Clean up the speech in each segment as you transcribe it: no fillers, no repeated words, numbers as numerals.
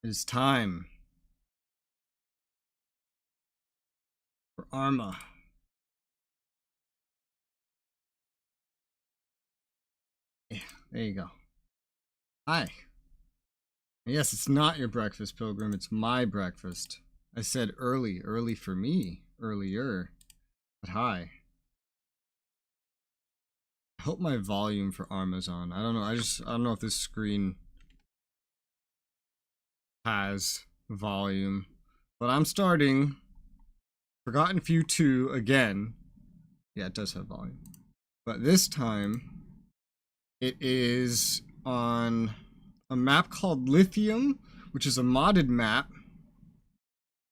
It is time for Arma. Yeah, there you go. Hi. Yes, it's not your breakfast, Pilgrim. It's my breakfast. I said early for me, earlier. But hi. I hope my volume for Arma's on. I don't know. I don't know if this screen has volume. But I'm starting Forgotten Few 2 again. Yeah, it does have volume. But this time, it is on a map called Lythium, which is a modded map.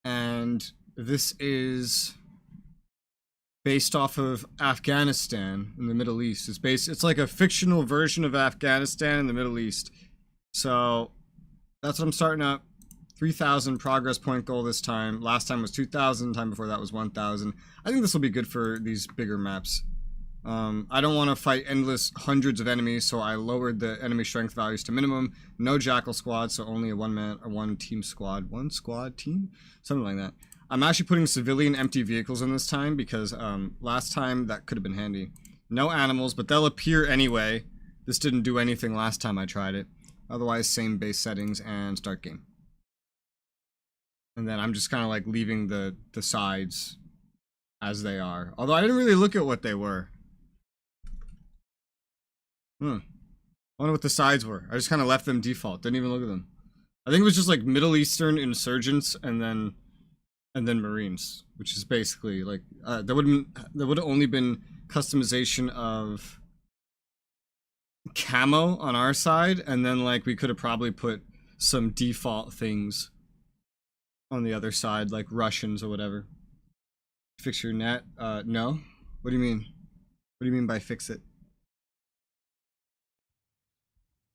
And this is based off of Afghanistan in the Middle East. It's like a fictional version of Afghanistan in the Middle East. So that's what I'm starting up. 3,000 progress point goal this time. Last time was 2,000. Time before that was 1,000. I think this will be good for these bigger maps. I don't want to fight endless hundreds of enemies, so I lowered the enemy strength values to minimum. No jackal squad, so only a one team squad. One squad team? Something like that. I'm actually putting civilian empty vehicles in this time because last time that could have been handy. No animals, but they'll appear anyway. This didn't do anything last time I tried it. Otherwise, same base settings and start game. And then I'm just kind of like leaving the sides as they are. Although I didn't really look at what they were. I wonder what the sides were. I just kind of left them default. Didn't even look at them. I think it was just like Middle Eastern insurgents and then Marines, which is basically like there would have only been customization of camo on our side, and then like we could have probably put some default things on the other side, like Russians or whatever. Fix your net? No. What do you mean? What do you mean by fix it?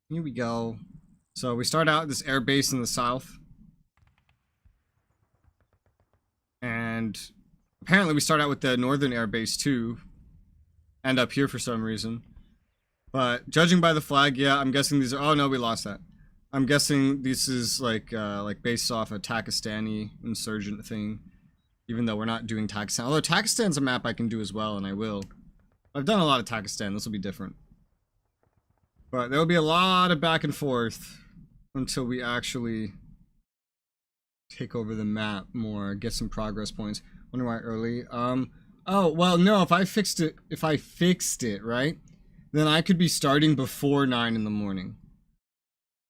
Here we go. So we start out at this air base in the south. And apparently we start out with the northern air base too. End up here for some reason. But judging by the flag, yeah, I'm guessing these are... Oh no, we lost that. I'm guessing this is like based off a Pakistani insurgent thing. Even though we're not doing Pakistan. Although Pakistan's a map I can do as well, and I will. I've done a lot of Pakistan. This will be different. But there will be a lot of back and forth until we actually take over the map more, get some progress points. Wonder why early. Oh, well, no, if I fixed it, right? Then I could be starting before 9 in the morning.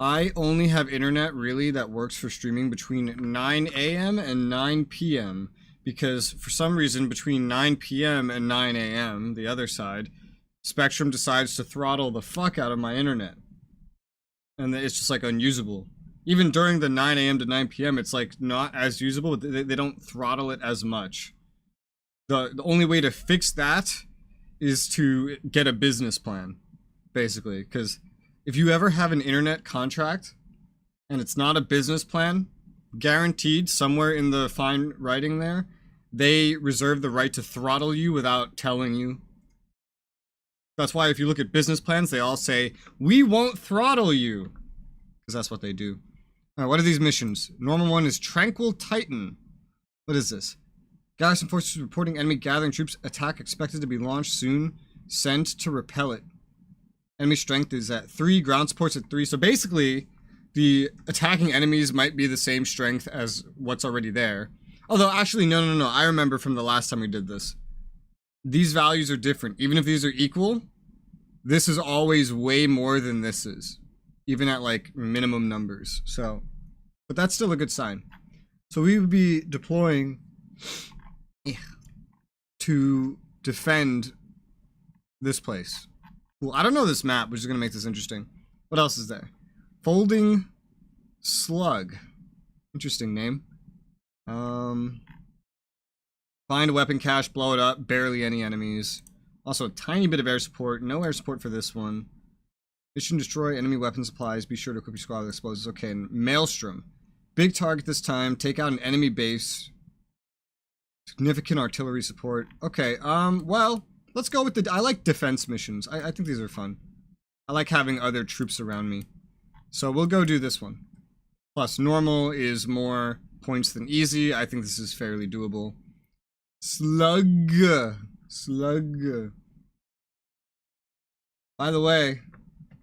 I only have internet, really, that works for streaming between 9 a.m. and 9 p.m. Because for some reason, between 9 p.m. and 9 a.m., the other side, Spectrum decides to throttle the fuck out of my internet. And it's just like unusable. Even during the 9 a.m. to 9 p.m. it's like not as usable. They don't throttle it as much. The only way to fix that is to get a business plan, basically. Because if you ever have an internet contract and it's not a business plan, guaranteed somewhere in the fine writing there, they reserve the right to throttle you without telling you. That's why if you look at business plans, they all say, we won't throttle you. Because that's what they do. Alright, what are these missions? Normal one is Tranquil Titan. What is this? Garrison forces reporting enemy gathering troops. Attack expected to be launched soon. Sent to repel it. Enemy strength is at 3. Ground support's at 3. So basically, the attacking enemies might be the same strength as what's already there. Although, actually, no. I remember from the last time we did this. These values are different. Even if these are equal, this is always way more than this is. Even at, like, minimum numbers. So, but that's still a good sign. So we would be deploying to defend this place. Cool. I don't know this map, which is going to make this interesting. What else is there? Folding Slug. Interesting name. Find a weapon cache, blow it up, barely any enemies. Also a tiny bit of air support. No air support for this one. Mission destroy enemy weapon supplies. Be sure to equip your squad with explosives. Okay, and Maelstrom. Big target this time. Take out an enemy base. Significant artillery support. Okay, well, let's go with the... I like defense missions. I think these are fun. I like having other troops around me. So we'll go do this one. Plus, normal is more points than easy. I think this is fairly doable. Slug. Slug. By the way,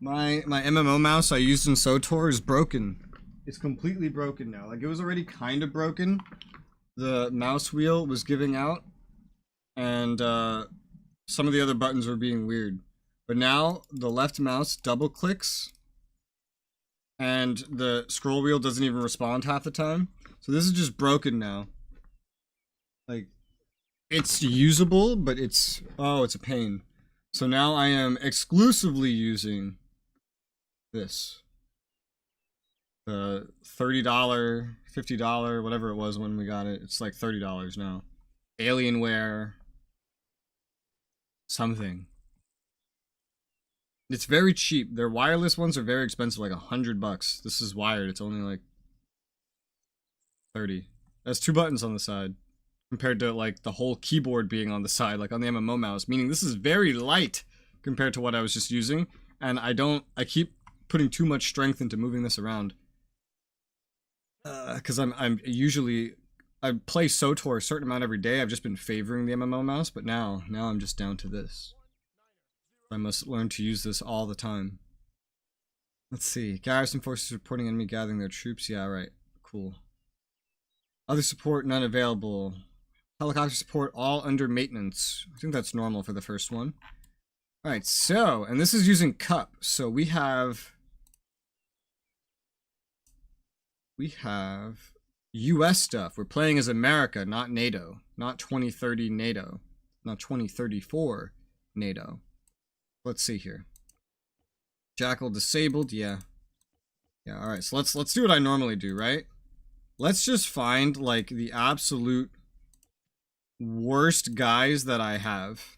my MMO mouse I used in SOTOR is broken. It's completely broken now. Like, it was already kind of broken. The mouse wheel was giving out. And some of the other buttons were being weird. But now, the left mouse double clicks. And the scroll wheel doesn't even respond half the time. So this is just broken now. Like, it's usable, but it's... oh, it's a pain. So now I am exclusively using this. The $30, $50, whatever it was when we got it. It's like $30 now. Alienware. Something. It's very cheap. Their wireless ones are very expensive, like $100. This is wired. It's only like 30. It has 2 buttons on the side. Compared to like the whole keyboard being on the side, like on the MMO mouse, meaning this is very light compared to what I was just using, and I keep putting too much strength into moving this around. Because I play SOTOR a certain amount every day. I've just been favoring the MMO mouse, but now I'm just down to this. I must learn to use this all the time. Let's see. Garrison forces reporting enemy gathering their troops. Yeah, right. Cool. Other support, none available. Helicopter support, all under maintenance. I think that's normal for the first one. Alright, so, and this is using cup. So we have US stuff. We're playing as America, not NATO. Not 2030 NATO. Not 2034 NATO. Let's see here. Jackal disabled, yeah. Yeah, alright, so let's do what I normally do, right? Let's just find, like, the absolute worst guys that I have.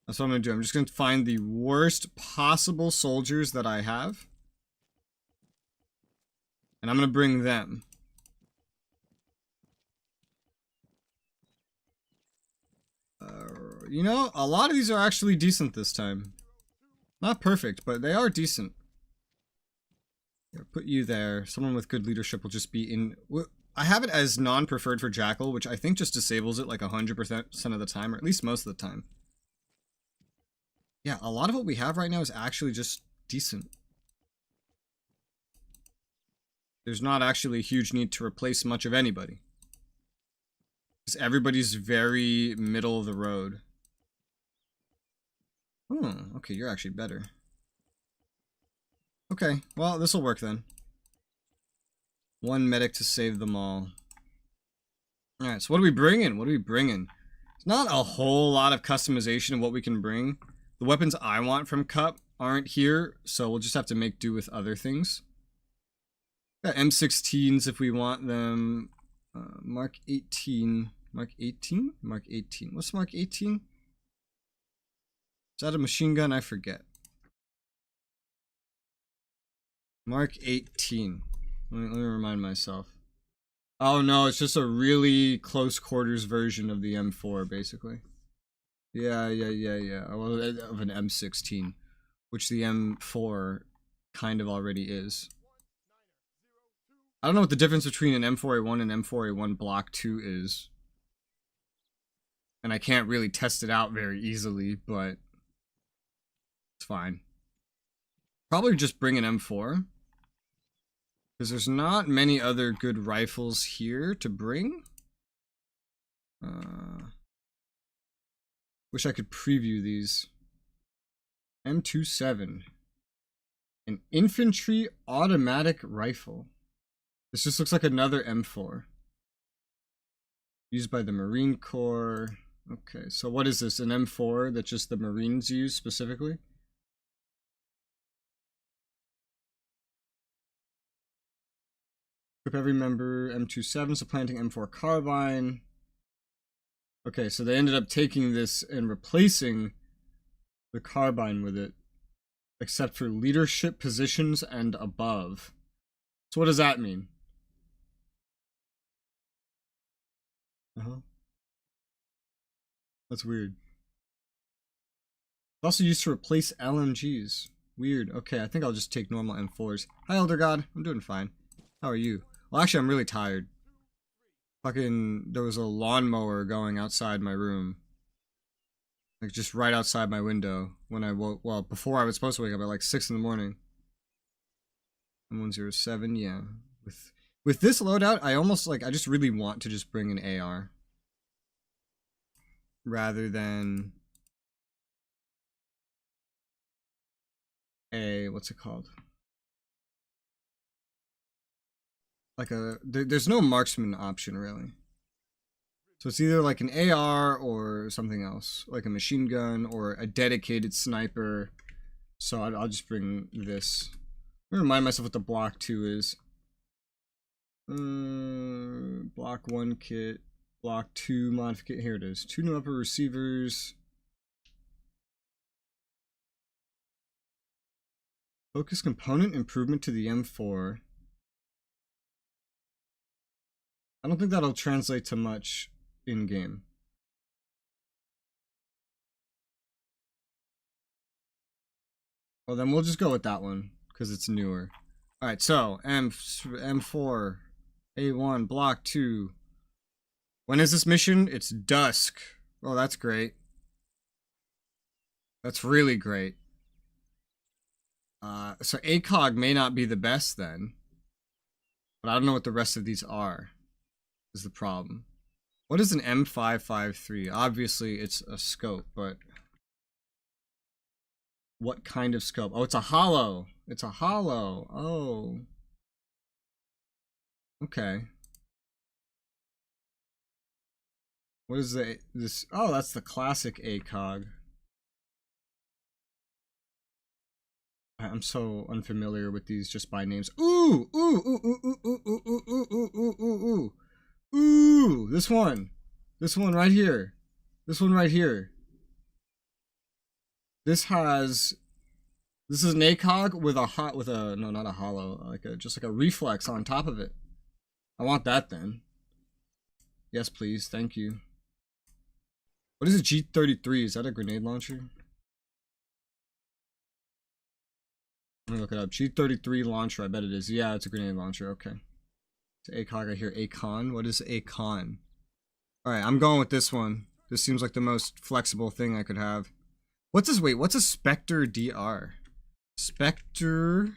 That's what I'm gonna do. I'm just gonna find the worst possible soldiers that I have. And I'm gonna bring them. You know, a lot of these are actually decent this time. Not perfect, but they are decent. Here, put you there. Someone with good leadership will just be in... I have it as non-preferred for Jackal, which I think just disables it like 100% of the time, or at least most of the time. Yeah, a lot of what we have right now is actually just decent. There's not actually a huge need to replace much of anybody. Because everybody's very middle of the road. Hmm, okay, you're actually better. Okay, well, this'll work then. One medic to save them all. Alright, so what are we bringing? What are we bringing? It's not a whole lot of customization of what we can bring. The weapons I want from Cup aren't here, so we'll just have to make do with other things. Got M16s if we want them. Mark 18. Mark 18? Mark 18. What's Mark 18? Is that a machine gun? I forget. Mark 18. Let me remind myself. Oh no, it's just a really close quarters version of the M4, basically. Yeah. Well, of an M16, which the M4 kind of already is. I don't know what the difference between an M4A1 and M4A1 Block 2 is. And I can't really test it out very easily, but it's fine. Probably just bring an M4. Because there's not many other good rifles here to bring. Wish I could preview these. M27. An infantry automatic rifle. This just looks like another M4. Used by the Marine Corps. Okay, so what is this? An M4 that just the Marines use specifically? Equip every member M27, supplanting M4 carbine. Okay, so they ended up taking this and replacing the carbine with it. Except for leadership positions and above. So what does that mean? That's weird. It's also used to replace LMGs. Weird. Okay, I think I'll just take normal M4s. Hi, Elder God. I'm doing fine. How are you? Well, actually, I'm really tired. Fucking, there was a lawnmower going outside my room. Like, just right outside my window when I woke, well, before I was supposed to wake up at like 6 in the morning. M107, yeah. With this loadout, I almost, like, I just really want to just bring an AR. Rather than a, what's it called? Like there's no marksman option, really. So it's either like an AR or something else, like a machine gun or a dedicated sniper. So I'll just bring this. I'm gonna remind myself what the block 2 is. Block 1 kit, block 2 modification. Here it is. 2 new upper receivers. Focus component improvement to the M4. I don't think that'll translate to much in-game. Well, then we'll just go with that one, because it's newer. Alright, so, M4, A1, Block 2. When is this mission? It's dusk. Oh, that's great. That's really great. So ACOG may not be the best then. But I don't know what the rest of these are, is the problem. What is an M553? Obviously, it's a scope, but what kind of scope? Oh, it's a hollow. It's a hollow. Oh. Okay. What is this? Oh, that's the classic ACOG. I'm so unfamiliar with these just by names. Ooh, ooh, ooh, ooh, ooh, ooh, ooh, ooh, ooh, ooh, ooh, ooh, ooh, this one right here, this one right here. This is an ACOG with a no, not a hollow, like just like a reflex on top of it. I want that then. Yes, please, thank you. What is a G33? Is that a grenade launcher? I'm gonna look it up. G33 launcher, I bet it is. Yeah, it's a grenade launcher, okay. It's ACOG, I hear ACON. What is ACON? Alright, I'm going with this one. This seems like the most flexible thing I could have. What's this? Wait, what's a Spectre DR? Spectre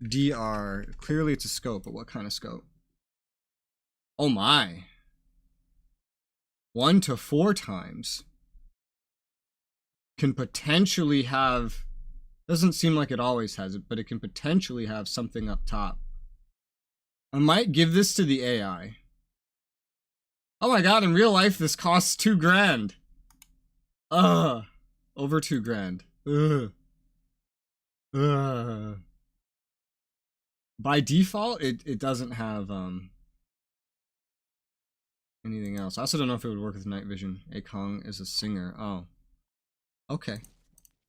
DR. Clearly it's a scope, but what kind of scope? Oh my. 1 to 4 times. Can potentially have... Doesn't seem like it always has it, but it can potentially have something up top. I might give this to the AI. Oh my god, in real life this costs $2,000. Over $2,000. By default, it doesn't have anything else. I also don't know if it would work with night vision. Akong is a singer. Oh. Okay.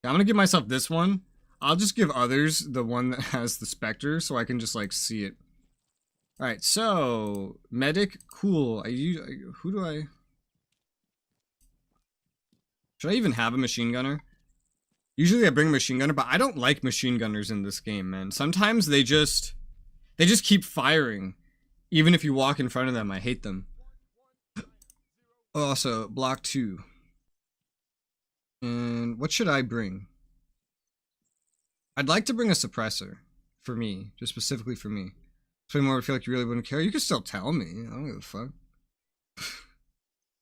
I'm gonna give myself this one. I'll just give others the one that has the Spectre so I can just like see it. Alright, so medic, cool. Who do I... Should I even have a machine gunner? Usually I bring a machine gunner, but I don't like machine gunners in this game, man. Sometimes they just keep firing. Even if you walk in front of them, I hate them. Also, block 2. And what should I bring? I'd like to bring a suppressor. For me. Just specifically for me. Play more, I feel like you really wouldn't care. You can still tell me. I don't give a fuck.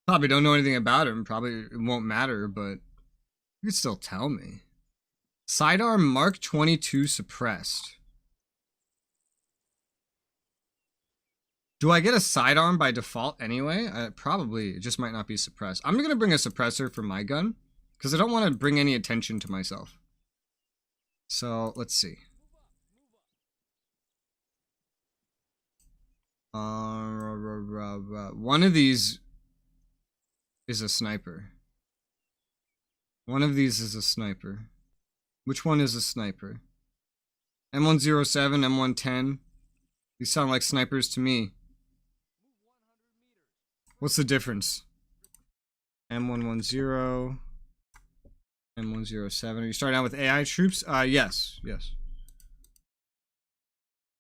Probably don't know anything about him. Probably it won't matter, but you can still tell me. Sidearm Mark 22 suppressed. Do I get a sidearm by default anyway? Probably. It just might not be suppressed. I'm gonna bring a suppressor for my gun because I don't want to bring any attention to myself. So let's see. One of these is a sniper. One of these is a sniper. Which one is a sniper? M107, M110. These sound like snipers to me. What's the difference? M110. M107. Are you starting out with AI troops? Yes. Yes.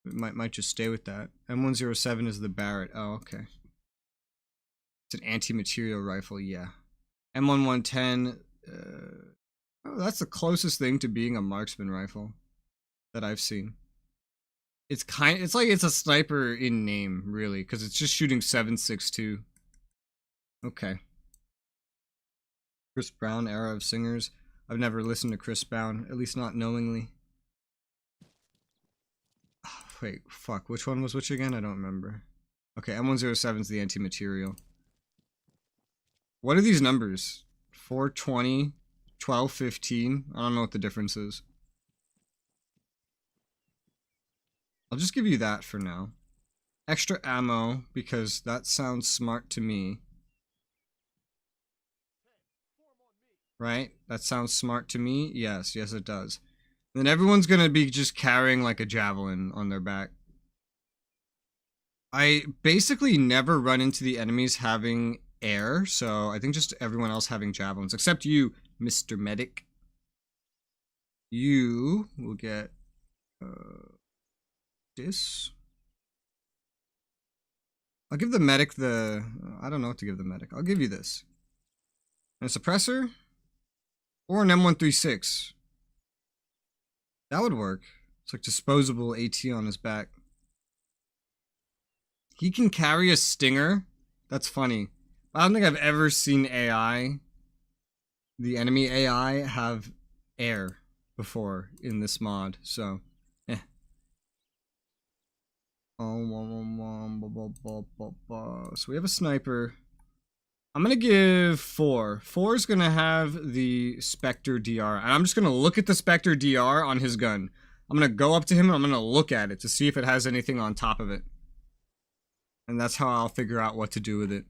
It might just stay with that. M107 is the Barrett. Oh, okay. It's an anti-material rifle, yeah. M1110, oh, that's the closest thing to being a marksman rifle that I've seen. It's like it's a sniper in name, really, because it's just shooting 7.62. Okay. Chris Brown, era of singers. I've never listened to Chris Brown, at least not knowingly. Oh, wait, fuck, which one was which again? I don't remember. Okay, M107 is the anti-material. What are these numbers? 420, 1215. I don't know what the difference is. I'll just give you that for now. Extra ammo, because that sounds smart to me. Right? That sounds smart to me? Yes, yes it does. And then everyone's gonna be just carrying like a javelin on their back. I basically never run into the enemies having air, so I think just everyone else having javelins, except you, Mr. Medic. You will get this. I'll give the medic the... I don't know what to give the medic. I'll give you this. And a suppressor? Or an M136. That would work. It's like disposable AT on his back. He can carry a stinger? That's funny. I don't think I've ever seen AI, the enemy AI, have air before in this mod, so, eh. So we have a sniper. I'm gonna give 4. 4 is gonna have the Spectre DR, and I'm just gonna look at the Spectre DR on his gun. I'm gonna go up to him and I'm gonna look at it to see if it has anything on top of it. And that's how I'll figure out what to do with it.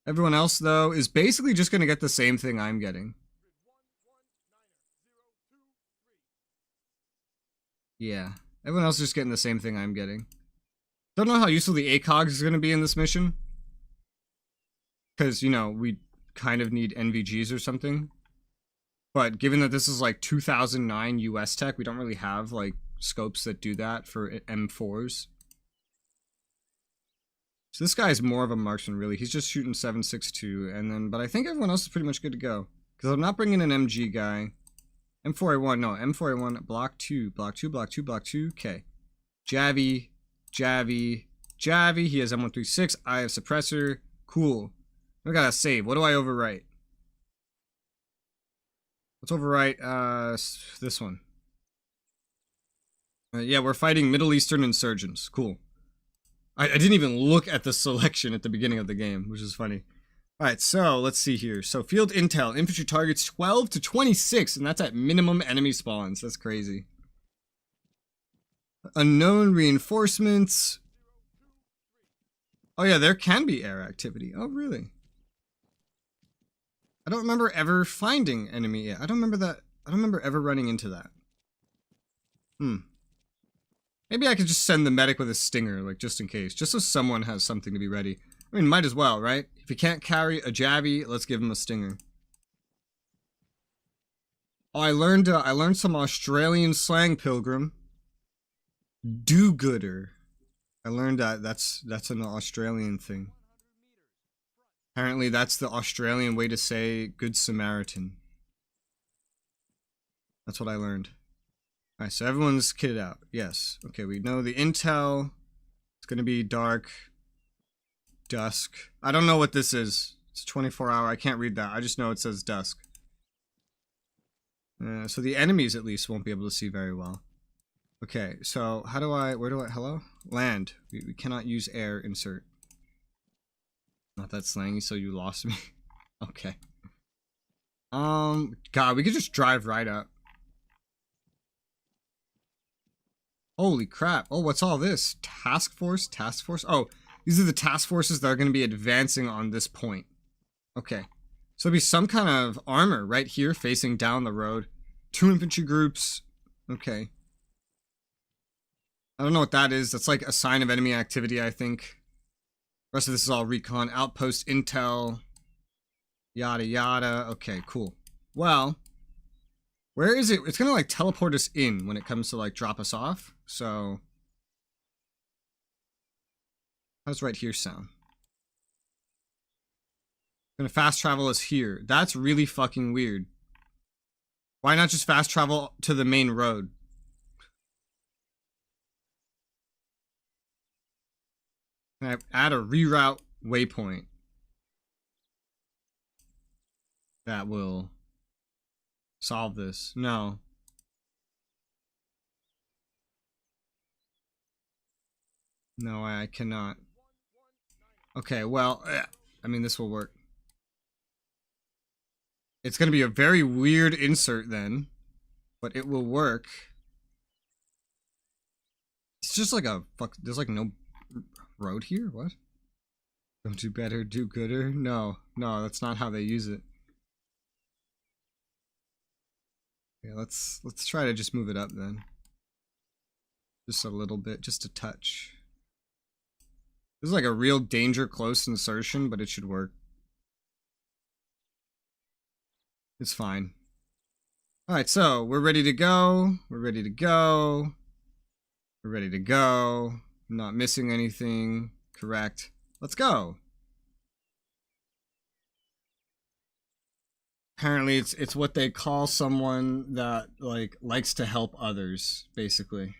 Everyone else, though, is basically just going to get the same thing I'm getting. Yeah. Everyone else is just getting the same thing I'm getting. Don't know how useful the ACOG is going to be in this mission. Because, you know, we kind of need NVGs or something. But given that this is like 2009 US tech, we don't really have, like, scopes that do that for M4s. So this guy's more of a marksman, really. He's just shooting 7.62, and then, but I think everyone else is pretty much good to go. Because I'm not bringing an MG guy. M4A1, no, M4A1, block 2, block 2, block 2, block 2, okay. Javi, Javi, Javi, he has M136, I have suppressor, cool. I gotta save, what do I overwrite? Let's overwrite, this one. Yeah, we're fighting Middle Eastern insurgents, cool. I didn't even look at the selection at the beginning of the game, which is funny. Alright, so let's see here. So field intel, infantry targets 12 to 26, and that's at minimum enemy spawns. That's crazy. Unknown reinforcements. Oh yeah, there can be air activity. Oh really? I don't remember ever finding enemy yet. I don't remember that. I don't remember ever running into that. Maybe I could just send the medic with a stinger, like, just in case. Just so someone has something to be ready. I mean, might as well, right? If he can't carry a Javi, let's give him a stinger. Oh, I learned some Australian slang, Pilgrim. Do-gooder. I learned that that's an Australian thing. Apparently, that's the Australian way to say Good Samaritan. That's what I learned. Alright, so everyone's kitted out. Yes. Okay, we know the intel. It's gonna be dark. Dusk. I don't know what this is. It's 24 hour. I can't read that. I just know it says dusk. So the enemies, at least, won't be able to see very well. Okay, so how do I... Where do I... Hello? Land. We cannot use air insert. Not that slangy, so you lost me. Okay. God, we could just drive right up. Holy crap. Oh, what's all this? Task force? Task force? Oh, these are the task forces that are going to be advancing on this point. Okay. So there'll be some kind of armor right here facing down the road. 2 infantry groups. Okay. I don't know what that is. That's like a sign of enemy activity, I think. The rest of this is all recon. Outpost intel. Yada yada. Okay, cool. Well, Where is it? It's gonna like teleport us in when it comes to like drop us off. So how's right here sound? Gonna fast travel us here. That's really fucking weird. Why not just fast travel to the main road? Can I add a reroute waypoint that will solve this? No. No, I cannot. Okay, well, I mean, this will work. It's going to be a very weird insert then, but it will work. It's just like a fuck. There's like no road here. What? Don't do better, do gooder. No, no, that's not how they use it. Yeah, let's try to just move it up then. Just a little bit, just a touch. This is like a real danger close insertion, but it should work. It's fine. Alright, so we're ready to go. We're ready to go. We're ready to go. I'm not missing anything. Correct. Let's go. Apparently it's what they call someone that like likes to help others, basically.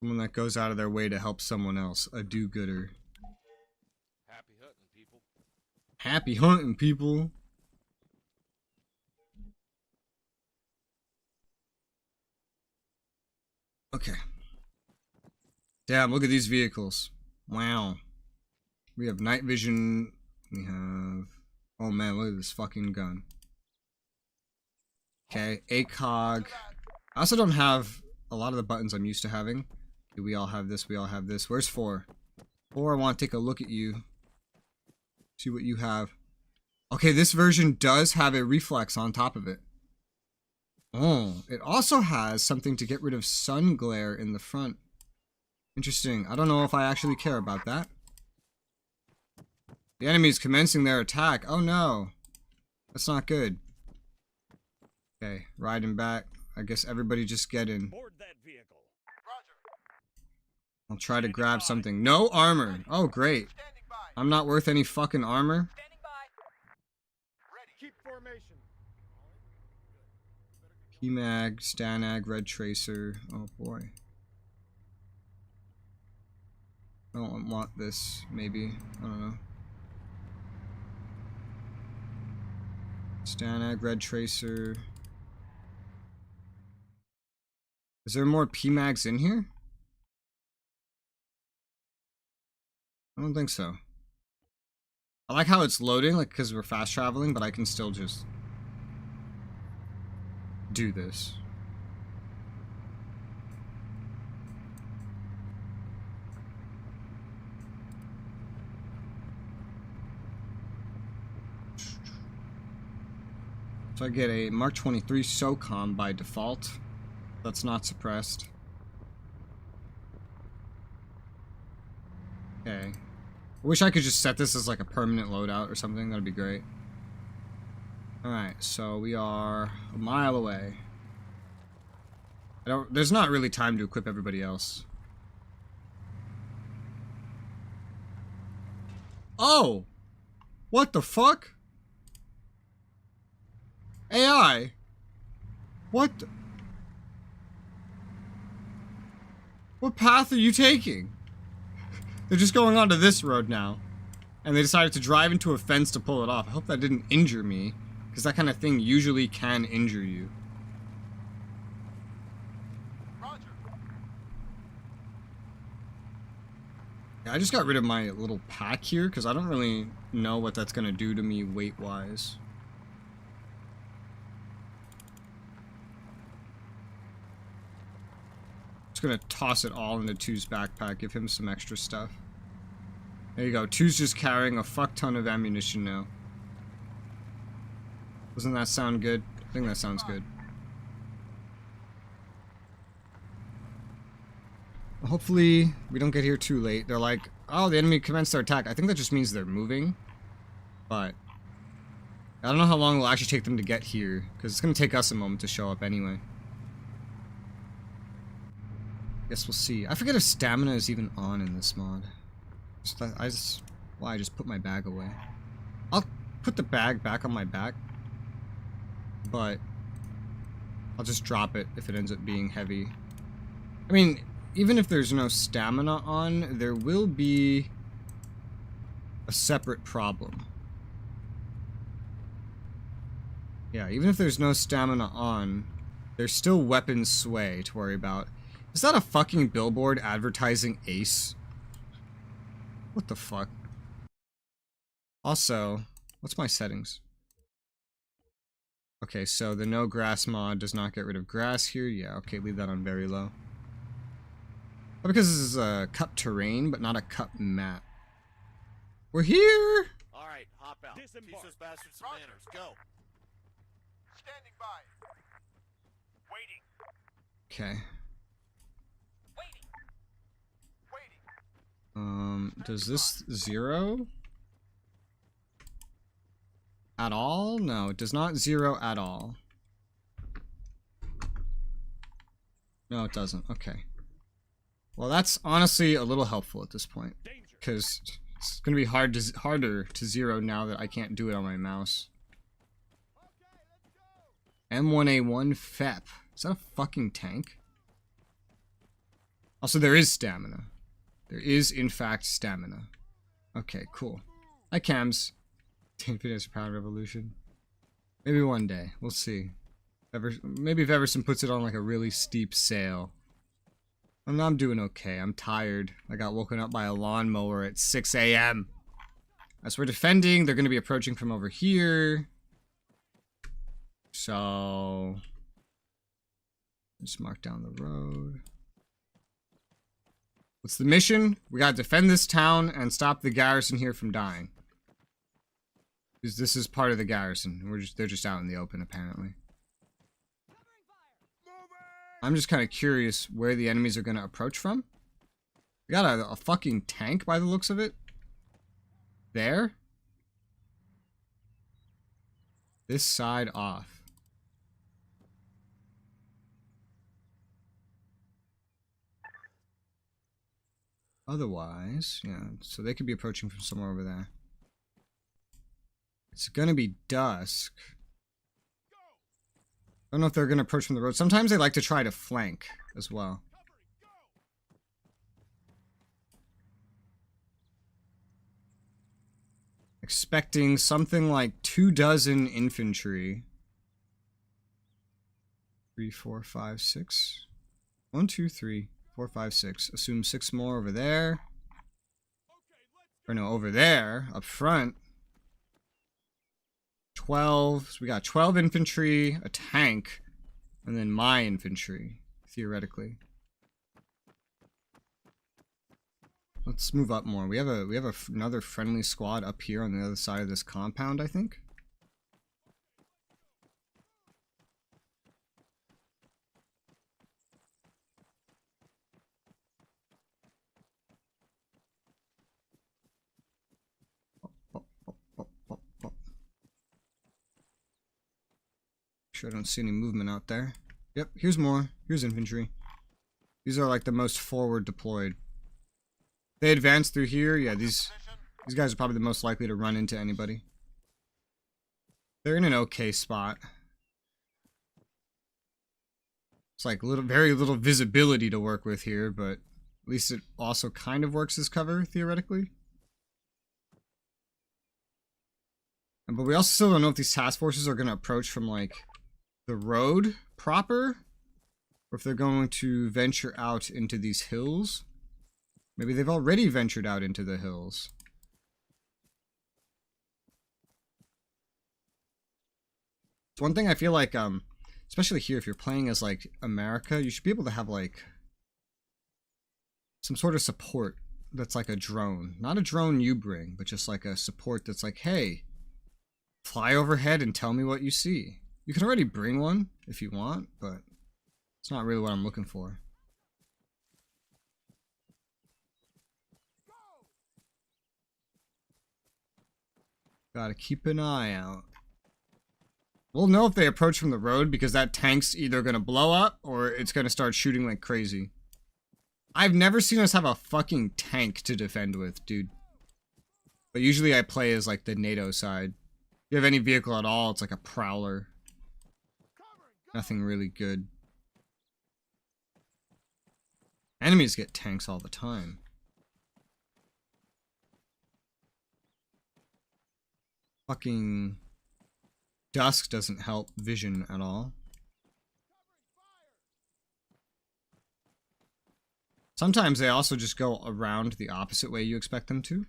Someone that goes out of their way to help someone else. A do-gooder. Happy hunting, people. Happy hunting, people. Okay. Damn, look at these vehicles. Wow. We have night vision. We have... Oh man, look at this fucking gun. Okay, ACOG. I also don't have a lot of the buttons I'm used to having. Okay, we all have this, we all have this. Where's 4? 4, I want to take a look at you. See what you have. Okay, this version does have a reflex on top of it. Oh, it also has something to get rid of sun glare in the front. Interesting. I don't know if I actually care about that. The enemy is commencing their attack. Oh no. That's not good. Okay, riding back. I guess everybody just get in. Board that vehicle. I'll try to grab something. No armor. Oh, great. I'm not worth any fucking armor. Keep formation. PMAG, Stanag, Red Tracer. Oh boy. I don't want this, maybe. I don't know. Stanag, Red Tracer. Is there more PMAGs in here? I don't think so. I like how it's loading, like, because we're fast traveling, but I can still just do this. So I get a Mark 23 SOCOM by default. That's not suppressed. Okay. I wish I could just set this as like a permanent loadout or something. That'd be great. Alright, so we are a mile away. There's not really time to equip everybody else. Oh! What the fuck? AI? What? What path are you taking? They're just going onto this road now. And they decided to drive into a fence to pull it off. I hope that didn't injure me. Because that kind of thing usually can injure you. Roger. Yeah, I just got rid of my little pack here. Because I don't really know what that's going to do to me weight-wise. Just gonna toss it all into Two's backpack, give him some extra stuff. There you go, Two's just carrying a fuck ton of ammunition now. Doesn't that sound good? I think that sounds good. Hopefully we don't get here too late. They're like, oh, the enemy commenced their attack. I think that just means they're moving. But I don't know how long it'll actually take them to get here, because it's going to take us a moment to show up anyway. Guess we'll see. I forget if stamina is even on in this mod. I just put my bag away. I'll put the bag back on my back, but I'll just drop it if it ends up being heavy. I mean, even if there's no stamina on, there will be a separate problem. Yeah, even if there's no stamina on, there's still weapon sway to worry about. Is that a fucking billboard advertising Ace? What the fuck? Also, what's my settings? Okay, so the no grass mod does not get rid of grass here. Yeah, okay, leave that on very low. Oh, because this is a cup terrain, but not a cup map. We're here! Alright, hop out. Teach those bastards some manners. Go. Standing by. Waiting. Okay. Waiting. Does this zero? At all? No, it does not zero at all. No, it doesn't. Okay. Well, that's honestly a little helpful at this point, because it's gonna be harder to zero now that I can't do it on my mouse. M1A1 FEP. Is that a fucking tank? Also, there is stamina. There is, in fact, stamina. Okay, cool. Hi, Cams. Infinite Power Revolution. Maybe one day. We'll see. Maybe if Everson puts it on like a really steep sail. I'm doing okay. I'm tired. I got woken up by a lawnmower at 6 a.m. As we're defending, they're going to be approaching from over here. So... just mark down the road. What's the mission? We gotta defend this town and stop the garrison here from dying. Because this is part of the garrison. They're just out in the open, apparently. I'm just kind of curious where the enemies are gonna approach from. We got a fucking tank by the looks of it. There. This side off. Otherwise, yeah, so they could be approaching from somewhere over there. It's gonna be dusk. I don't know if they're gonna approach from the road. Sometimes they like to try to flank as well. Expecting something like 24 infantry. 3, 4, 5, 6. 1, 2, 3, 4, 5, 6. Assume 6 more over there. Or no, over there, up front. 12. So we got 12 infantry, a tank, and then my infantry, theoretically. Let's move up more. We have another friendly squad up here on the other side of this compound, I think. Sure, I don't see any movement out there. Yep, here's more. Here's infantry. These are like the most forward deployed. They advance through here. Yeah, these guys are probably the most likely to run into anybody. They're in an okay spot. It's like very little visibility to work with here, but at least it also kind of works as cover, theoretically. But we also still don't know if these task forces are going to approach from, like, the road proper, or if they're going to venture out into these hills. Maybe they've already ventured out into the hills. It's one thing I feel like, especially here, if you're playing as, like, America, you should be able to have, like, some sort of support that's like a drone. Not a drone you bring, but just like a support that's like, hey, fly overhead and tell me what you see. You can already bring one if you want, but it's not really what I'm looking for. Gotta keep an eye out. We'll know if they approach from the road because that tank's either gonna blow up or it's gonna start shooting like crazy. I've never seen us have a fucking tank to defend with, dude. But usually I play as like the NATO side. If you have any vehicle at all, it's like a prowler. Nothing really good. Enemies get tanks all the time. Fucking dusk doesn't help vision at all. Sometimes they also just go around the opposite way you expect them to.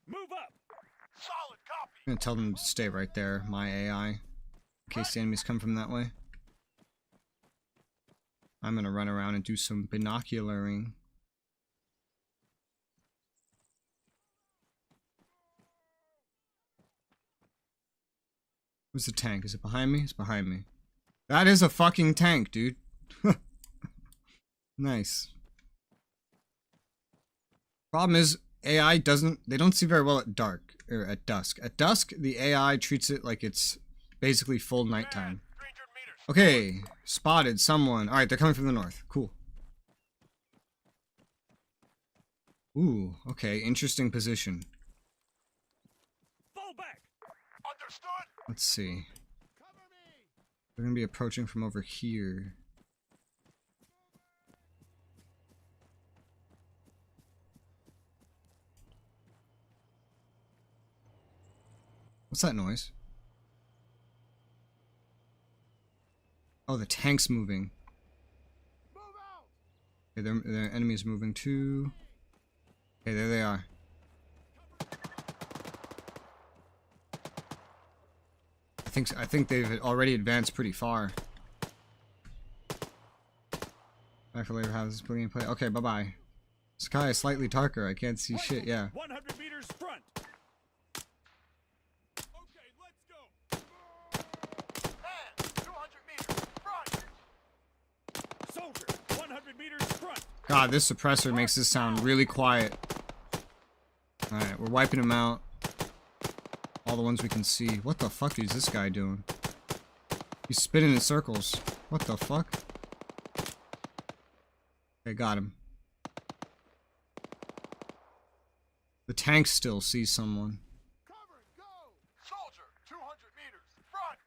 Move up. Solid copy. I'm gonna tell them to stay right there, my AI, in case the enemies come from that way. I'm gonna run around and do some binocularing. Where's the tank? Is it behind me? It's behind me. That is a fucking tank, dude. Nice. Problem is, AI they don't see very well at dark, or at dusk. At dusk, the AI treats it like it's basically full nighttime. 300 meters. Okay, spotted someone. Alright, they're coming from the north. Cool. Ooh, okay, interesting position. Fall back. Understood. Let's see. They're gonna be approaching from over here. What's that noise? Oh, the tank's moving. Move out. Okay, their enemy is moving too. Okay, there they are. I think they've already advanced pretty far. Back for later houses putting in play. Okay, bye-bye. Sky is slightly darker. I can't see shit, yeah. 100 meters front. Okay, let's go. Man, 200 meters front. Soldier, 100 meters front. God, this suppressor makes this sound really quiet. Alright, we're wiping them out. All the ones we can see. What the fuck is this guy doing? He's spinning in circles. What the fuck? Okay, got him. The tank still sees someone. Cover and go. Soldier, 200 meters front.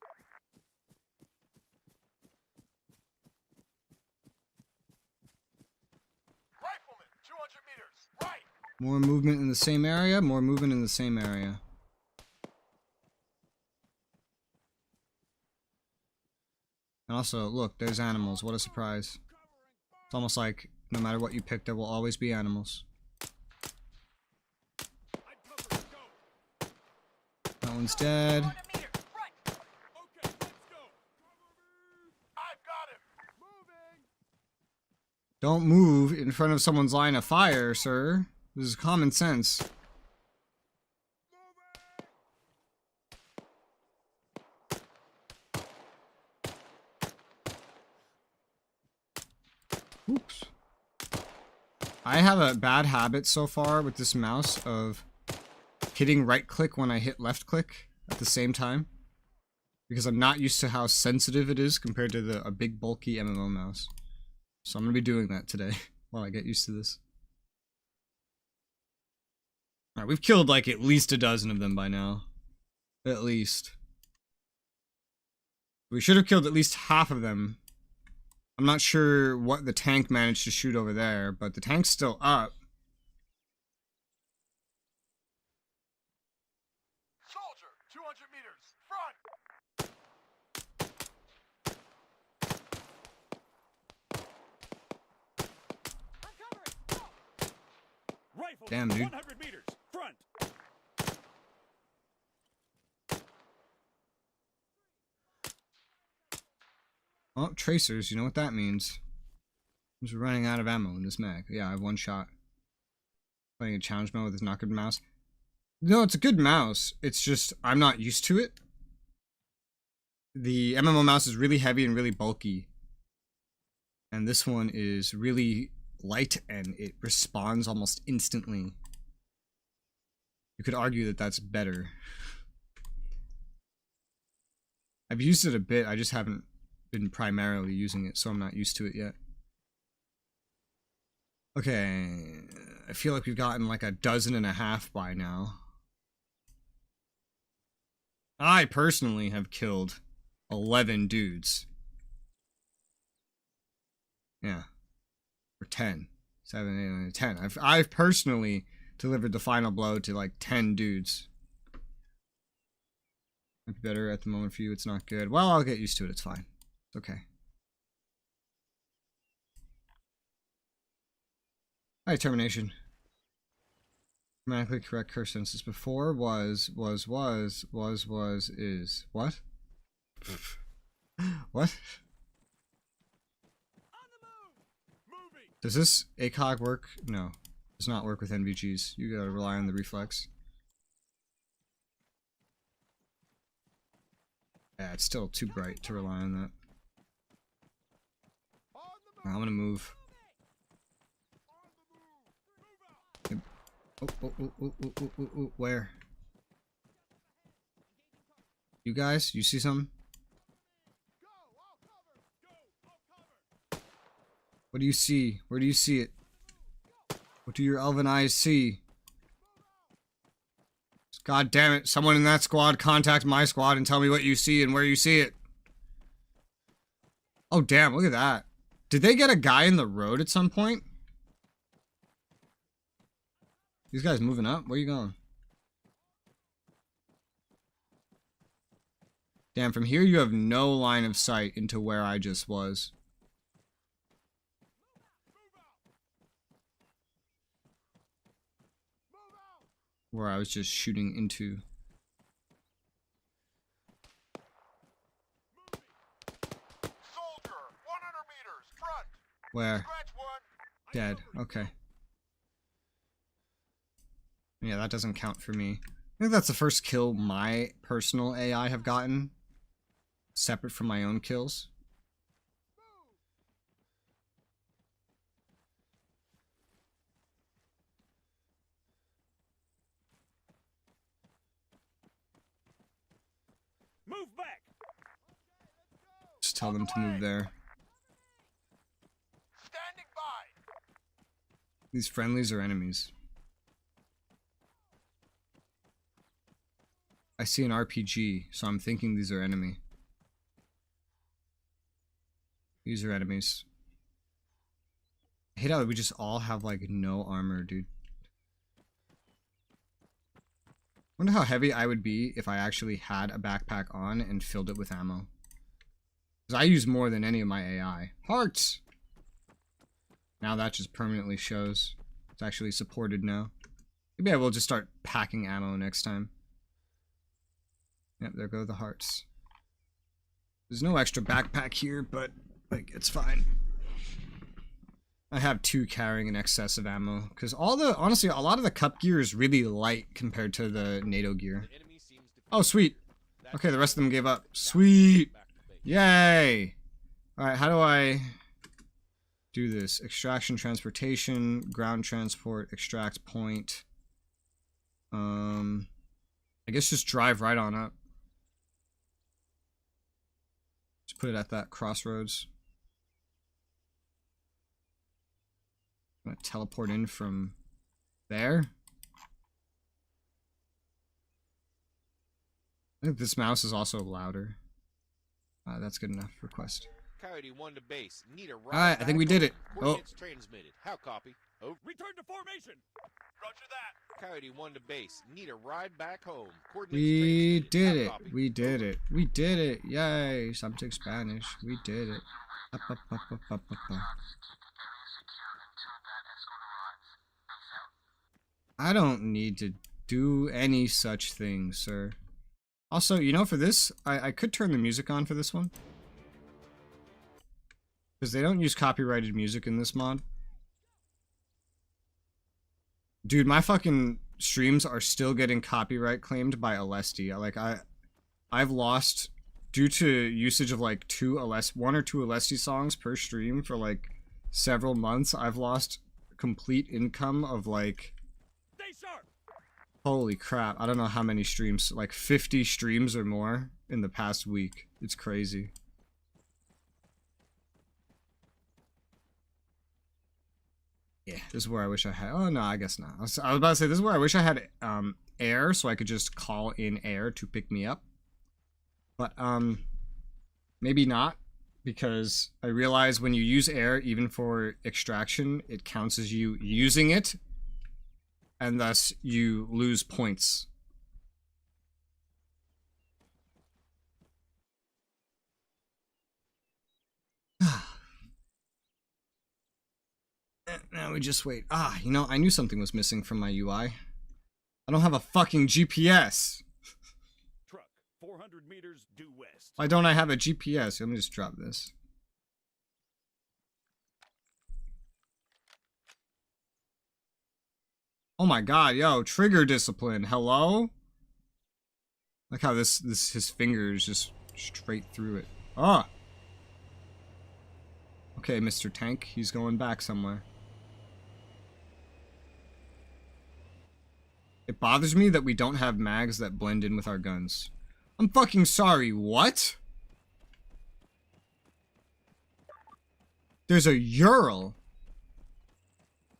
Rifleman, 200 meters right. More movement in the same area. More movement in the same area. And also, look, there's animals. What a surprise. It's almost like no matter what you pick, there will always be animals. That one's dead. Okay, let's go. I've got him. Moving. Don't move in front of someone's line of fire, sir. This is common sense. Oops. I have a bad habit so far with this mouse of hitting right click when I hit left click at the same time. Because I'm not used to how sensitive it is compared to a big bulky MMO mouse. So I'm going to be doing that today while I get used to this. Alright, we've killed like at least a dozen of them by now. At least. We should have killed at least half of them. I'm not sure what the tank managed to shoot over there, but the tank's still up. Soldier, 200 meters front. I'm covering. Rifle. Damn, dude. 100 meters front. Oh, tracers, you know what that means. I'm just running out of ammo in this mag. Yeah, I have one shot. Playing a challenge mode with this not good mouse. No, it's a good mouse. It's just, I'm not used to it. The MMO mouse is really heavy and really bulky. And this one is really light and it responds almost instantly. You could argue that that's better. I've used it a bit, I just haven't been primarily using it, so I'm not used to it yet. Okay, I feel like we've gotten like 12.5 by now. I personally have killed 11 dudes. Yeah. Or 10. 7, 8, 9, 10. I've personally delivered the final blow to like 10 dudes. Might be better at the moment for you, it's not good. Well, I'll get used to it, it's fine. It's okay. Alright, termination. Grammatically correct curse sentences before was, is. What? What? Does this ACOG work? No. Does not work with NVGs. You gotta rely on the reflex. Yeah, it's still too bright to rely on that. I'm gonna move. Oh, where? You guys, you see something? What do you see? Where do you see it? What do your elven eyes see? God damn it, someone in that squad contact my squad and tell me what you see and where you see it. Oh damn, look at that. Did they get a guy in the road at some point? These guys moving up? Where you going? Damn, from here you have no line of sight into where I just was. Where I was just shooting into. Soldier, 100 meters, front. Where? Scratch one. Dead. Okay. Yeah, that doesn't count for me. I think that's the first kill my personal AI have gotten. Separate from my own kills. Move back. Just tell them to move there. Standing by. These friendlies are enemies. I see an RPG, so I'm thinking these are enemy. These are enemies. I hate how we just all have like no armor, dude. Wonder how heavy I would be if I actually had a backpack on and filled it with ammo. Because I use more than any of my AI. Hearts! Now that just permanently shows. It's actually supported now. Maybe I will just start packing ammo next time. Yep, there go the hearts. There's no extra backpack here, but, like, it's fine. I have 2 carrying an excess of ammo. Because honestly, a lot of the cup gear is really light compared to the NATO gear. Oh, sweet. Okay, the rest of them gave up. Sweet. Yay. Alright, how do I do this? Extraction, transportation, ground transport, extract point. I guess just drive right on up. Just put it at that crossroads. I'm gonna teleport in from there. I think this mouse is also louder. That's good enough. Request. Coyote 1 to base. Need a ride. Alright, I think we did it. Oh. Coordinates transmitted. How copy? Oh. Return to formation. Roger that. Coyote 1 to base. Need a ride back home. Coordinates We transmitted. did How it. copy? We did it. We did it. Yay. Something Spanish. We did it. Up, up, up, up, up, up, up. I don't need to do any such thing, sir. Also, you know, for this, I could turn the music on for this one. Because they don't use copyrighted music in this mod. Dude, my fucking streams are still getting copyright claimed by Alesti. Like, I've lost, due to usage of like 1 or 2 Alesti songs per stream for like several months, I've lost complete income of like... Stay sharp. Holy crap. I don't know how many streams. Like 50 streams or more in the past week. It's crazy. Yeah, this is where I wish I had... Oh, no, I guess not. I was about to say, this is where I wish I had air, so I could just call in air to pick me up. But, maybe not, because I realize when you use air, even for extraction, it counts as you using it, and thus you lose points. Now we just wait. Ah, you know, I knew something was missing from my UI. I don't have a fucking GPS. Truck, 400 meters due west. Why don't I have a GPS? Let me just drop this. Oh my god, yo, trigger discipline. Hello? Like how his finger is just straight through it. Ah! Okay, Mr. Tank, he's going back somewhere. It bothers me that we don't have mags that blend in with our guns. I'm fucking sorry, what? There's a Ural.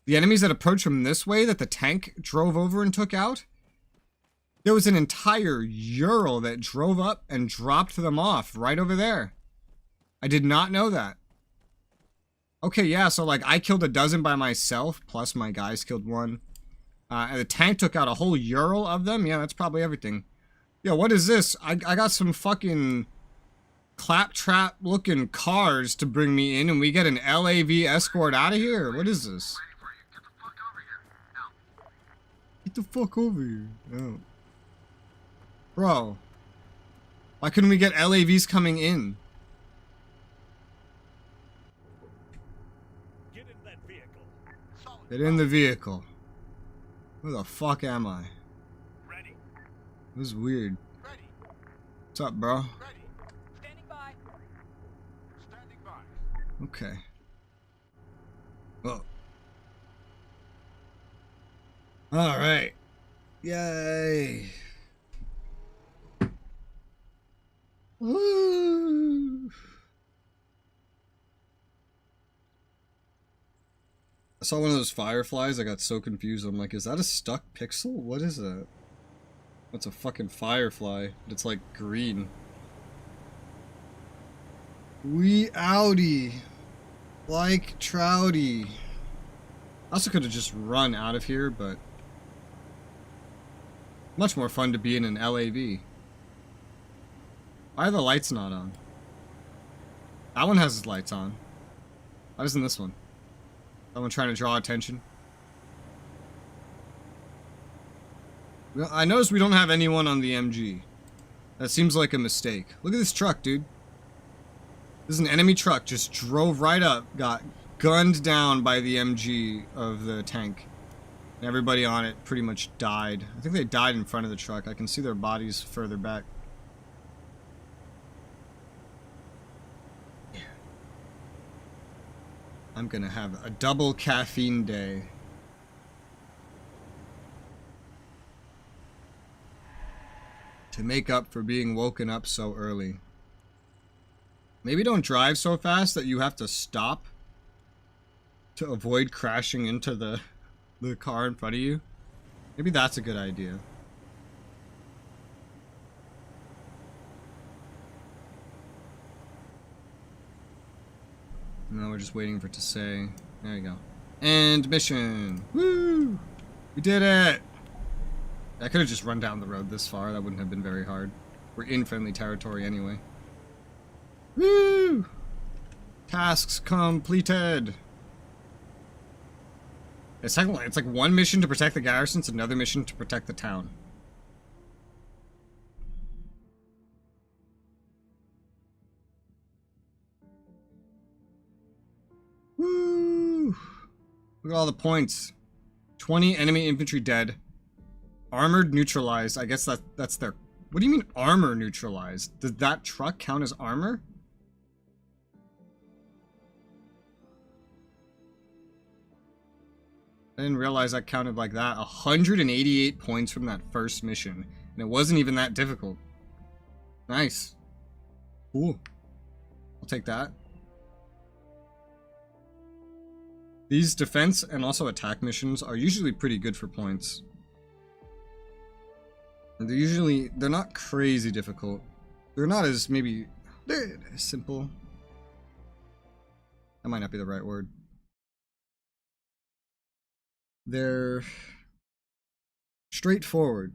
The enemies that approach from this way that the tank drove over and took out? There was an entire Ural that drove up and dropped them off right over there. I did not know that. Okay, yeah, so like I killed a dozen by myself, plus my guys killed one. And the tank took out a whole Ural of them? Yeah, that's probably everything. Yo, what is this? I got some fucking claptrap looking cars to bring me in and we get an LAV escort out of here? What is this? Get the fuck over here. Oh. Bro. Why couldn't we get LAVs coming in? Get in that vehicle. Get in the vehicle. Where the fuck am I? Ready. This is weird. Ready. What's up, bro? Ready. Standing by. Standing by. Okay. Oh. Alright. Yay. Woo. I saw one of those fireflies. I got so confused. I'm like, is that a stuck pixel? What is that? That's a fucking firefly. It's like green. We outie. Like Trouty. I also could have just run out of here, but much more fun to be in an LAV. Why are the lights not on? That one has its lights on. Why doesn't this one? Someone trying to draw attention. Well, I noticed we don't have anyone on the MG. That seems like a mistake. Look at this truck, dude. This is an enemy truck. Just drove right up. Got gunned down by the MG of the tank. And everybody on it pretty much died. I think they died in front of the truck. I can see their bodies further back. I'm gonna have a double caffeine day. To make up for being woken up so early. Maybe don't drive so fast that you have to stop to avoid crashing into the car in front of you. Maybe that's a good idea. No, we're just waiting for it to say. There you go. End mission. Woo! We did it! I could have just run down the road this far. That wouldn't have been very hard. We're in friendly territory anyway. Woo! Tasks completed. It's like one mission to protect the garrison, it's another mission to protect the town. Woo! Look at all the points. 20 enemy infantry dead. Armored neutralized. I guess that's their... What do you mean armor neutralized? Does that truck count as armor? I didn't realize that counted like that. 188 points from that first mission. And it wasn't even that difficult. Nice. Cool. I'll take that. These defense and also attack missions are usually pretty good for points. They're not crazy difficult. They're not as they're simple. That might not be the right word. They're straightforward.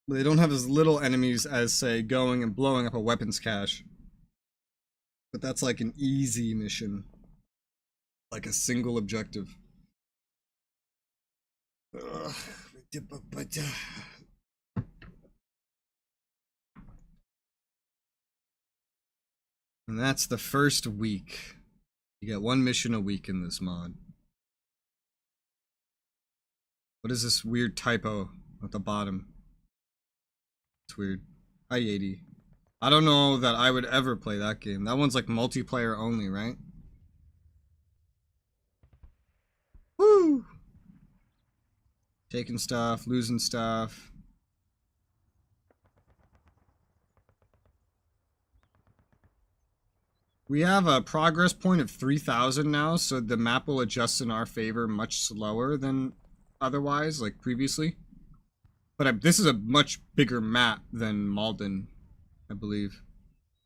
They don't have as little enemies as, say, going and blowing up a weapons cache. But that's like an easy mission. Like a single objective. And that's the first week. You get one mission a week in this mod. What is this weird typo at the bottom? It's weird. I-80. I don't know that I would ever play that game. That one's like multiplayer only, right? Woo! Taking stuff, losing stuff. We have a progress point of 3,000 now, so the map will adjust in our favor much slower than otherwise, like previously. But this is a much bigger map than Malden, I believe.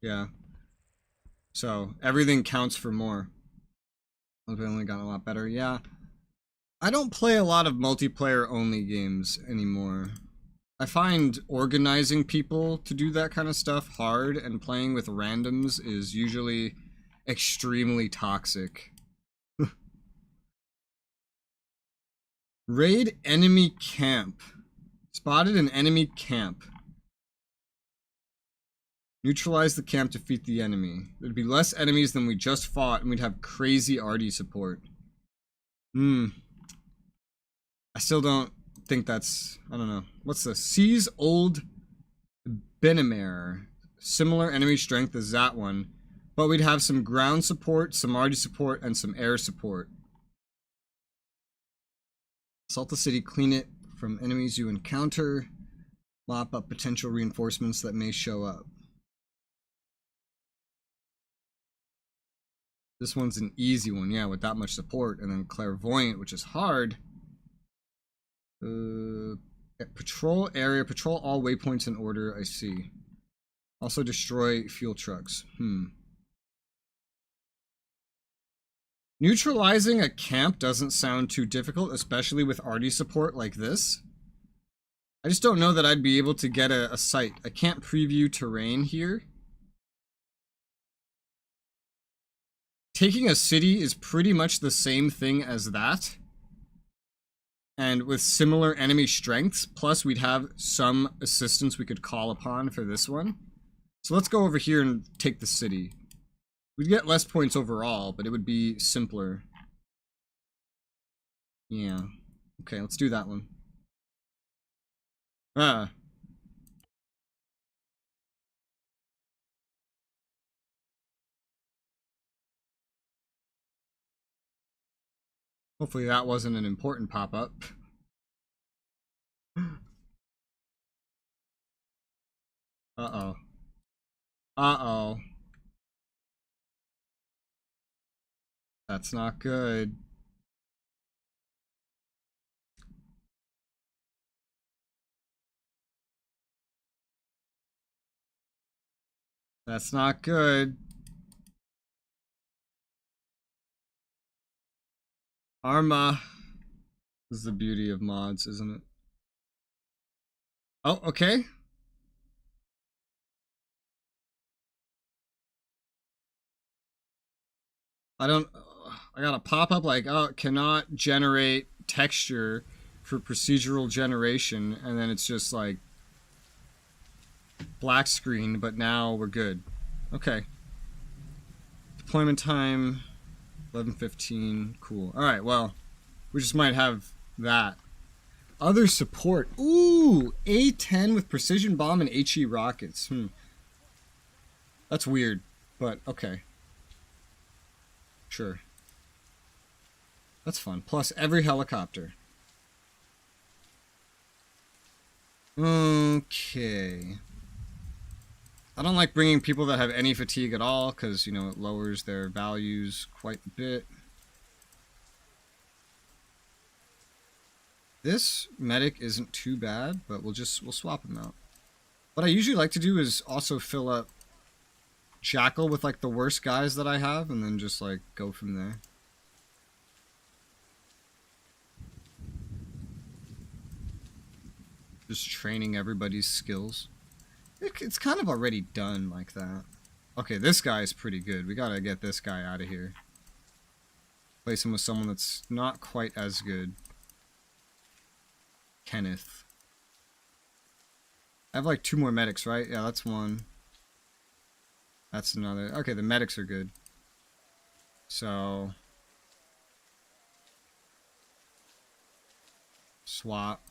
Yeah. So, everything counts for more. I've only gotten a lot better, yeah. I don't play a lot of multiplayer-only games anymore. I find organizing people to do that kind of stuff hard, and playing with randoms is usually extremely toxic. Raid enemy camp. Spotted an enemy camp. Neutralize the camp, defeat the enemy. There'd be less enemies than we just fought, and we'd have crazy arty support. I still don't think that's... I don't know. What's this? Seize Old Benamere. Similar enemy strength as that one, but we'd have some ground support, some arty support, and some air support. Assault the city, clean it from enemies you encounter. Mop up potential reinforcements that may show up. This one's an easy one, yeah, with that much support. And then Clairvoyant, which is hard. Patrol area, patrol all waypoints in order, I see. Also destroy fuel trucks. Neutralizing a camp doesn't sound too difficult, especially with arty support like this. I just don't know that I'd be able to get a site. I can't preview terrain here. Taking a city is pretty much the same thing as that. And with similar enemy strengths, plus we'd have some assistance we could call upon for this one. So let's go over here and take the city. We'd get less points overall, but it would be simpler. Yeah. Okay, let's do that one. Hopefully that wasn't an important pop-up. Uh-oh. Uh-oh. That's not good. That's not good. Arma. This is the beauty of mods, isn't it? Oh, okay. I got a pop-up like, oh, cannot generate texture for procedural generation, and then it's just like black screen, but now we're good. Okay. Deployment time 11:15. Cool. All right, well, we just might have that. Other support. Ooh, A-10 with precision bomb and HE rockets. That's weird, but okay. Sure. That's fun. Plus every helicopter. Okay. I don't like bringing people that have any fatigue at all because, you know, it lowers their values quite a bit. This medic isn't too bad, but we'll swap him out. What I usually like to do is also fill up Jackal with like the worst guys that I have and then just like go from there. Just training everybody's skills. It's kind of already done like that. Okay, this guy is pretty good. We gotta get this guy out of here. Place him with someone that's not quite as good. Kenneth. I have like 2 more medics, right? Yeah, that's one. That's another. Okay, the medics are good. So... swap.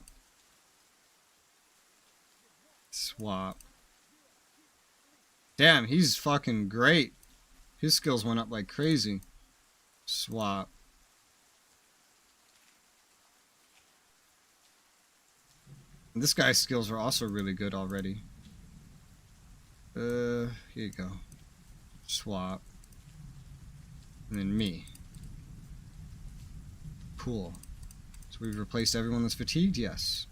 Swap. Damn, he's fucking great. His skills went up like crazy. Swap. And this guy's skills are also really good already. Here you go. Swap. And then me. Cool. So we've replaced everyone that's fatigued? Yes.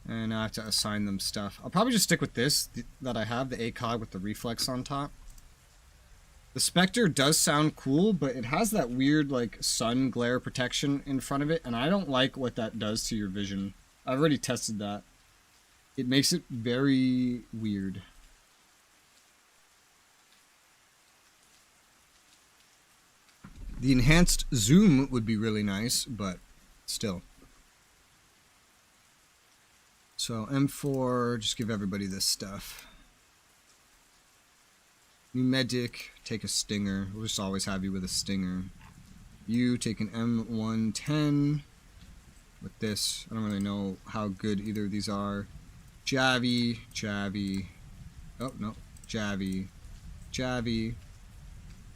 And now I have to assign them stuff. I'll probably just stick with this that I have, the ACOG with the reflex on top. The Spectre does sound cool, but it has that weird, like, sun glare protection in front of it, and I don't like what that does to your vision. I've already tested that. It makes it very weird. The enhanced zoom would be really nice, but still. So M4, just give everybody this stuff. New medic, take a stinger. We'll just always have you with a stinger. You take an M110 with this. I don't really know how good either of these are. Javi, Javi. Oh, no. Javi, Javi.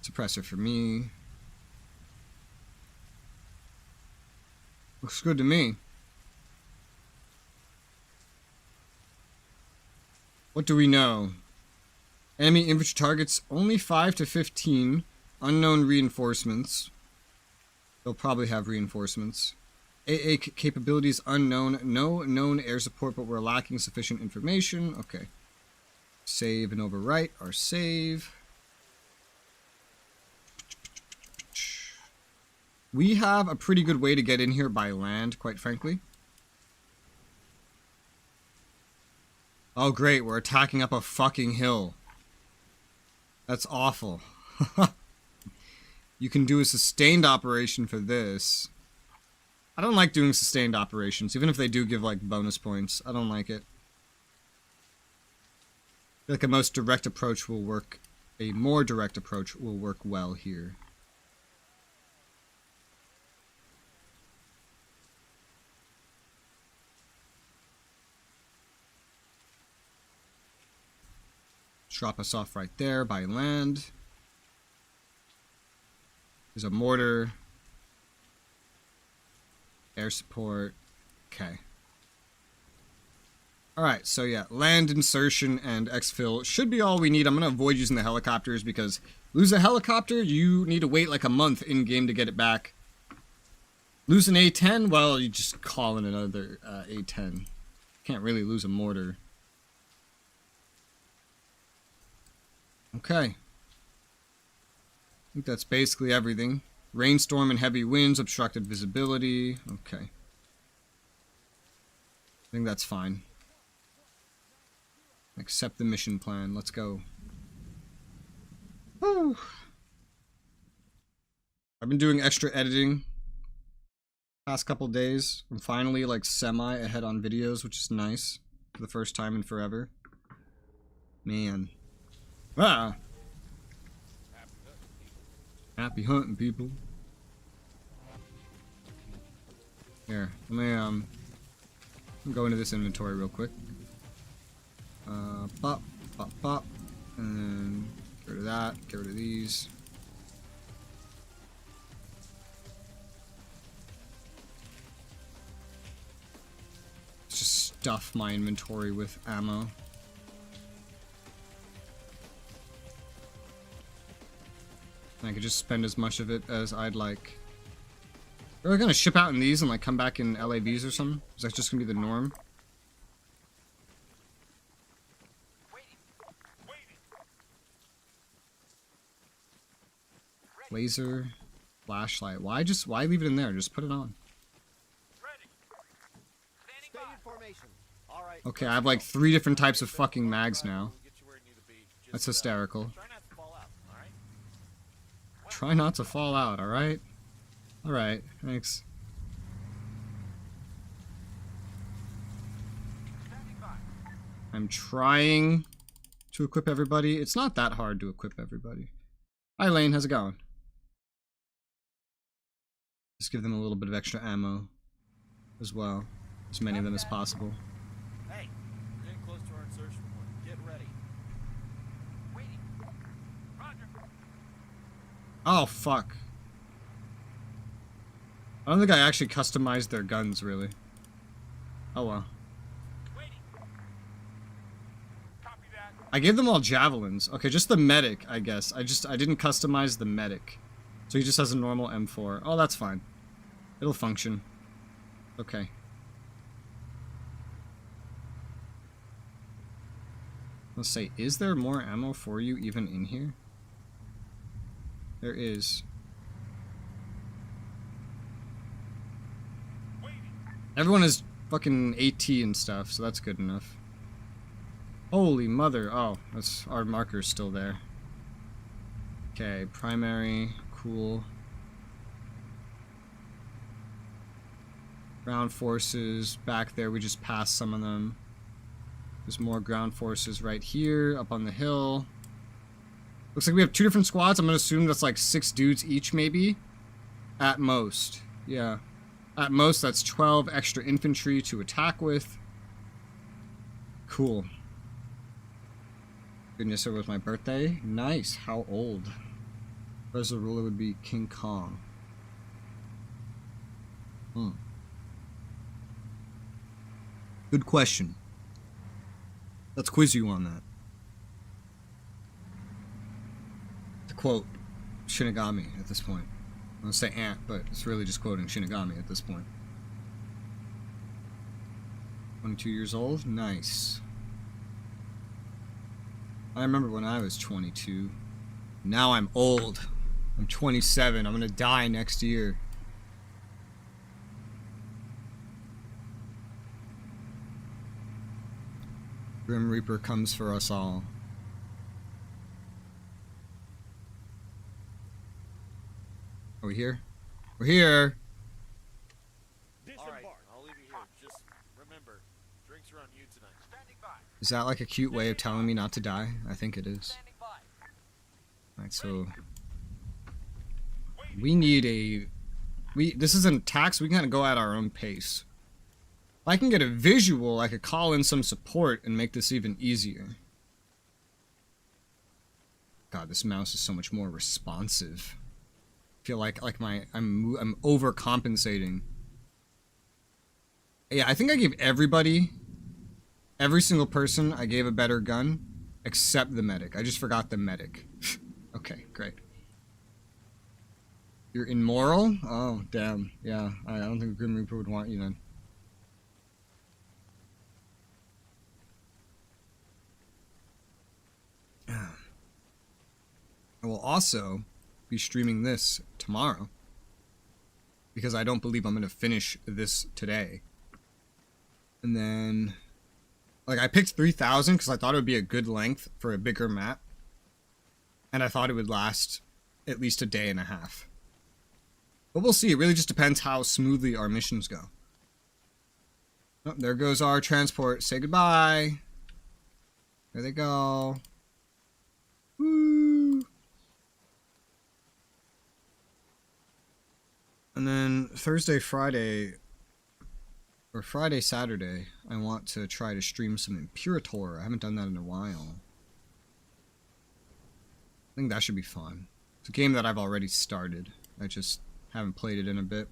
Suppressor for me. Looks good to me. What do we know? Enemy infantry targets only 5 to 15. Unknown reinforcements. They'll probably have reinforcements. AA capabilities unknown. No known air support, but we're lacking sufficient information. Okay. Save and overwrite our save. We have a pretty good way to get in here by land, quite frankly. Oh great, we're attacking up a fucking hill. That's awful. You can do a sustained operation for this. I don't like doing sustained operations, even if they do give like bonus points. I don't like it. I feel like a most direct approach will work. A more direct approach will work well here. Drop us off right there by land. There's a mortar. Air support. Okay. Alright, so yeah, land insertion and exfil should be all we need. I'm going to avoid using the helicopters because lose a helicopter, you need to wait like a month in-game to get it back. Lose an A-10, well, you just call in another A-10. Can't really lose a mortar. Okay. I think that's basically everything. Rainstorm and heavy winds, obstructed visibility. Okay. I think that's fine. Accept the mission plan. Let's go. Whew. I've been doing extra editing past couple days. I'm finally like semi ahead on videos, which is nice. For the first time in forever. Man. Ah. Happy hunting, people. Here, let me go into this inventory real quick. Pop, pop, pop, and then get rid of that. Get rid of these. stuff my inventory with ammo. And I could just spend as much of it as I'd like. Are we gonna ship out in these and like come back in LAVs or something? Is that just gonna be the norm? Laser, flashlight. Why leave it in there? Just put it on. Stay in formation. All right. Okay, I have like 3 different types of fucking mags now. That's hysterical. Try not to fall out, all right? Try not to fall out, alright? Alright, thanks. I'm trying to equip everybody. It's not that hard to equip everybody. Hi Lane, how's it going? Just give them a little bit of extra ammo as well. As many of them as possible. Hey, we're getting close to our insertion point. Get ready. Waiting. Roger. Oh, fuck. I don't think I actually customized their guns, really. Oh well. Waiting. Copy that. I gave them all javelins. Okay, just the medic, I guess. I didn't customize the medic. So he just has a normal M4. Oh, that's fine. It'll function. Okay. Let's say, is there more ammo for you even in here? There is. Everyone has fucking AT and stuff, so that's good enough. Holy mother. Oh, that's our marker's still there. Okay, primary, cool. Ground forces, back there, we just passed some of them. There's more ground forces right here, up on the hill. Looks like we have 2 different squads. I'm gonna assume that's like 6 dudes each, maybe? At most, yeah. At most, that's 12 extra infantry to attack with. Cool. Goodness, it was my birthday. Nice. How old? Resoula would be King Kong. Good question. Let's quiz you on that. To quote Shinigami at this point. I'm gonna say Ant, but it's really just quoting Shinigami at this point. 22 years old? Nice. I remember when I was 22. Now I'm old. I'm 27. I'm gonna die next year. Grim Reaper comes for us all. Are we here? We're here! All right, Disembark. I'll leave you here. Just remember, drinks are on you tonight. Standing by. Is that like a cute way of telling me not to die? I think it is. Standing by. Alright, so... we need a... this isn't tax, we can kind of go at our own pace. If I can get a visual, I could call in some support and make this even easier. God, this mouse is so much more responsive. I feel like I'm overcompensating. Yeah, I think I gave everybody, every single person, I gave a better gun, except the medic. I just forgot the medic. Okay, great. You're immoral? Oh, damn. Yeah, I don't think Grim Reaper would want you then. I will also be streaming this tomorrow, because I don't believe I'm going to finish this today. And then, like, I picked 3000 because I thought it would be a good length for a bigger map, and I thought it would last at least a day and a half. But we'll see. It really just depends how smoothly our missions go. Oh, there goes our transport. Say goodbye. There they go. Woo. And then Thursday, Friday, or Friday, Saturday, I want to try to stream some Imperator. I haven't done that in a while. I think that should be fun. It's a game that I've already started. I just haven't played it in a bit.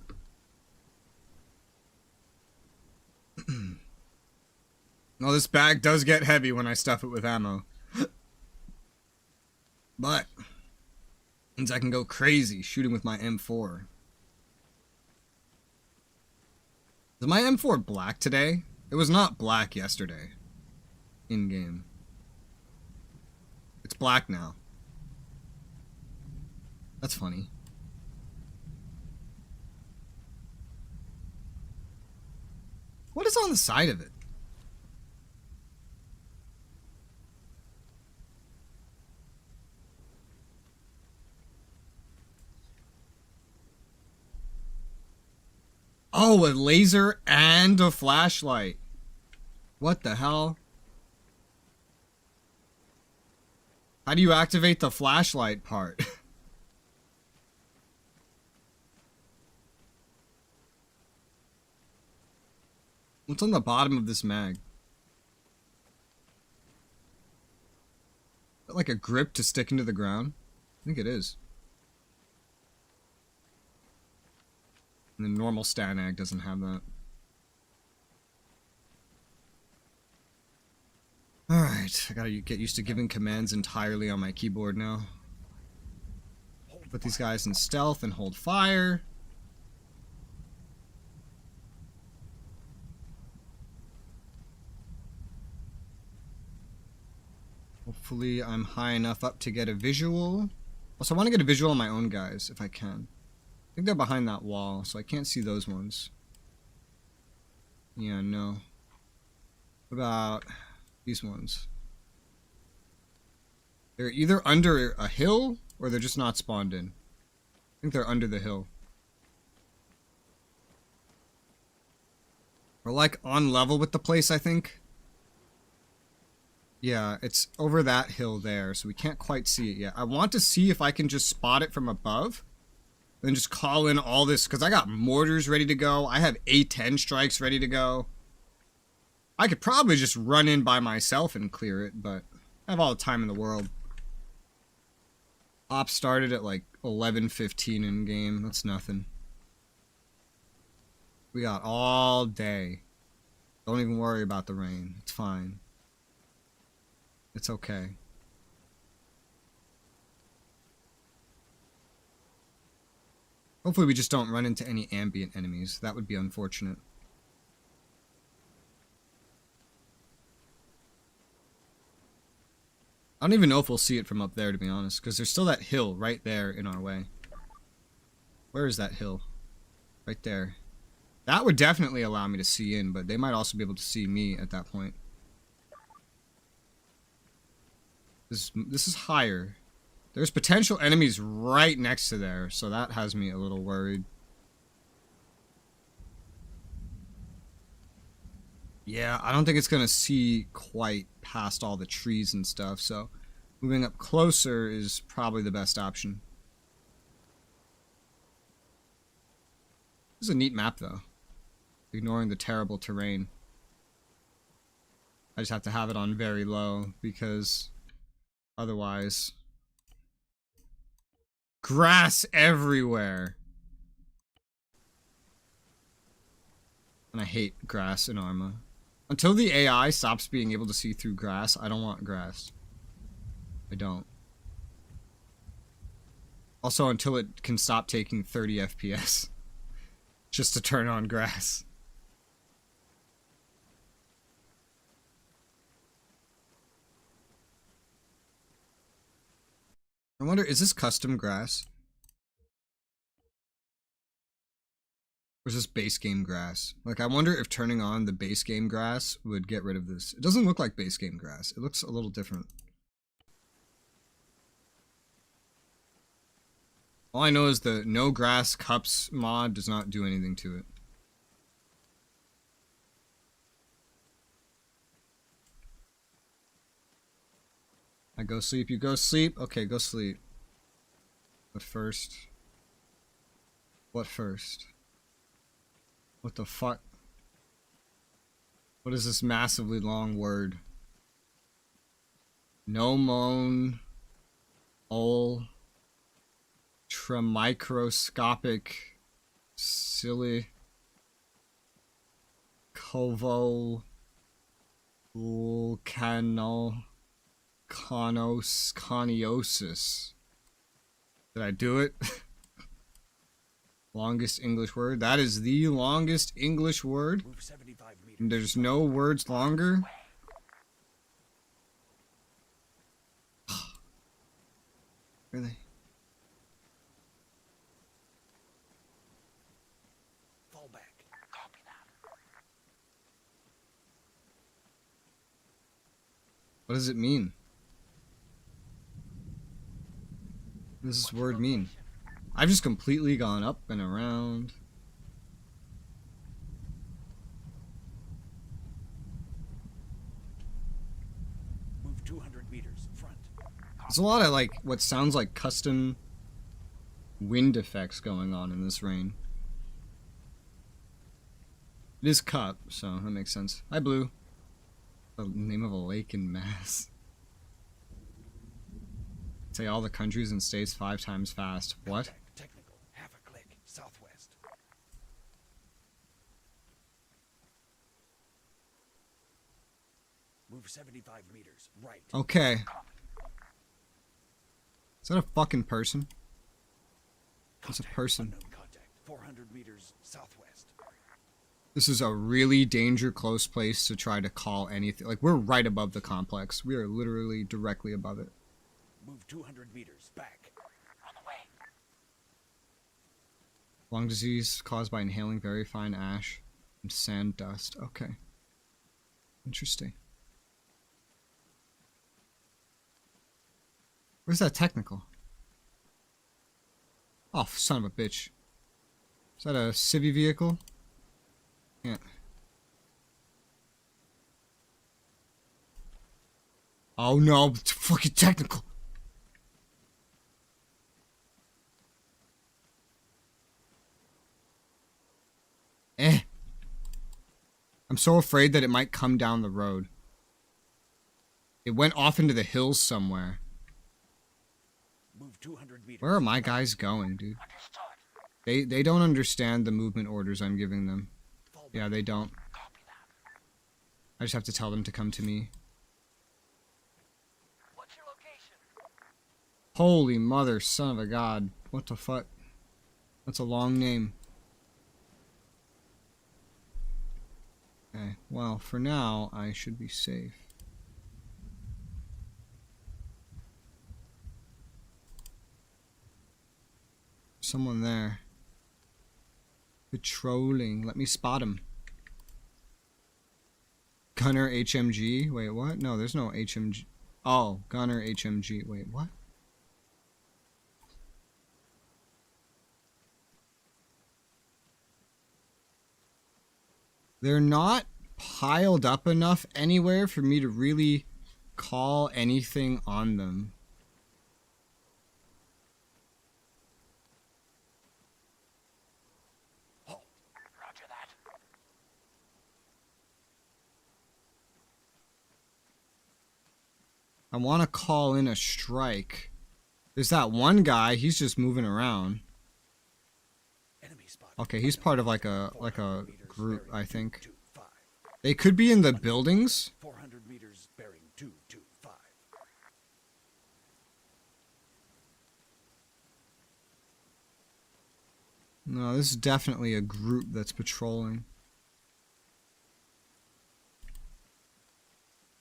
Well, this bag does get heavy when I stuff it with ammo. But means I can go crazy shooting with my M4. Is my M4 black today? It was not black yesterday. In-game. It's black now. That's funny. What is on the side of it? Oh, a laser and a flashlight. What the hell? How do you activate the flashlight part? What's on the bottom of this mag? Is that like a grip to stick into the ground? I think it is. And the normal Stanag doesn't have that. Alright, I gotta get used to giving commands entirely on my keyboard now. Put these guys in stealth and hold fire. Hopefully I'm high enough up to get a visual. Also, I want to get a visual on my own guys, if I can. I think they're behind that wall, so I can't see those ones. Yeah, no. What about these ones? They're either under a hill, or they're just not spawned in. I think they're under the hill. We're like on level with the place, I think. Yeah, it's over that hill there, so we can't quite see it yet. I want to see if I can just spot it from above. Then just call in all this, because I got mortars ready to go. I have A10 strikes ready to go. I could probably just run in by myself and clear it, but I have all the time in the world. Op started at like 11:15 in game. That's nothing. We got all day. Don't even worry about the rain. It's fine. It's okay. Hopefully we just don't run into any ambient enemies. That would be unfortunate. I don't even know if we'll see it from up there, to be honest, because there's still that hill right there in our way. Where is that hill? Right there. That would definitely allow me to see in, but they might also be able to see me at that point. This is higher. There's potential enemies right next to there, so that has me a little worried. Yeah, I don't think it's gonna see quite past all the trees and stuff, so moving up closer is probably the best option. This is a neat map, though. Ignoring the terrible terrain. I just have to have it on very low, because otherwise... Grass everywhere! And I hate grass in Arma. Until the AI stops being able to see through grass, I don't want grass. I don't. Also, until it can stop taking 30 FPS. Just to turn on grass. I wonder, is this custom grass? Or is this base game grass? Like, I wonder if turning on the base game grass would get rid of this. It doesn't look like base game grass. It looks a little different. All I know is the no grass cups mod does not do anything to it. I go sleep, you go sleep? Okay, go sleep. But first... What first? What the fuck? What is this massively long word? Nomon... Ultramicroscopic... Silly... Kovo... Coniosis. Did I do it? Longest English word. That is the longest English word. Move 75 meters. And there's no words longer. Really? Fall back. Copy that. What does it mean? What does this word mean? I've just completely gone up and around. Move 200 meters. Front. There's a lot of like what sounds like custom wind effects going on in this rain. It is Cup, so that makes sense. Hi, Blue. The name of a lake in Mass. Say all the countries and states 5 times fast. What? Technical. Half a click. Southwest. Move 75 meters. Right. Okay. Is that a fucking person? It's a Contact. person. Unknown contact. 400 meters southwest. This is a really danger close place to try to call anything. Like, we're right above the complex. We are literally directly above it. Move 200 meters. Back. On the way. Lung disease caused by inhaling very fine ash and sand dust. Okay. Interesting. Where's that technical? Oh, son of a bitch. Is that a civvy vehicle? Yeah. Oh no, it's fucking technical. I'm so afraid that it might come down the road. It went off into the hills somewhere. Move 200 meters. Where are my guys going, dude? They don't understand the movement orders I'm giving them. Fall back. Yeah, they don't. Copy that. I just have to tell them to come to me. What's your location? Holy mother, son of a god. What the fuck? That's a long name. Okay, well, for now, I should be safe. Someone there. Patrolling. Let me spot him. Gunner HMG. Wait, what? No, there's no HMG. Oh, Gunner HMG. Wait, what? They're not piled up enough anywhere for me to really call anything on them. Roger that. I want to call in a strike. There's that one guy, he's just moving around. Enemy spot. Okay, he's part of like a group, I think. 225. They could be in the buildings. 400 meters bearing 225. No, this is definitely a group that's patrolling.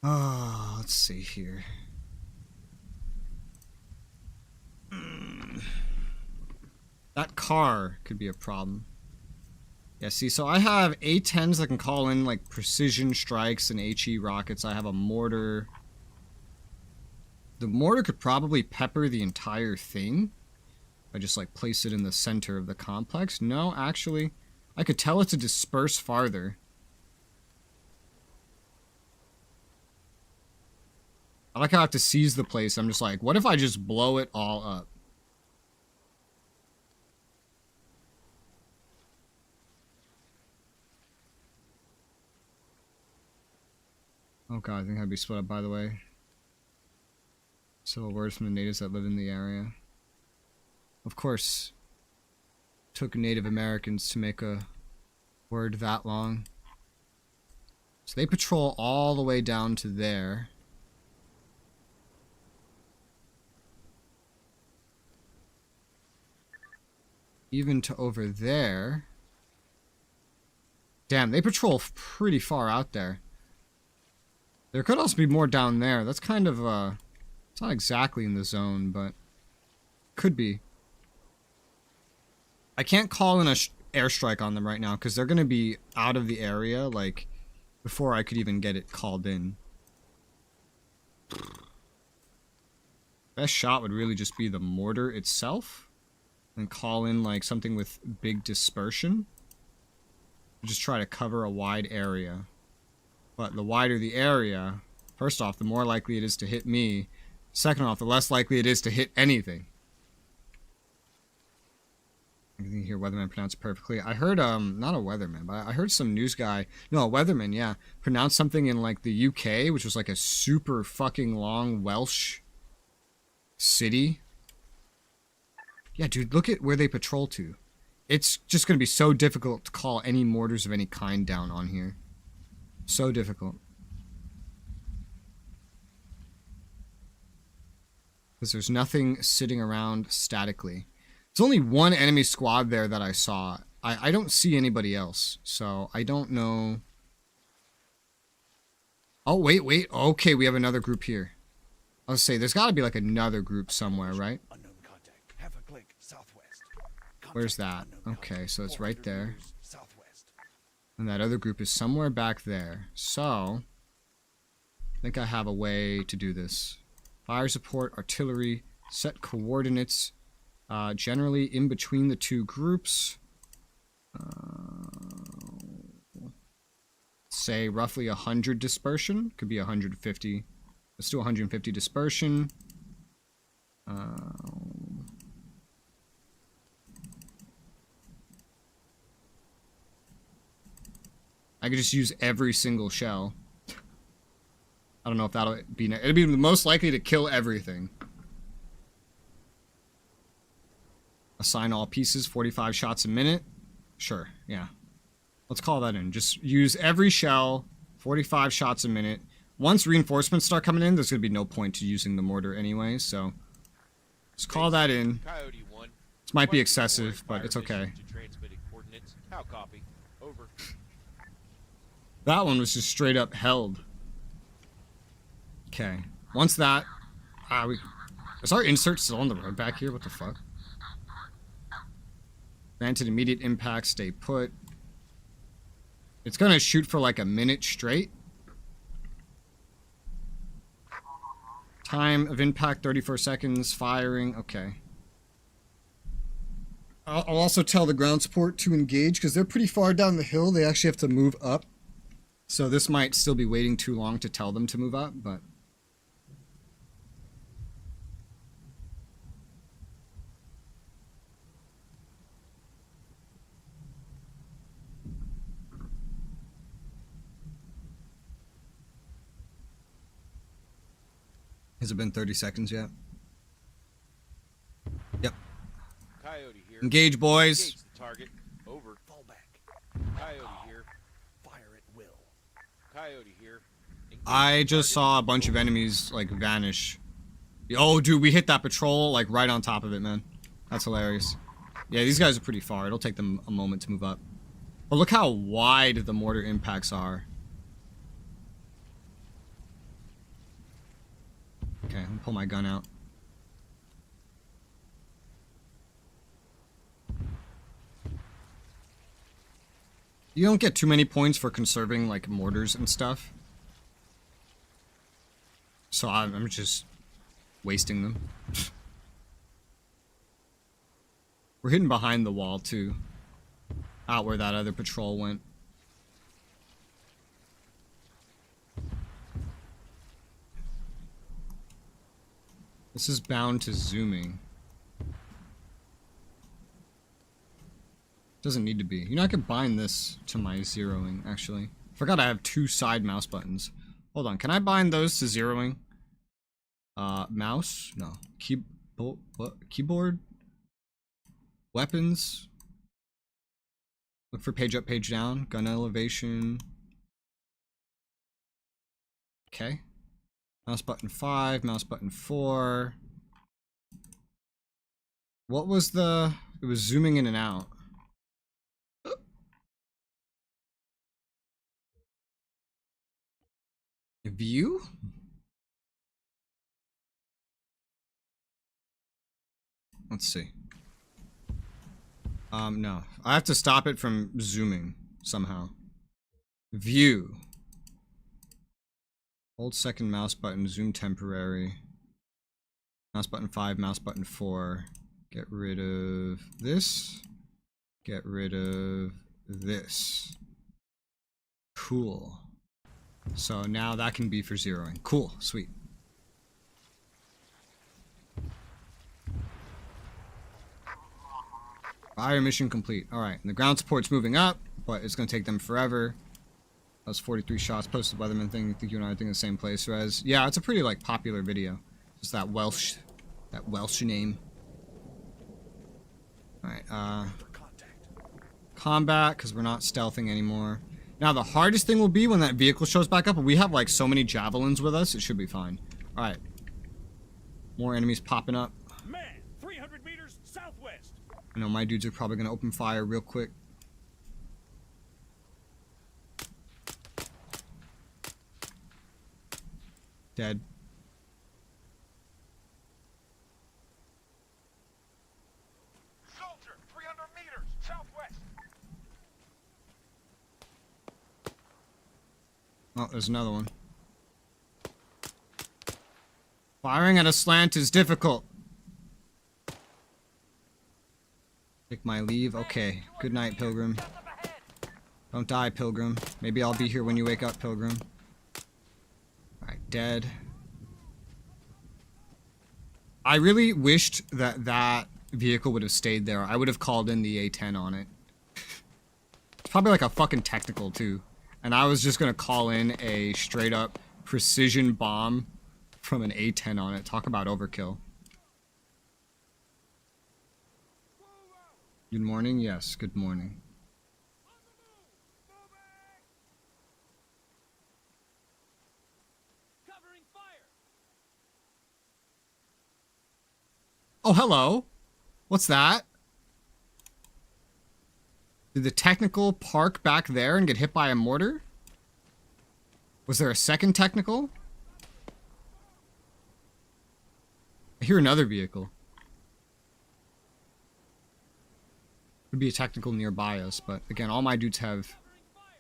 Ah, let's see here. That car could be a problem. Yeah, see, so I have A-10s that can call in, like, precision strikes and HE rockets. I have a mortar. The mortar could probably pepper the entire thing. If I just, like, place it in the center of the complex. No, actually, I could tell it to disperse farther. I like how I have to seize the place. I'm just like, what if I just blow it all up? Oh god, I think I'd be split up, by the way. Civil words from the natives that live in the area. Of course, took Native Americans to make a word that long. So they patrol all the way down to there. Even to over there. Damn, they patrol pretty far out there. There could also be more down there. That's kind of, it's not exactly in the zone, but could be. I can't call in a airstrike on them right now because they're going to be out of the area, like, before I could even get it called in. Best shot would really just be the mortar itself. And call in, like, something with big dispersion. Just try to cover a wide area. But the wider the area, first off, the more likely it is to hit me. Second off, the less likely it is to hit anything. I can hear weatherman pronounce it perfectly. I heard, not a weatherman, but I heard some news guy, no, a weatherman, yeah, pronounce something in, like, the UK, which was, like, a super fucking long Welsh city. Yeah, dude, look at where they patrol to. It's just going to be so difficult to call any mortars of any kind down on here. So difficult. Because there's nothing sitting around statically. There's only one enemy squad there that I saw. I don't see anybody else. So I don't know. Oh, wait. Okay, we have another group here. I was say, there's got to be like another group somewhere, right? Unknown contact. Have a click southwest. Where's that? Okay, so it's right there. Southwest. And that other group is somewhere back there. So, I think I have a way to do this. Fire support, artillery, set coordinates. Generally in between the two groups. Say roughly 100 dispersion. Could be 150. Let's do 150 dispersion. I could just use every single shell. I don't know if that'll be... It'll be the most likely to kill everything. Assign all pieces, 45 shots a minute. Sure, yeah. Let's call that in. Just use every shell, 45 shots a minute. Once reinforcements start coming in, there's going to be no point to using the mortar anyway, so... Let's call that in. Coyote 1. This might be excessive, but it's okay. To transmitted coordinates. How copy? Over. That one was just straight up held. Okay. Once that... Is our insert still on the road back here? What the fuck? Granted immediate impact, stay put. It's gonna shoot for like a minute straight. Time of impact, 34 seconds. Firing, okay. I'll also tell the ground support to engage, because they're pretty far down the hill. They actually have to move up. So this might still be waiting too long to tell them to move up, but... Has it been 30 seconds yet? Yep. Coyote here. Engage, boys. Engage the target. Over. Fall back. Coyote here. Fire at will. Coyote here. Engage I the just target. saw a bunch of enemies, like, vanish. Oh, dude, we hit that patrol, like, right on top of it, man. That's hilarious. Yeah, these guys are pretty far. It'll take them a moment to move up. But look how wide the mortar impacts are. Okay, let me pull my gun out. You don't get too many points for conserving, like, mortars and stuff. So I'm just wasting them. We're hidden behind the wall, too. Out where that other patrol went. This is bound to zooming. Doesn't need to be. You know, I could bind this to my zeroing, actually. Forgot I have two side mouse buttons. Hold on, can I bind those to zeroing? Mouse? No. Keyboard? Weapons? Look for page up, page down. Gun elevation. Okay. Mouse button 5, mouse button 4. What was the... It was zooming in and out. View? Let's see. No. I have to stop it from zooming somehow. View. Hold second mouse button, zoom temporary. Mouse button 5, mouse button 4. Get rid of this. Get rid of this. Cool. So now that can be for zeroing. Cool, sweet. Fire mission complete. Alright, and the ground support's moving up, but it's going to take them forever. That was 43 shots. Posted Weatherman thing. I think you and I are thinking the same place. Res. Yeah, it's a pretty, like, popular video. Just that Welsh name. Alright, combat, because we're not stealthing anymore. Now, the hardest thing will be when that vehicle shows back up, but we have, like, so many javelins with us, it should be fine. Alright. More enemies popping up. Man, 300 meters southwest. I know my dudes are probably going to open fire real quick. Dead. Soldier, 300 meters southwest. Oh, there's another one. Firing at a slant is difficult. Take my leave. Okay. Good night, Pilgrim. Don't die, Pilgrim. Maybe I'll be here when you wake up, Pilgrim. Alright, dead. I really wished that that vehicle would have stayed there. I would have called in the A-10 on it. It's probably like a fucking technical, too. And I was just gonna call in a straight-up precision bomb from an A-10 on it. Talk about overkill. Good morning? Yes, good morning. Covering fire. Oh, hello. What's that? Did the technical park back there and get hit by a mortar? Was there a second technical? I hear another vehicle. Could be a technical nearby us, but again, all my dudes have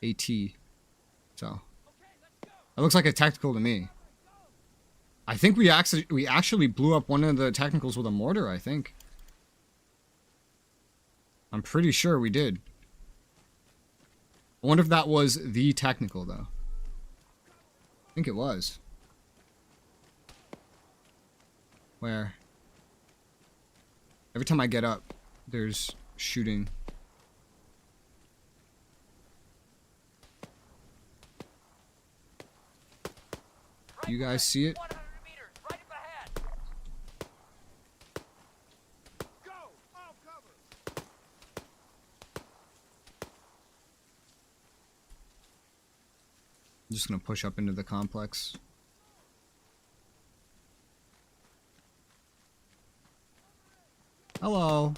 AT. So that looks like a technical to me. I think we actually blew up one of the technicals with a mortar, I think. I'm pretty sure we did. I wonder if that was the technical, though. I think it was. Where? Every time I get up, there's shooting. You guys see it? 100 meters right up ahead. Go! All cover! I'm just gonna push up into the complex. Hello.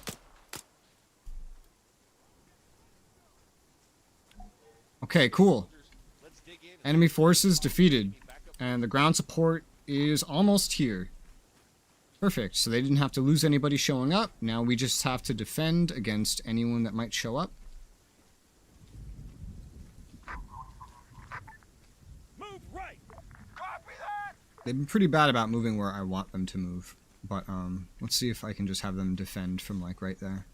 Okay, cool. Let's dig in. Enemy forces defeated. And the ground support is almost here. Perfect. So they didn't have to lose anybody showing up. Now we just have to defend against anyone that might show up. Move right. Copy that! They've been pretty bad about moving where I want them to move. But, let's see if I can just have them defend from, like, right there.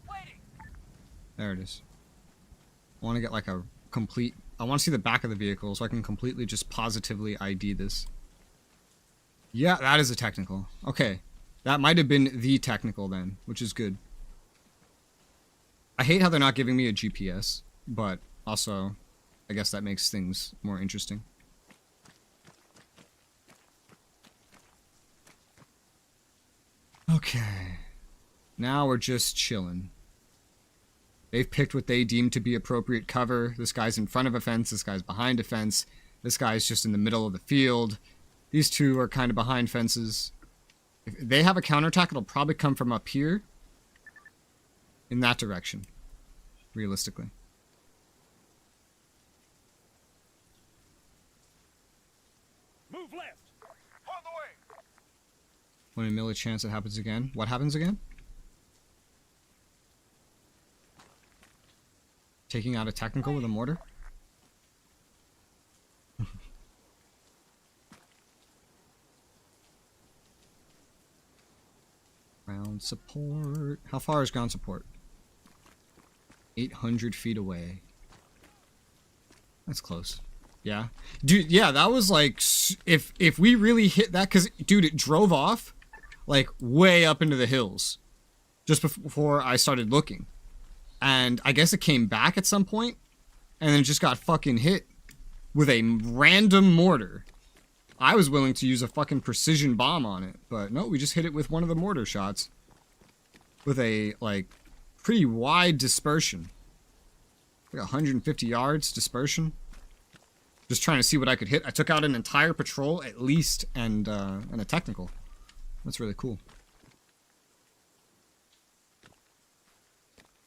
Waiting! There it is. I want to get, like, a complete... I want to see the back of the vehicle so I can completely just positively ID this. Yeah, that is a technical. Okay. That might have been the technical then, which is good. I hate how they're not giving me a GPS, but also, I guess that makes things more interesting. Okay. Now we're just chilling. They've picked what they deem to be appropriate cover. This guy's in front of a fence. This guy's behind a fence. This guy's just in the middle of the field. These two are kind of behind fences. If they have a counterattack, it'll probably come from up here. In that direction. Realistically. Move left. On the way. 1 in a million chance it happens again. What happens again? Taking out a technical with a mortar? Ground support. How far is ground support? 800 feet away. That's close. Yeah. Dude, yeah, that was like... If we really hit that... Because, dude, it drove off, like, way up into the hills. Just before I started looking. And I guess it came back at some point, and then it just got fucking hit with a random mortar. I was willing to use a fucking precision bomb on it, but no, we just hit it with one of the mortar shots. With a, like, pretty wide dispersion. Like 150 yards dispersion. Just trying to see what I could hit. I took out an entire patrol, at least, and a technical. That's really cool.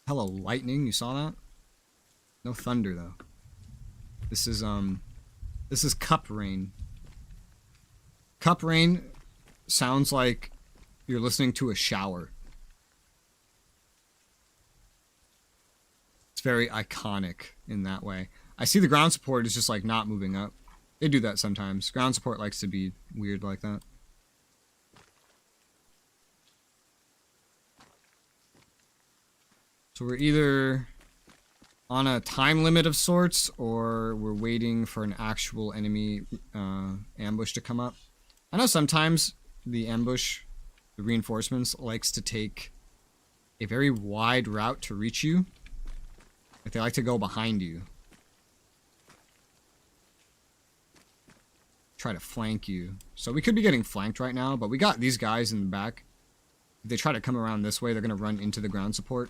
Hello, lightning. You saw that? No thunder, though. This is cup rain. Cup rain sounds like you're listening to a shower. It's very iconic in that way. I see the ground support is just like not moving up. They do that sometimes. Ground support likes to be weird like that. So we're either on a time limit of sorts, or we're waiting for an actual enemy ambush to come up. I know sometimes the ambush, the reinforcements, likes to take a very wide route to reach you. Like they like to go behind you. Try to flank you. So we could be getting flanked right now, but we got these guys in the back. If they try to come around this way, they're going to run into the ground support.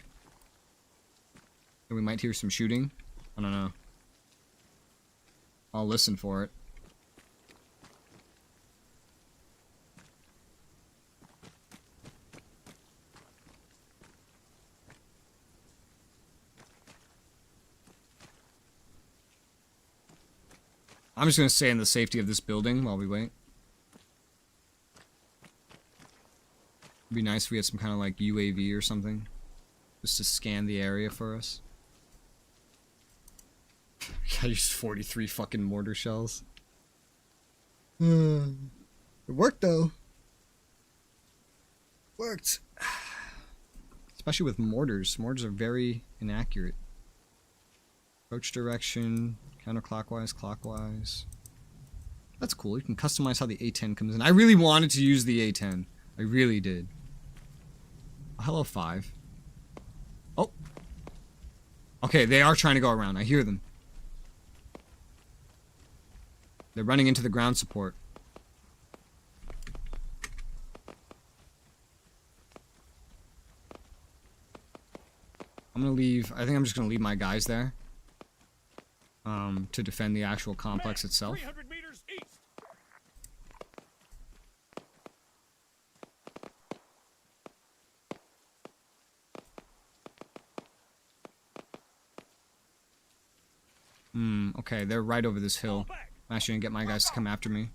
And we might hear some shooting. I don't know. I'll listen for it. I'm just going to stay in the safety of this building while we wait. It'd be nice if we had some kind of like UAV or something. Just to scan the area for us. I used 43 fucking mortar shells. It worked though. Worked. Especially with mortars. Mortars are very inaccurate. Approach direction, counterclockwise, clockwise. That's cool. You can customize how the A10 comes in. I really wanted to use the A10. I really did. Oh, hello, 5. Oh. Okay, they are trying to go around. I hear them. They're running into the ground support. I'm gonna leave. I think I'm just gonna leave my guys there. To defend the actual complex itself. 300 meters east. Okay, they're right over this hill. I'm actually gonna get my guys to come after me.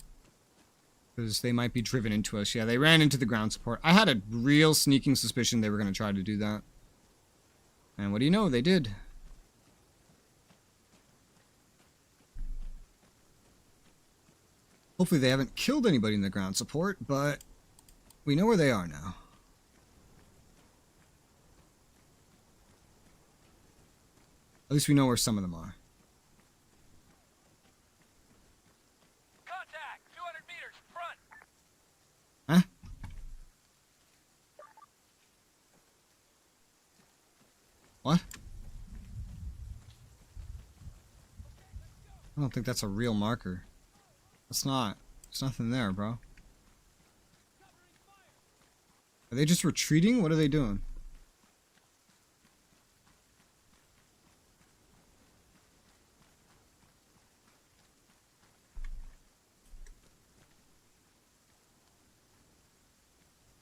Because they might be driven into us. Yeah, they ran into the ground support. I had a real sneaking suspicion they were gonna try to do that. And what do you know? They did. Hopefully they haven't killed anybody in the ground support, but we know where they are now. At least we know where some of them are. Contact! 200 meters, front! Huh? What? I don't think that's a real marker. It's not. There's nothing there, bro. Are they just retreating? What are they doing?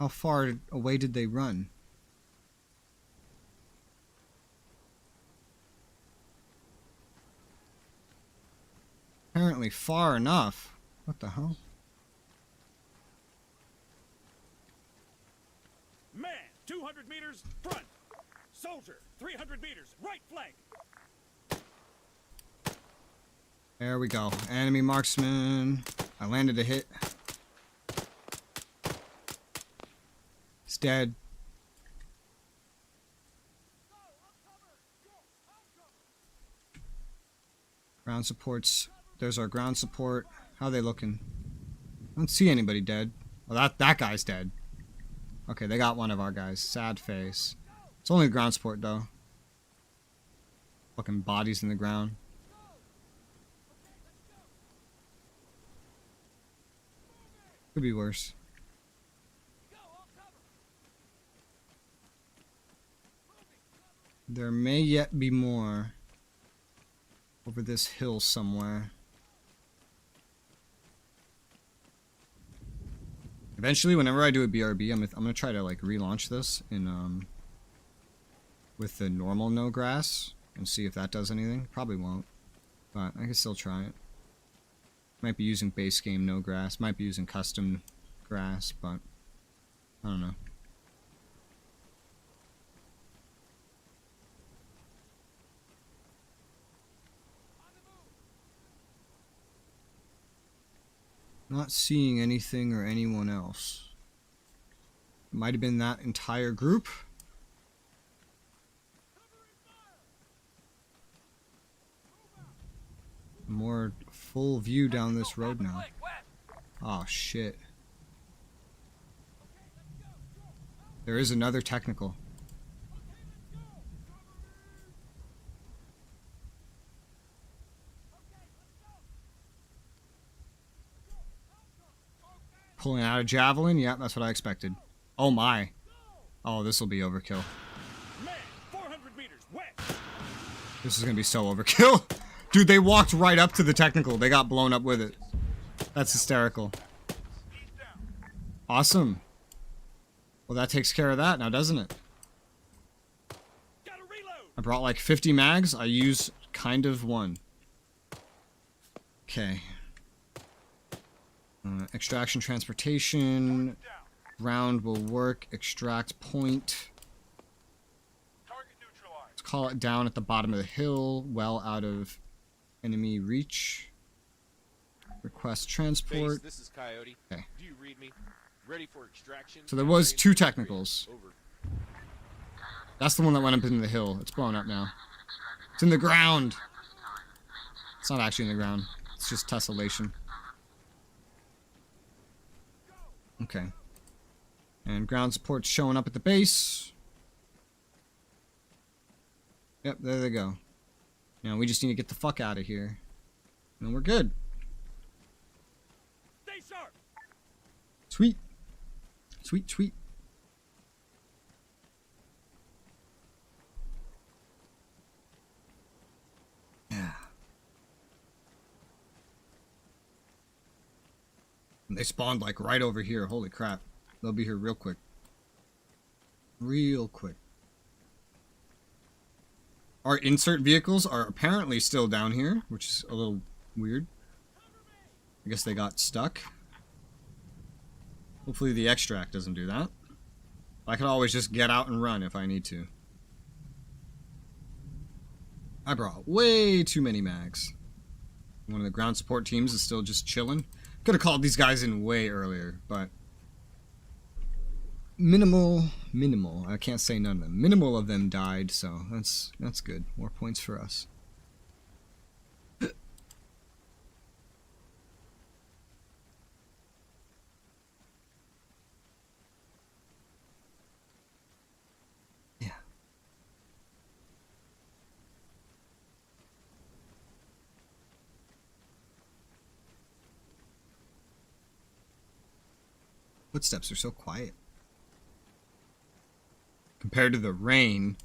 How far away did they run? Apparently far enough. What the hell? Man, 200 meters front. Soldier, 300 meters right flank. There we go. Enemy marksman. I landed a hit. He's dead. Ground supports. There's our ground support. How are they looking? I don't see anybody dead. Well, that guy's dead. Okay, they got one of our guys. Sad face. It's only the ground support, though. Fucking bodies in the ground. Could be worse. There may yet be more over this hill somewhere. Eventually, whenever I do a BRB, I'm gonna try to like relaunch this in with the normal no grass and see if that does anything. Probably won't, but I can still try it. Might be using base game no grass, might be using custom grass, but I don't know. Not seeing anything or anyone else. Might have been that entire group. More full view down this road now. Oh shit. There is another technical. Pulling out a javelin? Yeah, that's what I expected. Oh my. Oh, this will be overkill. Man, 400 meters west. This is gonna be so overkill. Dude, they walked right up to the technical. They got blown up with it. That's hysterical. Awesome. Well, that takes care of that now, doesn't it? Gotta reload. I brought like 50 mags. I used kind of one. Okay. Extraction, transportation. Ground will work. Extract point. Target neutralized. Let's call it down at the bottom of the hill. Well out of enemy reach. Request Base, transport. this is Coyote. Okay. Do you read me? Ready for extraction. So there was Range 2 3. technicals. Over. That's the one that went up into the hill. It's blown up now. It's in the ground. It's not actually in the ground. It's just tessellation. Okay. And ground support's showing up at the base. Yep, there they go. Now we just need to get the fuck out of here. And we're good. Stay sharp. Sweet. Sweet, sweet. Yeah. And they spawned like right over here. Holy crap. They'll be here real quick. Real quick. Our insert vehicles are apparently still down here, which is a little weird. I guess they got stuck. Hopefully the extract doesn't do that. I could always just get out and run if I need to. I brought way too many mags. One of the ground support teams is still just chilling. Could have called these guys in way earlier, but minimal, I can't say none of them. Minimal of them died, so that's good. More points for us. Yeah. Footsteps are so quiet. Compared to the rain.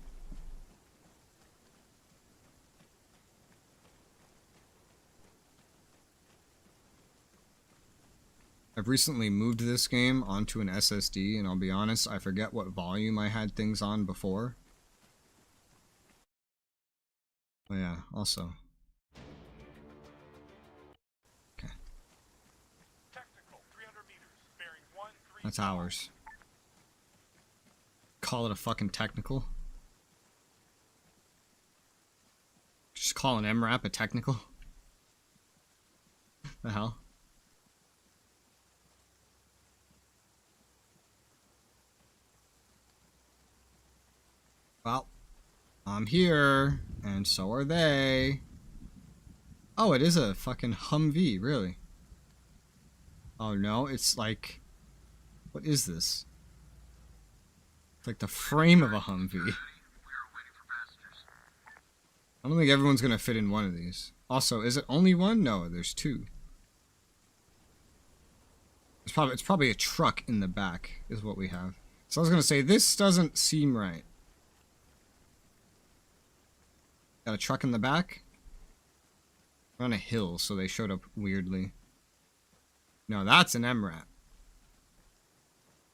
I've recently moved this game onto an SSD, and I'll be honest, I forget what volume I had things on before. Oh yeah, also. Okay. Technical, 300 meters, bearing 13. That's ours. Call it a fucking technical. Just call an MRAP a technical? The hell? Well, I'm here, and so are they. Oh, it is a fucking Humvee, really? Oh no, it's like... What is this? It's like the frame of a Humvee. I don't think everyone's gonna fit in one of these. Also, is it only one? No, there's two. It's probably a truck in the back, is what we have. So I was gonna say, this doesn't seem right. Got a truck in the back? We're on a hill, so they showed up weirdly. No, that's an MRAP.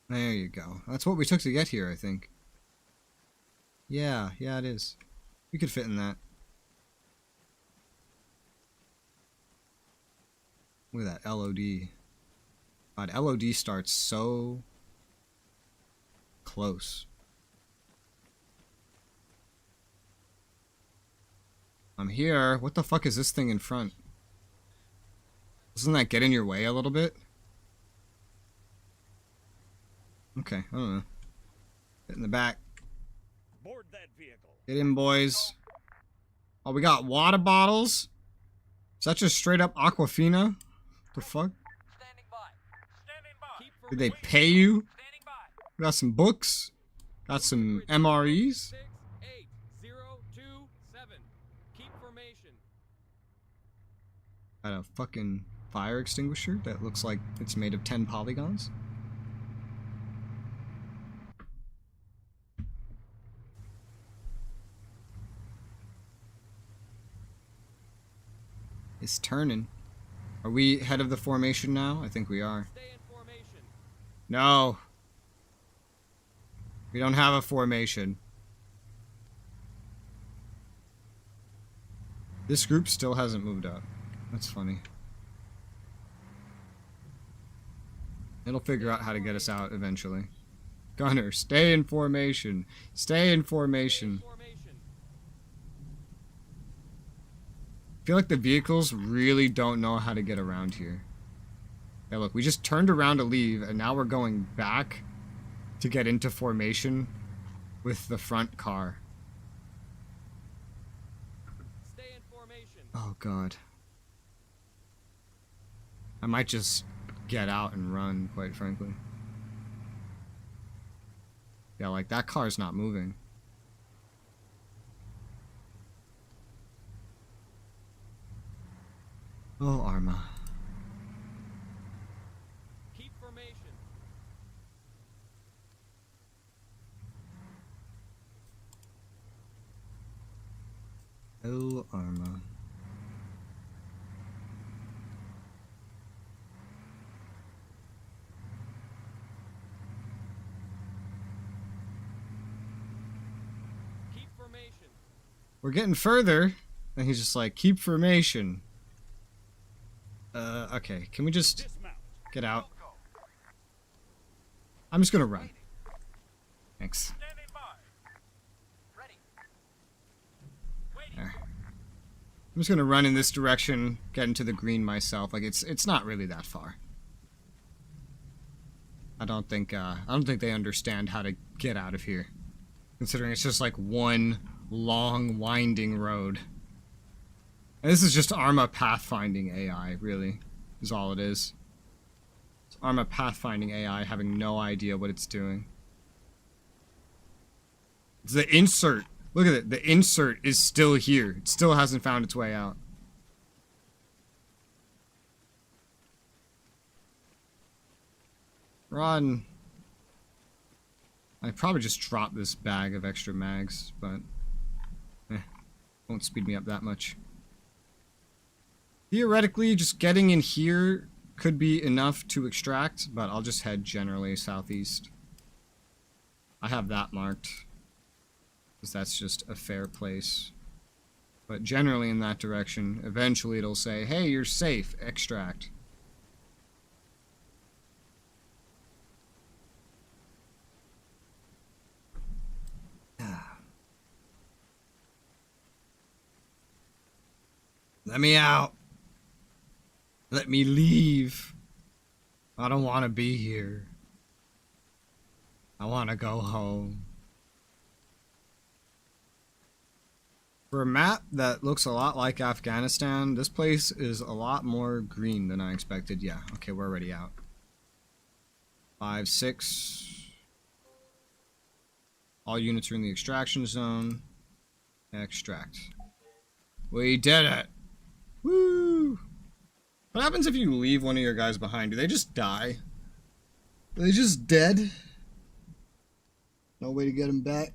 There you go. That's what we took to get here, I think. Yeah, it is. We could fit in that. Look at that LOD. God, LOD starts so close. I'm here. What the fuck is this thing in front? Doesn't that get in your way a little bit? Okay, I don't know. Get in the back. Board that vehicle. Get in, boys. Oh, we got water bottles? Is that just straight up Aquafina? The fuck? Standing by. Standing by. Keep Did they pay you? Standing by. We got some books. Got some MREs. 6, 8, 0, 2, 7. Keep formation. Got a fucking fire extinguisher that looks like it's made of 10 polygons. It's turning. Are we head of the formation now? I think we are. Stay in formation. No. We don't have a formation. This group still hasn't moved up. That's funny. It'll figure out how to get us out eventually. Gunner, stay in formation. Stay in formation. Formation. I feel like the vehicles really don't know how to get around here. Yeah, look, we just turned around to leave, and now we're going back to get into formation with the front car. Stay in formation. Oh, God. I might just get out and run, quite frankly. Yeah, like, that car's not moving. Oh, Arma. Keep formation. Oh, Arma. Keep formation. We're getting further. And he's just like, keep formation. Okay, can we just Dismount. get out? I'm just gonna run. Thanks. Standing by. Ready. Waiting. There. I'm just gonna run in this direction, get into the green myself. Like it's not really that far. I don't think they understand how to get out of here, considering it's just like one long winding road. And this is just Arma pathfinding AI, really, is all it is. It's Arma pathfinding AI having no idea what it's doing. It's the insert. Look at it. The insert is still here. It still hasn't found its way out. Run. I probably just dropped this bag of extra mags, but won't speed me up that much. Theoretically, just getting in here could be enough to extract, but I'll just head generally southeast. I have that marked, because that's just a fair place. But generally in that direction, eventually it'll say, hey, you're safe, extract. Let me out. Let me leave. I don't want to be here. I want to go home. For a map that looks a lot like Afghanistan, this place is a lot more green than I expected. Yeah, okay, we're already out. 5, 6. All units are in the extraction zone. Extract. We did it! Woo! What happens if you leave one of your guys behind? Do they just die? Are they just dead? No way to get them back?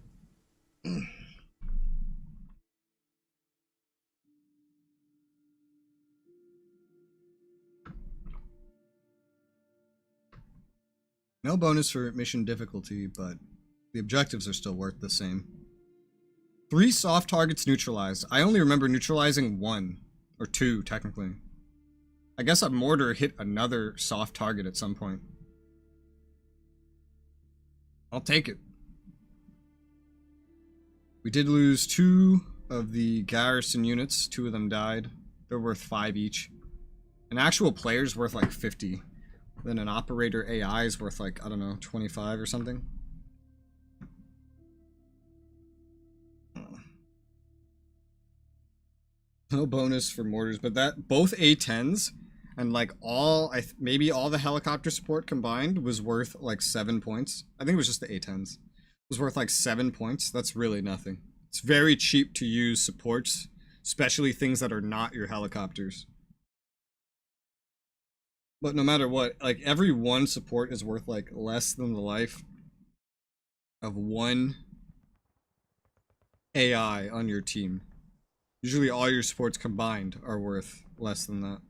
No bonus for mission difficulty, but the objectives are still worth the same. 3 soft targets neutralized. I only remember neutralizing 1. Or 2, technically. I guess a mortar hit another soft target at some point. I'll take it. We did lose 2 of the garrison units. 2 of them died. They're worth 5 each. An actual player's worth like 50. Then an operator AI is worth like, I don't know, 25 or something. No bonus for mortars, but that both A10s and like all maybe all the helicopter support combined was worth like 7 points. I think it was just the A10s. It was worth like 7 points. That's really nothing. It's very cheap to use supports, especially things that are not your helicopters. But no matter what, like every 1 support is worth like less than the life of 1 AI on your team. Usually all your supports combined are worth less than that.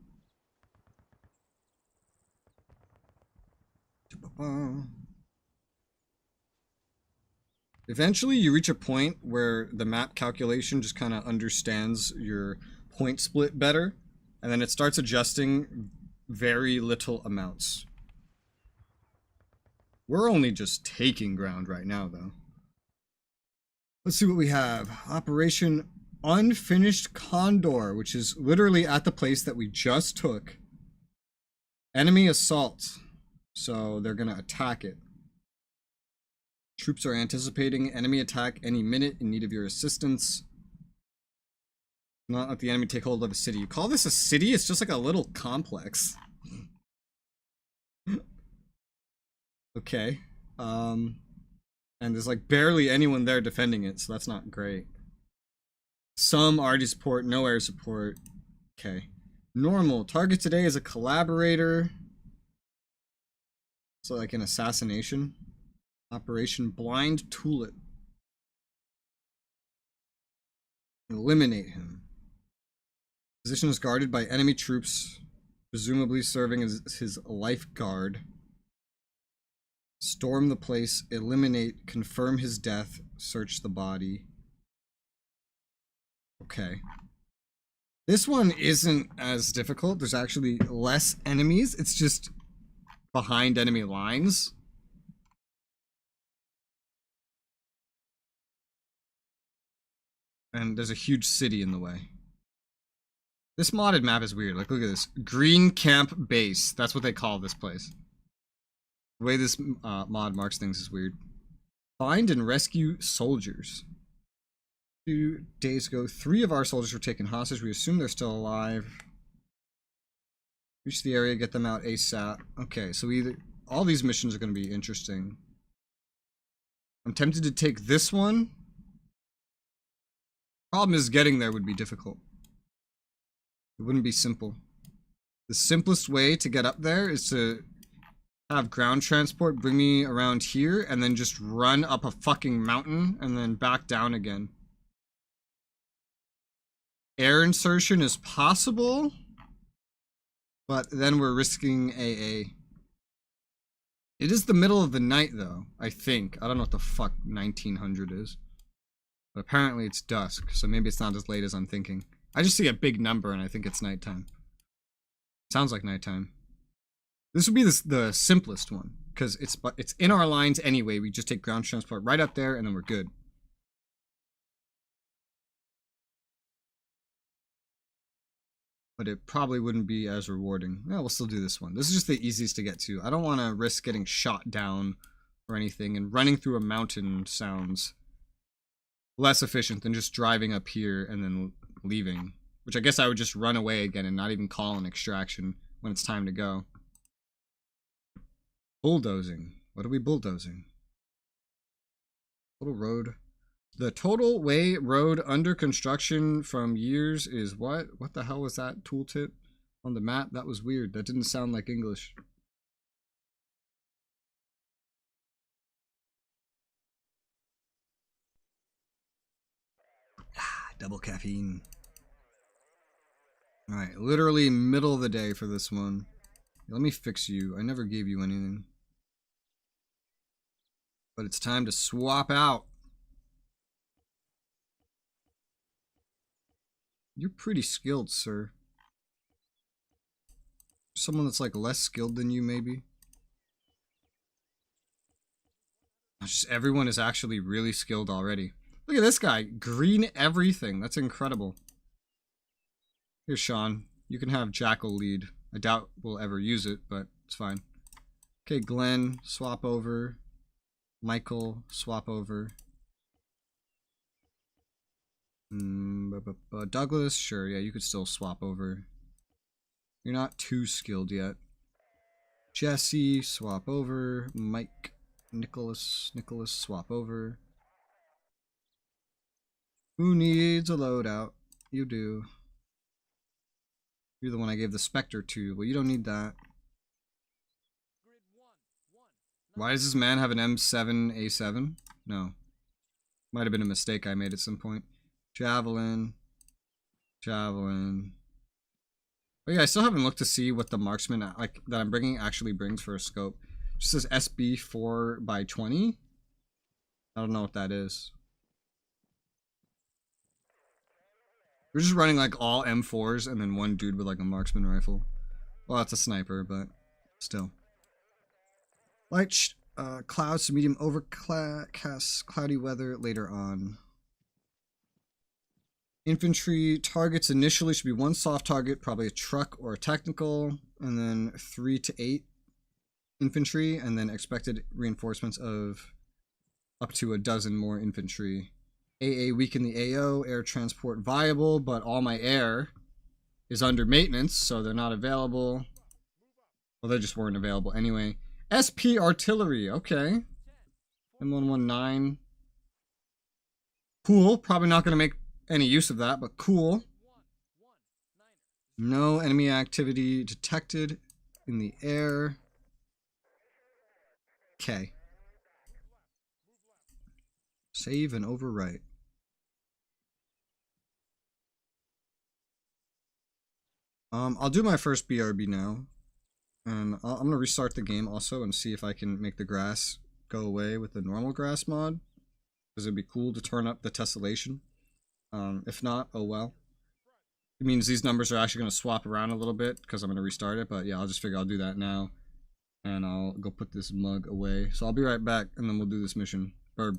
Eventually you reach a point where the map calculation just kind of understands your point split better, and then it starts adjusting very little amounts. We're only just taking ground right now, though. Let's see what we have. Operation Unfinished Condor, which is literally at the place that we just took. Enemy assault. So they're gonna attack it. Troops are anticipating enemy attack any minute in need of your assistance. Not let the enemy take hold of a city. You call this a city? It's just like a little complex. Okay. And there's like barely anyone there defending it, so that's not great. Some RD support, no air support. Okay. Normal. Target today is a collaborator. So like an assassination. Operation Blind Tulip. Eliminate him. Position is guarded by enemy troops, presumably serving as his lifeguard. Storm the place, eliminate, confirm his death, search the body. Okay. This one isn't as difficult. There's actually less enemies. It's just behind enemy lines. And there's a huge city in the way. This modded map is weird. Like, look at this. Green Camp Base. That's what they call this place. The way this mod marks things is weird. Find and rescue soldiers. 2 days ago, 3 of our soldiers were taken hostage. We assume they're still alive. Reach the area, get them out ASAP. Okay, so all these missions are going to be interesting. I'm tempted to take this one. Problem is, getting there would be difficult. It wouldn't be simple. The simplest way to get up there is to have ground transport bring me around here and then just run up a fucking mountain and then back down again. Air insertion is possible, But then we're risking AA. It is the middle of the night, though, I think. I don't know what the fuck 1900 is. But apparently it's dusk, so maybe it's not as late as I'm thinking. I just see a big number and I think it's nighttime. Sounds like nighttime. This would be the simplest one, because it's in our lines anyway. We just take ground transport right up there and then we're good. But it probably wouldn't be as rewarding. Yeah, we'll still do this one. This is just the easiest to get to. I don't want to risk getting shot down or anything, and running through a mountain sounds less efficient than just driving up here and then leaving. Which I guess I would just run away again and not even call an extraction when it's time to go. Bulldozing. What are we bulldozing? Total road. The total way road under construction from years is what? What the hell was that tooltip on the map? That was weird. That didn't sound like English. Double caffeine. Alright, literally middle of the day for this one. Let me fix you. I never gave you anything. But it's time to swap out. You're pretty skilled, sir. Someone that's like less skilled than you, maybe? Just everyone is actually really skilled already. Look at this guy. Green everything. That's incredible. Here, Sean. You can have Jackal lead. I doubt we'll ever use it, but it's fine. Okay, Glenn, swap over. Michael, swap over. Douglas, sure, yeah, you could still swap over. You're not too skilled yet. Jesse, swap over. Mike, Nicholas, swap over. Who needs a loadout? You do. You're the one I gave the Spectre to. Well, you don't need that. Why does this man have an M7A7? No. Might have been a mistake I made at some point. Javelin. Javelin. Oh yeah, I still haven't looked to see what the marksman like that I'm bringing actually brings for a scope. It just says SB 4x20. I don't know what that is. We're just running like all M4s and then one dude with like a marksman rifle. Well, that's a sniper, but still. Light clouds to medium overcast, cloudy weather later on. Infantry targets initially should be one soft target, probably a truck or a technical, and then 3 to 8 infantry, and then expected reinforcements of up to a dozen more infantry. AA weaken the AO, air transport viable, but all my air is under maintenance, so they're not available. Well, they just weren't available anyway. SP artillery, okay. M119. Cool, probably not going to make any use of that, but cool. No enemy activity detected in the air. Okay. Save and overwrite. I'll do my first BRB now. And I'm going to restart the game also and see if I can make the grass go away with the normal grass mod. Because it'd be cool to turn up the tessellation. If not, oh well. It means these numbers are actually going to swap around a little bit because I'm going to restart it. But yeah, I'll just figure I'll do that now. And I'll go put this mug away. So I'll be right back and then we'll do this mission. Burb.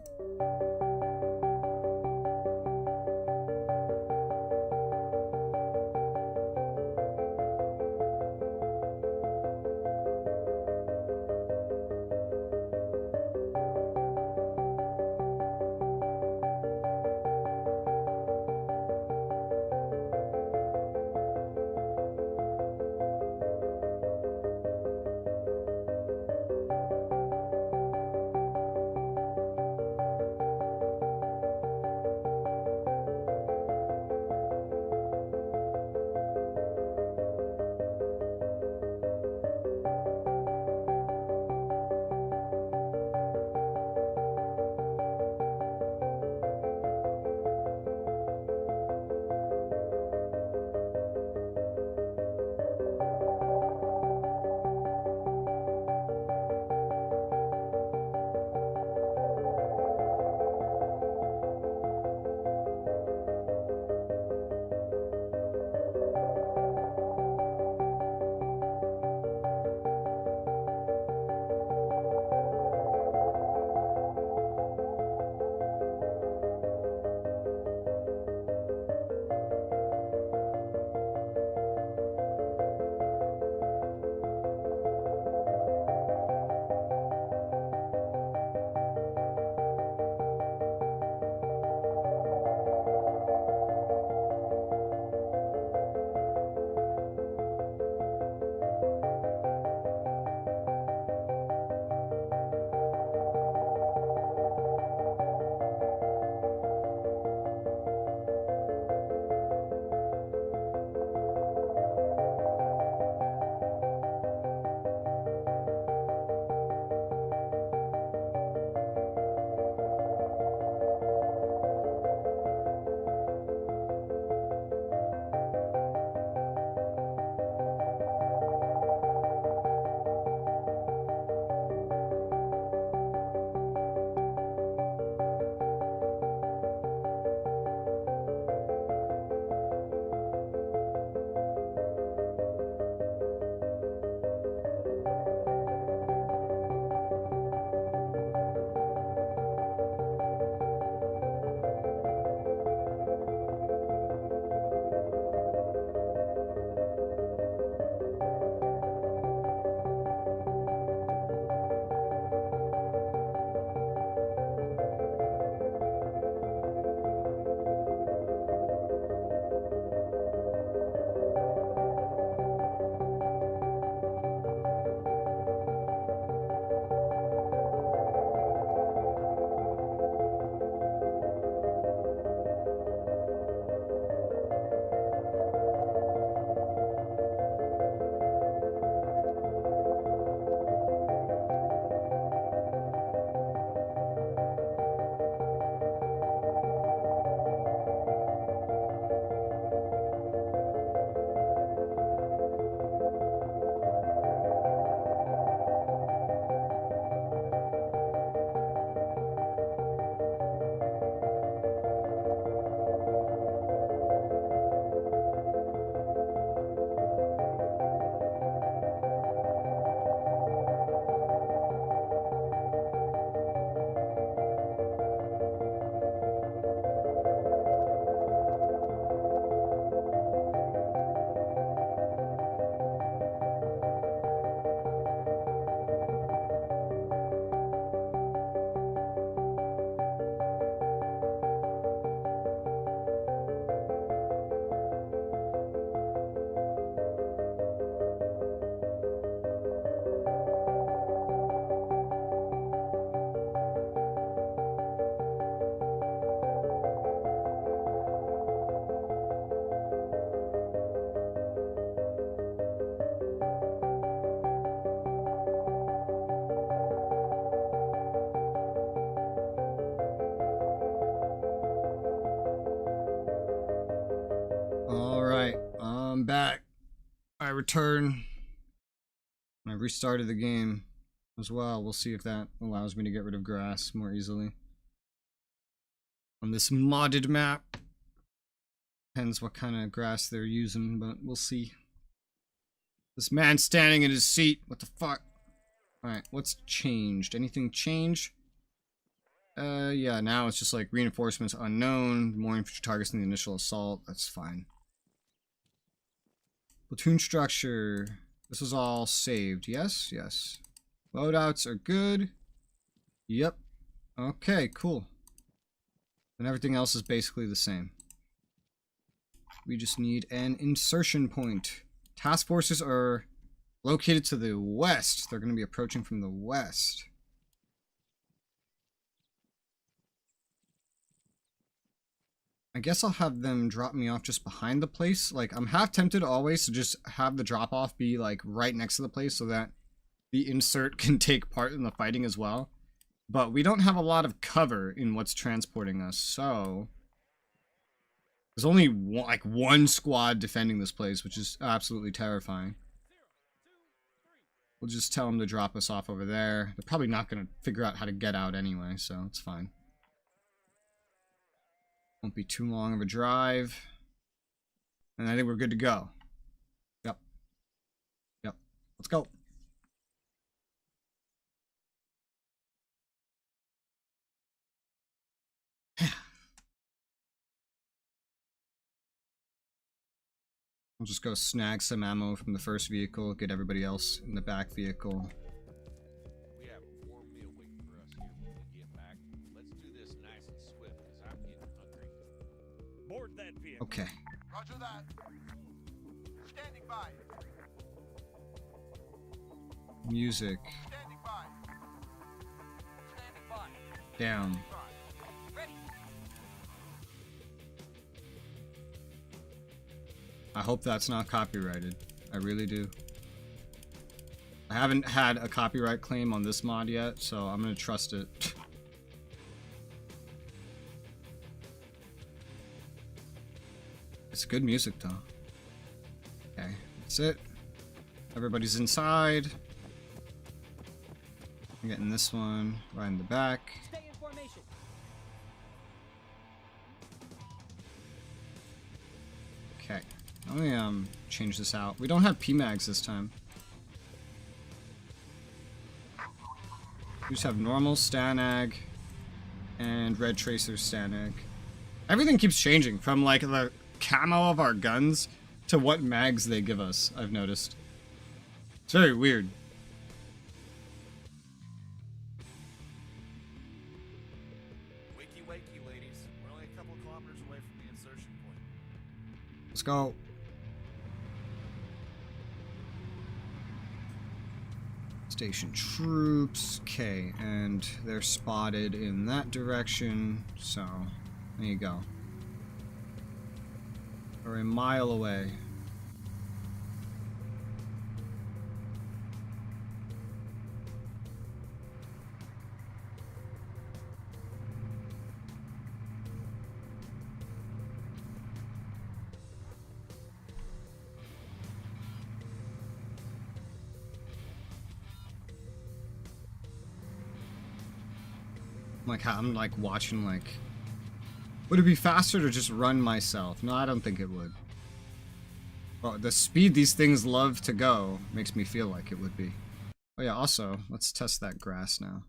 I return. I restarted the game as well. We'll see if that allows me to get rid of grass more easily. On this modded map. Depends what kind of grass they're using, but we'll see. This man standing in his seat. What the fuck? Alright, what's changed? Anything change? Yeah, now it's just like reinforcements unknown, more infantry targets in the initial assault. That's fine. Platoon structure. This is all saved. Yes, yes. Loadouts are good. Yep. Okay, cool. And everything else is basically the same. We just need an insertion point. Task forces are located to the west. They're going to be approaching from the west. I guess I'll have them drop me off just behind the place. Like, I'm half tempted always to just have the drop off be like right next to the place so that the insert can take part in the fighting as well. But we don't have a lot of cover in what's transporting us, so there's only one squad defending this place, which is absolutely terrifying. We'll just tell them to drop us off over there. They're probably not going to figure out how to get out anyway, so it's fine. Won't be too long of a drive. And I think we're good to go. Yep. Yep. Let's go. We'll just go snag some ammo from the first vehicle, get everybody else in the back vehicle. We have a warm meal waiting for us here when we get back. Let's do this nice and swift, because I'm getting hungry. Board that vehicle. Okay. Roger that. Standing by. Music. Standing by. Standing by. Down. Ready. I hope that's not copyrighted. I really do. I haven't had a copyright claim on this mod yet, so I'm gonna trust it. It's good music though. Okay, that's it. Everybody's inside. I'm getting this one right in the back. Stay in formation. Okay. Let me change this out. We don't have PMags this time. We just have normal Stanag and Red Tracer Stanag. Everything keeps changing from like the camo of our guns to what mags they give us, I've noticed. It's very weird. Wakey, wakey, ladies. We're only a couple of kilometers away from the insertion point. Let's go. Station troops. Okay, and they're spotted in that direction, so there you go. We're a mile away. I'm like watching like, would it be faster to just run myself? No, I don't think it would. Well, the speed these things love to go makes me feel like it would be. Oh yeah, also, let's test that grass now.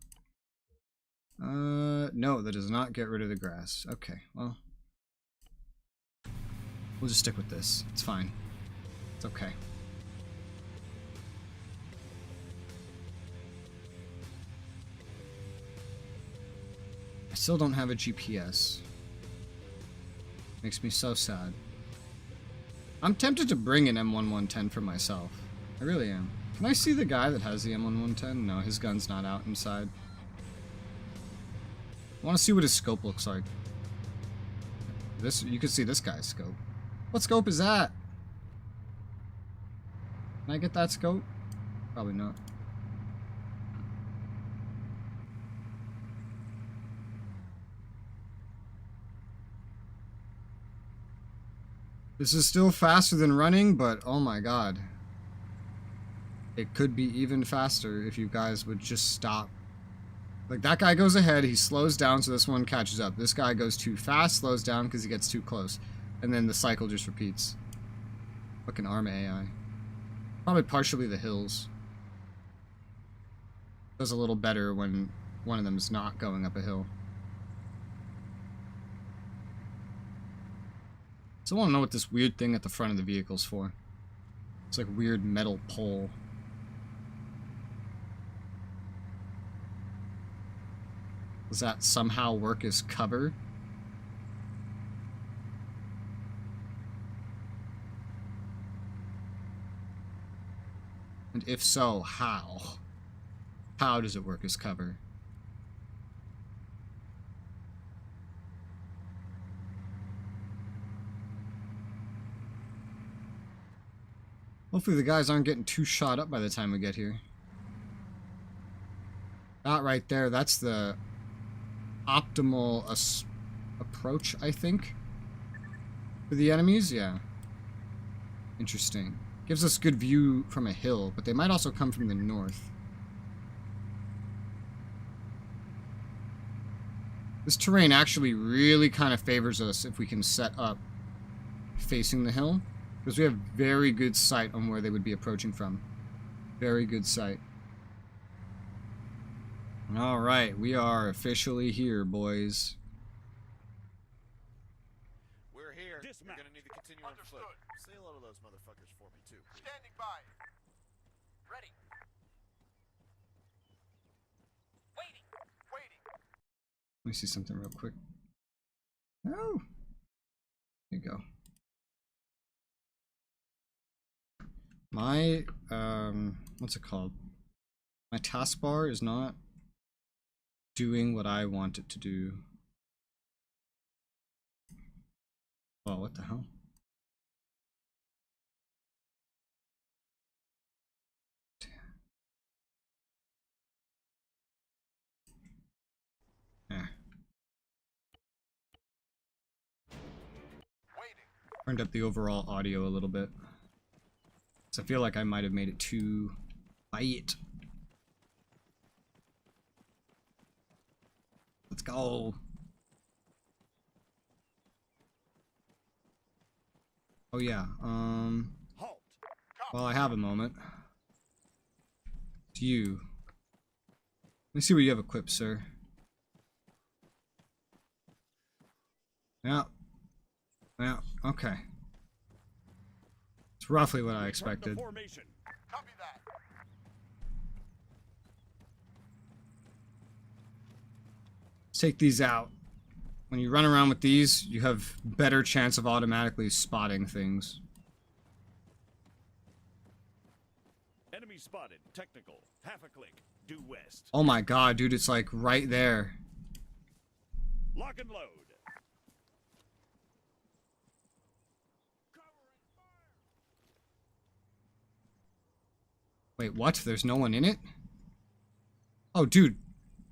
No, that does not get rid of the grass. Okay, well, we'll just stick with this. It's fine. It's okay. I still don't have a GPS. Makes me so sad. I'm tempted to bring an M1110 for myself. I really am. Can I see the guy that has the M1110? No, his gun's not out inside. I want to see what his scope looks like. You can see this guy's scope. What scope is that? Can I get that scope? Probably not. This is still faster than running, but oh my god. it could be even faster if you guys would just stop. Like, that guy goes ahead, he slows down so this one catches up. This guy goes too fast, slows down because he gets too close. And then the cycle just repeats. Fucking Arma AI. Probably partially the hills. Does a little better when one of them is not going up a hill. So I want to know what this weird thing at the front of the vehicle's for. It's like a weird metal pole. Does that somehow work as cover? And if so, how? How does it work as cover? Hopefully the guys aren't getting too shot up by the time we get here. That right there, that's the optimal approach, I think, for the enemies. Yeah. Interesting. Gives us good view from a hill, but they might also come from the north. This terrain actually really kind of favors us if we can set up facing the hill, because we have very good sight on where they would be approaching from. Very good sight. Alright, we are officially here, boys. We're here. Dismount. You're gonna need to continue on foot. Understood. Say hello to those motherfuckers for me too, please. Standing by. Ready. Waiting. Waiting. Let me see something real quick. Oh! There you go. My, what's it called? My taskbar is not doing what I want it to do. Oh, what the hell? Yeah. Waiting. Turned up the overall audio a little bit. So I feel like I might have made it too quiet. Let's go. Oh yeah, Halt. while I have a moment. It's you. Let me see what you have equipped, sir. Yeah. Yeah, okay. It's roughly what I Return to expected. formation. Copy that. Let's take these out. When you run around with these, you have better chance of automatically spotting things. Enemy spotted. Technical. Half a click. Due west. Oh my god, dude, it's like right there. Lock and load. Wait, what? There's no one in it? Oh, dude.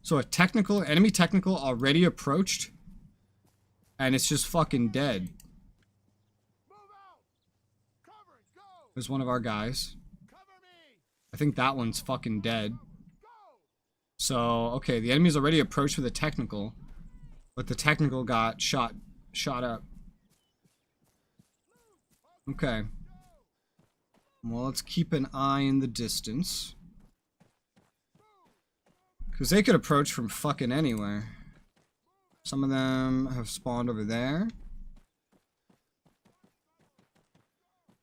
So a technical, enemy technical already approached? And it's just fucking dead. Move out. Cover it. Go. There's one of our guys. Cover me. I think that one's fucking dead. Go. So, okay, the enemy's already approached with a technical. But the technical got shot up. Okay. Well, let's keep an eye in the distance. Because they could approach from fucking anywhere. Some of them have spawned over there.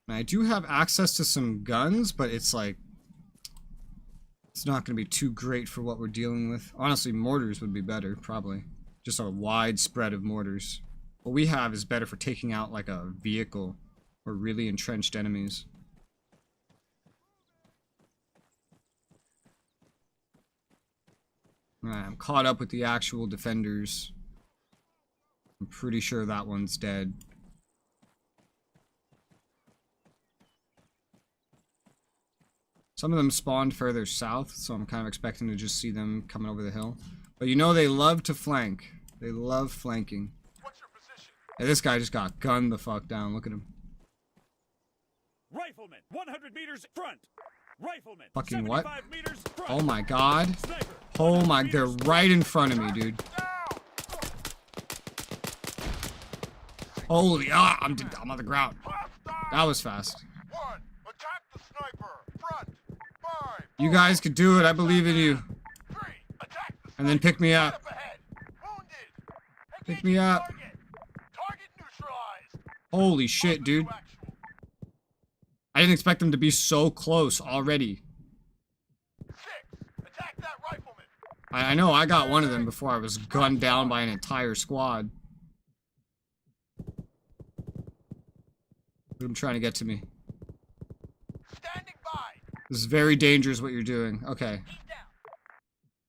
And I do have access to some guns, but it's like... it's not going to be too great for what we're dealing with. Honestly, mortars would be better, probably. Just a wide spread of mortars. What we have is better for taking out like a vehicle or really entrenched enemies. Alright, I'm caught up with the actual defenders. I'm pretty sure that one's dead. Some of them spawned further south, so I'm kind of expecting to just see them coming over the hill. But you know they love to flank. They love flanking. What's your position? Hey, this guy just got gunned the fuck down. Look at him. Rifleman. 100 meters front. Rifleman. Fucking what? 75 meters front. Oh my god. Sniper. Oh my, 100 they're meters right in front of me, dude. Holy, I'm on the ground. That was fast. One, attack the sniper. Front. 5. You guys could do it. I believe in you. 3, attack the And then pick me sniper. up. Up ahead. Wounded. Pick Engaging me up. Target. Target neutralized. Holy shit, dude. Two actual. I didn't expect them to be so close already. 6, attack that rifleman. I know I got one of them before I was gunned down by an entire squad. Look at them trying to get to me. Standing by. This is very dangerous what you're doing. Okay. He's down.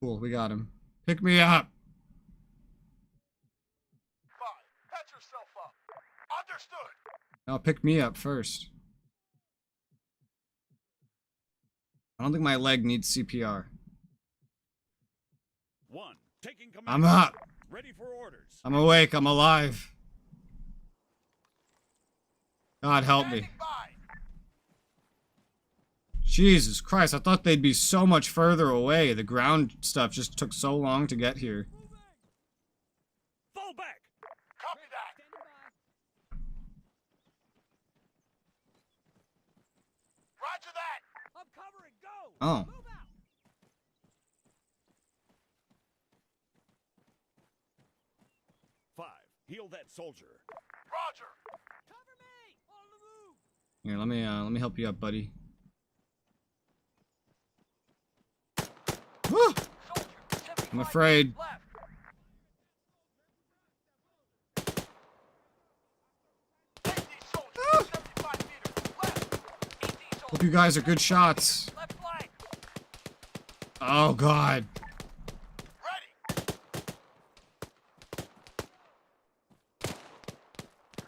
Cool, we got him. Pick me up. 5, patch yourself up. Understood. No, pick me up first. I don't think my leg needs CPR. 1. Taking command. I'm up. Ready for orders. I'm awake. I'm alive. God help me. Standing by. Jesus Christ, I thought they'd be so much further away. The ground stuff just took so long to get here. Fall back. Copy that. Roger that. I'm covering. Go. Oh. Move out. 5. Heal that soldier. Roger. Cover me. On the move. Here, let me help you up, buddy. Woo! Soldier. 75 I'm afraid. left. Take these soldiers. 75 meters left. 18 Hope soldiers. you guys are good shots. Left flank. Oh God. Ready.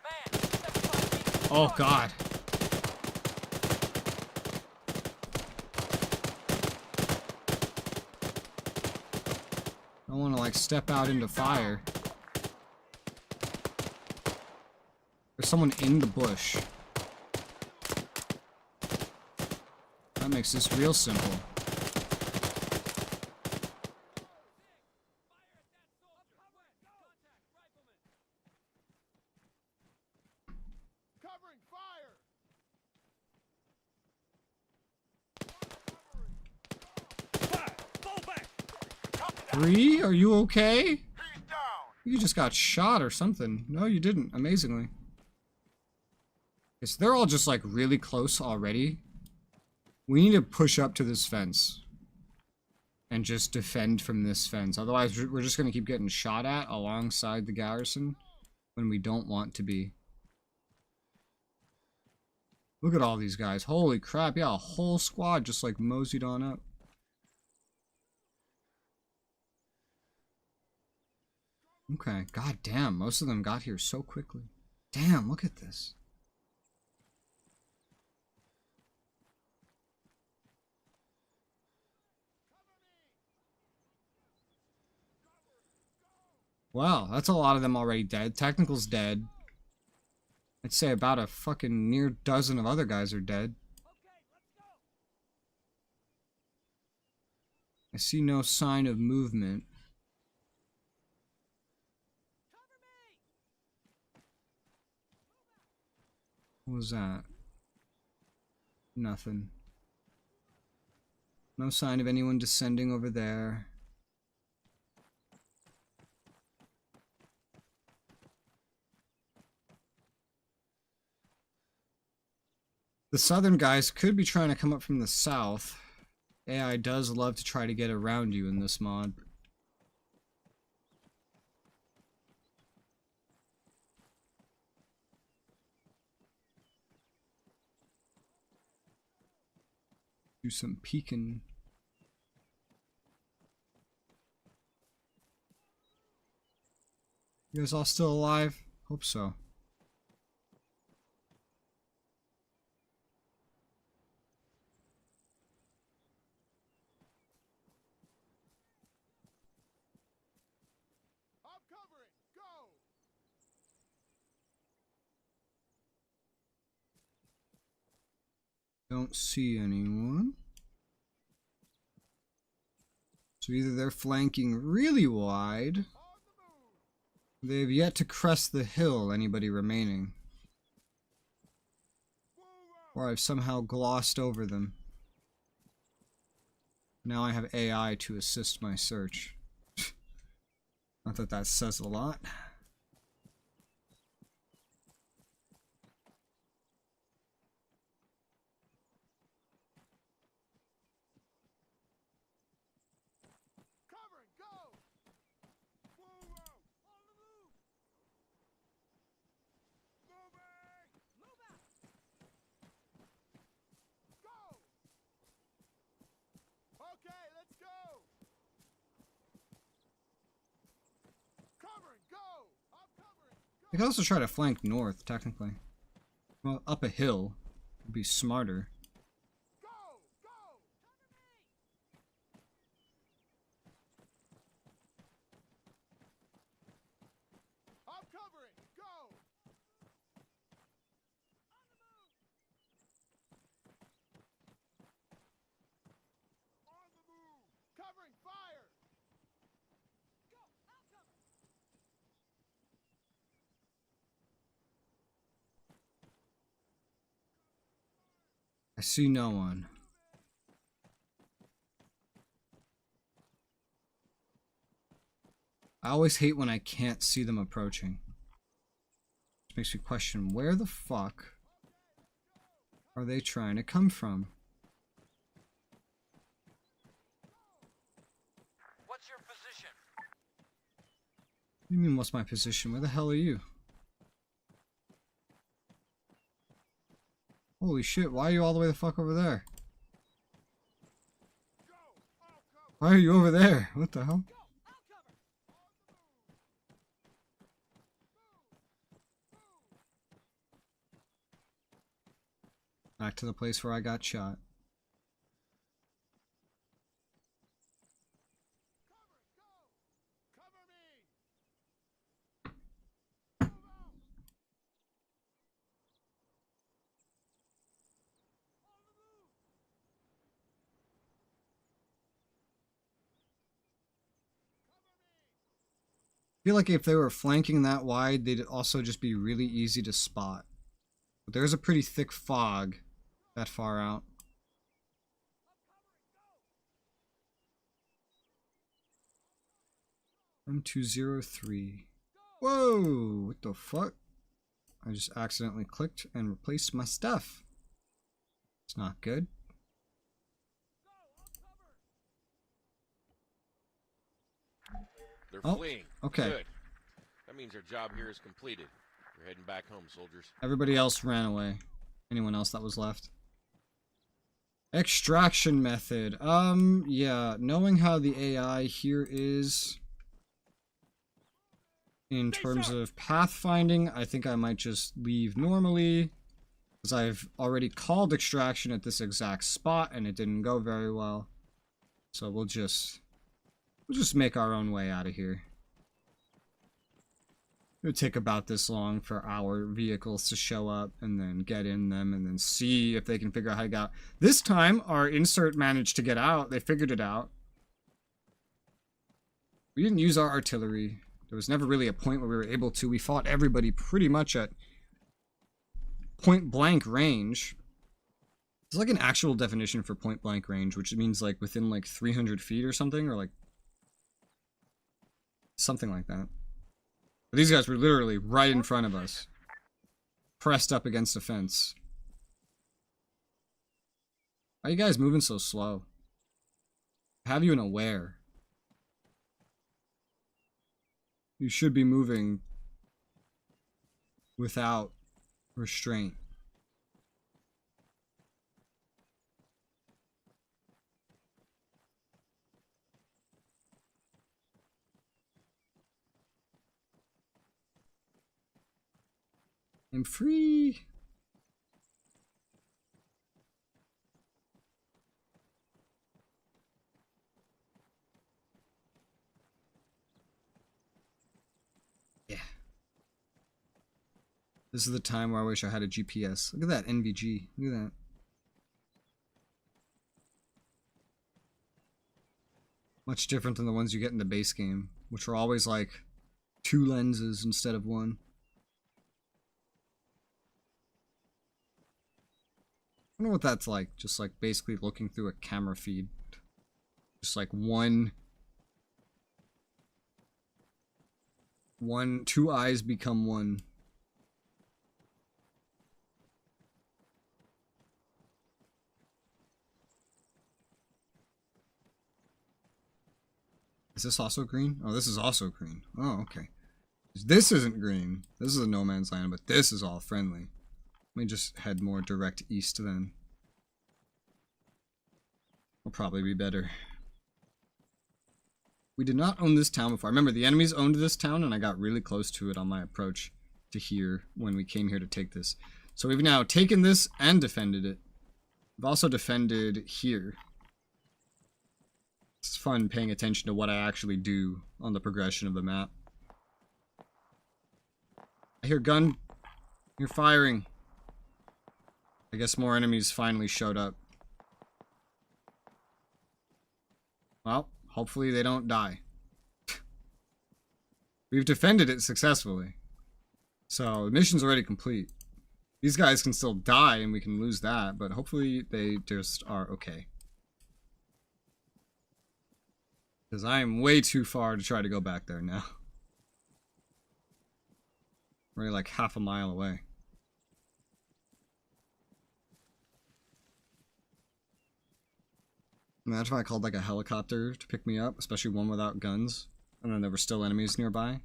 Man, 75 meters. Oh God. I don't want to like step out into fire. There's someone in the bush. That makes this real simple. Covering fire. Fall back. Copy that. 3? Are you okay? He's down. You just got shot or something. No, you didn't. Amazingly. Okay, so they're all just like really close already. We need to push up to this fence. And just defend from this fence. Otherwise, we're just going to keep getting shot at alongside the garrison when we don't want to be. Look at all these guys. Holy crap. Yeah, a whole squad just like moseyed on up. Okay, god damn, most of them got here so quickly. Damn, look at this. Wow, that's a lot of them already dead. Technical's dead. I'd say about a fucking near dozen of other guys are dead. I see no sign of movement. What was that? Nothing. No sign of anyone descending over there. The southern guys could be trying to come up from the south. AI does love to try to get around you in this mod. Do some peeking. You guys all still alive? Hope so. I'm covering. Go. Don't see anyone. So either they're flanking really wide, they've yet to crest the hill, anybody remaining, or I've somehow glossed over them. Now I have AI to assist my search. Not that that says a lot. Cover and go! Move out! On the move! Moving! Move out! Go! Okay, let's go! Cover and go! I'm covering! I could also try to flank north, technically. Well, up a hill would be smarter. Go! Go! I'm covering! Go! On the move! Covering fire! Go! I'll cover! I see no one. I always hate when I can't see them approaching. It makes me question, where the fuck are they trying to come from? What's your position? What do you mean, what's my position? Where the hell are you? Holy shit, why are you all the way the fuck over there? Go! I'll cover! Why are you over there? What the hell? Go! I'll cover! On the move! Back to the place where I got shot. Cover me! Move out! On the move! Cover me! I feel like if they were flanking that wide, they'd also just be really easy to spot. But there's a pretty thick fog that far out. M203. Whoa! What the fuck? I just accidentally clicked and replaced my stuff. It's not good. They're Oh, fleeing. okay. Good. That means our job here is completed. We're heading back home, soldiers. Everybody else ran away. Anyone else that was left? Extraction method. Yeah. Knowing how the AI here is in terms of pathfinding, I think I might just leave normally, because I've already called extraction at this exact spot and it didn't go very well. So we'll just make our own way out of here. It would take about this long for our vehicles to show up and then get in them and then see if they can figure out how to get out. This time, our insert managed to get out. They figured it out. We didn't use our artillery. There was never really a point where we were able to. We fought everybody pretty much at point blank range. It's like an actual definition for point blank range, which means like within like 300 feet or something, or like something like that. But these guys were literally right in front of us, pressed up against a fence. Why are you guys moving so slow? Have you an aware? You should be moving without restraint. I'm free. Yeah. This is the time where I wish I had a GPS. Look at that NVG. Look at that. Much different than the ones you get in the base game, which are always like 2 lenses instead of 1. I wonder what that's like, just like basically looking through a camera feed. Just like two eyes become one. Is this also green? Oh, this is also green. Oh, okay. This isn't green. This is a no man's land, but this is all friendly. Let me just head more direct east then. Will probably be better. We did not own this town before. I remember the enemies owned this town, and I got really close to it on my approach to here when we came here to take this. So we've now taken this and defended it. We've also defended here. It's fun paying attention to what I actually do on the progression of the map. I hear gun. You're firing. I guess more enemies finally showed up. Well, hopefully they don't die. We've defended it successfully. So the mission's already complete. These guys can still die and we can lose that, but hopefully they just are okay. Because I am way too far to try to go back there now. We're like half a mile away. Imagine if I called like a helicopter to pick me up, especially one without guns, and then there were still enemies nearby.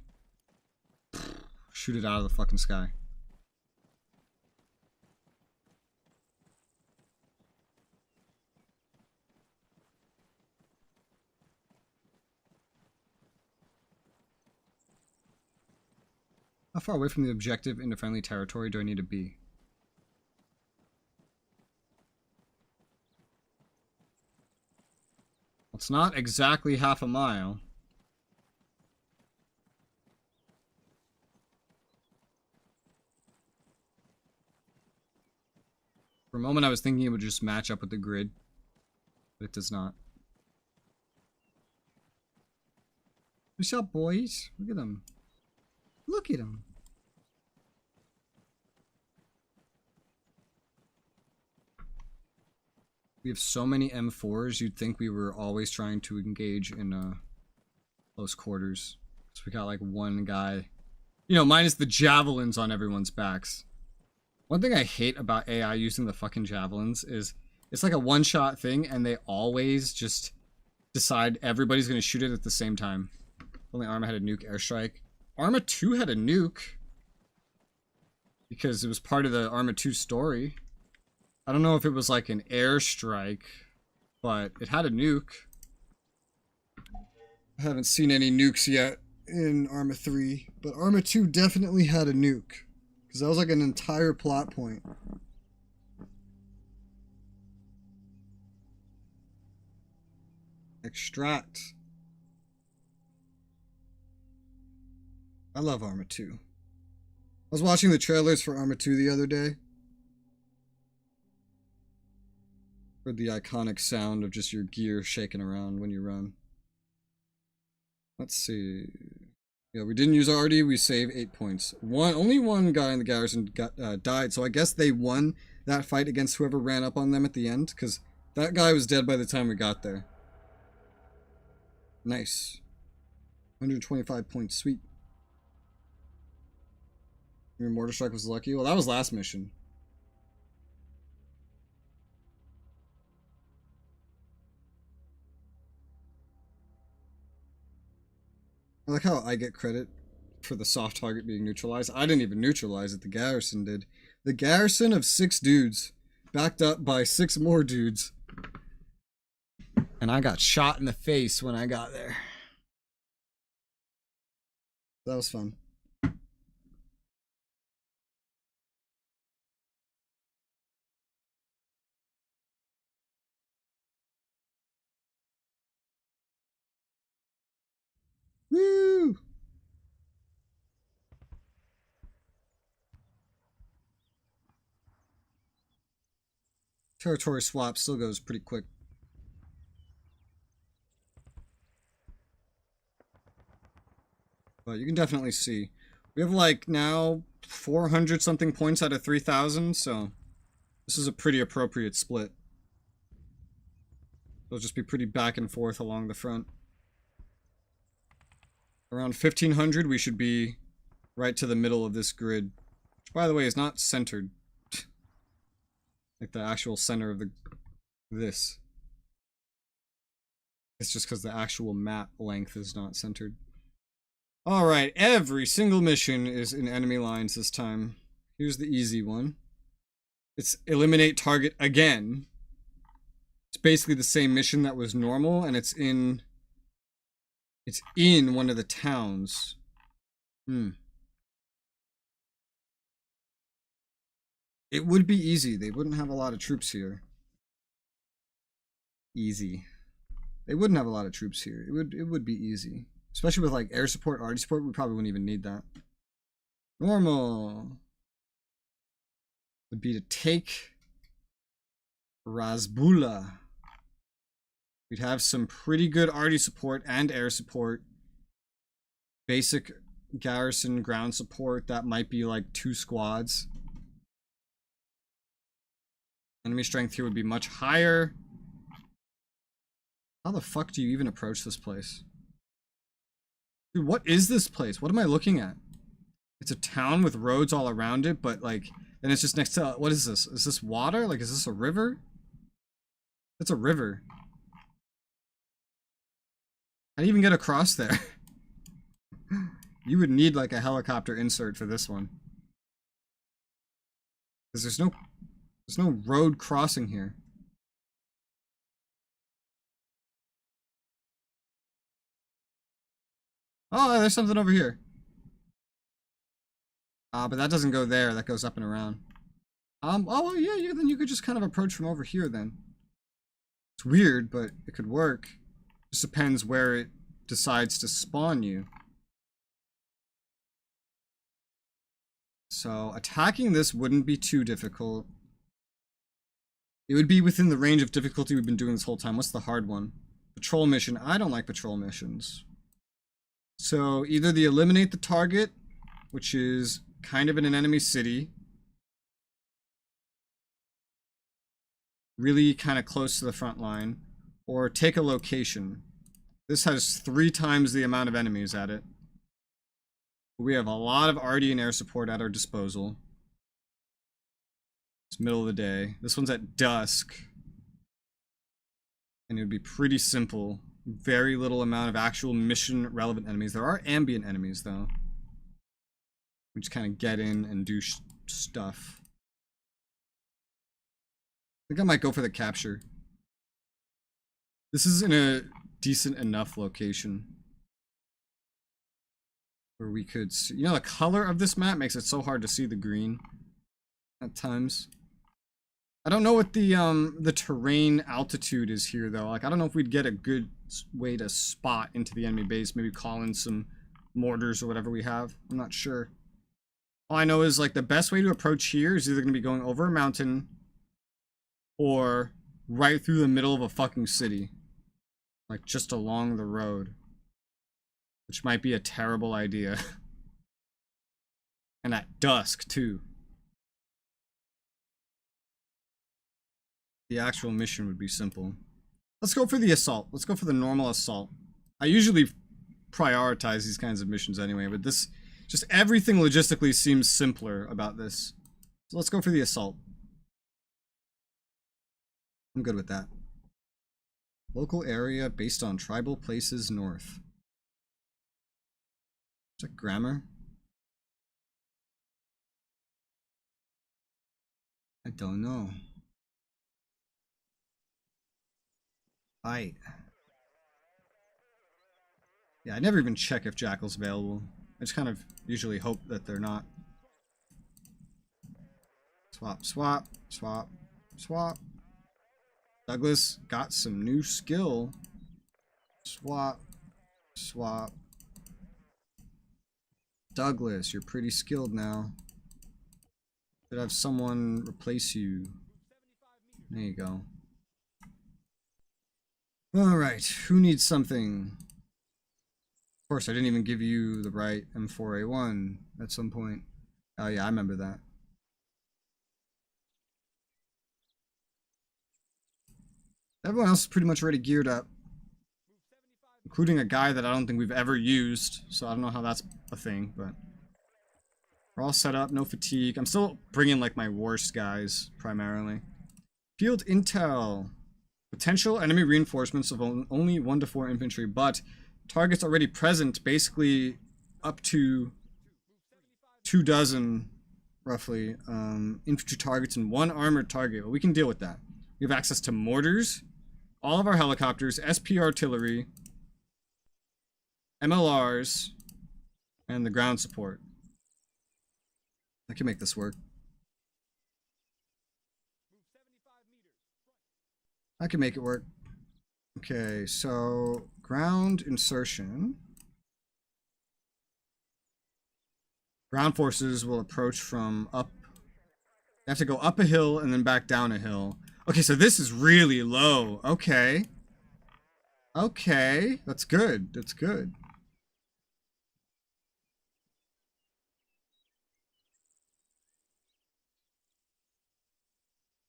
Shoot it out of the fucking sky. How far away from the objective into friendly territory do I need to be? It's not exactly half a mile. For a moment I was thinking it would just match up with the grid, but it does not. What's up, boys? Look at them. Look at them. We have so many M4s, you'd think we were always trying to engage in close quarters. So we got like one guy. You know, minus the javelins on everyone's backs. One thing I hate about AI using the fucking javelins is it's like a one-shot thing and they always just decide everybody's going to shoot it at the same time. Only Arma had a nuke airstrike. Arma 2 had a nuke. Because it was part of the Arma 2 story. I don't know if it was like an airstrike, but it had a nuke. I haven't seen any nukes yet in Arma 3, but Arma 2 definitely had a nuke. Because that was like an entire plot point. Extract. I love Arma 2. I was watching the trailers for Arma 2 the other day. Heard the iconic sound of just your gear shaking around when you run. Let's see. Yeah, we didn't use RD. We saved 8 points. Only one guy in the garrison died, so I guess they won that fight against whoever ran up on them at the end, because that guy was dead by the time we got there. Nice. 125 points. Sweet. Your mortar strike was lucky. Well, that was last mission. I like how I get credit for the soft target being neutralized. I didn't even neutralize it, the garrison did. The garrison of 6 dudes, backed up by 6 more dudes. And I got shot in the face when I got there. That was fun. Woo! Territory swap still goes pretty quick. But you can definitely see. We have like now 400 something points out of 3,000, so this is a pretty appropriate split. It'll just be pretty back and forth along the front. Around 1,500 we should be right to the middle of this grid. Which, by the way, is not centered. Like the actual center of this. It's just because the actual map length is not centered. Alright, every single mission is in enemy lines this time. Here's the easy one. It's eliminate target again. It's basically the same mission that was normal, and it's in one of the towns. It would be easy. They wouldn't have a lot of troops here. Easy. They wouldn't have a lot of troops here. It would be easy. Especially with like air support, RD support, we probably wouldn't even need that. Normal would be to take Resoula. We'd have some pretty good RD support and air support. Basic garrison ground support, that might be like 2 squads. Enemy strength here would be much higher. How the fuck do you even approach this place? Dude, what is this place? What am I looking at? It's a town with roads all around it, but like, then it's just next to, what is this? Is this water? Like, is this a river? It's a river. How do you even get across there? You would need like a helicopter insert for this one. Because there's no road crossing here. Oh, there's something over here. But that doesn't go there. That goes up and around. Oh, well, yeah, then you could just kind of approach from over here then. It's weird, but it could work. Just depends where it decides to spawn you. So, attacking this wouldn't be too difficult. It would be within the range of difficulty we've been doing this whole time. What's the hard one? Patrol mission. I don't like patrol missions. So, either the eliminate the target, which is kind of in an enemy city. Really kind of close to the front line. Or take a location. This has 3 times the amount of enemies at it. We have a lot of RD and air support at our disposal. It's middle of the day. This one's at dusk. And it would be pretty simple. Very little amount of actual mission relevant enemies. There are ambient enemies though. We just kind of get in and do stuff. I think I might go for the capture. This is in a decent enough location where we could see, you know, the color of this map makes it so hard to see the green at times. I don't know what the terrain altitude is here though. Like, I don't know if we'd get a good way to spot into the enemy base. Maybe call in some mortars or whatever we have. I'm not sure. All I know is like the best way to approach here is either going to be going over a mountain or right through the middle of a fucking city. Like just along the road. Which might be a terrible idea. And at dusk too. The actual mission would be simple. Let's go for the assault. Let's go for the normal assault. I usually prioritize these kinds of missions anyway, but this, just everything logistically seems simpler about this. So let's go for the assault. I'm good with that. Local area based on tribal places north. Is that grammar? I don't know. Fight. Yeah, I never even check if Jackal's available. I just kind of usually hope that they're not. Swap, swap, swap, swap. Douglas got some new skill. Swap, swap. Douglas, you're pretty skilled now. Should have someone replace you. There you go. Alright, who needs something? Of course, I didn't even give you the right M4A1 at some point. Oh yeah, I remember that. Everyone else is pretty much already geared up, including a guy that I don't think we've ever used, so I don't know how that's a thing, but we're all set up, no fatigue. I'm still bringing like my worst guys, primarily. Field intel. Potential enemy reinforcements of only 1 to 4 infantry, but targets already present, basically up to 2 dozen, roughly, infantry targets and 1 armored target. Well, we can deal with that. We have access to mortars, all of our helicopters, SP artillery, MLRs, and the ground support. I can make this work. I can make it work. Okay, so ground insertion. Ground forces will approach from up. They have to go up a hill and then back down a hill. Okay, so this is really low. Okay. Okay, that's good. That's good.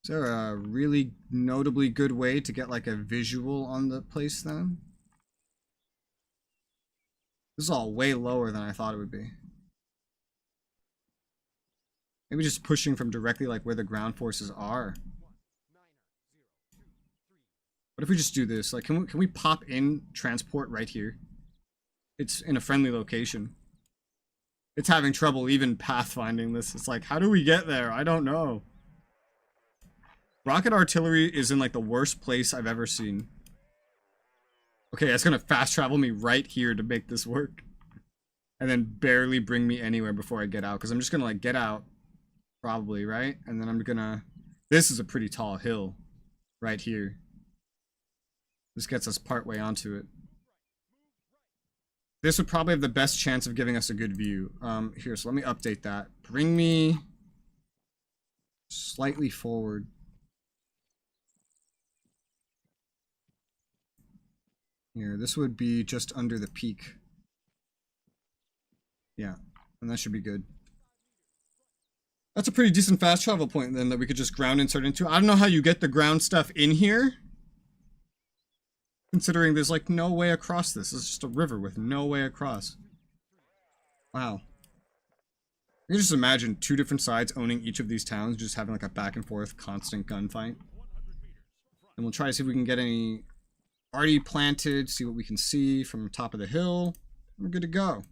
Is there a really notably good way to get like a visual on the place then? This is all way lower than I thought it would be. Maybe just pushing from directly like where the ground forces are. What if we just do this? Like, can we pop in transport right here? It's in a friendly location. It's having trouble even pathfinding this. It's like, how do we get there? I don't know. Rocket artillery is in like the worst place I've ever seen. Okay, it's gonna fast travel me right here to make this work. And then barely bring me anywhere before I get out. Because I'm just gonna like get out. Probably, right? And then I'm gonna... This is a pretty tall hill. Right here. This gets us part way onto it. This would probably have the best chance of giving us a good view. Here, so let me update that. Bring me... slightly forward. Here, this would be just under the peak. Yeah, and that should be good. That's a pretty decent fast travel point then that we could just ground insert into. I don't know how you get the ground stuff in here. Considering there's like no way across this. It's just a river with no way across. Wow. You can just imagine 2 different sides owning each of these towns, just having like a back and forth constant gunfight. And we'll try to see if we can get any already planted, see what we can see from the top of the hill. We're good to go.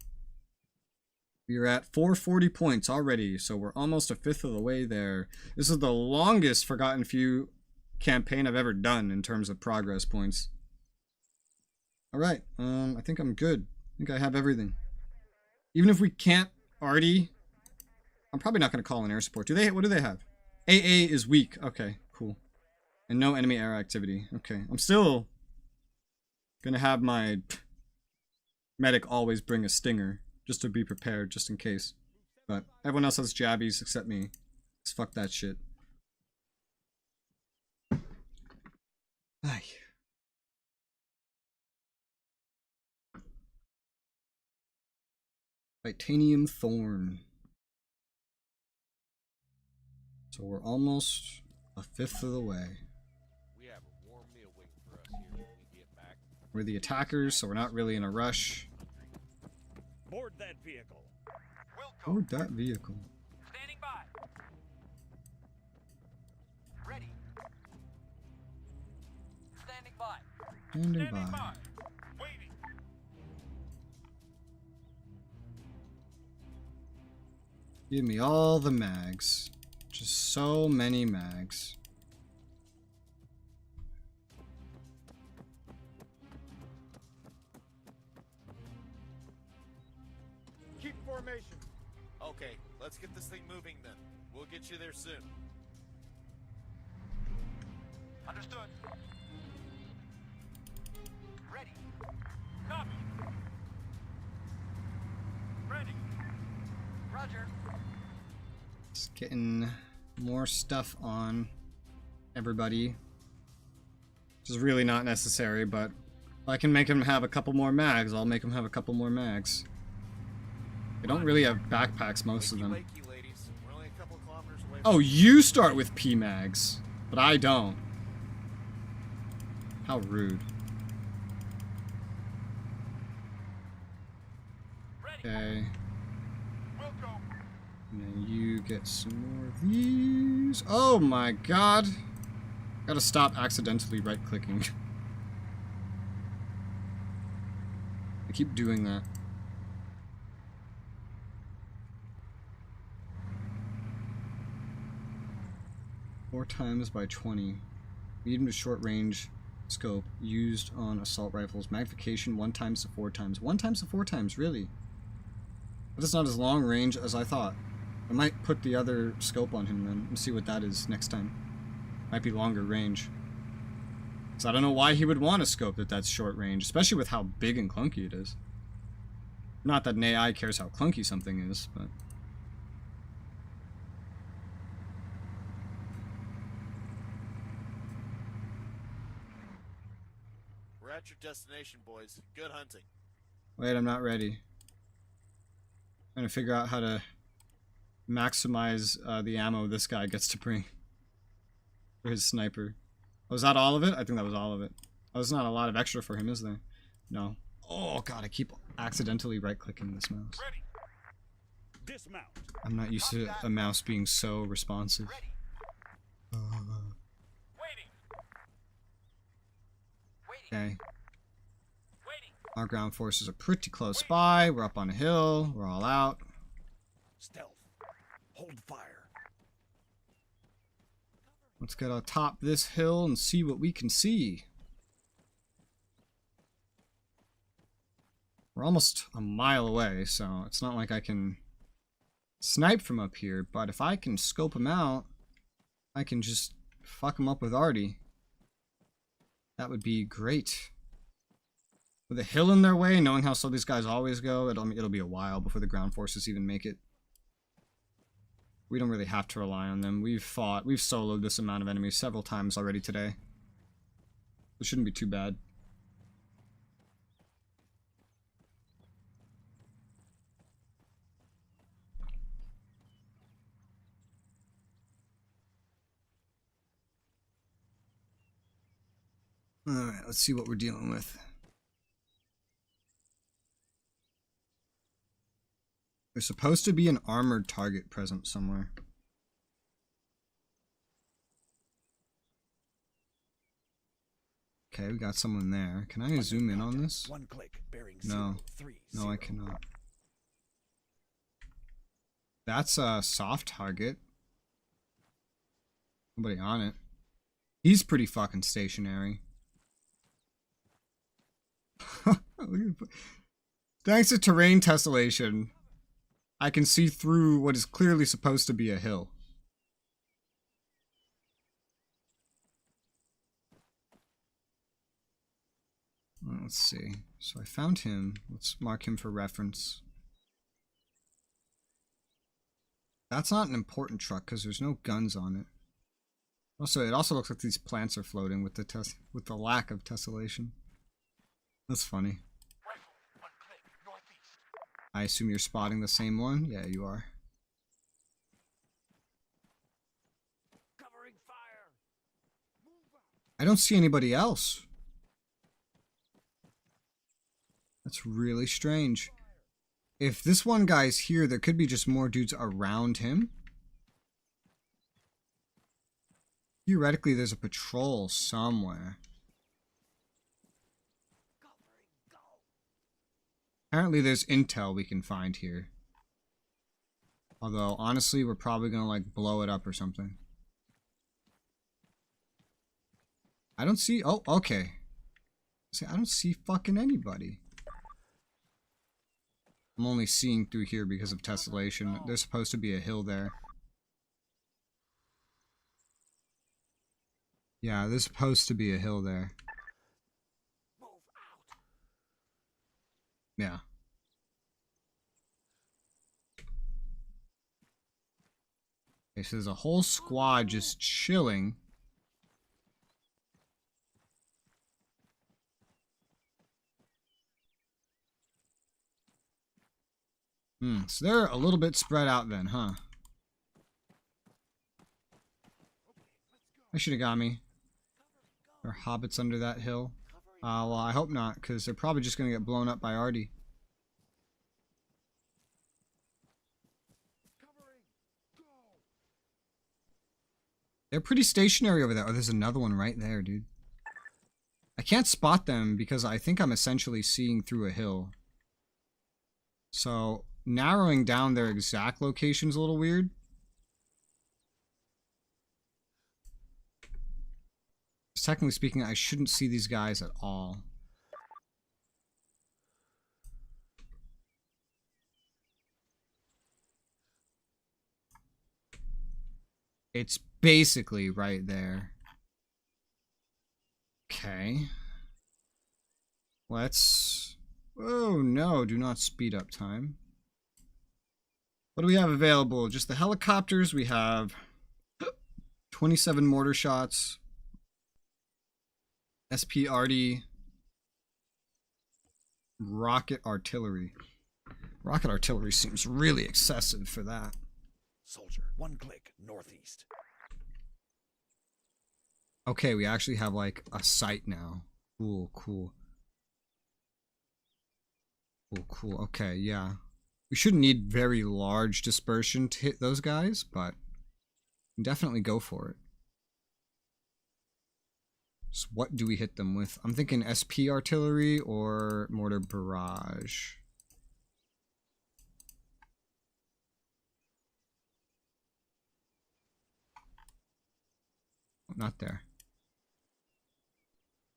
We're at 440 points already, so we're almost a fifth of the way there. This is the longest Forgotten Few campaign I've ever done in terms of progress points. Alright, I think I'm good. I think I have everything. Even if we can't already... I'm probably not going to call in air support. What do they have? AA is weak. Okay, cool. And no enemy air activity. Okay, I'm still gonna have my medic always bring a stinger. Just to be prepared, just in case. But everyone else has jabbies except me. Just fuck that shit. Ay. Titanium Thorn. So we're almost a fifth of the way. We have a warm meal waiting for us here when we get back. We're the attackers, so we're not really in a rush. Board that vehicle. Board that vehicle. Standing by. Ready. Standing by. Standing by. Waiting. Give me all the mags. Just so many mags. Keep formation. Okay, let's get this thing moving then. We'll get you there soon. Understood. Ready. Copy. Ready. Roger. Just getting more stuff on everybody. Which is really not necessary, but If I can make him have a couple more mags, I'll make him have a couple more mags. They don't really have backpacks, most of them. Wakey, ladies. We're only a couple kilometers away Oh, you start with P mags, but I don't. How rude. Okay. We'll go. And then you get some more of these. Oh my god. Gotta stop accidentally right-clicking. I keep doing that. Four times by 20. Medium to short range scope used on assault rifles. Magnification 1 times to 4 times. 1 times to 4 times, really? But it's not as long range as I thought. I might put the other scope on him then and see what that is next time. Might be longer range. So I don't know why he would want a scope that's short range, especially with how big and clunky it is. Not that an AI cares how clunky something is, but... We're at your destination, boys. Good hunting. Wait, I'm not ready. I'm trying to figure out how to maximize the ammo this guy gets to bring for his sniper. Was that all of it? I think that was all of it. Oh, there's not a lot of extra for him, is there? No. Oh god, I keep accidentally right-clicking this mouse. Ready. Dismount. I'm not used to a mouse being so responsive. Ready. Waiting. Waiting. Okay. Waiting. Our ground forces are pretty close by. We're up on a hill. We're all out. Stealth. Hold fire. Let's get atop this hill and see what we can see. We're almost a mile away, so it's not like I can snipe from up here, but if I can scope them out, I can just fuck them up with arty. That would be great. With a hill in their way, knowing how slow these guys always go, it'll be a while before the ground forces even make it. We don't really have to rely on them. We've soloed this amount of enemies several times already today. It shouldn't be too bad. Alright, let's see what we're dealing with. There's supposed to be an armored target present somewhere. Okay, we got someone there. Can I zoom in on this? One click, bearing No. 030. No, I cannot. That's a soft target. Nobody on it. He's pretty fucking stationary. Thanks to terrain tessellation, I can see through what is clearly supposed to be a hill. Let's see. So I found him. Let's mark him for reference. That's not an important truck because there's no guns on it. Also, it also looks like these plants are floating with the lack of tessellation. That's funny. Rifle. 1 click. Northeast. I assume you're spotting the same one? Yeah, you are. Covering fire. Move out. I don't see anybody else. That's really strange. If this one guy's here, there could be just more dudes around him. Theoretically, there's a patrol somewhere. Apparently there's intel we can find here. Although, honestly, we're probably gonna, like, blow it up or something. I don't see... Oh, okay. See, I don't see fucking anybody. I'm only seeing through here because of tessellation. There's supposed to be a hill there. Yeah, there's supposed to be a hill there. Move out. Yeah. Okay, so there's a whole squad just chilling. So they're a little bit spread out then, huh? They should have got me. There are hobbits under that hill. Well, I hope not, because they're probably just going to get blown up by Artie. They're pretty stationary over there. Oh, there's another one right there, dude. I can't spot them because I think I'm essentially seeing through a hill. So, narrowing down their exact location's a little weird. Technically speaking, I shouldn't see these guys at all. It's basically right there. Okay. Let's... Oh no, do not speed up time. What do we have available? Just the helicopters. We have 27 mortar shots. SPRD. Rocket artillery. Rocket artillery seems really excessive for that. Soldier, 1 click northeast. Okay, we actually have like a site now. Cool, cool. Cool, cool. Okay, yeah. We shouldn't need very large dispersion to hit those guys, but definitely go for it. So what do we hit them with? I'm thinking SP artillery or mortar barrage. Not there.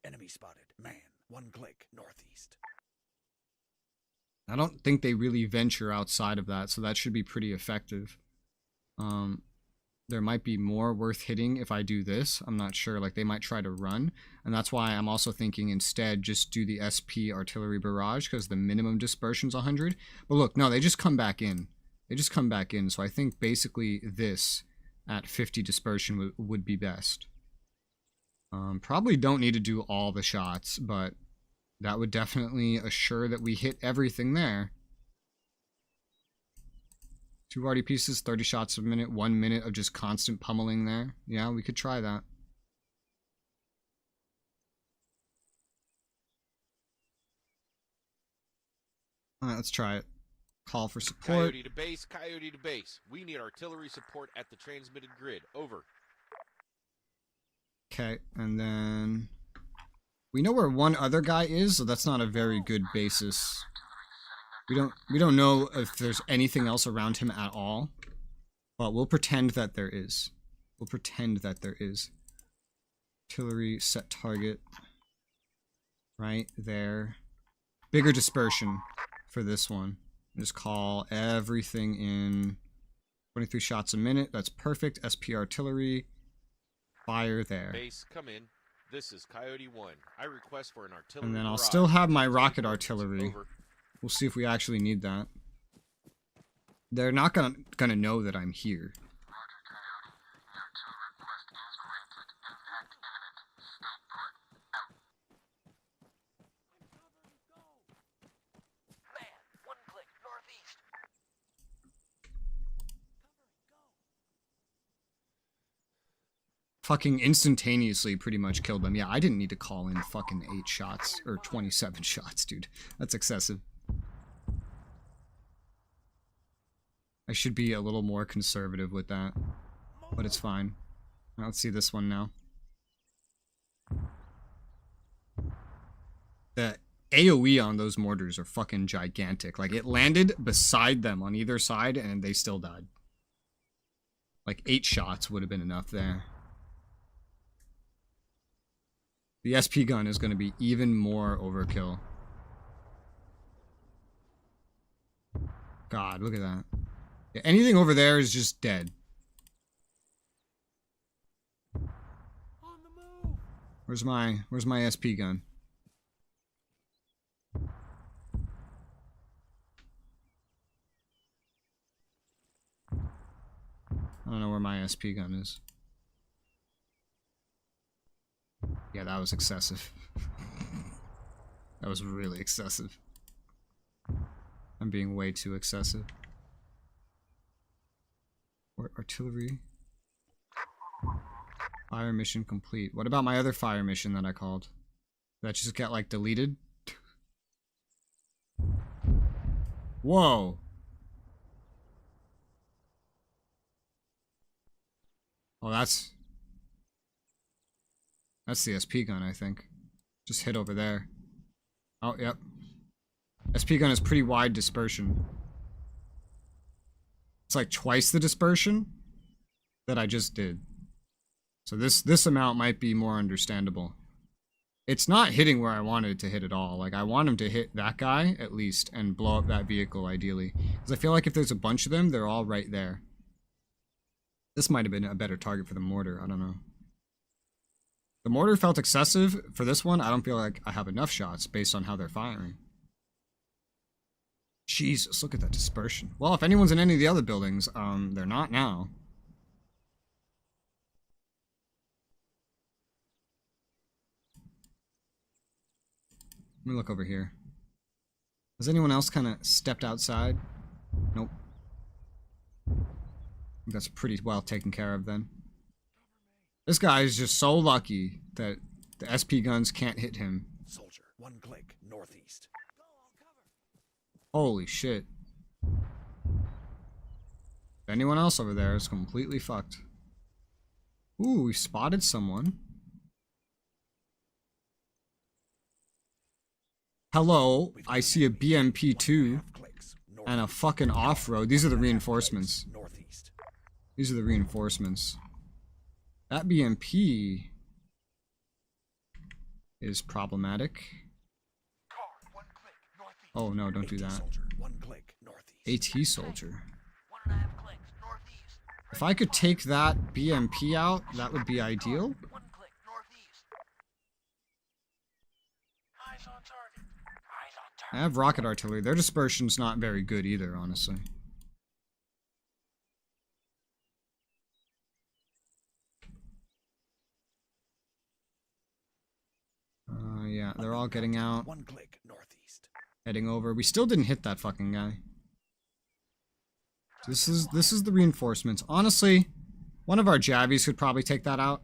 Enemy spotted. Man, 1 click northeast. I don't think they really venture outside of that, so that should be pretty effective. There might be more worth hitting if I do this. I'm not sure. Like, they might try to run, and that's why I'm also thinking instead just do the SP artillery barrage, because the minimum dispersion's 100. But look, no, they just come back in. They just come back in, so I think basically this at 50 dispersion would be best. Probably don't need to do all the shots, but that would definitely assure that we hit everything there. 2 Artie pieces, 30 shots a minute, 1 minute of just constant pummeling there. Yeah, we could try that. Alright, let's try it. Call for support. Coyote to base, Coyote to base. We need artillery support at the transmitted grid. Over. Okay, and then we know where one other guy is, so that's not a very good basis. We don't know if there's anything else around him at all, but we'll pretend that there is. We'll pretend that there is. Artillery set target right there. Bigger dispersion for this one. Just call everything in 23 shots a minute. That's perfect. SP artillery. Fire there. Base, come in. This is Coyote 1. I request for an artillery And then I'll barrage. still have my rocket artillery. Over. We'll see if we actually need that. They're not gonna know that I'm here. Man, 1 click northeast. Fucking instantaneously pretty much killed them. Yeah, I didn't need to call in fucking 8 shots. Or 27 shots, dude. That's excessive. I should be a little more conservative with that. But it's fine. Now, let's see this one now. The AoE on those mortars are fucking gigantic. Like, it landed beside them on either side, and they still died. Like, 8 shots would have been enough there. The SP gun is going to be even more overkill. God, look at that. Yeah, anything over there is just dead. On the move. Where's my SP gun? I don't know where my SP gun is. Yeah, that was excessive. That was really excessive. I'm I'm being way too excessive. Or artillery. Fire mission complete. What about my other fire mission that I called? Did that just get, like, deleted? Whoa! Oh, that's the SP gun, I think. Just hit over there. Oh, yep. SP gun is pretty wide dispersion. It's like twice the dispersion that I just did. So this amount might be more understandable. It's not hitting where I wanted it to hit at all. Like, I want him to hit that guy, at least, and blow up that vehicle, ideally. Because I feel like if there's a bunch of them, they're all right there. This might have been a better target for the mortar. I don't know. The mortar felt excessive. For this one, I don't feel like I have enough shots based on how they're firing. Jesus, look at that dispersion. Well, if anyone's in any of the other buildings, they're not now. Let me look over here. Has anyone else kind of stepped outside? Nope. I think that's pretty well taken care of then. This guy is just so lucky that the SP guns can't hit him. Soldier, 1 click, northeast. Holy shit. Anyone else over there is completely fucked. Ooh, we spotted someone. Hello, I see a BMP-2 and a fucking off-road. These are the reinforcements. Northeast. These are the reinforcements. That BMP is problematic. Car, 1 click, northeast. Oh no, don't do that. Soldier, 1 click, northeast. AT soldier. 1.5 clicks, northeast. If I could take that BMP out, that would be ideal. 1 click, northeast. Eyes on target. Eyes on I target. have rocket artillery. Their dispersion's not very good either, honestly. Yeah, they're all getting out. 1 click, northeast. Heading over. We still didn't hit that fucking guy. This is the reinforcements. Honestly, one of our Javies could probably take that out.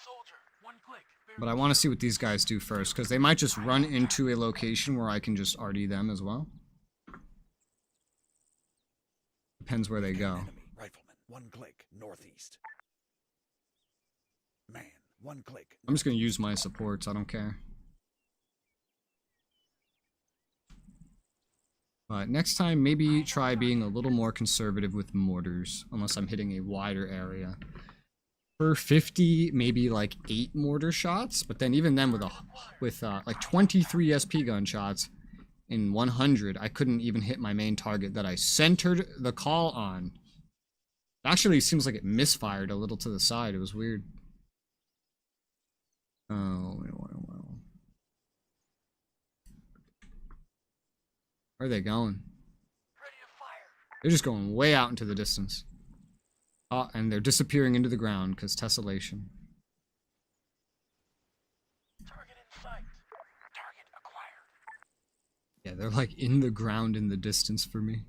Soldier, 1 click. But I want to see what these guys do first, because they might just run into a location where I can just RD them as well. Depends where they go. Enemy, rifleman, 1 click, northeast. Man, 1 click. I'm just going to use my supports. I don't care. But next time, maybe try being a little more conservative with mortars, unless I'm hitting a wider area. For 50, maybe like 8 mortar shots, but then even then with like 23 SP gun shots in 100, I couldn't even hit my main target that I centered the call on. Actually, seems like it misfired a little to the side. It was weird. Oh, well. Where are they going? Ready to fire. They're just going way out into the distance. Oh, and they're disappearing into the ground because tessellation. Target in sight. Target acquired. Yeah, they're like in the ground in the distance for me.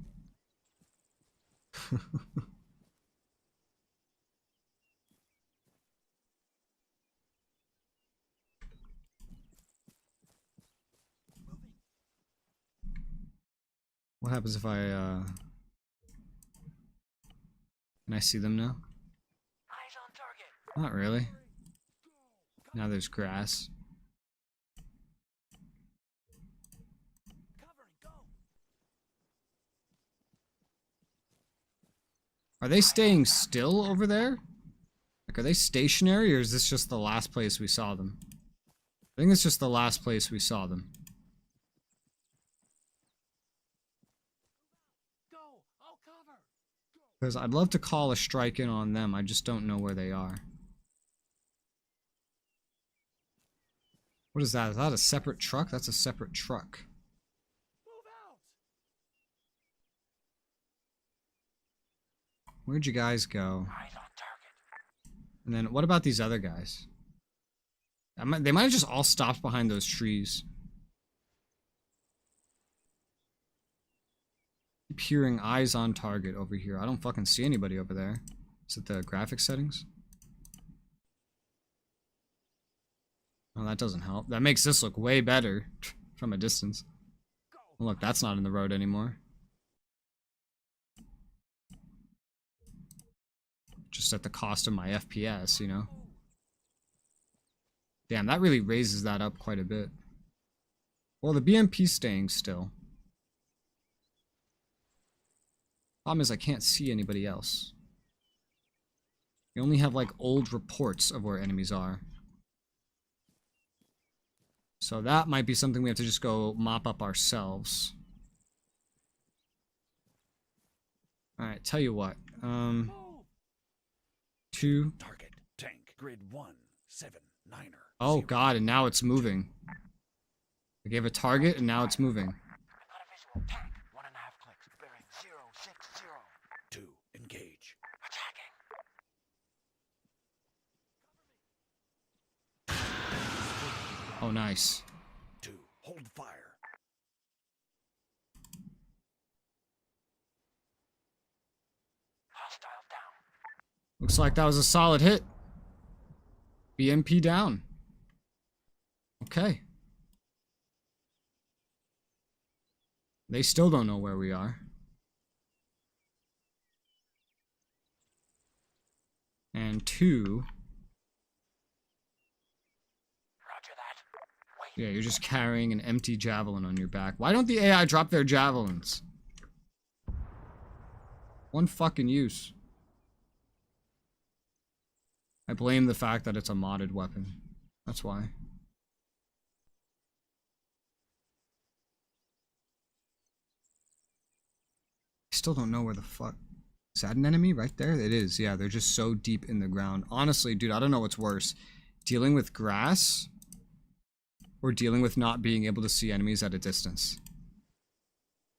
What happens if I, Can I see them now? Eyes on target. Not really. Now there's grass. Cover and go. Are they staying still over there? Like, are they stationary, or is this just the last place we saw them? I think it's just the last place we saw them. Go. I'll cover. Because I'd love to call a strike in on them, I just don't know where they are. What is that? Is that a separate truck? That's a separate truck. Move out. Where'd you guys go? Eyes on target. And then what about these other guys? They might have just all stopped behind those trees. Keep hearing eyes on target over here. I don't fucking see anybody over there. Is it the graphics settings? Oh, that doesn't help. That makes this look way better from a distance. Oh, look, that's not in the road anymore. Just at the cost of my FPS, you know? Damn, that really raises that up quite a bit. Well, the BMP's staying still. Problem is I can't see anybody else. You only have like old reports of where enemies are. So that might be something we have to just go mop up ourselves. Alright, tell you what. 2. Target tank grid 179er. Oh god, and now it's moving. I gave a target and now it's moving. I've got a visual. Tank. 1.5 clicks. Bearing 060. 2. Engage. Attacking. Oh nice. 2. Hold fire. Hostile down. Looks like that was a solid hit. BMP down. Okay. They still don't know where we are. And 2. Roger that. Wait. Yeah, you're just carrying an empty javelin on your back. Why don't the AI drop their javelins? One fucking use. I blame the fact that it's a modded weapon. That's why. I still don't know where the fuck... Is that an enemy right there? It is, yeah. They're just so deep in the ground. Honestly, dude, I don't know what's worse. Dealing with grass or dealing with not being able to see enemies at a distance.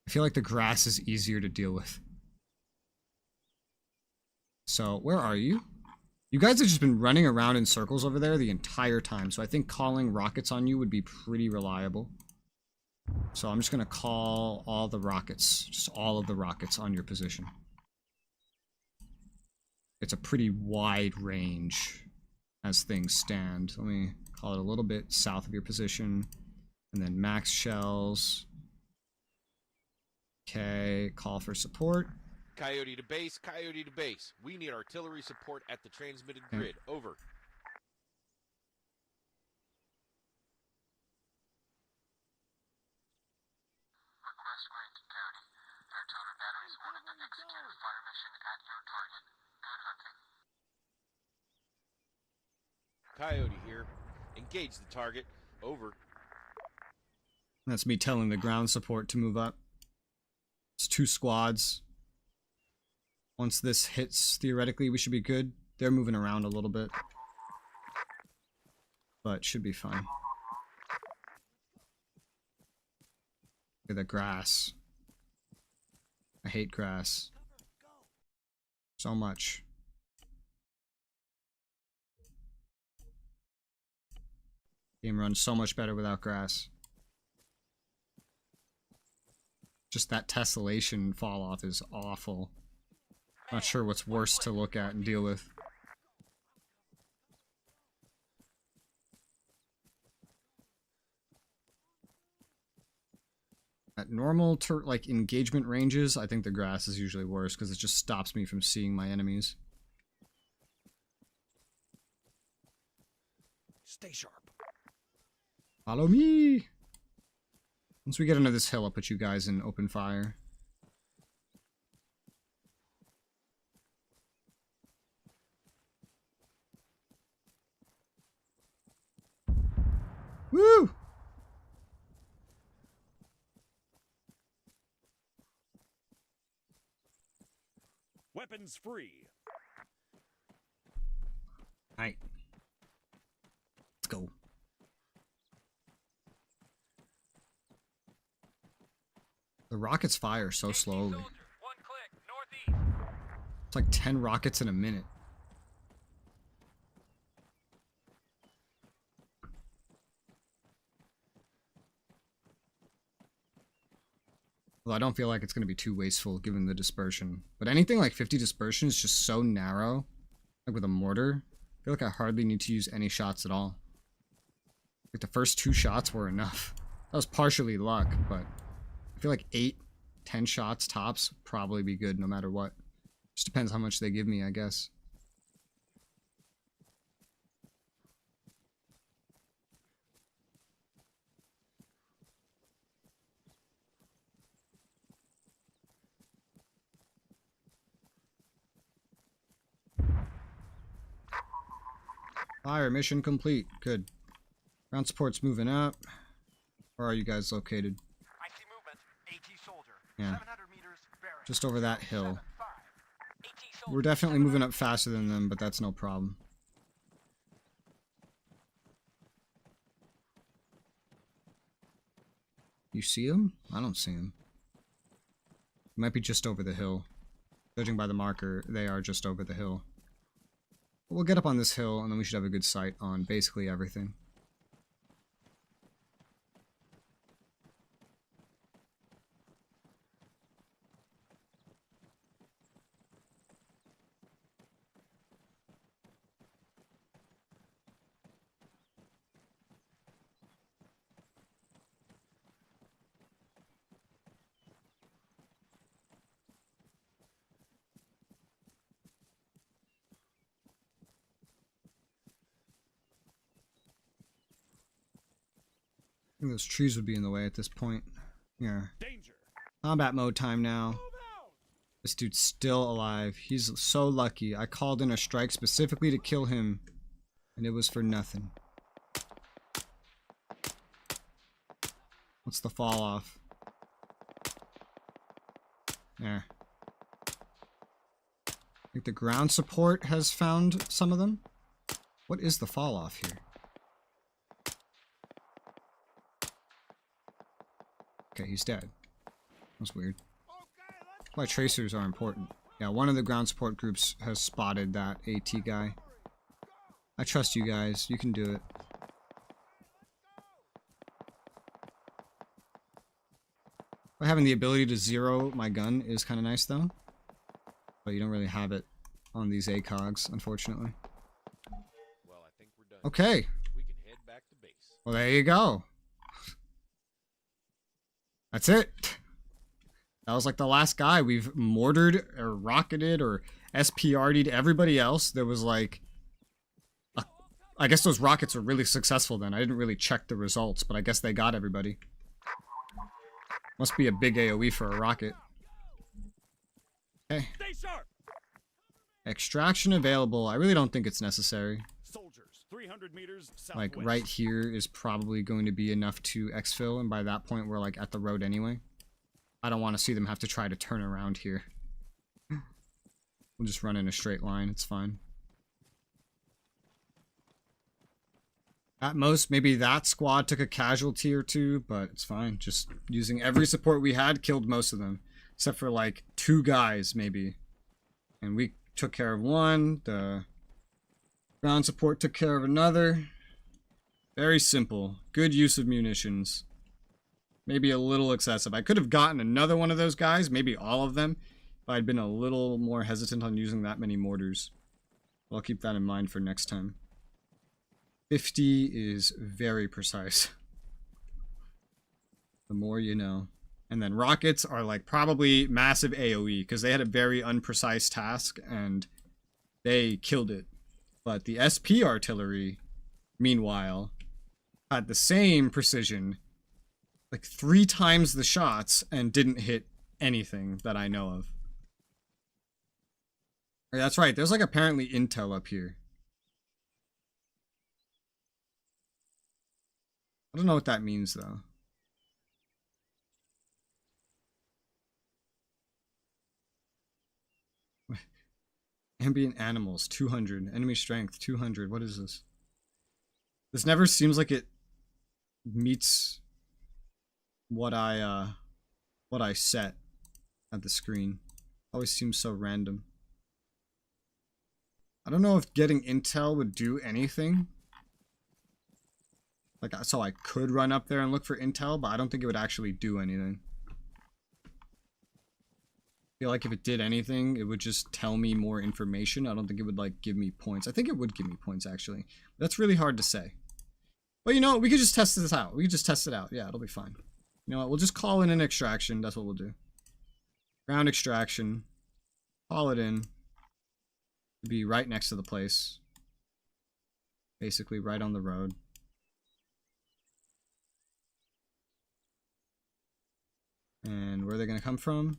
I feel like the grass is easier to deal with. So, where are you? You guys have just been running around in circles over there the entire time, so I think calling rockets on you would be pretty reliable. So I'm just gonna call all the rockets, just all of the rockets on your position. It's a pretty wide range as things stand. Let me call it a little bit south of your position, and then max shells. Okay, call for support. Coyote to base, Coyote to base. We need artillery support at the transmitted Okay. grid. Over. Request granted, Coyote. The artillery batteries wanted to execute a fire mission at your target. Good hunting. Coyote here. Engage the target. Over. That's me telling the ground support to move up. It's 2 squads. Once this hits, theoretically, we should be good. They're moving around a little bit. But should be fine. Look at the grass. I hate grass. So much. Game runs so much better without grass. Just that tessellation fall off is awful. Not sure what's worse to look at and deal with. At normal like engagement ranges, I think the grass is usually worse because it just stops me from seeing my enemies. Stay sharp. Follow me! Once we get under this hill, I'll put you guys in open fire. Woo! Weapons free. Alright. Let's go. The rockets fire so slowly. Soldier, 1 click, northeast. It's like 10 rockets in a minute. Well, I don't feel like it's going to be too wasteful given the dispersion. But anything like 50 dispersion is just so narrow. Like with a mortar, I feel like I hardly need to use any shots at all. Like the first 2 shots were enough. That was partially luck, but I feel like 8, 10 shots tops would probably be good no matter what. Just depends how much they give me, I guess. Fire mission complete. Good. Ground support's moving up. Where are you guys located? I see movement. AT soldier. Yeah. 700 meters bearing. Just over that hill. 7-5. AT soldier. We're definitely moving up faster than them, but that's no problem. You see him? I don't see him. He might be just over the hill. Judging by the marker, they are just over the hill. But we'll get up on this hill, and then we should have a good sight on basically everything. I think those trees would be in the way at this point. Yeah. Danger. Combat mode time now. Move out. This dude's still alive. He's so lucky. I called in a strike specifically to kill him, and it was for nothing. What's the fall off? There. I think the ground support has found some of them. What is the fall off here? Okay, he's dead. That's weird. Why tracers are important. Yeah, one of the ground support groups has spotted that AT guy. I trust you guys. You can do it. Having the ability to zero my gun is kind of nice, though. But you don't really have it on these ACOGs, unfortunately. Well, I think we're done. Okay. We can head back to base. Well, there you go. That's it. That was like the last guy. We've mortared or rocketed or SPR'd everybody else. There was like... I guess those rockets were really successful then. I didn't really check the results, but I guess they got everybody. Must be a big AoE for a rocket. Okay. Stay sharp. Extraction available. I really don't think it's necessary. Soldiers, 300 meters southwest. Like, right here is probably going to be enough to exfil, and by that point, we're, like, at the road anyway. I don't want to see them have to try to turn around here. We'll just run in a straight line. It's fine. At most, maybe that squad took a casualty or two, but it's fine. Just using every support we had, killed most of them. Except for, like, 2 guys, maybe. And we took care of one. The ground support took care of another. Very simple. Good use of munitions. Maybe a little excessive. I could have gotten another one of those guys, maybe all of them, if I'd been a little more hesitant on using that many mortars. I'll keep that in mind for next time. 50 is very precise. The more you know. And then rockets are like probably massive AoE because they had a very unprecise task and they killed it. But the SP artillery, meanwhile, had the same precision, like 3 times the shots, and didn't hit anything that I know of. That's right, there's like apparently intel up here. I don't know what that means, though. Ambient animals, 200. Enemy strength, 200. What is this? This never seems like it meets what I set at the screen. Always seems so random. I don't know if getting intel would do anything. Like, so I could run up there and look for intel, but I don't think it would actually do anything. feel like if it did anything, it would just tell me more information. I don't think it would like give me points. I think it would give me points actually. That's really hard to say. But you know, we could just test this out. We could just test it out. Yeah, it'll be fine. You know what? We'll just call in an extraction. That's what we'll do. Ground extraction. Call it in. It'll be right next to the place. Basically right on the road. And where are they going to come from?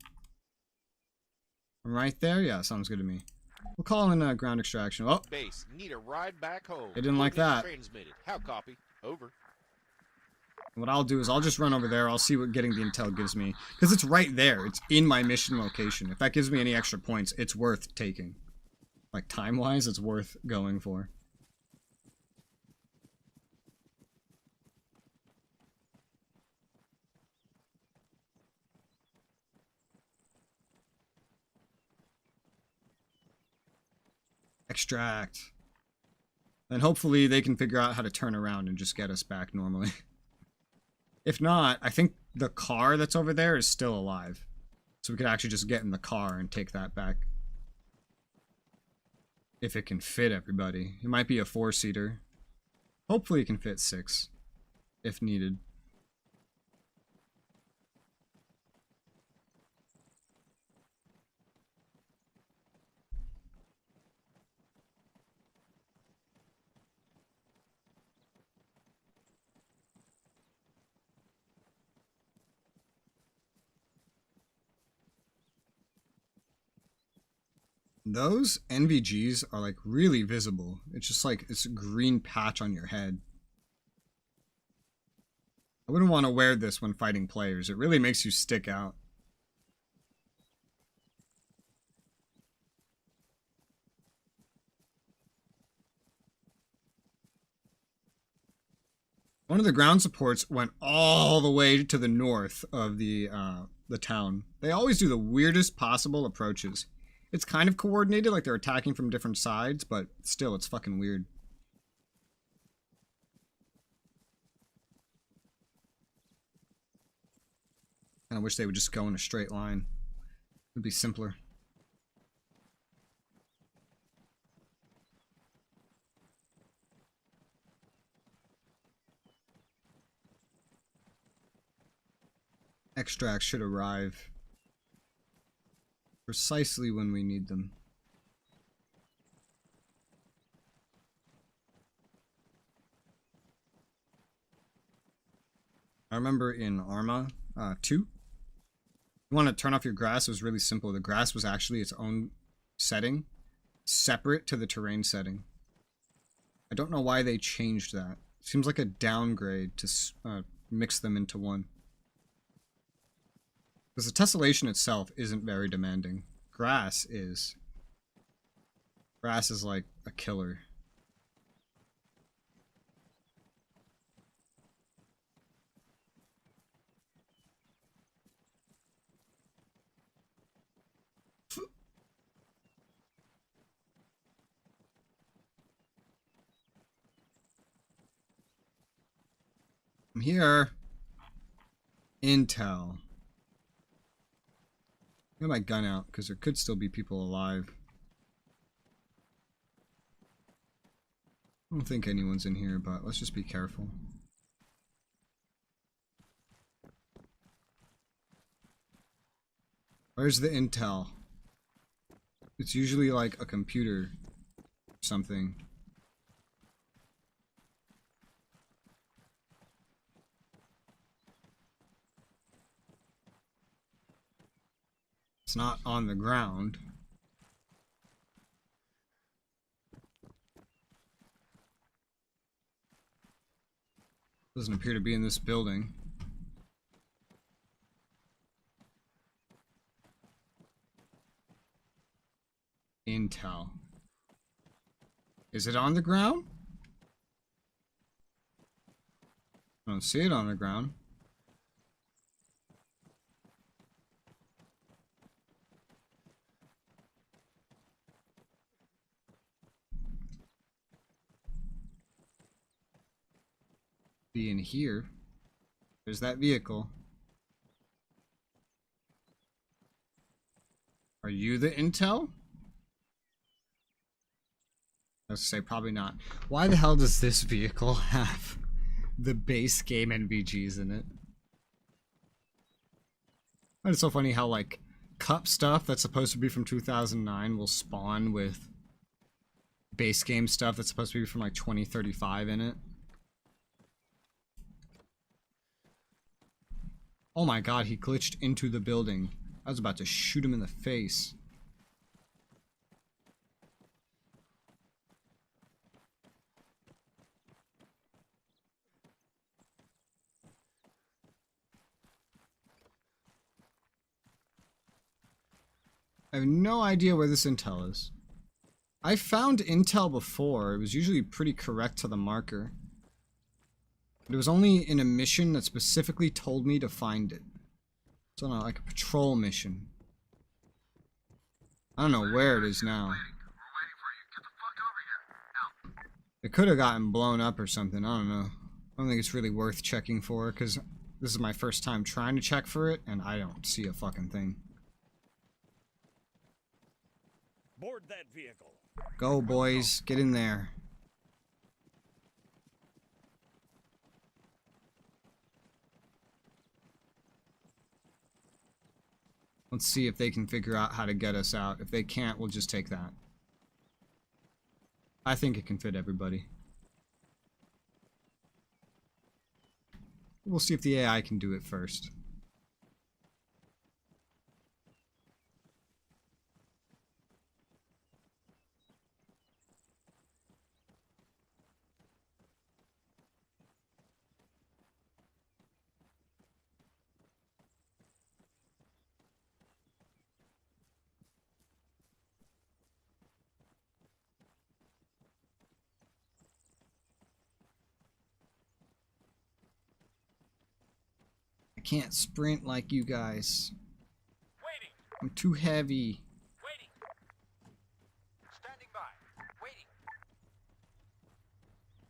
From right there? Yeah, sounds good to me. We'll call in a ground extraction. Oh, Base, need a ride back home. they didn't like that. Transmitted. How copy? Over. What I'll do is I'll just run over there. I'll see what getting the intel gives me. Because it's right there. It's in my mission location. If that gives me any extra points, it's worth taking. Like, time-wise, it's worth going for. Extract. Then hopefully they can figure out how to turn around and just get us back normally. If not, I think the car that's over there is still alive. So we could actually just get in the car and take that back. If it can fit everybody. It might be a 4-seater. Hopefully it can fit 6. If needed. Those NVGs are like really visible. It's just like it's a green patch on your head. I wouldn't want to wear this when fighting players. It really makes you stick out. One of the ground supports went all the way to the north of the town. They always do the weirdest possible approaches. It's kind of coordinated, like they're attacking from different sides, but still, it's fucking weird. I wish they would just go in a straight line. It would be simpler. Extracts should arrive precisely when we need them. I remember in Arma 2, you want to turn off your grass. It was really simple. The grass was actually its own setting, separate to the terrain setting. I don't know why they changed that. It seems like a downgrade to mix them into one. Because the tessellation itself isn't very demanding. Grass is. Grass is like a killer. I'm here. Intel. Get my gun out, because there could still be people alive. I don't think anyone's in here, but let's just be careful. Where's the intel? It's usually like a computer or something. It's not on the ground. Doesn't appear to be in this building. Intel. Is it on the ground? I don't see it on the ground. Be in here. There's that vehicle. Are you the intel? Let's say probably not. Why the hell does this vehicle have the base game NVGs in it? And it's so funny how, like, cup stuff that's supposed to be from 2009 will spawn with base game stuff that's supposed to be from, like, 2035 in it. Oh my god, he glitched into the building. I was about to shoot him in the face. I have no idea where this intel is. I found intel before. It was usually pretty correct to the marker. But it was only in a mission that specifically told me to find it. So, no, like a patrol mission. I don't know where it is now. It could have gotten blown up or something. I don't know. I don't think it's really worth checking for, because this is my first time trying to check for it, and I don't see a fucking thing. Board that vehicle. Go, boys. Get in there. Let's see if they can figure out how to get us out. If they can't, we'll just take that. I think it can fit everybody. We'll see if the AI can do it first. I can't sprint like you guys. Waiting. I'm too heavy. Waiting. Standing by. Waiting.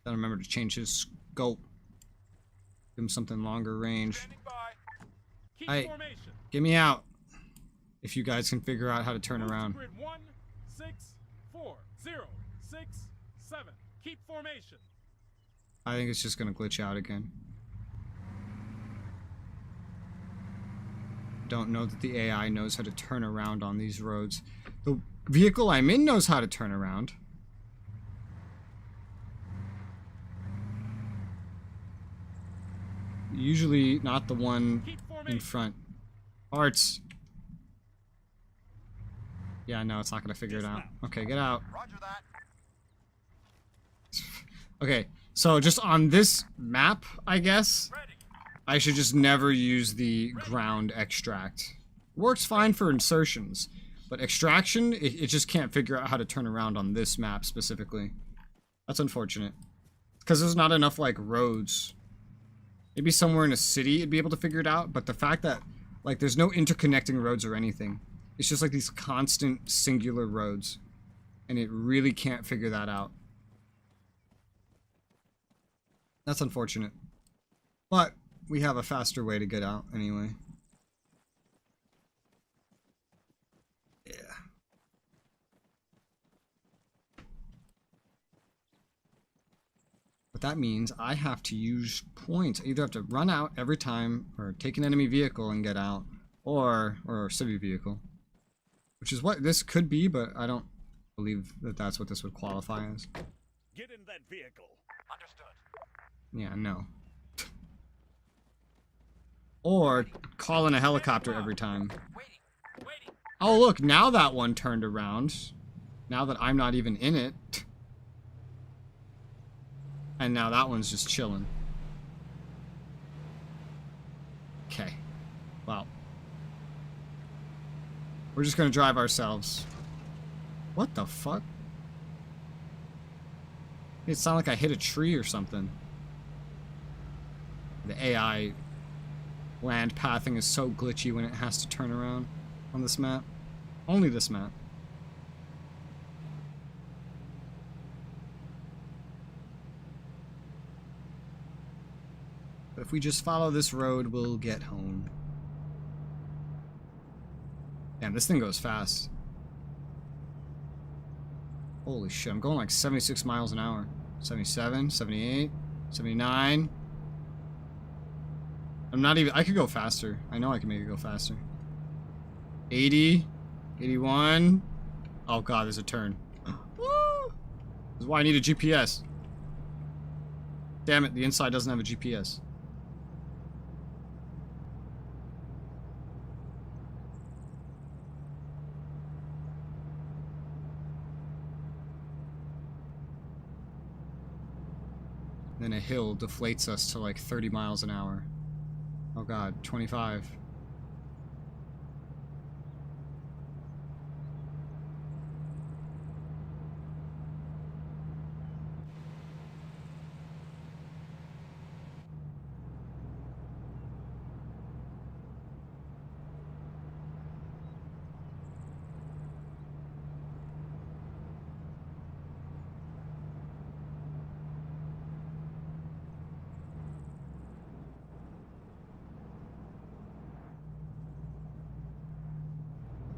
Gotta remember to change his scope. Give him something longer range. Standing by. Keep Hey. formation. Get me out. If you guys can figure out how to turn Move to around. Grid 1, 6, 4, 0, 6, 7. Keep formation. I think it's just gonna glitch out again. Don't know that the AI knows how to turn around on these roads. The vehicle I'm in knows how to turn around. Usually not the one Keep in formation. front. Parts. Yeah, no, it's not gonna figure it out. Okay, get out. Roger that. Okay, so just on this map, I guess, Ready. I should just never use the ground extract. Works fine for insertions, but extraction, it just can't figure out how to turn around on this map specifically. That's unfortunate. Because there's not enough, like, roads. Maybe somewhere in a city it'd be able to figure it out, but the fact that, like, there's no interconnecting roads or anything. It's just like these constant singular roads. And it really can't figure that out. That's unfortunate. But we have a faster way to get out anyway. Yeah. But that means I have to use points. I either have to run out every time, or take an enemy vehicle and get out, or a civvy vehicle. Which is what this could be, but I don't believe that that's what this would qualify as. Get in that vehicle. Understood. Yeah, no. Or call in a helicopter every time. Waiting. Waiting. Oh, look, now that one turned around. Now that I'm not even in it. And now that one's just chilling. Okay. Well. We're just gonna drive ourselves. What the fuck? It sounded like I hit a tree or something. The AI land pathing is so glitchy when it has to turn around on this map. Only this map. But if we just follow this road, we'll get home. Damn, this thing goes fast. Holy shit, I'm going like 76 miles an hour. 77, 78, 79. I'm not even, I could go faster. I know I can make it go faster. 80, 81. Oh god, there's a turn. Woo! This is why I need a GPS. Damn it, the inside doesn't have a GPS. Then a hill deflates us to like 30 miles an hour. Oh god, 25.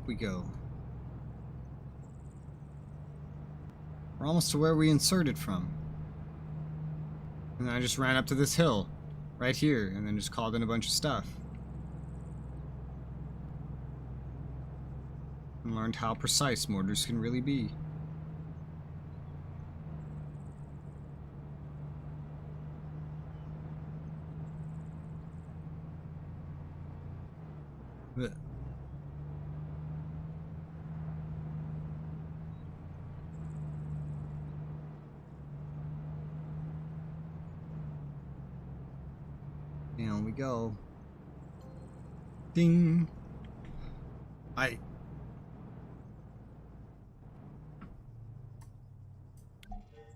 We go. We're almost to where we inserted from. And then I just ran up to this hill right here and then just called in a bunch of stuff. And learned how precise mortars can really be. But down we go. Ding.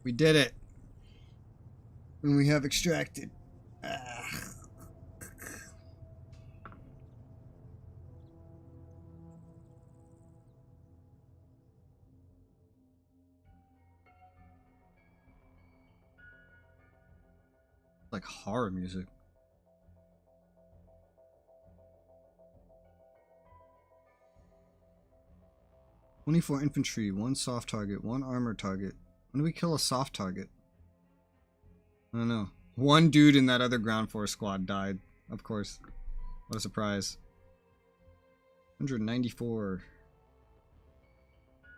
We did it. And we have extracted. Like horror music. "24 infantry, 1 soft target, 1 armor target." When do we kill a soft target? I don't know. 1 dude in that other ground force squad died. Of course. What a surprise. 194.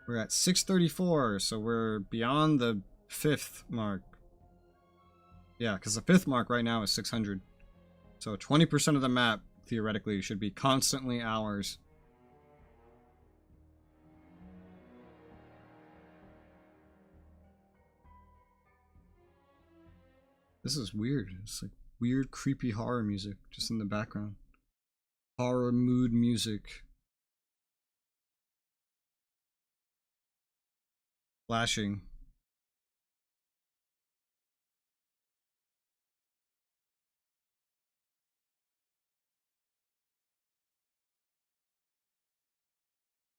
We're at 634, so we're beyond the 5th mark. Yeah, because the 5th mark right now is 600. So 20% of the map, theoretically, should be constantly ours. This is weird. It's like weird, creepy horror music just in the background. Horror mood music. Flashing.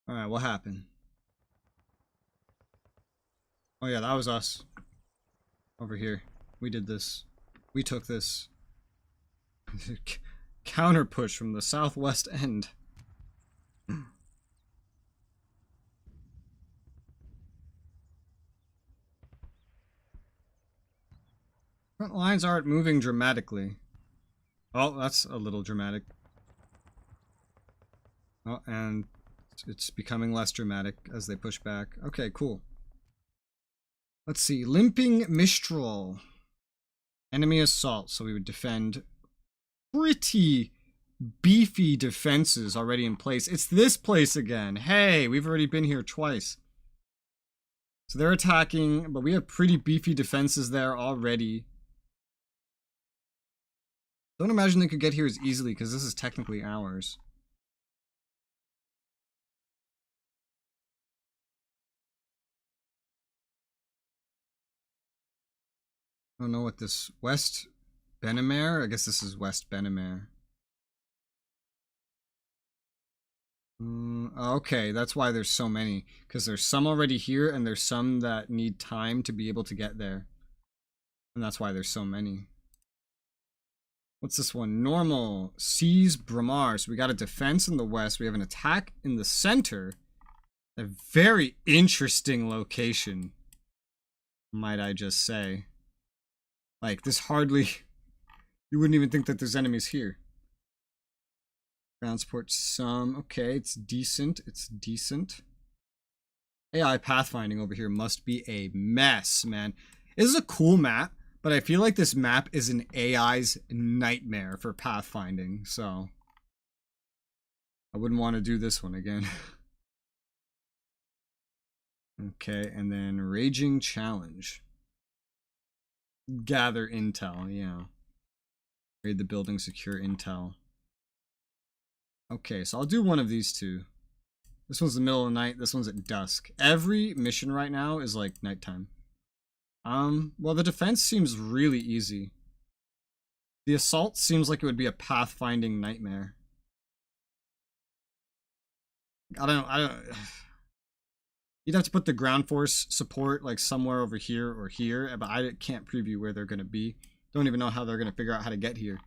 Alright, what happened? Oh yeah, that was us. Over here. We did this. We took this. Counter push from the southwest end. Front lines aren't moving dramatically. Oh, that's a little dramatic. Oh, and it's becoming less dramatic as they push back. Okay, cool. Let's see. Limping Mistral. Enemy assault, so we would defend. Pretty beefy defenses already in place. It's this place again. Hey, we've already been here twice. So they're attacking, but we have pretty beefy defenses there already. Don't imagine they could get here as easily, because this is technically ours. I don't know what this... West Benamer? I guess this is West Benamer. Okay, that's why there's so many. Because there's some already here, and there's some that need time to be able to get there. And that's why there's so many. What's this one? Normal. Seize Bramar. So we got a defense in the west. We have an attack in the center. A very interesting location, might I just say. Like, this hardly... You wouldn't even think that there's enemies here. Ground support some. Okay, it's decent. It's decent. AI pathfinding over here must be a mess, man. This is a cool map, but I feel like this map is an AI's nightmare for pathfinding, so... I wouldn't want to do this one again. Okay, and then Raging Challenge. Gather intel, yeah. Raid the building, secure intel. Okay, so I'll do one of these two. This one's the middle of the night, this one's at dusk. Every mission right now is like nighttime. Well, the defense seems really easy. The assault seems like it would be a pathfinding nightmare. I don't You'd have to put the ground force support like somewhere over here or here, but I can't preview where they're gonna be. Don't even know how they're gonna figure out how to get here.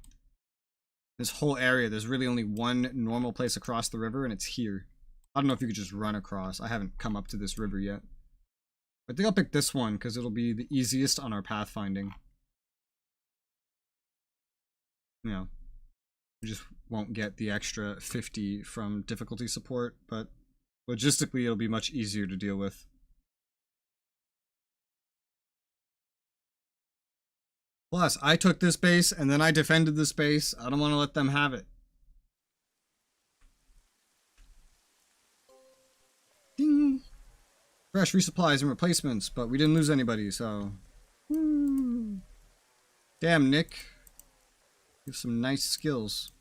This whole area, there's really only one normal place across the river, and it's here. I don't know if you could just run across. I haven't come up to this river yet. I think I'll pick this one because it'll be the easiest on our pathfinding. You know, we just won't get the extra 50 from difficulty support, but logistically it'll be much easier to deal with. Plus, I took this base and then I defended this base. I don't want to let them have it. Ding! Fresh resupplies and replacements, but we didn't lose anybody, so... Woo. Damn, Nick. You have some nice skills.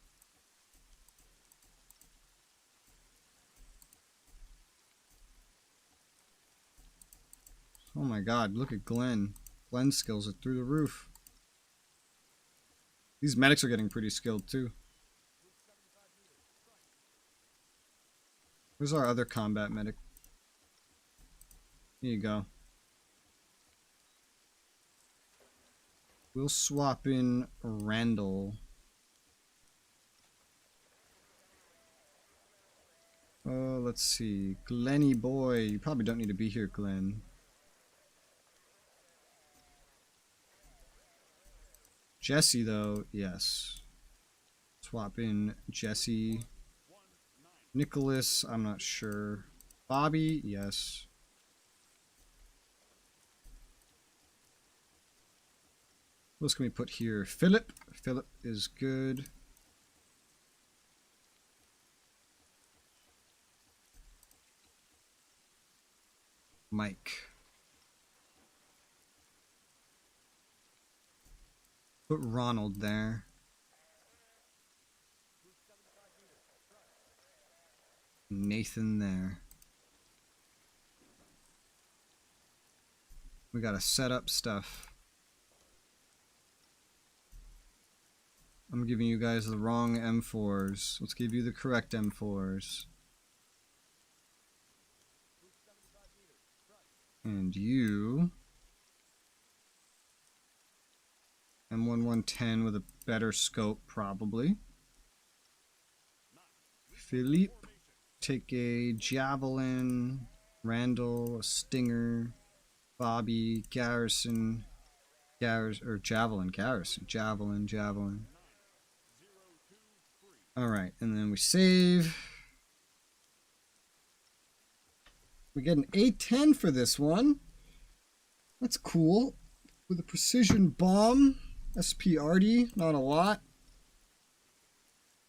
Oh my god, look at Glenn. Glenn's skills are through the roof. These medics are getting pretty skilled too. Where's our other combat medic? Here you go. We'll swap in Randall. Oh, let's see. Glenny boy. You probably don't need to be here, Glenn. Jesse, though, yes. Swap in Jesse. Nicholas, I'm not sure. Bobby, yes. What else can we put here? Philip. Philip is good. Mike. Put Ronald there. Nathan there. We gotta set up stuff. I'm giving you guys the wrong M4s. Let's give you the correct M4s. And you... M1110 with a better scope, probably. Philippe, take a Javelin. Randall, a Stinger. Bobby, Garrison. Javelin, Garrison. Javelin. Alright, and then we save. We get an A10 for this one. That's cool. With a precision bomb. SPRD, not a lot.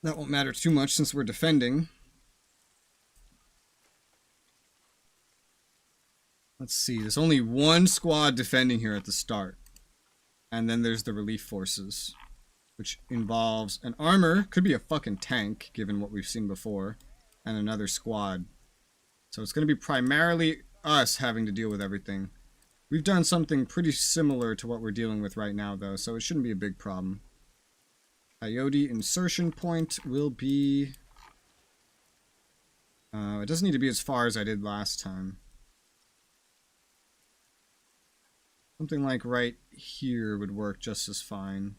That won't matter too much since we're defending. Let's see, there's only one squad defending here at the start. And then there's the relief forces, which involves an armor, could be a fucking tank, given what we've seen before, and another squad. So it's going to be primarily us having to deal with everything. We've done something pretty similar to what we're dealing with right now, though, so it shouldn't be a big problem. Coyote insertion point will be... it doesn't need to be as far as I did last time. Something like right here would work just as fine.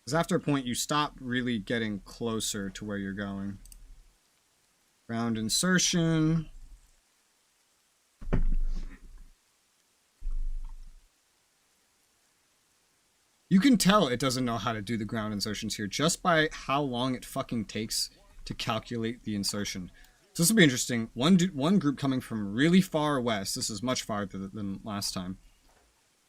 Because after a point, you stop really getting closer to where you're going. Ground insertion. You can tell it doesn't know how to do the ground insertions here just by how long it fucking takes to calculate the insertion. So this will be interesting. One group coming from really far west. This is much farther than last time.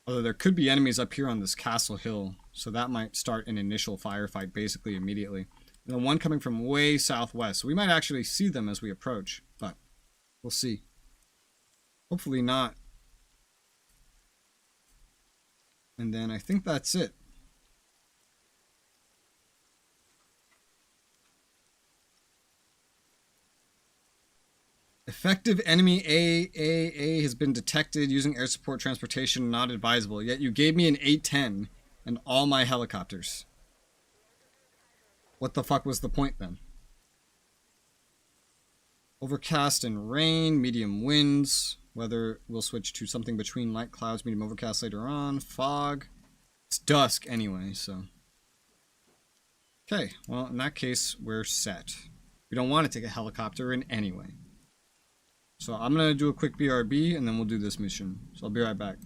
Although there could be enemies up here on this castle hill, so that might start an initial firefight basically immediately. And then one coming from way southwest, so we might actually see them as we approach, but we'll see. Hopefully not. And then I think that's it. Effective enemy AAA has been detected using air support transportation not advisable. Yet you gave me an 810 and all my helicopters. What the fuck was the point then? Overcast and rain, medium winds. Weather will switch to something between light clouds, medium overcast later on. Fog. It's dusk anyway, so. Okay, well in that case, we're set. We don't want to take a helicopter in anyway. So I'm going to do a quick BRB and then we'll do this mission. So I'll be right back.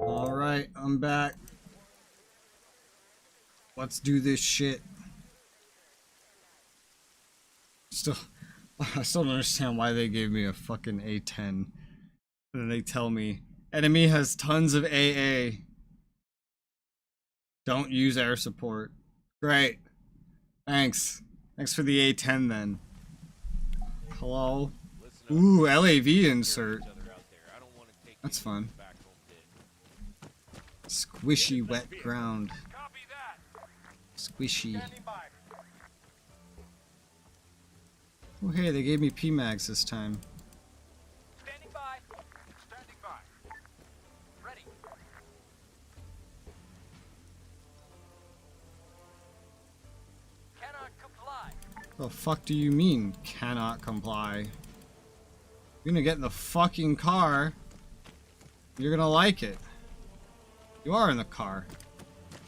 Alright, I'm back. Let's do this shit. I still don't understand why they gave me a fucking A10. And then they tell me, enemy has tons of AA. Don't use air support. Great. Thanks. Thanks for the A10 then. Hello? Listen up. Ooh, LAV insert. Each other out there. I don't want to take That's you fun. back home dead. Squishy wet ground. Copy that. Squishy. Standing by. Oh hey, they gave me PMags this time. Standing by. Standing by. Ready. Cannot comply. The fuck do you mean, cannot comply? You're gonna get in the fucking car. You're gonna like it. You are in the car.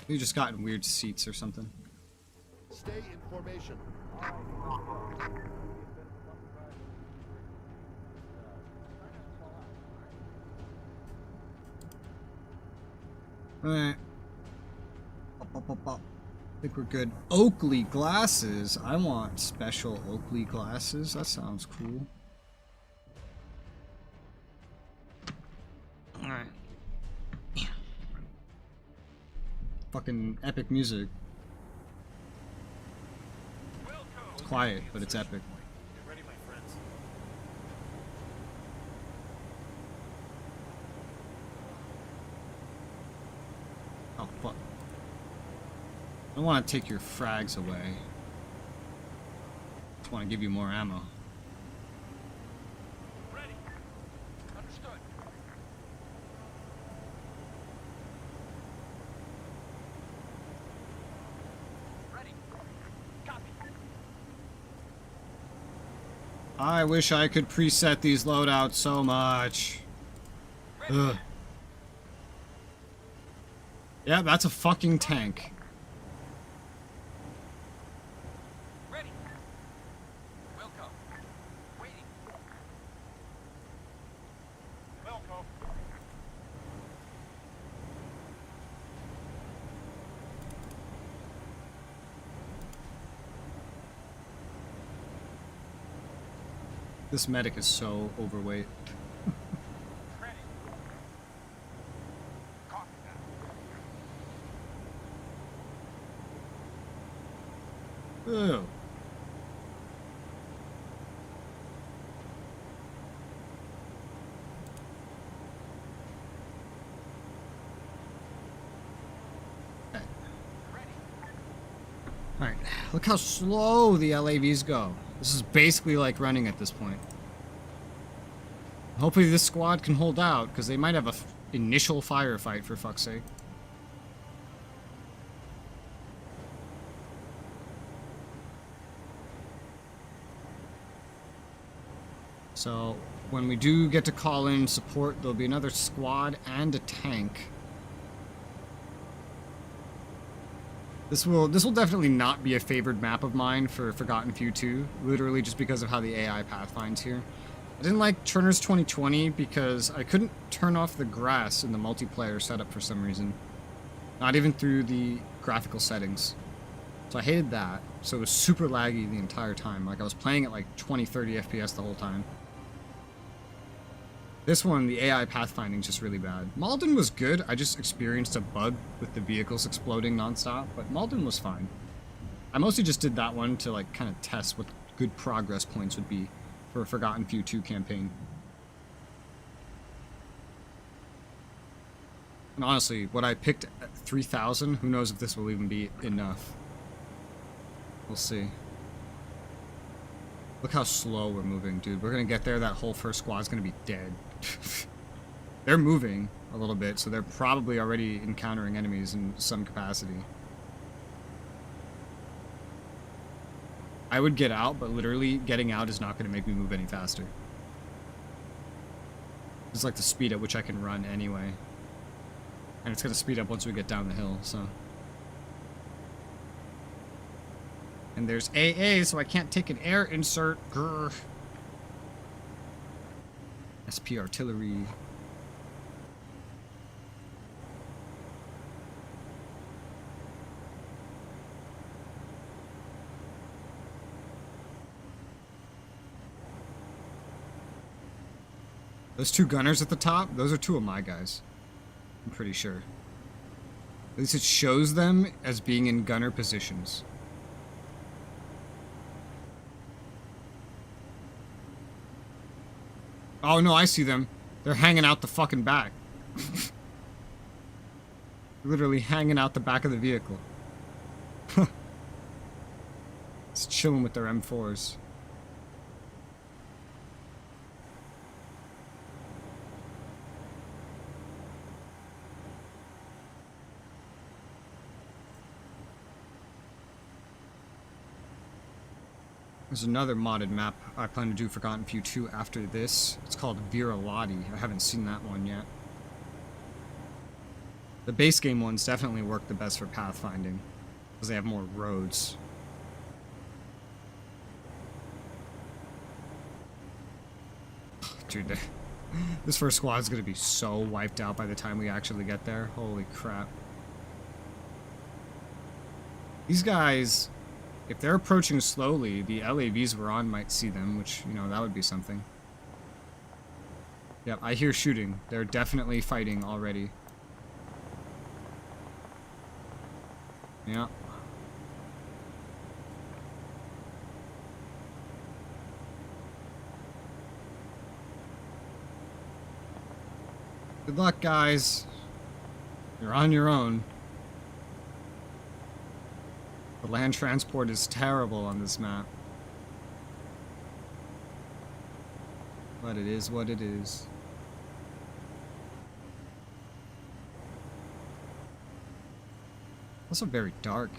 You just got in weird seats or something. Stay in formation. Alright. I think we're good. Oakley glasses. I want special Oakley glasses. That sounds cool. Alright. Fucking epic music. It's quiet, but it's epic. Get ready, my friends. Oh, fuck. I don't want to take your frags away. I just want to give you more ammo. Ready. Understood. Ready. Copy. I wish I could preset these loadouts so much. Ugh. Yeah, that's a fucking tank. Ready. Wilco. Waiting. Wilco. This medic is so overweight. Ready. Copy that. Ew. Okay. Ready. Alright, look how slow the LAVs go. This is basically like running at this point. Hopefully this squad can hold out, because they might have a initial firefight, for fuck's sake. So, when we do get to call in support, there'll be another squad and a tank. This will definitely not be a favored map of mine for Forgotten Few 2, literally just because of how the AI path finds here. I didn't like Turner's 2020 because I couldn't turn off the grass in the multiplayer setup for some reason. Not even through the graphical settings. So I hated that. So it was super laggy the entire time. Like I was playing at like 20-30 FPS the whole time. This one, the AI pathfinding is just really bad. Malden was good. I just experienced a bug with the vehicles exploding nonstop, but Malden was fine. I mostly just did that one to like kind of test what good progress points would be for a Forgotten Few 2 campaign. And honestly, what I picked at 3,000, who knows if this will even be enough. We'll see. Look how slow we're moving, dude. We're gonna get there, that whole first squad's gonna be dead. They're moving a little bit, so they're probably already encountering enemies in some capacity. I would get out, but literally getting out is not gonna make me move any faster. It's like the speed at which I can run anyway. And it's gonna speed up once we get down the hill, so. And there's AA, so I can't take an air insert. Grr. SP artillery. Those two gunners at the top, those are two of my guys. I'm pretty sure. At least it shows them as being in gunner positions. Oh no, I see them. They're hanging out the fucking back. Literally hanging out the back of the vehicle. Just chilling with their M4s. There's another modded map I plan to do Forgotten Few 2 after this. It's called Referral. I haven't seen that one yet. The base game ones definitely work the best for pathfinding, because they have more roads. Dude, this first squad is going to be so wiped out by the time we actually get there. Holy crap. These guys... If they're approaching slowly, the LAVs we're on might see them, which, you know, that would be something. Yep, I hear shooting. They're definitely fighting already. Yeah. Good luck, guys. You're on your own. The land transport is terrible on this map. But it is what it is. Also very dark.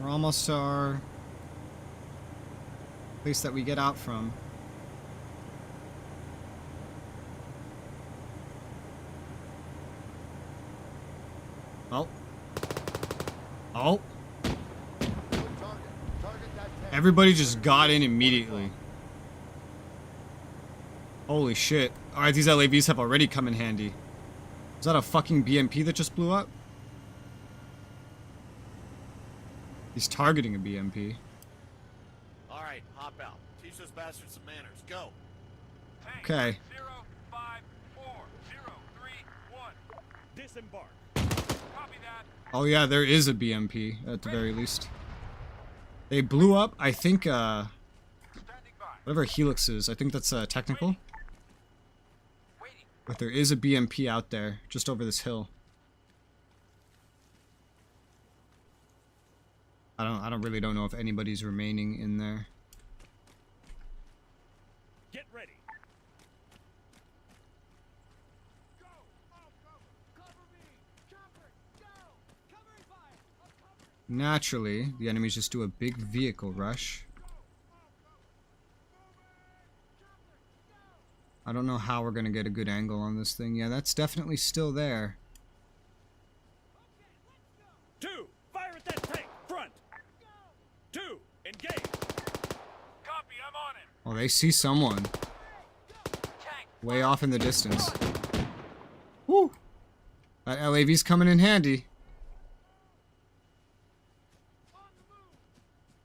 We're almost to our place that we get out from. Oh. Oh. Everybody just got in immediately. Holy shit. Alright, these LAVs have already come in handy. Is that a fucking BMP that just blew up? He's targeting a BMP. Alright, hop out. Teach those bastards some manners. Go. Okay. 054031. Disembark. Copy that. Oh yeah, there is a BMP at the very least. They blew up, I think, Standing by. whatever Helix is. I think that's technical. Waiting. But there is a BMP out there, just over this hill. I really don't know if anybody's remaining in there. Get ready. Go. All cover. Cover me. Chopper. Go. Covering fire. I'm covering. Naturally, the enemies just do a big vehicle rush. I don't know how we're gonna get a good angle on this thing. Yeah, that's definitely still there. Two, fire at that tank. Front. Two, engage. Copy. I'm on it. Oh, they see someone. Tank. Way off in the distance. Woo! That LAV's coming in handy.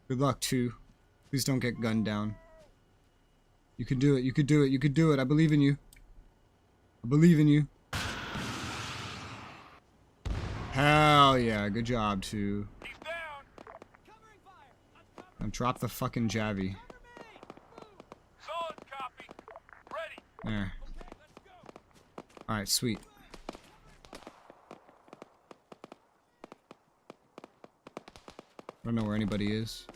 Good luck, too. Please don't get gunned down. You can do it, you could do it, you could do it. I believe in you. I believe in you. Hell yeah, good job, too. He's down. Covering fire. I'm covering. Now drop the fucking Javi. Solid copy. Ready. There. Okay, let's go. Alright, sweet. I don't know where anybody is.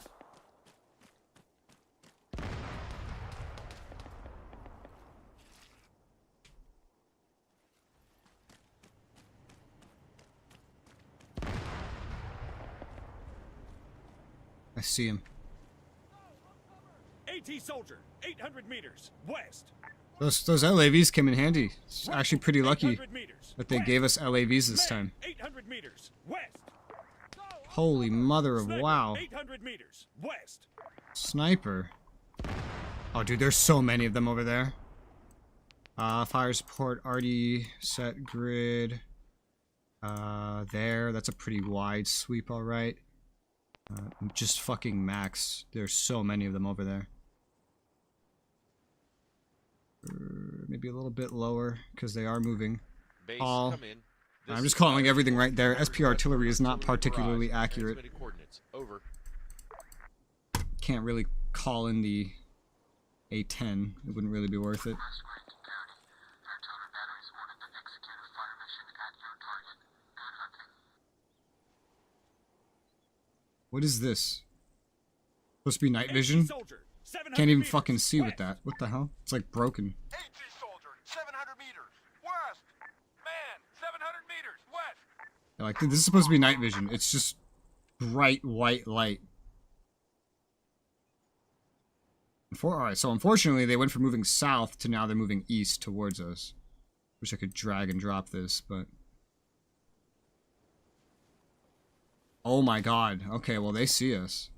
I see him. AT soldier, 800 meters west. Those LAVs came in handy. It's actually pretty lucky 800 meters that they west. gave us LAVs this Men, time. 800 meters west. Holy mother of Sniper, wow. 800 meters west. Sniper. Oh, dude, there's so many of them over there. Fire support already set grid. There. That's a pretty wide sweep, alright. Just fucking max. There's so many of them over there. Maybe a little bit lower, because they are moving. Base, All. come in. I'm This just is calling Fire everything right there. Support. SP artillery is not Artillery particularly barrage. accurate. Transmitted coordinates. Over. Can't really call in the A10. It wouldn't really be worth it. West Wing to Coyote. Artillery batteries ordered to execute a fire mission at your target. Good hunting. What is this? Supposed to be night AT vision? soldier, 700 Can't even meters fucking see with west. that. What the hell? It's like broken. AT soldier, 700 meters west. Man, 700 meters west. Yeah, like, this is supposed to be night vision. It's just bright white light. Alright, so unfortunately they went from moving south to now they're moving east towards us. Wish I could drag and drop this, but... Oh my god. Okay, well they see us.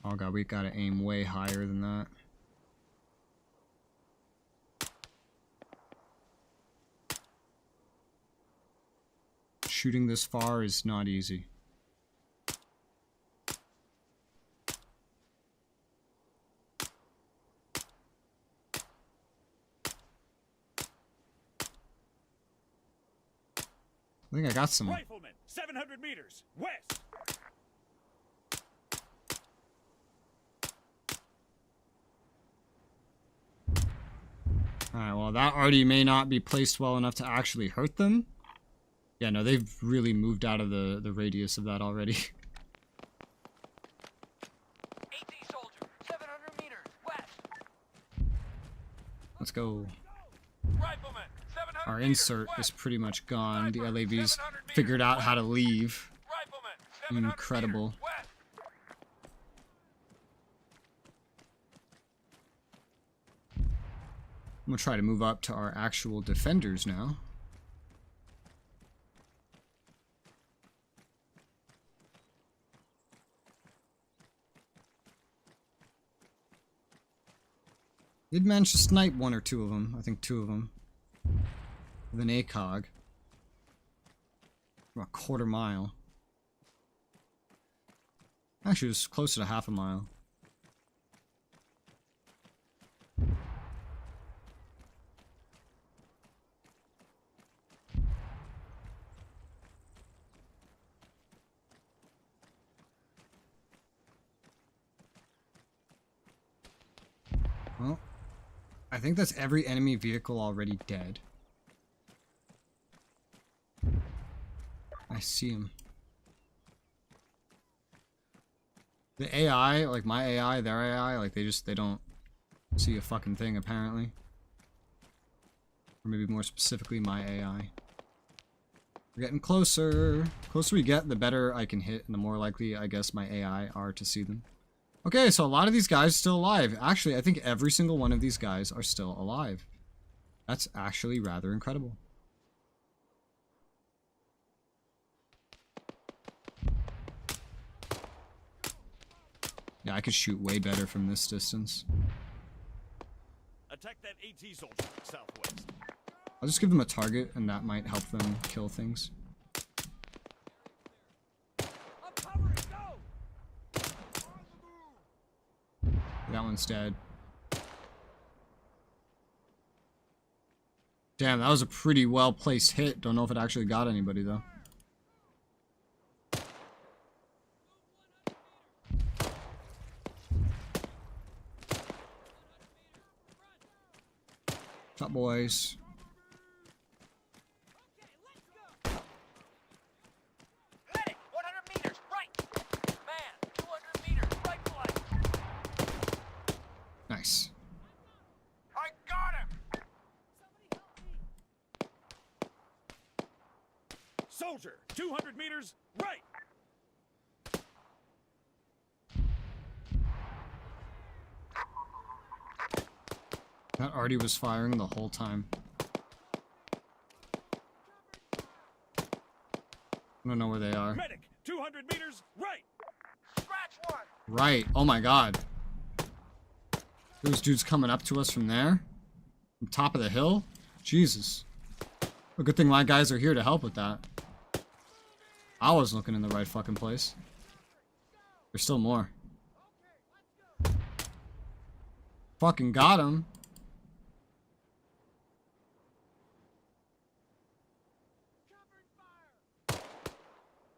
Oh god, we gotta aim way higher than that. Shooting this far is not easy. I think I got some. Rifleman, 700 meters west. Alright, well that already may not be placed well enough to actually hurt them. Yeah, no, they've really moved out of the radius of that already. AT soldier, 700 meters west. Let's go. Rifleman, 700 Our meters insert west. is pretty much gone. The Sniper, LAVs 700 meters figured out how to west. leave. Rifleman, 700 Incredible. meters west. I'm gonna try to move up to our actual defenders now. Did manage to snipe one or two of them. I think two of them. With an ACOG. From a quarter mile. Actually, it was closer to half a mile. Well, I think that's every enemy vehicle already dead. I see him. The AI, like my AI, their AI, like they don't see a fucking thing apparently. Or maybe more specifically my AI. We're getting closer. The closer we get, the better I can hit, and the more likely I guess my AI are to see them. Okay, so a lot of these guys are still alive. Actually, I think every single one of these guys are still alive. That's actually rather incredible. Yeah, I could shoot way better from this distance. Attack that AT soldier southwest. I'll just give them a target, and that might help them kill things. I'm covering, go. That one's dead. Damn, that was a pretty well-placed hit. Don't know if it actually got anybody, though. Top boys. Medic, 100 meters right. Man, 200 meters right flank. Nice. I got him. Soldier, 200 meters right. That Artie was firing the whole time. I don't know where they are. Medic, 200 meters right. Scratch one. Right. Oh my god. Those dudes coming up to us from there? From top of the hill? Jesus. A good thing my guys are here to help with that. I was looking in the right fucking place. There's still more. Fucking got him.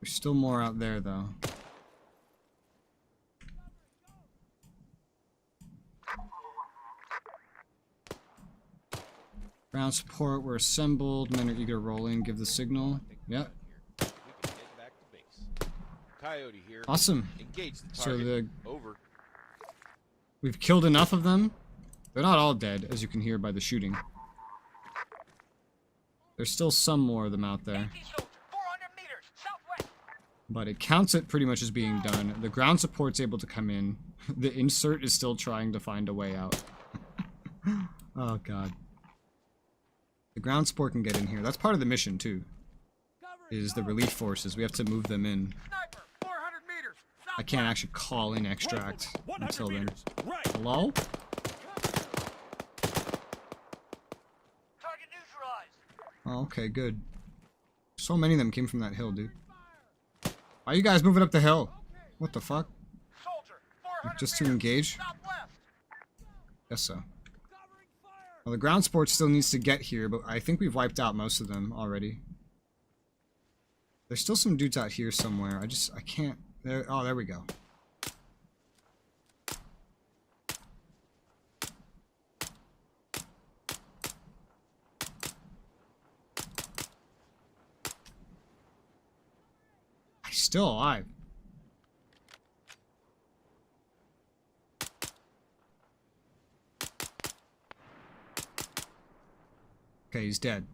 There's still more out there, though. Ground support, we're assembled. Men are eager to roll in, give the signal. Yep. We can head back to base. Coyote here. Awesome. Engage the So target. Over. we've killed enough of them. They're not all dead, as you can hear by the shooting. There's still some more of them out there. 80 soldier, 400 meters southwest. But it counts it pretty much as being done. The ground support's able to come in. The insert is still trying to find a way out. Oh, God. The ground support can get in here. That's part of the mission, too. Is the relief forces. We have to move them in. Sniper, 400 meters southwest. I can't actually call in extract Rifle, 100 until then. meters right. Hello? Target neutralized. Oh, okay, good. So many of them came from that hill, dude. Why are you guys moving up the hill? What the fuck? Soldier, 400 Just to meters engage? southwest. Guess so. Well, the ground support still needs to get here, but I think we've wiped out most of them already. There's still some dudes out here somewhere. I can't. There. Oh, there we go. He's still alive. Okay, he's dead.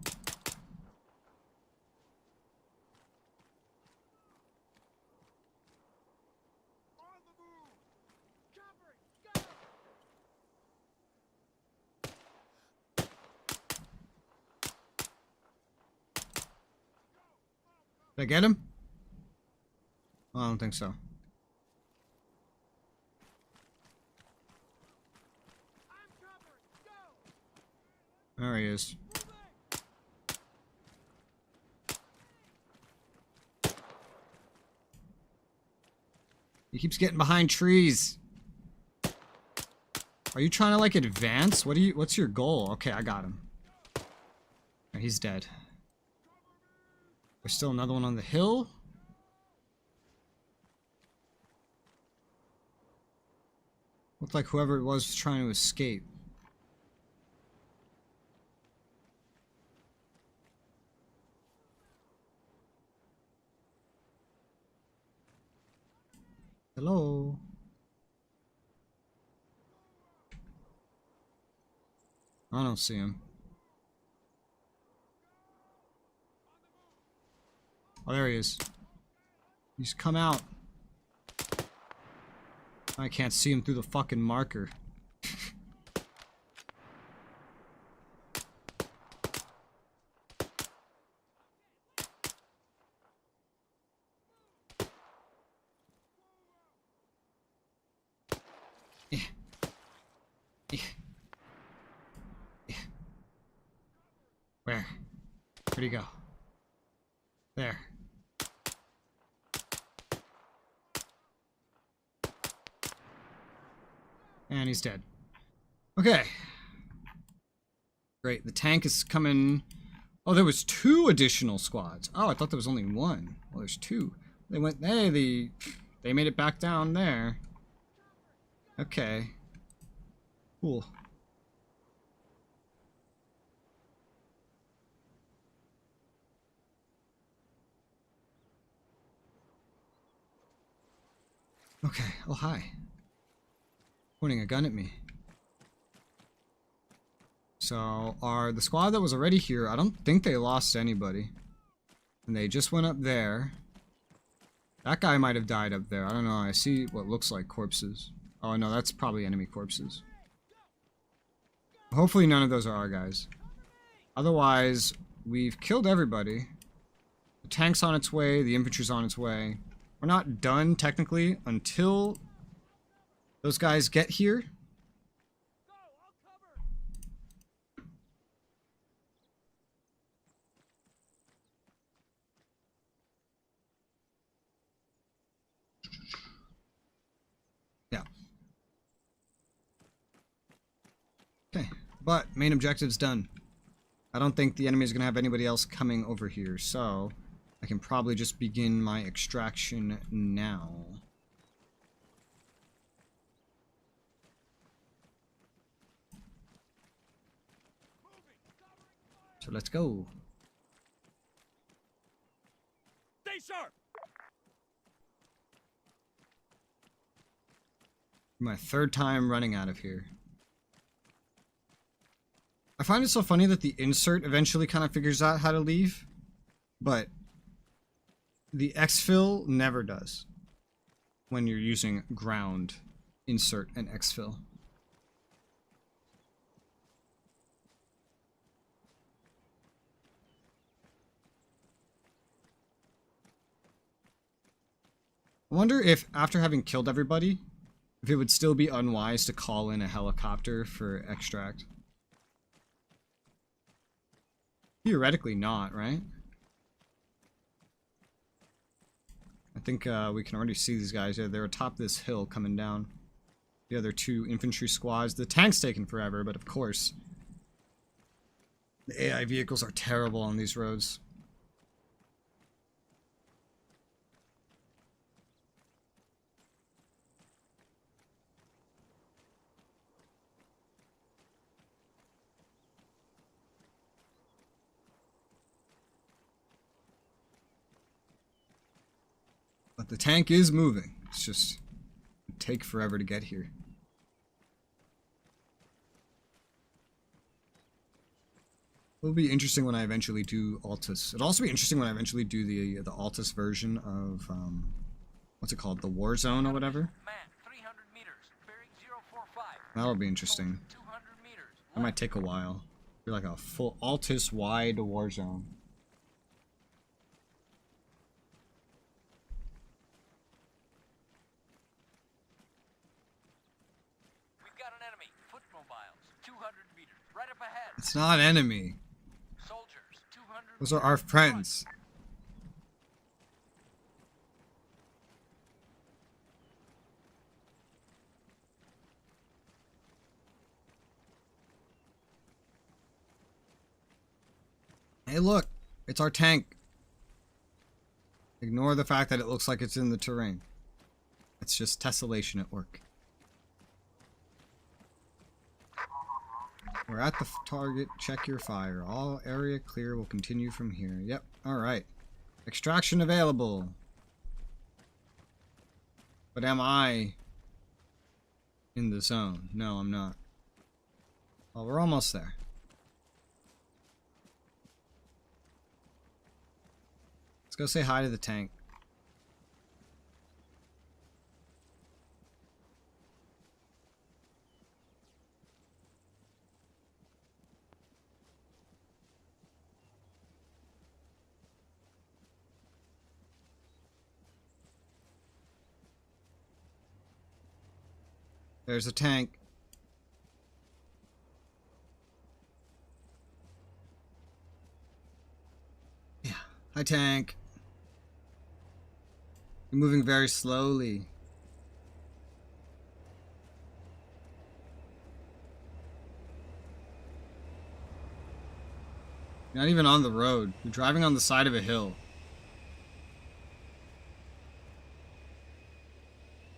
On the move. Covering. Go. Did I get him? Oh, I don't think so. I'm covering. Go. There he is. He keeps getting behind trees. Are you trying to like advance? What's your goal? Okay, I got him. And he's dead. There's still another one on the hill. Looked like whoever it was trying to escape. Hello? I don't see him. Oh, there he is. He's come out. I can't see him through the fucking marker. Where? Where'd he go? There. And he's dead. Okay. Great. The tank is coming. Oh, there was 2 additional squads. Oh, I thought there was only 1. Well, there's 2. They went. Hey, they made it back down there. Okay. Cool. Okay. Oh, hi. Pointing a gun at me. So, the squad that was already here, I don't think they lost anybody. And they just went up there. That guy might have died up there. I don't know. I see what looks like corpses. Oh, no, that's probably enemy corpses. Hopefully none of those are our guys. Otherwise, we've killed everybody. The tank's on its way. The infantry's on its way. We're not done, technically, until those guys get here. Go! I'll cover! Yeah. Okay, but main objective's done. I don't think the enemy is going to have anybody else coming over here, so I can probably just begin my extraction now. So let's go. Stay sharp. My third time running out of here. I find it so funny that the insert eventually kind of figures out how to leave, but the exfil never does when you're using ground, insert, and exfil. I wonder if, after having killed everybody, if it would still be unwise to call in a helicopter for extract. Theoretically not, right? I think we can already see these guys. They're atop this hill coming down. The other two infantry squads. The tank's taking forever, but of course, the AI vehicles are terrible on these roads. But the tank is moving. It's just it'd take forever to get here. It'll be interesting when I eventually do Altus. It'll also be interesting when I eventually do the Altus version of what's it called, the Warzone or whatever. Man, 300 meters. Bearing 045. That'll be interesting. 200 meters. That might take a while. Be like a full Altus wide Warzone. We've got an enemy. Foot mobiles. 200 meters. Right up ahead. It's not enemy. Soldiers. 200 Those are our friends. Hey, look, it's our tank. Ignore the fact that it looks like it's in the terrain. It's just tessellation at work. We're at the target. Check your fire. All area clear. Will continue from here. Yep. Alright. Extraction available. But am I in the zone? No, I'm not. Well, we're almost there. Let's go say hi to the tank. There's a tank. Yeah. Hi, tank. You're moving very slowly. You're not even on the road. You're driving on the side of a hill.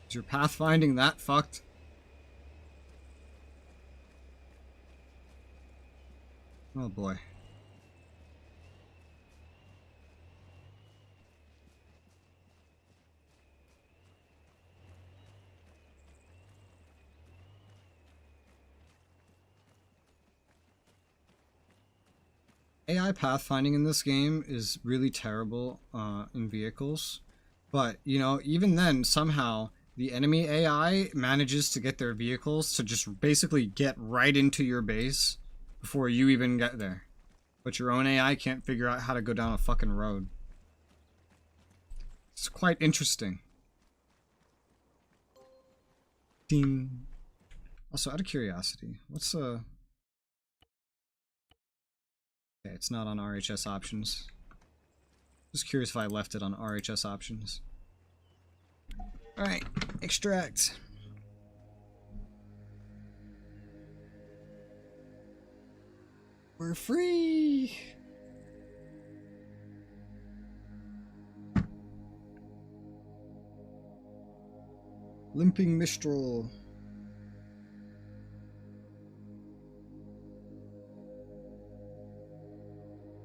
Is your pathfinding that fucked? Oh boy. AI pathfinding in this game is really terrible in vehicles. But, you know, even then, somehow, the enemy AI manages to get their vehicles to just basically get right into your base before you even get there. But your own AI can't figure out how to go down a fucking road. It's quite interesting. Ding. Also, out of curiosity, what's Okay, it's not on RHS options. Just curious if I left it on RHS options. Alright, extract. We're free! Limping Mistral.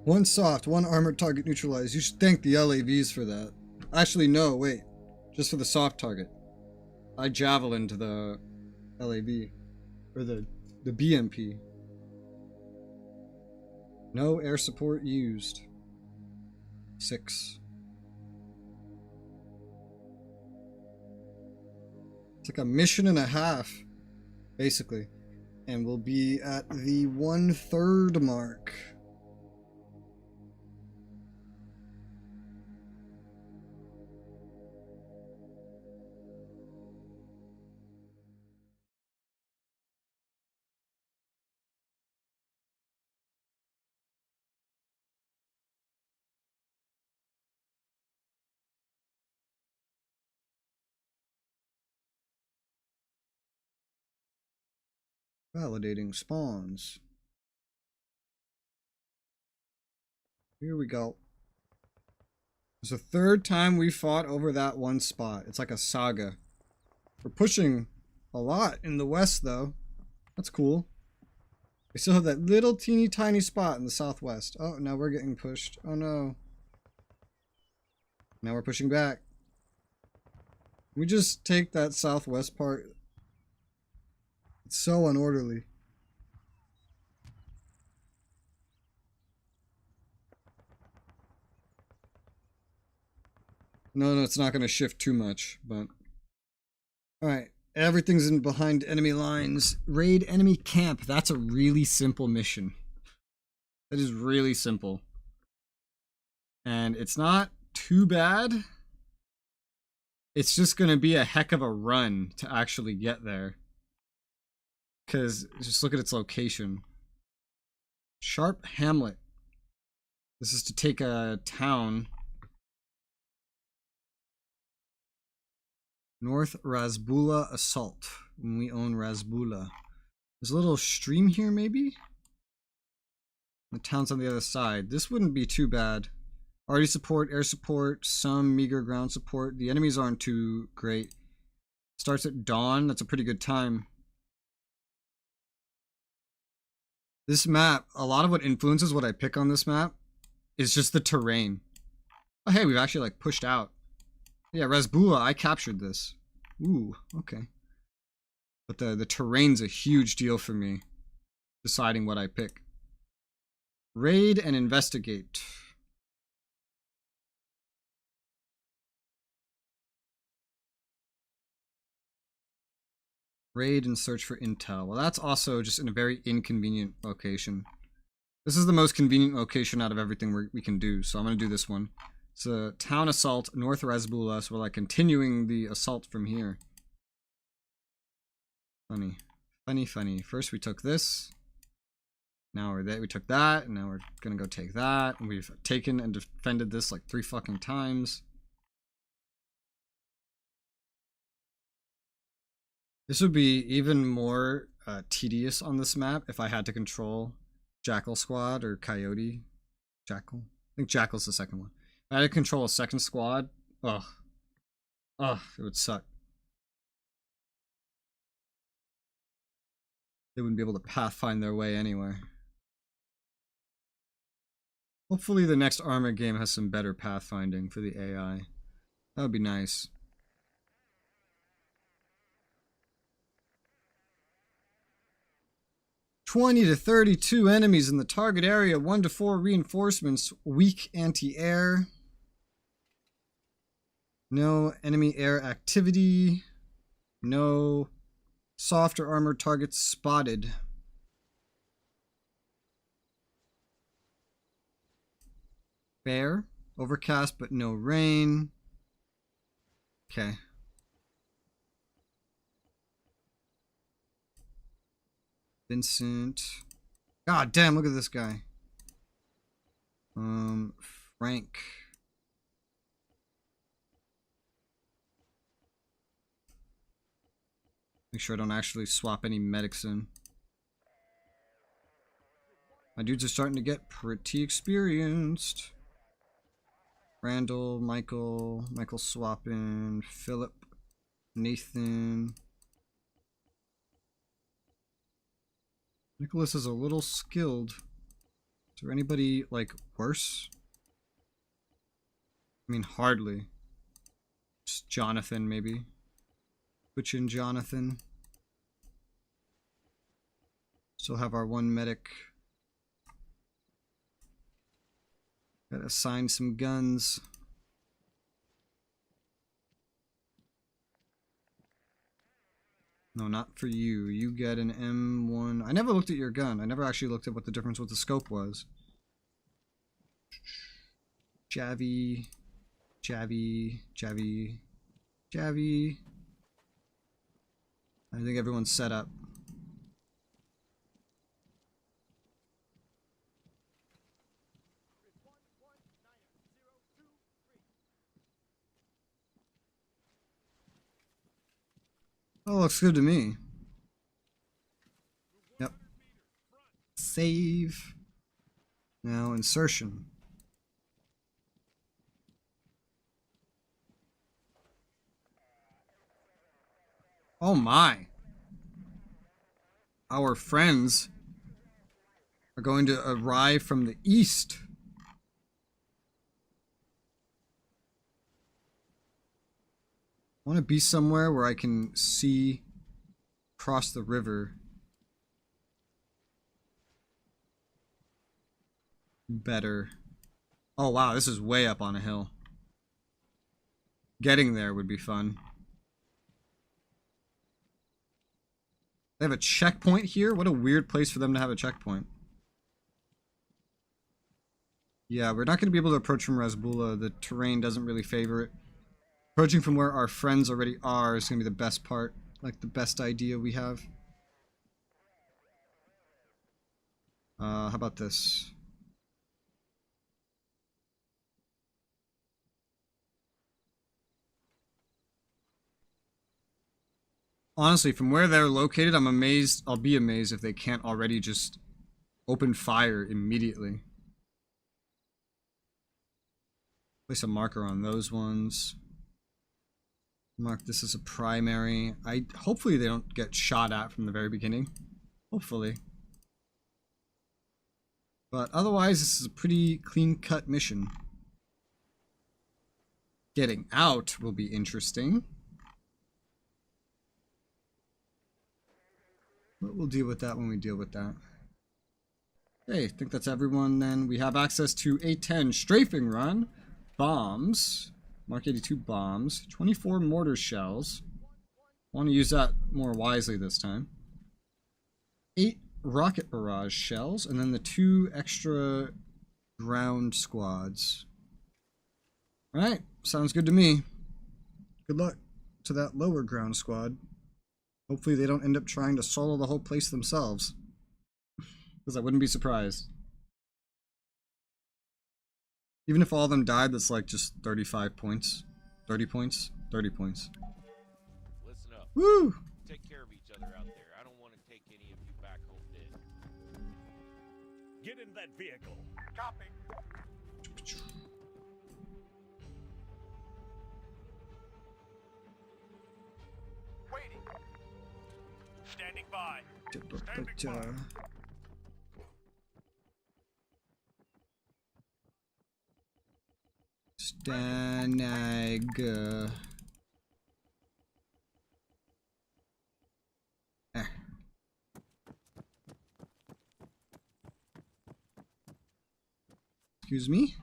One soft, one armored target neutralized. You should thank the LAVs for that. Actually, no, wait. Just for the soft target. I javelin to the LAV. Or the BMP. No air support used. 6. It's like a mission and a half, basically. And we'll be at the 1/3 mark. Validating spawns. Here we go. It's the 3rd time we fought over that one spot. It's like a saga. We're pushing a lot in the west, though. That's cool. We still have that little teeny tiny spot in the southwest. Oh, now we're getting pushed. Oh no. Now we're pushing back. We just take that southwest part. It's so unorderly. No, it's not going to shift too much, but... Alright, everything's in behind enemy lines. Raid enemy camp. That's a really simple mission. That is really simple. And it's not too bad. It's just going to be a heck of a run to actually get there. Because just look at its location. Sharp Hamlet. This is to take a town. North Resoula Assault. And we own Resoula. There's a little stream here, maybe? The town's on the other side. This wouldn't be too bad. Arty support, air support, some meager ground support. The enemies aren't too great. Starts at dawn. That's a pretty good time. This map, a lot of what influences what I pick on this map is just the terrain. Oh, hey, we've actually, like, pushed out. Yeah, Resoula, I captured this. Ooh, okay. But the terrain's a huge deal for me, deciding what I pick. Raid and investigate. Raid and search for intel. Well, that's also just in a very inconvenient location. This is the most convenient location out of everything we can do, so I'm going to do this one. It's a town assault, North Resoula, so we're like continuing the assault from here. Funny. Funny, funny. First we took this. Now we're there. We took that, and now we're going to go take that. And we've taken and defended this like 3 fucking times. This would be even more tedious on this map if I had to control Jackal Squad or Coyote. Jackal? I think Jackal's the second one. If I had to control a second squad, ugh. Ugh, it would suck. They wouldn't be able to pathfind their way anywhere. Hopefully the next Arma game has some better pathfinding for the AI. That would be nice. 20 to 32 enemies in the target area. 1 to 4 reinforcements. Weak anti-air. No enemy air activity. No soft or armored targets spotted. Fair. Overcast but no rain. Okay. Vincent. God damn, look at this guy. Frank. Make sure I don't actually swap any medics in. My dudes are starting to get pretty experienced. Randall, Michael swapping, Philip, Nathan. Nicholas is a little skilled. Is there anybody, like, worse? I mean, hardly. Just Jonathan, maybe. Switch in Jonathan. Still have our one medic. Gotta assign some guns. No, not for you. You get an M1. I never looked at your gun. I never actually looked at what the difference with the scope was. Javi. Javi. Javi. Javi. I think everyone's set up. Oh, looks good to me. Yep. Save. Now insertion. Oh my. Our friends are going to arrive from the east. I want to be somewhere where I can see across the river better. Oh wow, this is way up on a hill. Getting there would be fun. They have a checkpoint here? What a weird place for them to have a checkpoint. Yeah, we're not going to be able to approach from Resoula. The terrain doesn't really favor it. Approaching from where our friends already are is going to be the best part. Like, the best idea we have. How about this? Honestly, from where they're located, I'm amazed. I'll be amazed if they can't already just open fire immediately. Place a marker on those ones. Mark this as a primary. Hopefully they don't get shot at from the very beginning. Hopefully. But otherwise, this is a pretty clean-cut mission. Getting out will be interesting. But we'll deal with that when we deal with that. Okay, I think that's everyone then. We have access to A10 strafing run. Bombs. Mark 82 bombs. 24 mortar shells. Want to use that more wisely this time. 8 rocket barrage shells. And then the 2 extra ground squads. Alright, sounds good to me. Good luck to that lower ground squad. Hopefully they don't end up trying to solo the whole place themselves. Because I wouldn't be surprised. Even if all of them died, that's like just 35 points. 30 points? 30 points. Listen up. Woo! Take care of each other out there. I don't want to take any of you back home dead. Get in that vehicle. Copy. Waiting. Standing by. Stanag. Excuse me?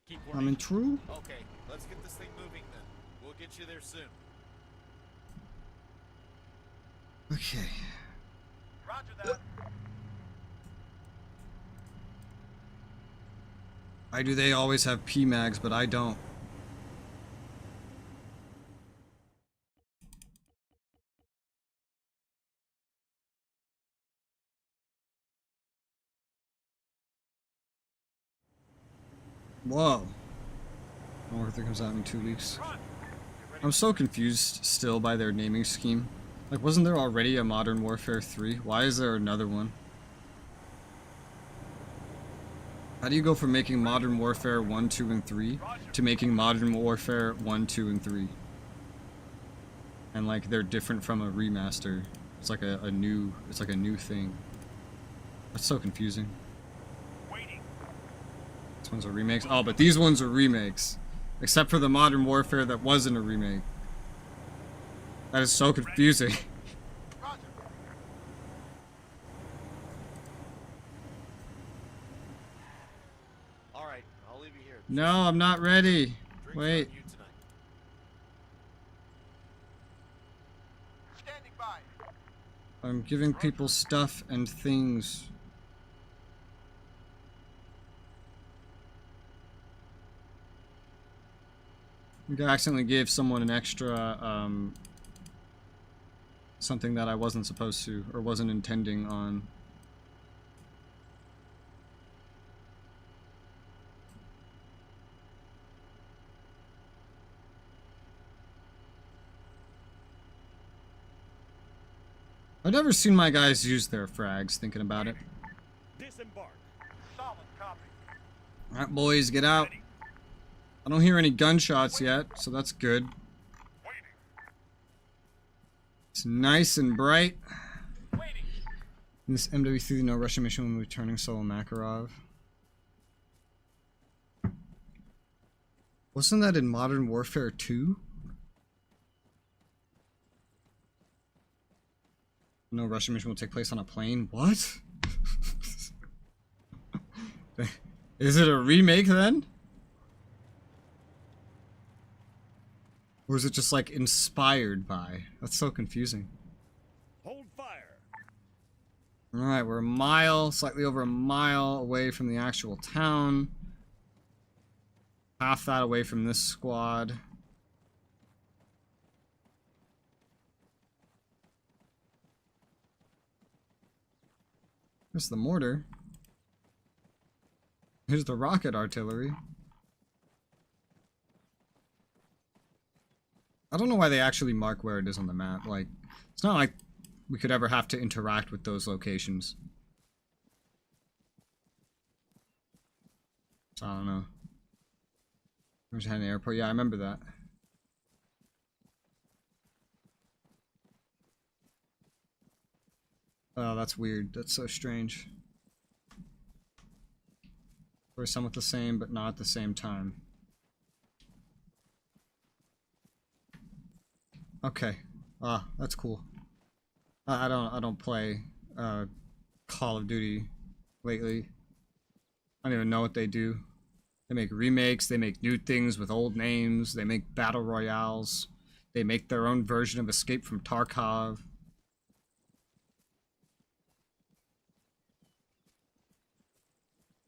Keep I'm in true? Okay, let's get this thing moving then. We'll get you there soon. Okay. Roger that. Why do they always have PMags, but I don't? Whoa. Norther comes out in 2 weeks. I'm so confused still by their naming scheme. Like, wasn't there already a Modern Warfare 3? Why is there another one? How do you go from making Modern Warfare 1, 2, and 3 to making Modern Warfare 1, 2, and 3? And like, they're different from a remaster. It's like a new thing. That's so confusing. This one's a remake. Oh, but these ones are remakes. Except for the Modern Warfare that wasn't a remake. That is so confusing. Alright, I'll leave you here. No, I'm not ready. Drinks Wait. on you tonight. Standing by. I'm giving people stuff and things. I think I accidentally gave someone an extra, something that I wasn't supposed to, or wasn't intending on. I've never seen my guys use their frags, thinking about it. Disembark. Solid copy. Alright, boys, get out. I don't hear any gunshots yet, so that's good. It's nice and bright. Waiting. In this MW3, no Russian mission when returning solo Makarov. Wasn't that in Modern Warfare 2? No Russian mission will take place on a plane? What? Is it a remake then? Or is it just like inspired by? That's so confusing. Hold fire. Alright, we're a mile, slightly over a mile away from the actual town. Half that away from this squad. Here's the mortar. Here's the rocket artillery. I don't know why they actually mark where it is on the map. Like, it's not like we could ever have to interact with those locations. So I don't know. There's an airport. Yeah, I remember that. Oh, that's weird. That's so strange. We're somewhat the same, but not at the same time. Okay. Ah, that's cool. I don't play Call of Duty lately. I don't even know what they do. They make remakes, they make new things with old names, they make battle royales, they make their own version of Escape from Tarkov.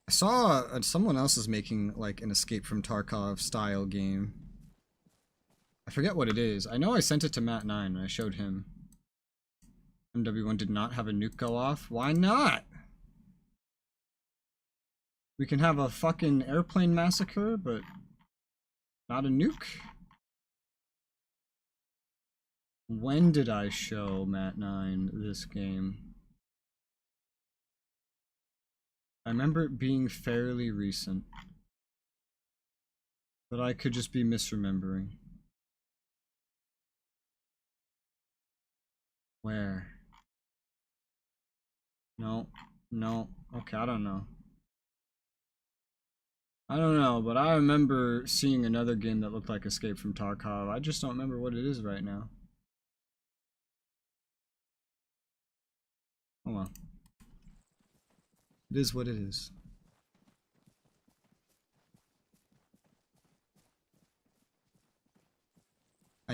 I saw someone else is making like an Escape from Tarkov style game. I forget what it is. I know I sent it to Matt 9 and I showed him. MW1 did not have a nuke go off. Why not? We can have a fucking airplane massacre, but not a nuke? When did I show Matt 9 this game? I remember it being fairly recent. But I could just be misremembering. Where? No. No. Okay, I don't know. I don't know, but I remember seeing another game that looked like Escape from Tarkov. I just don't remember what it is right now. Oh well. It is what it is.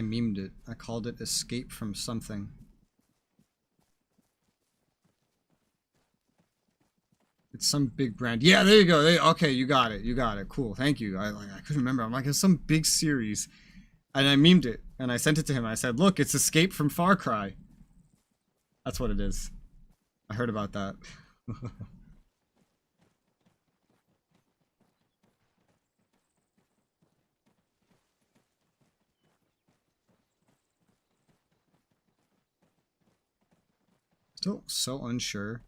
I memed it. I called it Escape from Something. It's some big brand. Yeah, there you go. Okay, you got it. You got it. Cool. Thank you. I couldn't remember. I'm like, it's some big series. And I memed it. And I sent it to him. I said, look, it's Escape from Far Cry. That's what it is. I heard about that. Still so unsure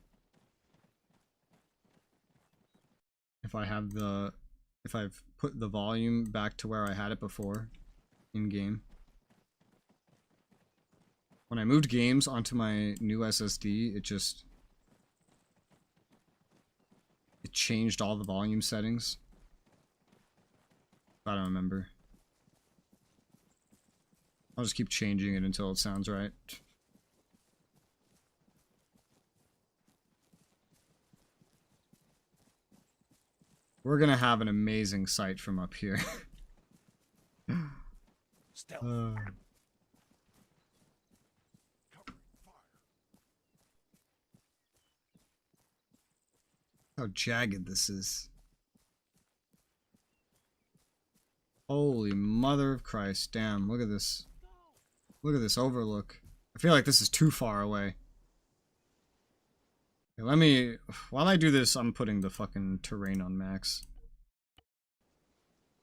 if I've put the volume back to where I had it before in game. When I moved games onto my new SSD, it changed all the volume settings. I don't remember. I'll just keep changing it until it sounds right. We're gonna have an amazing sight from up here. Stealth. Covering fire. How jagged this is. Holy mother of Christ. Damn, look at this. Look at this overlook. I feel like this is too far away. Okay, let me... While I do this, I'm putting the fucking terrain on max.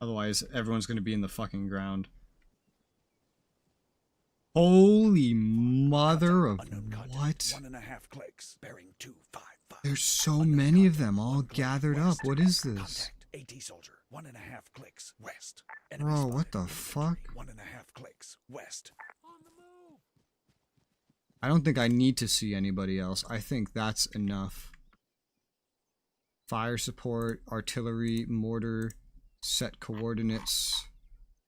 Otherwise, everyone's gonna be in the fucking ground. Holy mother of Unknown content. what? 1.5 clicks. Bearing 255. There's so many of them all gathered up. What is this? Contact AT soldier. 1.5 clicks west. Bro, what the fuck? 1.5 clicks west. On the move. I don't think I need to see anybody else. I think that's enough. Fire support, artillery, mortar, set coordinates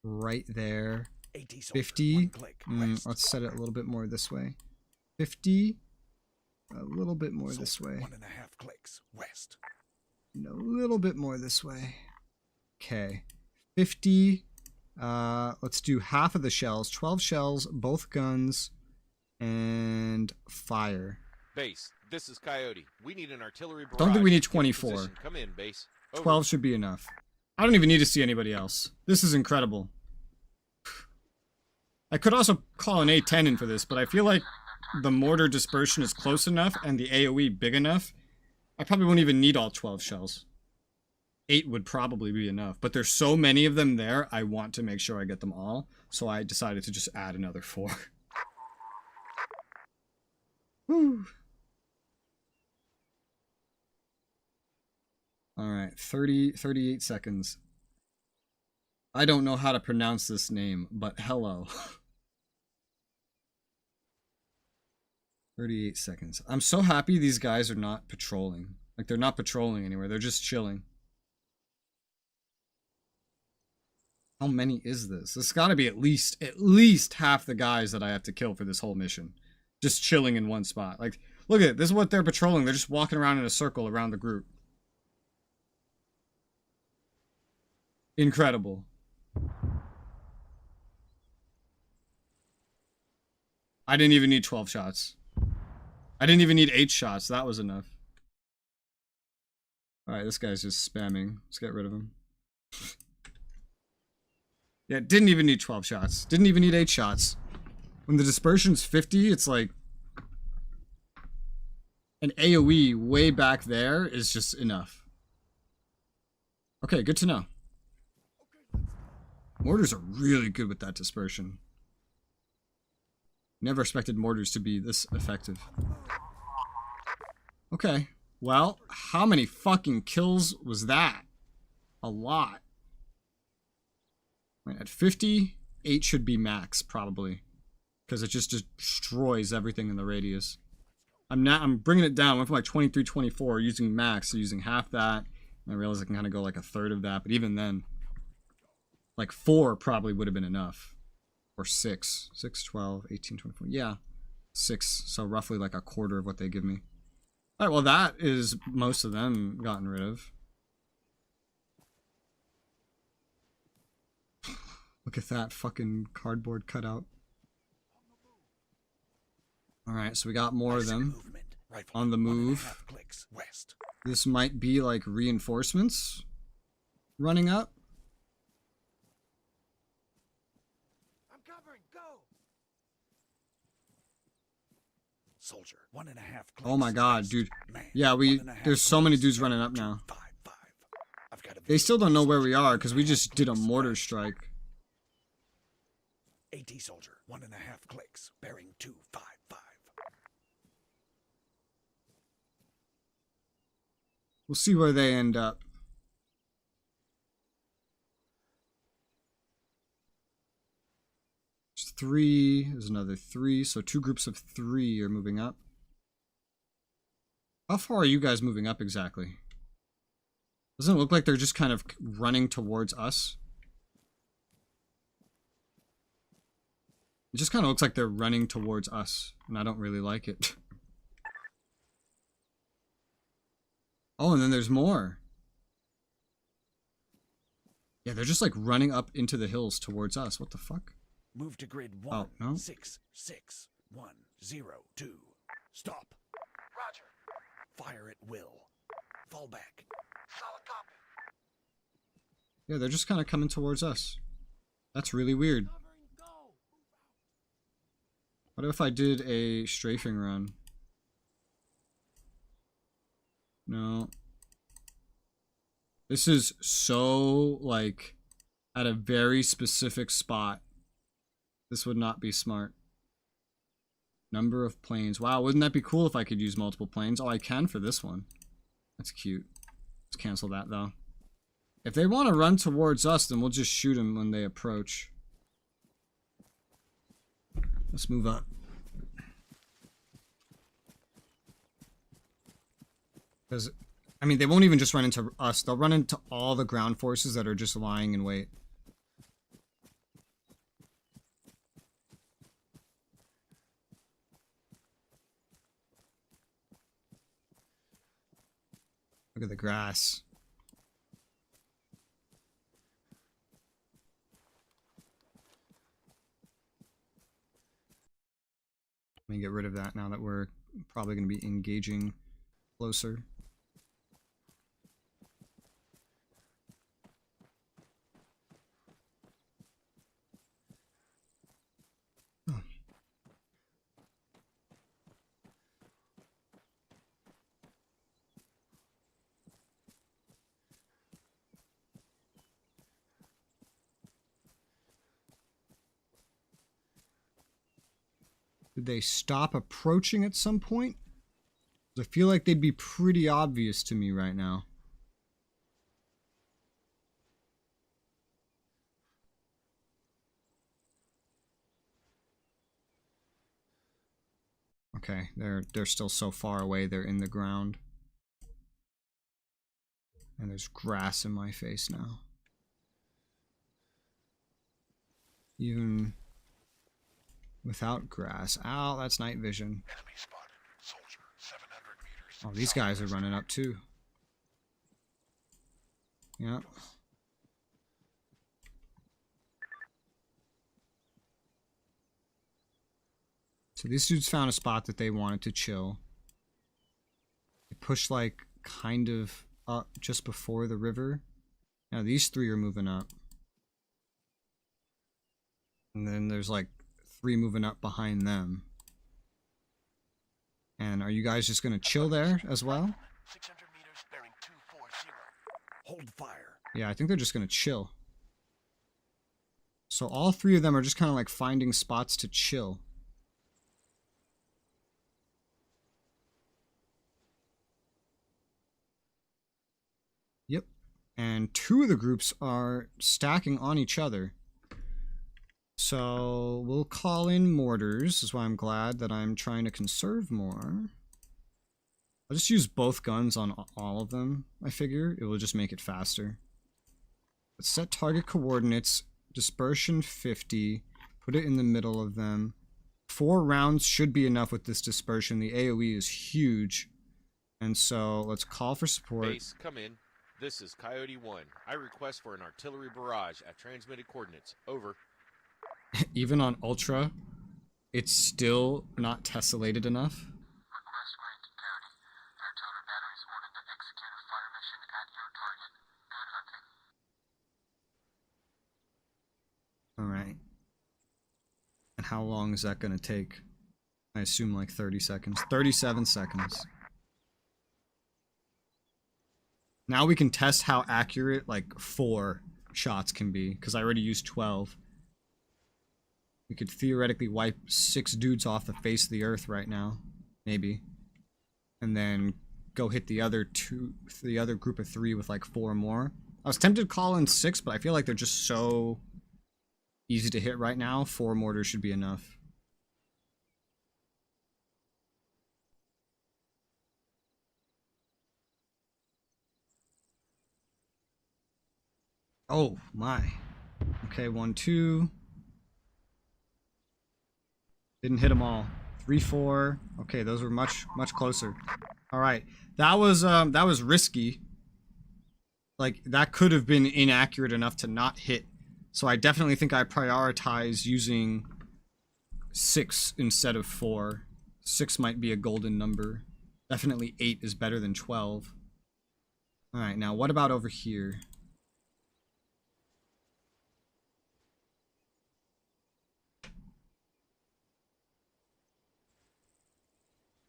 right there. AT soldier. 50. 1 click west. Let's set it a little bit more this way. 50. A little bit more this Soldier, way. 1.5 clicks west. And a little bit more this way. Okay. 50. Let's do half of the shells. 12 shells, both guns, and fire. Base, this is Coyote. We need an artillery barrage. Don't think we need Get in 24. position. Come in, base. Over. 12 should be enough. I don't even need to see anybody else. This is incredible. I could also call an A10 in for this, but I feel like the mortar dispersion is close enough and the AoE big enough. I probably won't even need all 12 shells. 8 would probably be enough, but there's so many of them there, I want to make sure I get them all, so I decided to just add another 4. Woo. Alright, 38 seconds. I don't know how to pronounce this name, but hello. 38 seconds. I'm so happy these guys are not patrolling. Like, they're not patrolling anywhere. They're just chilling. How many is this? There's got to be at least half the guys that I have to kill for this whole mission. Just chilling in one spot. Like, look at it. This is what they're patrolling. They're just walking around in a circle around the group. Incredible. I didn't even need 12 shots. I didn't even need 8 shots. That was enough. Alright, this guy's just spamming. Let's get rid of him. Yeah, didn't even need 12 shots. Didn't even need 8 shots. When the dispersion's 50, it's like... an AoE way back there is just enough. Okay, good to know. Mortars are really good with that dispersion. Never expected mortars to be this effective. Okay, well, how many fucking kills was that? A lot. Right, at 50, 8 should be max, probably. Because it just destroys everything in the radius. I'm bringing it down. I went from like 23, 24, using max, so using half that. And I realized I can kind of go like a third of that, but even then, like 4 probably would have been enough. Or 6. 6, 12, 18, 24. Yeah. 6. So roughly like a quarter of what they give me. Alright, well that is most of them gotten rid of. Look at that fucking cardboard cutout. Alright, so we got more of them on the move. Clicks west. This might be like reinforcements running up. I'm covering. Go. Soldier, 1.5 clicks. Oh my god, dude. Man, Yeah, 1.5 there's so many clicks. dudes running up now. 5-5. I've got a They still don't know where we are because we just did a mortar strike. AT soldier, 1.5 clicks, bearing 255. We'll see where they end up. There's 3, there's another 3, so 2 groups of 3 are moving up. How far are you guys moving up exactly? Doesn't it look like they're just kind of running towards us? It just kind of looks like they're running towards us, and I don't really like it. Oh, and then there's more. Yeah, they're just like running up into the hills towards us. What the fuck? Move to grid 1. Oh, no. 6 6 1 0 2. Stop. Roger. Fire at will. Fall back. Solid copy. Yeah, they're just kind of coming towards us. That's really weird. Covering. Go. What if I did a strafing run? No. This is so, like, at a very specific spot. This would not be smart. Number of planes. Wow, wouldn't that be cool if I could use multiple planes? Oh, I can for this one. That's cute. Let's cancel that, though. If they want to run towards us, then we'll just shoot them when they approach. Let's move up. Because, I mean, they won't even just run into us. They'll run into all the ground forces that are just lying in wait. Look at the grass. Let me get rid of that now that we're probably going to be engaging closer. Did they stop approaching at some point? I feel like they'd be pretty obvious to me right now. Okay, they're still so far away, they're in the ground. And there's grass in my face now. Even without grass. Ow, that's night vision. Enemy spotted. Soldier, 700 meters. Oh, these guys are running up too. Yep. So these dudes found a spot that they wanted to chill. They pushed like kind of up just before the river. Now these 3 are moving up. And then there's like 3 moving up behind them. And are you guys just gonna chill there as well? 600 meters, bearing 240. Hold fire. Yeah, I think they're just gonna chill. So all 3 of them are just kind of like finding spots to chill. Yep. And 2 of the groups are stacking on each other. So we'll call in mortars. That's why I'm glad that I'm trying to conserve more. I'll just use both guns on all of them, I figure. It will just make it faster. Let's set target coordinates. Dispersion 50. Put it in the middle of them. 4 rounds should be enough with this dispersion. The AoE is huge. And so let's call for support. Base, come in. This is Coyote 1. I request for an artillery barrage at transmitted coordinates. Over. Even on Ultra, it's still not tessellated enough. Request granted, Coyote. The artillery battery is ordered to execute a fire mission at your target. Good hunting. Alright. And how long is that gonna take? I assume like 30 seconds. 37 seconds. Now we can test how accurate like 4 shots can be, because I already used 12. We could theoretically wipe 6 dudes off the face of the earth right now. Maybe. And then go hit the other group of 3 with like 4 more. I was tempted to call in 6, but I feel like they're just so easy to hit right now. 4 mortars should be enough. Oh my. Okay, 1, 2. Didn't hit them all. 3, 4. Okay, those were much closer. All right, that was risky. Like that could have been inaccurate enough to not hit. So I definitely think I prioritize using 6 instead of 4. 6 might be a golden number. Definitely 8 is better than 12. All right, now what about over here?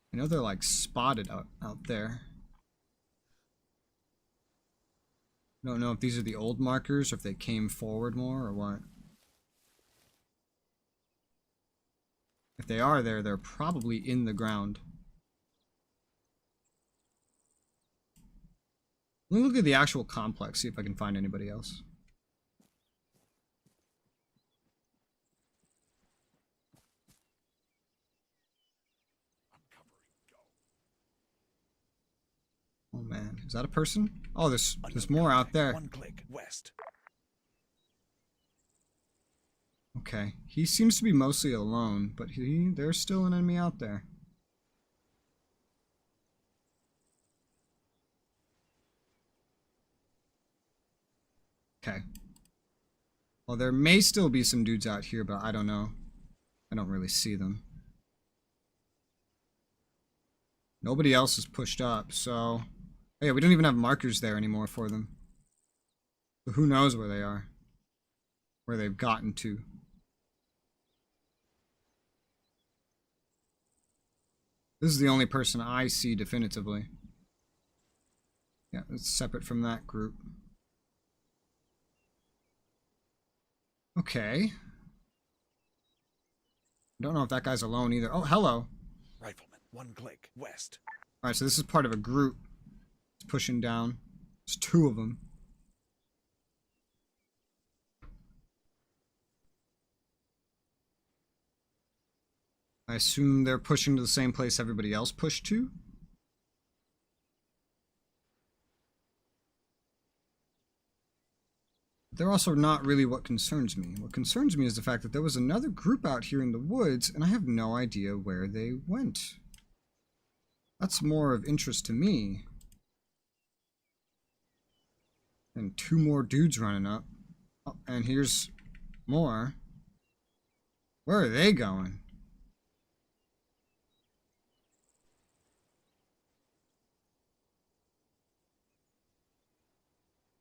I know they're like spotted out there. I don't know if these are the old markers or if they came forward more or what. If they are there, they're probably in the ground. Let me look at the actual complex, see if I can find anybody else. Oh man, is that a person? Oh, there's more out there. 1 click west. Okay, he seems to be mostly alone, but there's still an enemy out there. Okay. Well, there may still be some dudes out here, but I don't know. I don't really see them. Nobody else is pushed up, so... Oh yeah, we don't even have markers there anymore for them. So who knows where they are. Where they've gotten to. This is the only person I see definitively. Yeah, it's separate from that group. Okay. I don't know if that guy's alone either. Oh, hello. Rifleman, 1 click west. Alright, so this is part of a group. It's pushing down. There's 2 of them. I assume they're pushing to the same place everybody else pushed to. They're also not really what concerns me. What concerns me is the fact that there was another group out here in the woods, and I have no idea where they went. That's more of interest to me. And 2 more dudes running up. Oh, and here's more. Where are they going?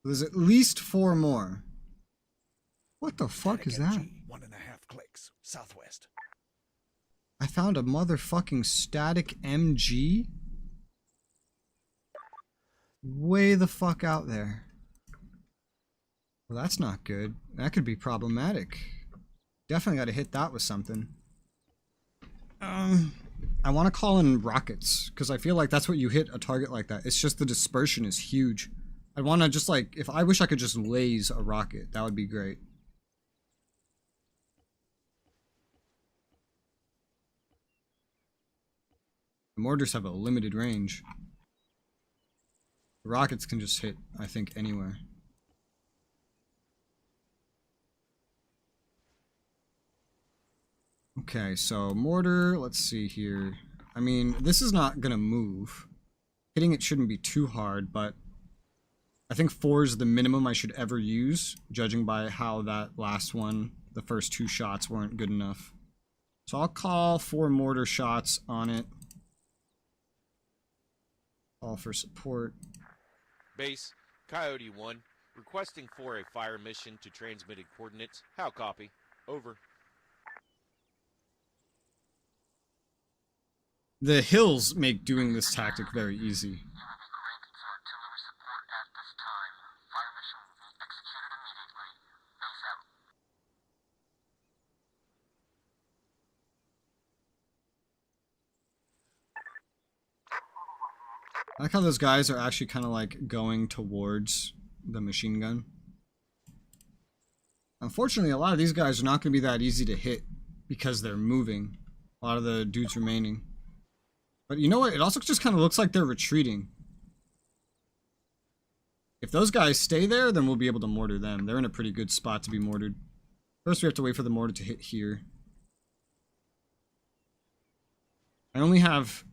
There's at least 4 more. What the fuck is that? 1.5 clicks southwest. I found a motherfucking static MG? Way the fuck out there. Well, that's not good. That could be problematic. Definitely gotta hit that with something. I want to call in rockets, because I feel like that's what you hit a target like that. It's just the dispersion is huge. I want to just like, if I wish I could just laze a rocket, that would be great. The mortars have a limited range. The rockets can just hit, I think, anywhere. Okay, so mortar, let's see here. I mean, this is not gonna move. Hitting it shouldn't be too hard, but I think 4 is the minimum I should ever use, judging by how that last one, the first 2 shots weren't good enough. So I'll call 4 mortar shots on it. Call for support. Base, Coyote 1, requesting for a fire mission to transmitted coordinates. How copy? Over. The hills make doing this tactic very easy. You will be granted some artillery support at this time. Fire mission will be executed immediately. Base out. I like how those guys are actually kind of like going towards the machine gun. Unfortunately, a lot of these guys are not going to be that easy to hit because they're moving. A lot of the dudes remaining. But you know what? It also just kind of looks like they're retreating. If those guys stay there, then we'll be able to mortar them. They're in a pretty good spot to be mortared. First, we have to wait for the mortar to hit here. I only have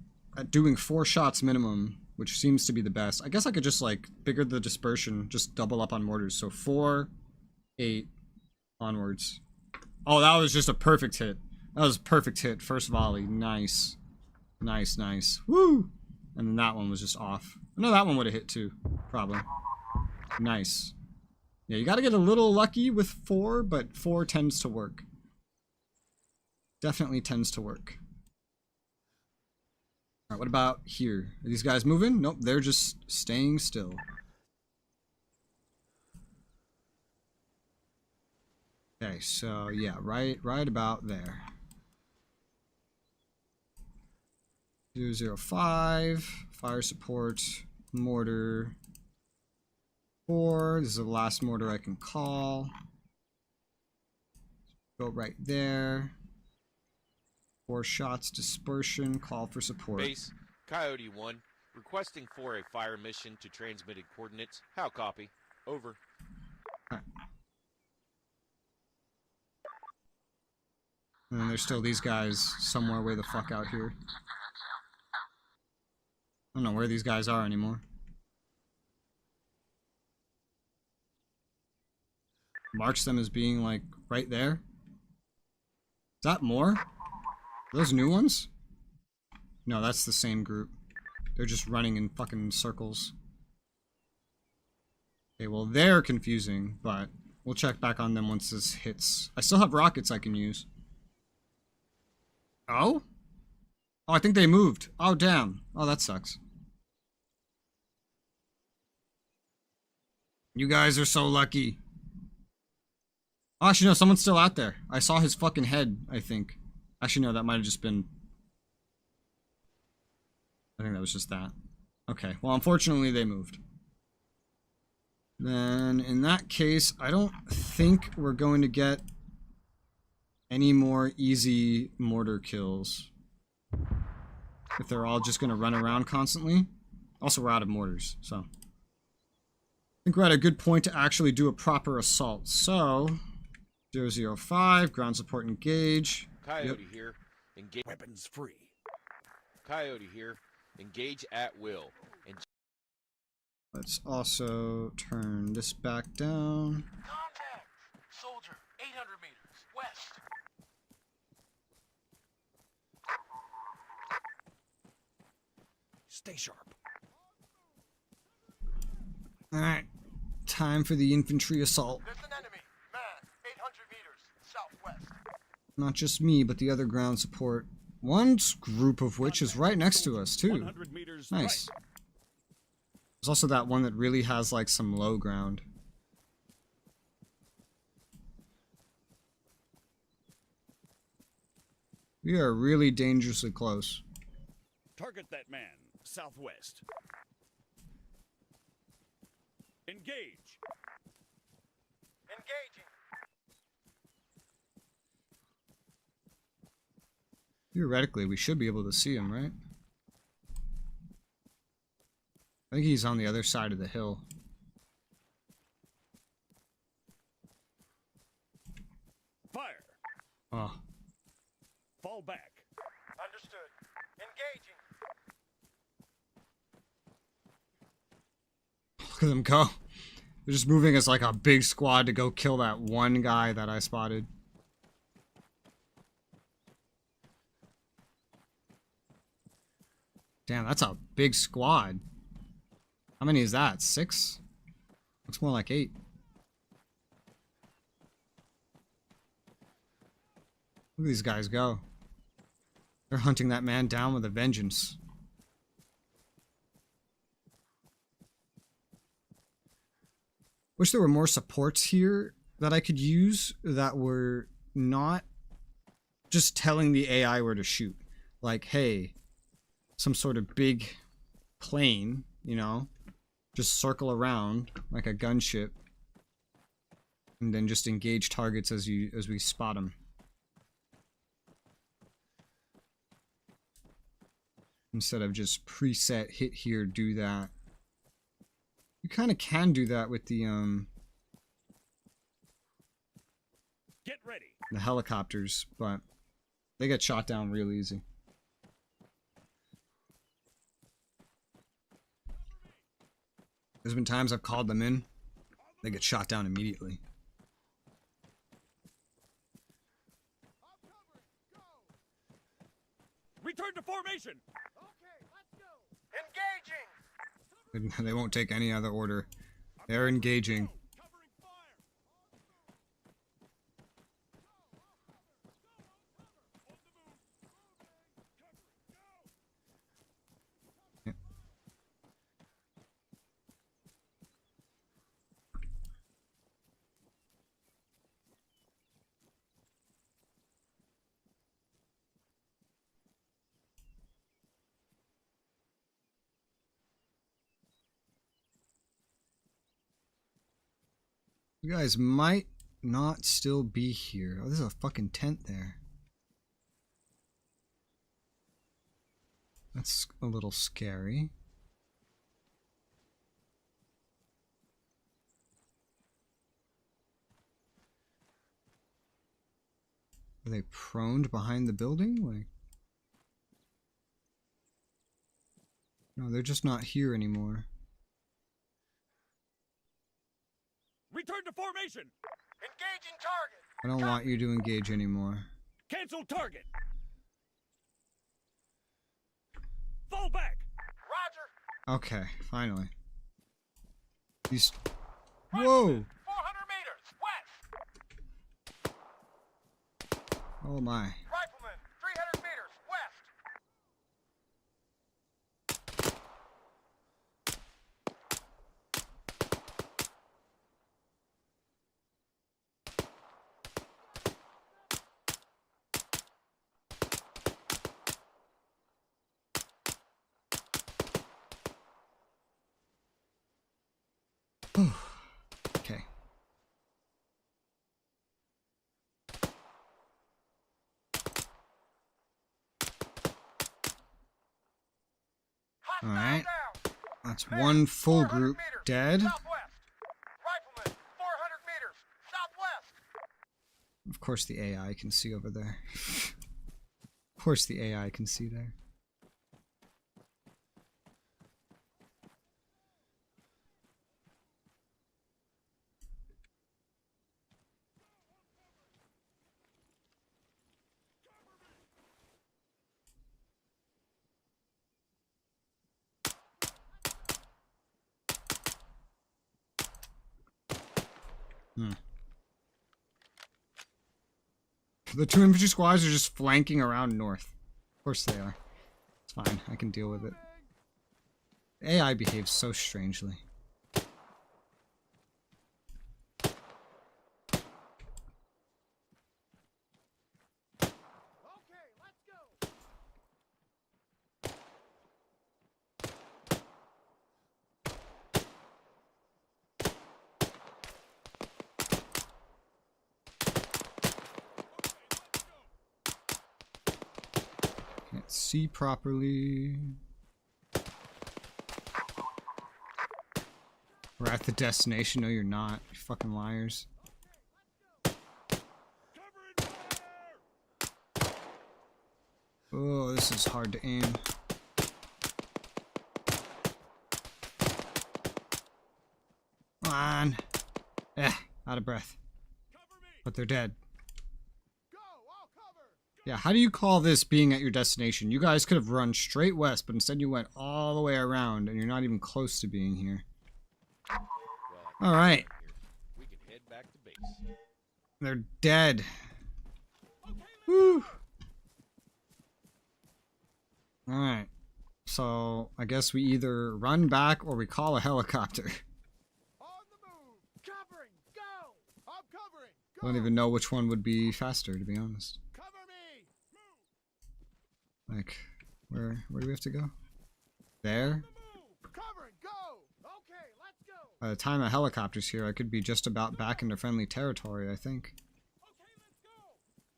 doing 4 shots minimum, which seems to be the best. I guess I could just like bigger the dispersion, just double up on mortars. So 4, 8 onwards. Oh, that was just a perfect hit. That was a perfect hit. First volley. Nice. Nice, nice. Woo! And then that one was just off. No, that one would have hit too. Probably. Nice. Yeah, you gotta get a little lucky with 4, but 4 tends to work. Definitely tends to work. Alright, what about here? Are these guys moving? Nope, they're just staying still. Okay, so yeah, right about there. 205, fire support, mortar, 4. This is the last mortar I can call. Go right there. 4 shots, dispersion, call for support. Base, Coyote 1, requesting for a fire mission to transmitted coordinates. How copy? Over. Right. And then there's still these guys somewhere way the fuck out here. I don't know where these guys are anymore. Marks them as being like right there. Is that more? Are those new ones? No, that's the same group. They're just running in fucking circles. Okay, well they're confusing, but we'll check back on them once this hits. I still have rockets I can use. Oh? Oh, I think they moved. Oh, damn. Oh, that sucks. You guys are so lucky. Oh, actually, no, someone's still out there. I saw his fucking head, I think. Actually, no, that might have just been... I think that was just that. Okay, well, unfortunately, they moved. Then, in that case, I don't think we're going to get any more easy mortar kills. If they're all just going to run around constantly. Also, we're out of mortars, so... I think we're at a good point to actually do a proper assault. So, 005, ground support engage. Coyote here. Engage. Weapons free. Coyote here. Engage at will. And Let's also turn this back down. Contact! Soldier, 800 meters, west. Stay sharp. Alright, time for the infantry assault. There's an enemy. Man, 800 meters, southwest. Not just me, but the other ground support. One group of which is right next to us, too. 100 meters Nice. right. There's also that one that really has, like, some low ground. We are really dangerously close. Target that man, southwest. Engage. Engaging. Theoretically, we should be able to see him, right? I think he's on the other side of the hill. Fire. Oh, Fall back. Understood. Engaging. look at them go. They're just moving as like a big squad to go kill that one guy that I spotted. Damn, that's a big squad. How many is that? 6? Looks more like 8. Look at these guys go. They're hunting that man down with a vengeance. Wish there were more supports here that I could use that were not just telling the AI where to shoot. Like, hey, some sort of big plane, you know, just circle around like a gunship and then just engage targets as we spot them. Instead of just preset hit here, do that. You kind of can do that with the Get ready. helicopters, but they get shot down real easy. There's been times I've called them in, they get shot down immediately. Return to formation. Okay, let's go. Engaging! They won't take any other order. They're engaging. Covering fire. Yeah. You guys might not still be here. Oh, there's a fucking tent there. That's a little scary. Are they proned behind the building? Like, no, they're just not here anymore. Return to formation. Engaging target! I don't want you to engage anymore. Cancel target. Fall back. Roger! Okay, finally. These. Whoa! 400 meters! West! Oh my. Rifleman! 300 meters! West! Okay. Hostile Alright. down! That's Men, one full 400 group meters, dead. Southwest! Rifleman! 400 meters! Southwest! Of course the AI can see over there. Of course the AI can see there. The 2 infantry squads are just flanking around north. Of course they are. It's fine. I can deal with it. The AI behaves so strangely. Okay, let's go. Can't see properly. We're at the destination. No, you're not. You fucking liars. Covering fire. Oh, this is hard to aim. Ah. on. Out of breath. But they're dead. Go! I'll cover! Yeah, how do you call this being at your destination? You guys could have run straight west, but instead you went all the way around, and you're not even close to being here. Well, Alright. we can head back to base. They're dead. Whew. Alright. So, I guess we either run back or we call a helicopter. On the move! Covering! Go! I'm covering! I don't even know which one would be faster, to be honest. Cover me! Like, where do we have to go? There? Move! Covering! Go! Okay, let's go! By the time a helicopter's here, I could be just about back into friendly territory, I think. Okay, let's go!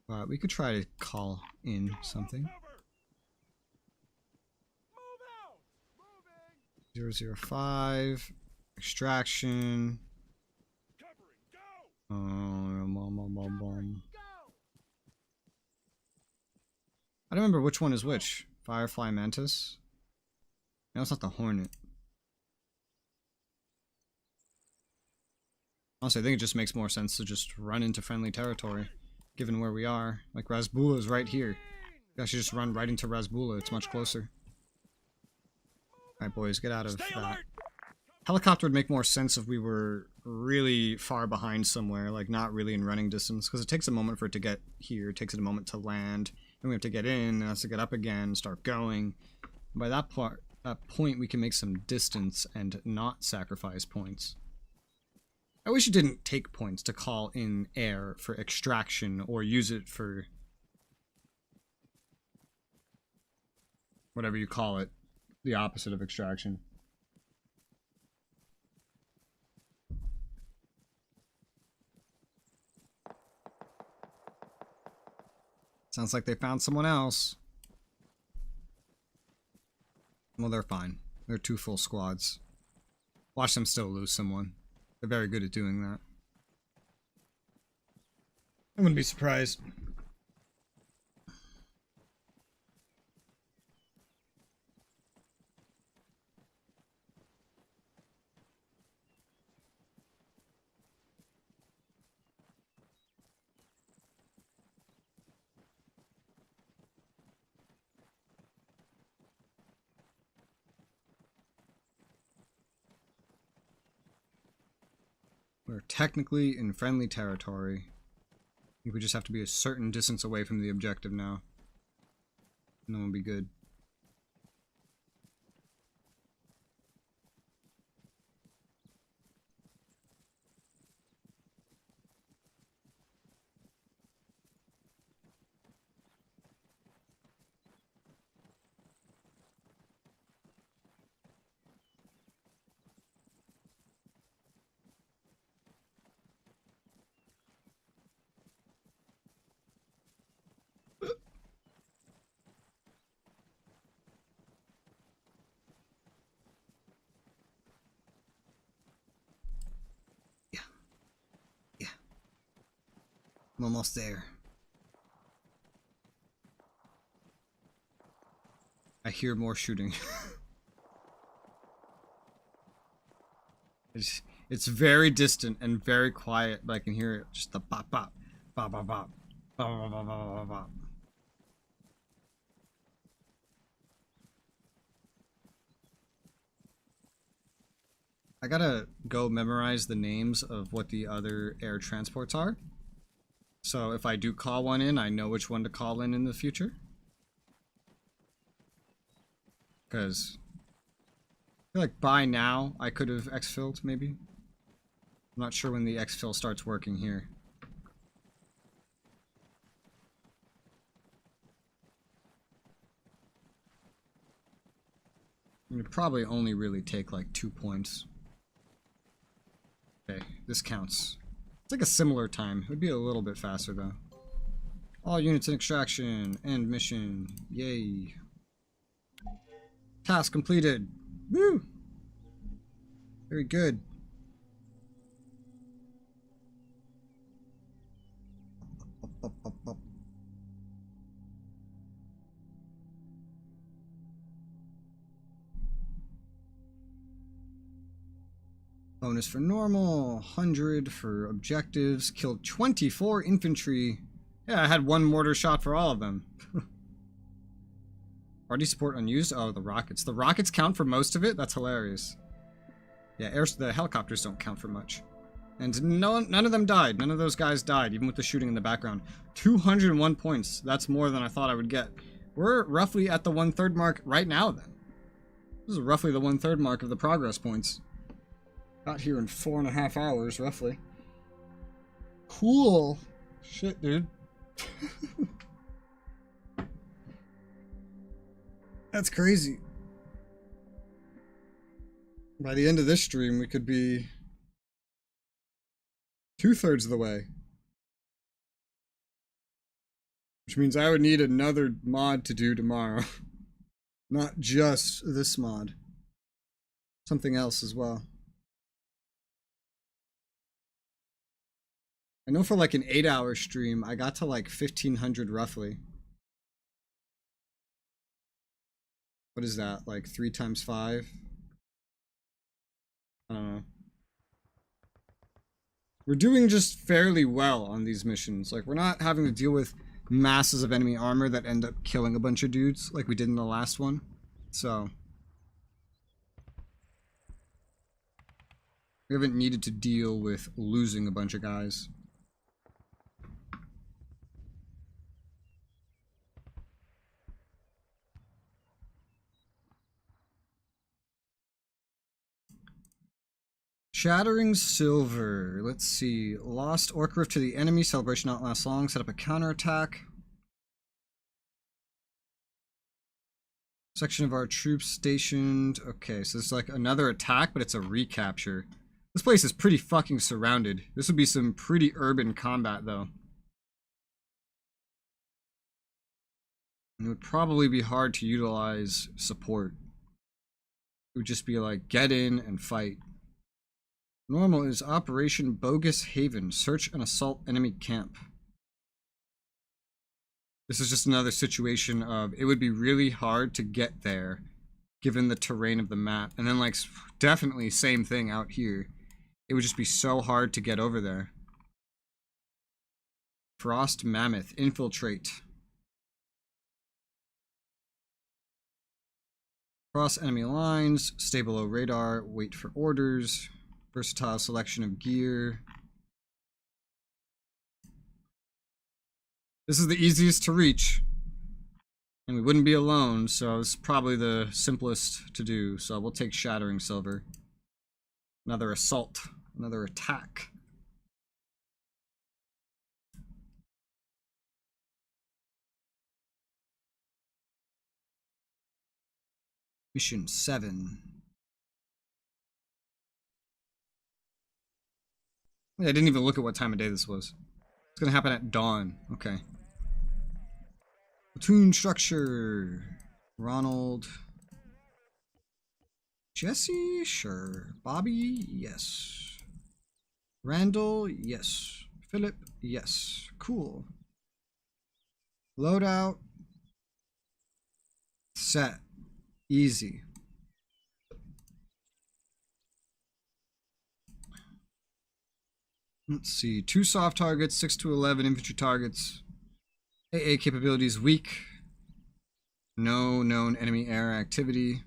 But we could try to call in something. Move out! Moving! 005. Extraction. Covering! Go! Bum. Go! I don't remember which one is which. Firefly Mantis? No, it's not the Hornet. Honestly, I think it just makes more sense to just run into friendly territory, given where we are. Like, Razbula is right here. I should just run right into Razbula, it's much closer. Alright, boys, get out of that. Helicopter would make more sense if we were really far behind somewhere, like not really in running distance, because it takes a moment for it to get here, it takes it a moment to land, then we have to get in, and has to get up again, start going. And by that point, we can make some distance and not sacrifice points. I wish it didn't take points to call in air for extraction, or use it for whatever you call it, the opposite of extraction. Sounds like they found someone else. Well, they're fine. They're 2 full squads. Watch them still lose someone. They're very good at doing that. I wouldn't be surprised. We're technically in friendly territory. I think we just have to be a certain distance away from the objective now. And then we'll be good. I'm almost there. I hear more shooting. It's very distant and very quiet, but I can hear it. Just the bop bop, bop bop bop, bop bop bop bop bop bop. I gotta go memorize the names of what the other air transports are. So if I do call one in, I know which one to call in the future. Because I feel like by now I could have exfilled, maybe. I'm not sure when the exfill starts working here. It would probably only really take like 2 points. Okay, this counts. It's like a similar time. It would be a little bit faster though. All units in extraction. End mission. Yay. Task completed. Woo! Very good. Up, up, up. Bonus for normal, 100 for objectives, killed 24 infantry. Yeah, I had 1 mortar shot for all of them. Party support unused? Oh, the rockets. The rockets count for most of it? That's hilarious. Yeah, the helicopters don't count for much. And none of them died. None of those guys died, even with the shooting in the background. 201 points. That's more than I thought I would get. We're roughly at the 1/3 mark right now, then. This is roughly the 1/3 mark of the progress points. Got here in 4.5 hours, roughly. Cool. Shit, dude. That's crazy. By the end of this stream, we could be 2/3 of the way. Which means I would need another mod to do tomorrow. Not just this mod. Something else as well. I know for like an 8-hour stream, I got to like 1,500 roughly. What is that? Like 3 times 5? I don't know. We're doing just fairly well on these missions. Like, we're not having to deal with masses of enemy armor that end up killing a bunch of dudes like we did in the last one. So we haven't needed to deal with losing a bunch of guys. Shattering Silver. Let's see. Lost Orc Rift to the enemy. Celebration not last long. Set up a counterattack. Section of our troops stationed. Okay, so it's like another attack, but it's a recapture. This place is pretty fucking surrounded. This would be some pretty urban combat, though. And it would probably be hard to utilize support. It would just be like, get in and fight. Normal is Operation Bogus Haven. Search and assault enemy camp. This is just another situation of it would be really hard to get there given the terrain of the map. And then like definitely same thing out here. It would just be so hard to get over there. Frost Mammoth. Infiltrate. Cross enemy lines. Stay below radar. Wait for orders. Versatile selection of gear. This is the easiest to reach. And we wouldn't be alone, so it's probably the simplest to do. So we'll take Shattering Silver. Another assault. Another attack. Mission 7. I didn't even look at what time of day this was. It's gonna happen at dawn. Okay. Platoon structure. Ronald. Jesse? Sure. Bobby? Yes. Randall? Yes. Philip? Yes. Cool. Loadout. Set. Easy. Let's see. 2 soft targets, 6 to 11 infantry targets. AA capabilities weak. No known enemy air activity.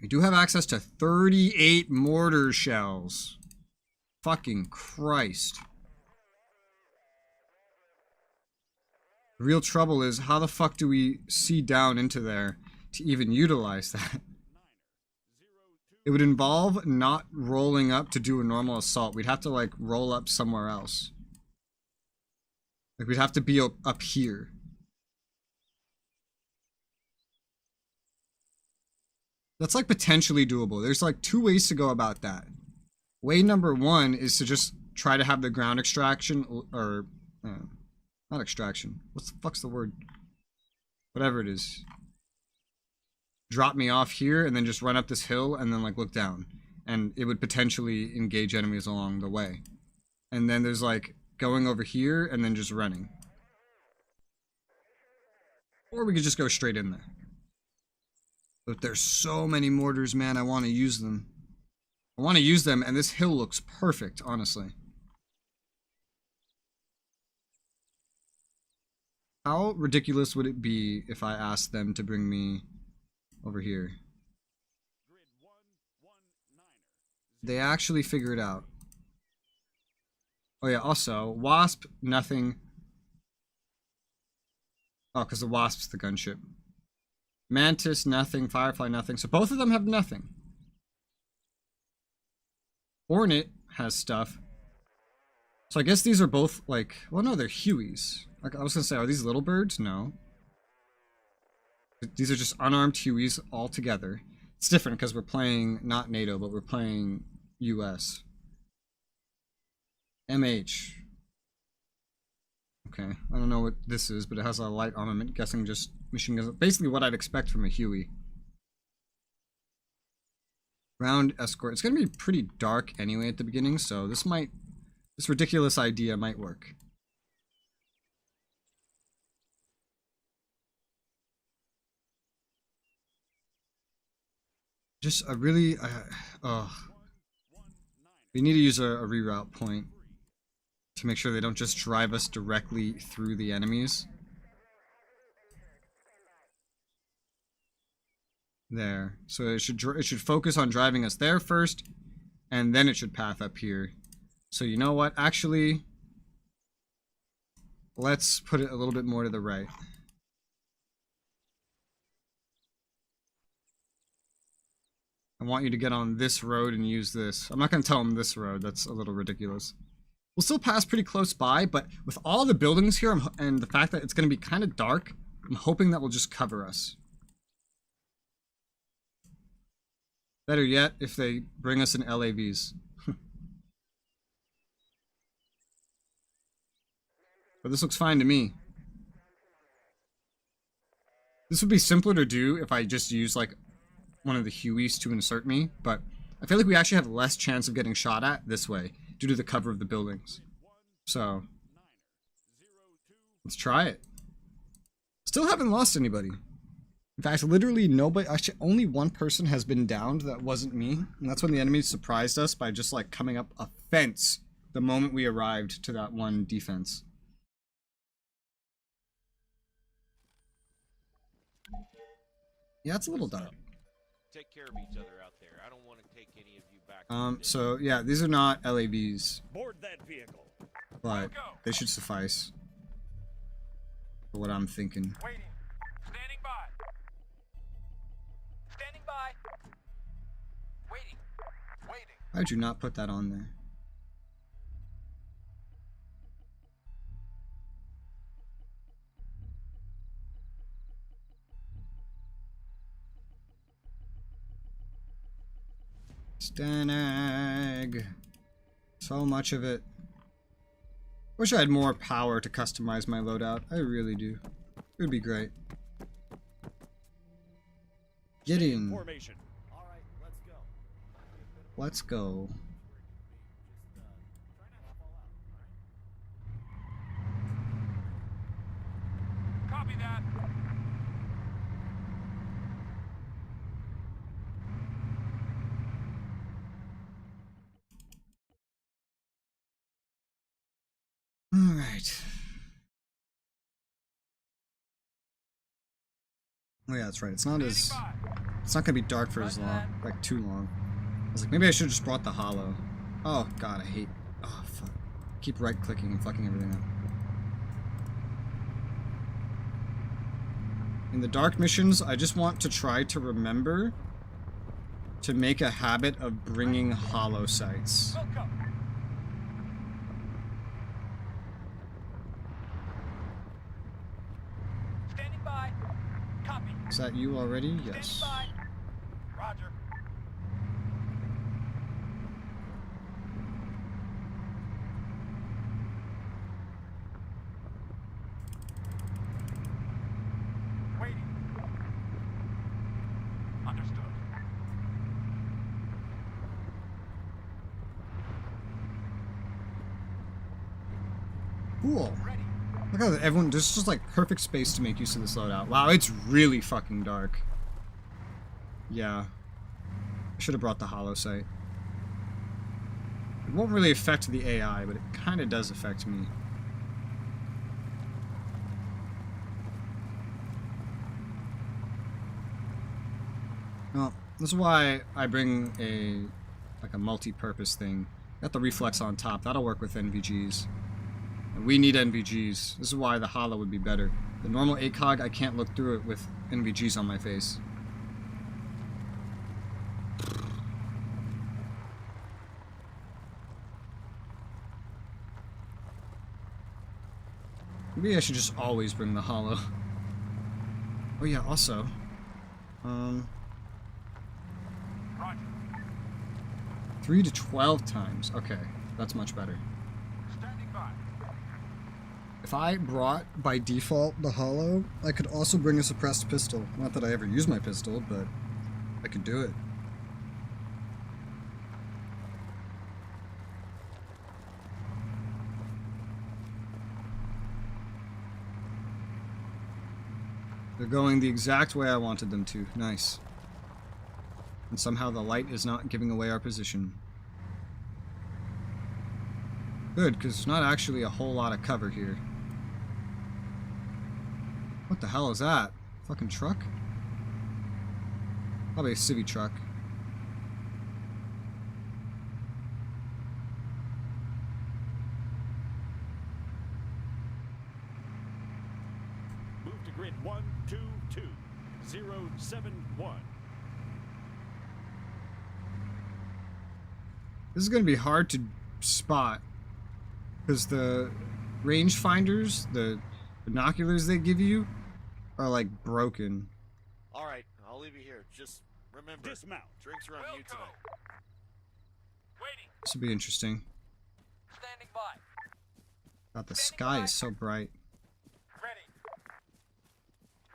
We do have access to 38 mortar shells. Fucking Christ. The real trouble is, how the fuck do we see down into there to even utilize that? It would involve not rolling up to do a normal assault. We'd have to, like, roll up somewhere else. Like, we'd have to be up here. That's, like, potentially doable. There's, like, 2 ways to go about that. Way number 1 is to just try to have the ground extraction, or... not extraction. What the fuck's the word? Whatever it is. Drop me off here and then just run up this hill and then like look down. And it would potentially engage enemies along the way. And then there's like going over here and then just running. Or we could just go straight in there. But there's so many mortars, man, I want to use them. I want to use them, and this hill looks perfect, honestly. How ridiculous would it be if I asked them to bring me over here? Grid 119er. They actually figure it out. Oh yeah, also, Wasp, nothing. Oh, because the Wasp's the gunship. Mantis, nothing. Firefly, nothing. So both of them have nothing. Hornet has stuff. So I guess these are both like, well no, they're Hueys. Like I was gonna say, are these little birds? No. These are just unarmed Hueys all together. It's different because we're playing not NATO, but we're playing US. MH. Okay, I don't know what this is, but it has a light armament. Guessing just machine guns. Basically what I'd expect from a Huey. Ground escort. It's gonna be pretty dark anyway at the beginning, so this ridiculous idea might work. Just a really, we need to use a reroute point to make sure they don't just drive us directly through the enemies. There. So it should focus on driving us there first, and then it should path up here. So you know what? Actually, let's put it a little bit more to the right. I want you to get on this road and use this. I'm not going to tell them this road. That's a little ridiculous. We'll still pass pretty close by, but with all the buildings here and the fact that it's going to be kind of dark, I'm hoping that will just cover us. Better yet, if they bring us in LAVs. But this looks fine to me. This would be simpler to do if I just used like one of the Hueys to insert me, but I feel like we actually have less chance of getting shot at this way due to the cover of the buildings. So let's try it. Still haven't lost anybody. In fact, literally nobody, actually only one person has been downed that wasn't me, and that's when the enemy surprised us by just like coming up a fence the moment we arrived to that one defense. Yeah, it's a little dark. Take care of each other out there. I don't want to take any of you back. So yeah, these are not LAVs, Board that vehicle. but they should suffice for what I'm thinking. Waiting. Standing by. Standing by. Waiting. Waiting. Why'd you not put that on there? Stanag. So much of it. Wish I had more power to customize my loadout. I really do. It would be great. Get in. Formation. All right, let's go. Let's go. Try not to fall out, Copy that. Alright. Oh yeah, that's right. It's not gonna be dark for as long, like too long. I was like, maybe I should have just brought the hollow. Oh god, I hate, oh fuck. Keep right clicking and fucking everything up. In the dark missions, I just want to try to remember to make a habit of bringing hollow sites. Welcome. Standing by. Copy. Is that you already? Yes. Standing by. Roger. Waiting. Understood. Cool. Ready. Look how everyone, there's just like perfect space to make use of this loadout. Wow, it's really fucking dark. Yeah. I should have brought the hollow sight. It won't really affect the AI, but it kind of does affect me. Well, this is why I bring a multi-purpose thing. Got the reflex on top. That'll work with NVGs. And we need NVGs. This is why the holo would be better. The normal ACOG, I can't look through it with NVGs on my face. Maybe I should just always bring the holo. Oh yeah, also. Roger. 3 to 12 times. Okay, that's much better. Standing by. If I brought, by default, the holo, I could also bring a suppressed pistol. Not that I ever use my pistol, but I could do it. They're going the exact way I wanted them to. Nice. And somehow the light is not giving away our position. Good, because there's not actually a whole lot of cover here. What the hell is that? Fucking truck? Probably a civvy truck. Move to grid 122071. This is going to be hard to spot because the rangefinders, the binoculars they give you, are like broken. All right, I'll leave you here. Just remember, Dismount. drinks are on Will you go. tonight. Waiting. This will be interesting. Standing by. God, the sky is so bright. Ready.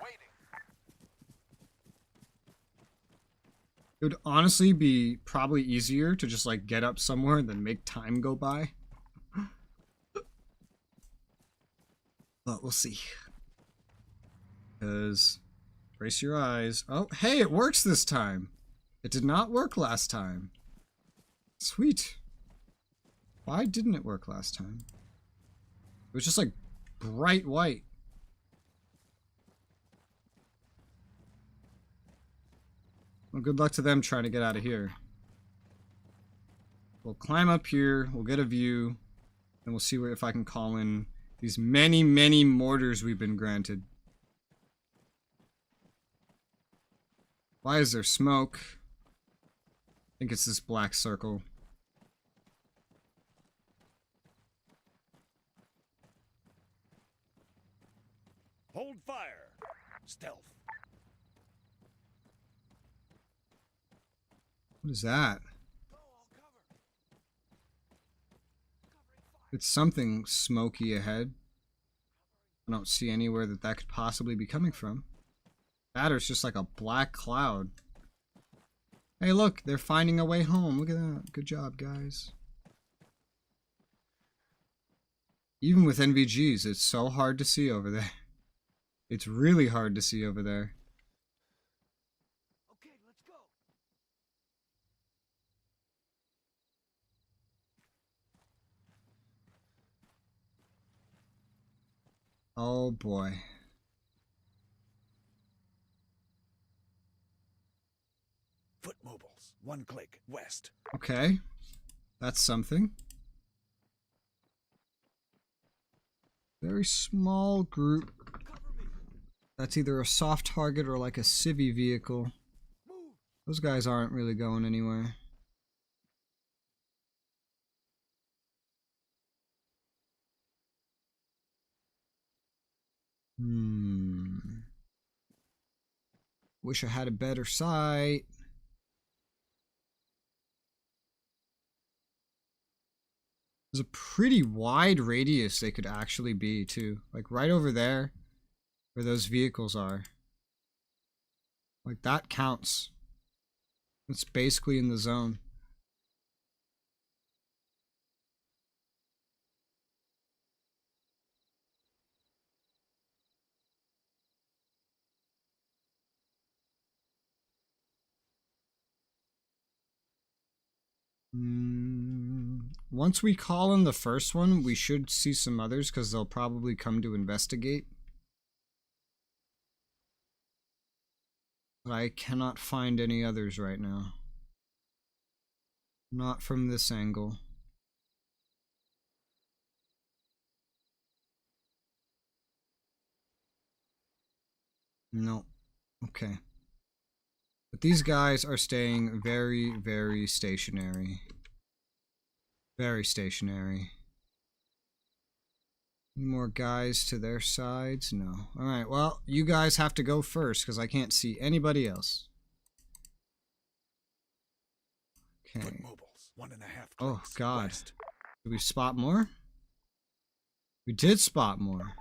Waiting. It would honestly be probably easier to just like get up somewhere than make time go by. But we'll see. Because, brace your eyes. Oh, hey, it works this time. It did not work last time. Sweet. Why didn't it work last time? It was just like bright white. Well, good luck to them trying to get out of here. We'll climb up here, we'll get a view, and we'll see if I can call in these many, many mortars we've been granted. Why is there smoke? I think it's this black circle. Hold fire. Stealth. What is that? It's something smoky ahead. I don't see anywhere that that could possibly be coming from. That or it's just like a black cloud. Hey look, they're finding a way home. Look at that. Good job, guys. Even with NVGs, it's so hard to see over there. It's really hard to see over there. Okay, let's go. Oh boy. Foot mobiles. One click. West. Okay. That's something. Very small group. Cover me. That's either a soft target or like a civvy vehicle. Move. Those guys aren't really going anywhere. Wish I had a better sight. There's a pretty wide radius they could actually be too. Like right over there where those vehicles are. Like that counts. It's basically in the zone. once we call in the first one, we should see some others because they'll probably come to investigate. But I cannot find any others right now. Not from this angle. No. Okay. But these guys are staying very, very stationary. Very stationary. Any more guys to their sides? No. Alright, well, you guys have to go first because I can't see anybody else. Okay. Mobiles, 1.5 Oh, clicks God. west. Did we spot more? We did spot more.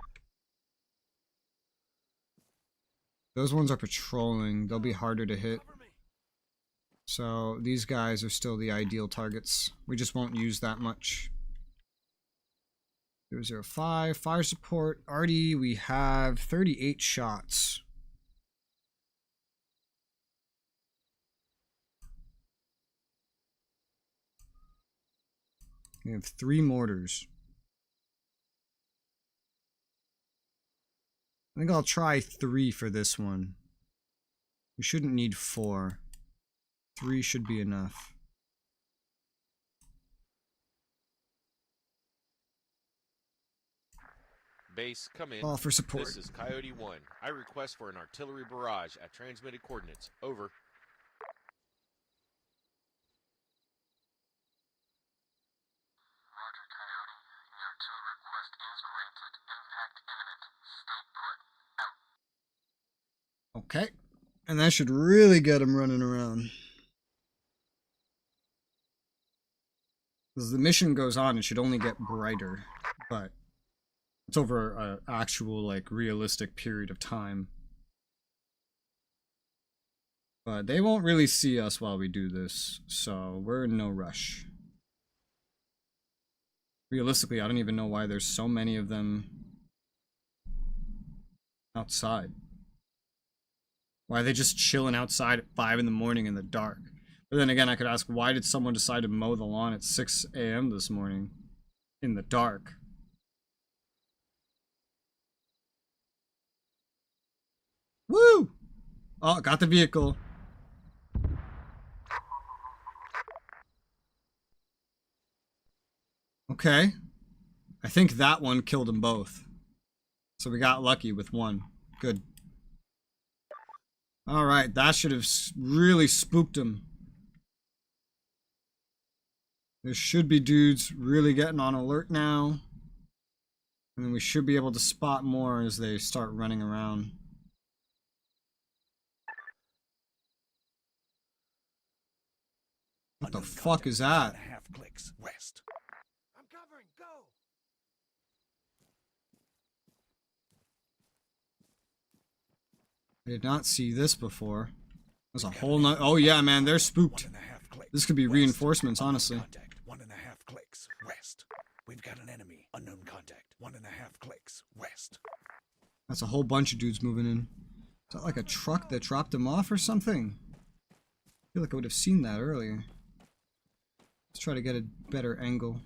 Those ones are patrolling. They'll be harder to hit. So these guys are still the ideal targets. We just won't use that much. 005. Fire support. Already we have 38 shots. We have 3 mortars. I think I'll try 3 for this one. We shouldn't need 4. 3 should be enough. Base, come in. Call for support. This is Coyote 1. I request for an artillery barrage at transmitted coordinates. Over. Roger, Coyote. Your artillery request is granted. Impact imminent. Stay put. Out. Okay. And that should really get him running around. As the mission goes on, it should only get brighter. But it's over an actual, like, realistic period of time. But they won't really see us while we do this, so we're in no rush. Realistically, I don't even know why there's so many of them outside. Why are they just chilling outside at 5 in the morning in the dark? But then again, I could ask, why did someone decide to mow the lawn at 6 a.m. this morning in the dark? Woo! Oh, got the vehicle. Okay. I think that one killed them both. So we got lucky with one. Good. Alright, that should have really spooked him. There should be dudes really getting on alert now. And then we should be able to spot more as they start running around. What the fuck is that? 1.5 clicks west. I'm covering. Go. I did not see this before. There's a whole nother. Oh yeah, man, they're spooked. 1.5 clicks This could be west. reinforcements, Unknown honestly. Contact. 1.5 clicks west. We've got an enemy. Unknown contact. 1.5 clicks west. That's a whole bunch of dudes moving in. Is that like a truck that dropped him off or something? I feel like I would have seen that earlier. Let's try to get a better angle.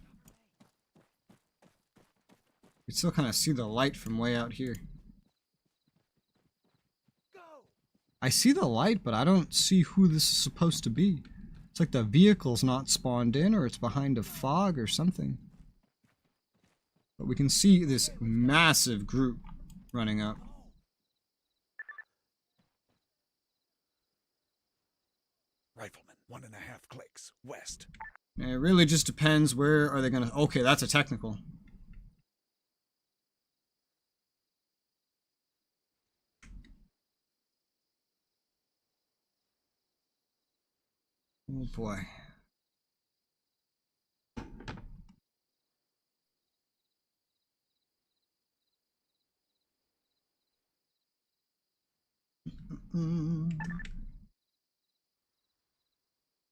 You can still kind of see the light from way out here. Go. I see the light, but I don't see who this is supposed to be. It's like the vehicle's not spawned in, or it's behind a fog or something. But we can see this massive group running up. Rifleman. 1.5 clicks west. And it really just depends where are they gonna. Okay, that's a technical. Oh boy. A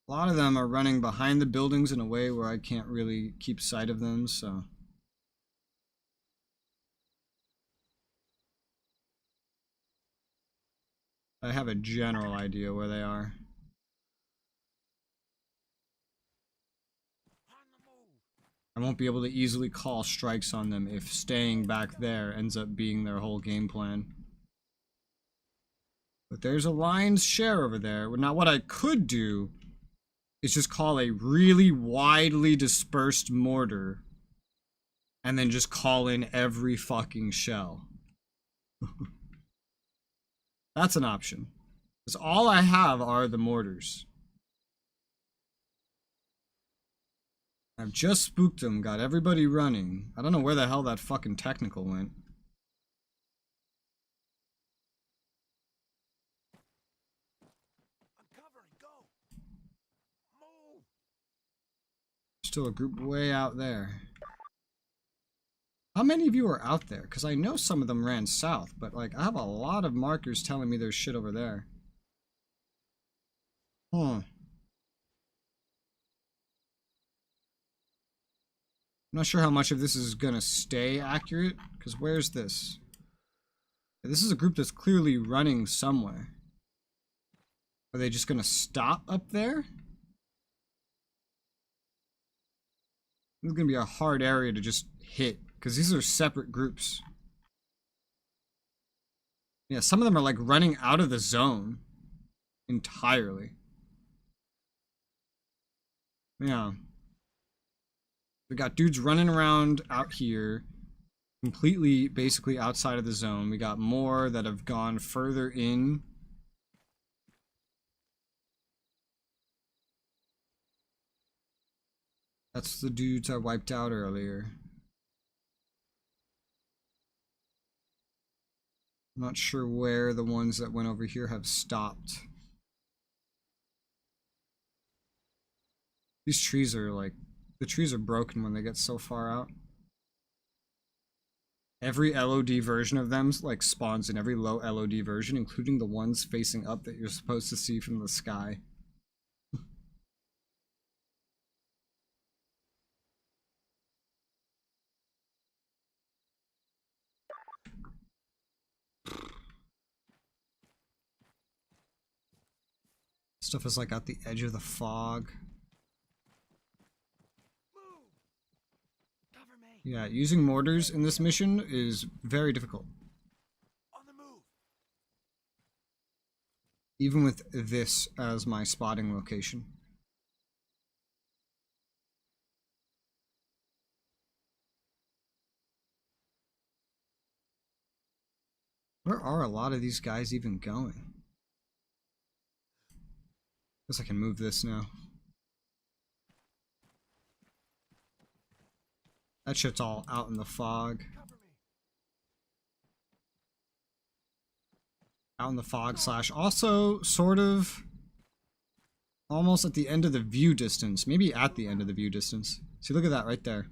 lot of them are running behind the buildings in a way where I can't really keep sight of them, so. I have a general idea where they are. On the move. I won't be able to easily call strikes on them if staying back there ends up being their whole game plan. But there's a lion's share over there. Now what I could do is just call a really widely dispersed mortar and then just call in every fucking shell. That's an option. Because all I have are the mortars. I've just spooked them, got everybody running. I don't know where the hell that fucking technical went. I'm covering. Go. Move. Still a group way out there. How many of you are out there? Because I know some of them ran south, but like I have a lot of markers telling me there's shit over there. Huh. I'm not sure how much of this is gonna stay accurate, because where's this? This is a group that's clearly running somewhere. Are they just gonna stop up there? This is gonna be a hard area to just hit, because these are separate groups. Yeah, some of them are like running out of the zone entirely. Yeah. We got dudes running around out here, completely, basically outside of the zone. We got more that have gone further in. That's the dudes I wiped out earlier. I'm not sure where the ones that went over here have stopped. These trees are like, the trees are broken when they get so far out. Every LOD version of them like spawns in every low LOD version, including the ones facing up that you're supposed to see from the sky. Stuff is like at the edge of the fog. Yeah, using mortars in this mission is very difficult. On the move. Even with this as my spotting location. Where are a lot of these guys even going? Guess I can move this now. That shit's all out in the fog. Out in the fog slash also sort of almost at the end of the view distance. Maybe at the end of the view distance. See, look at that right there.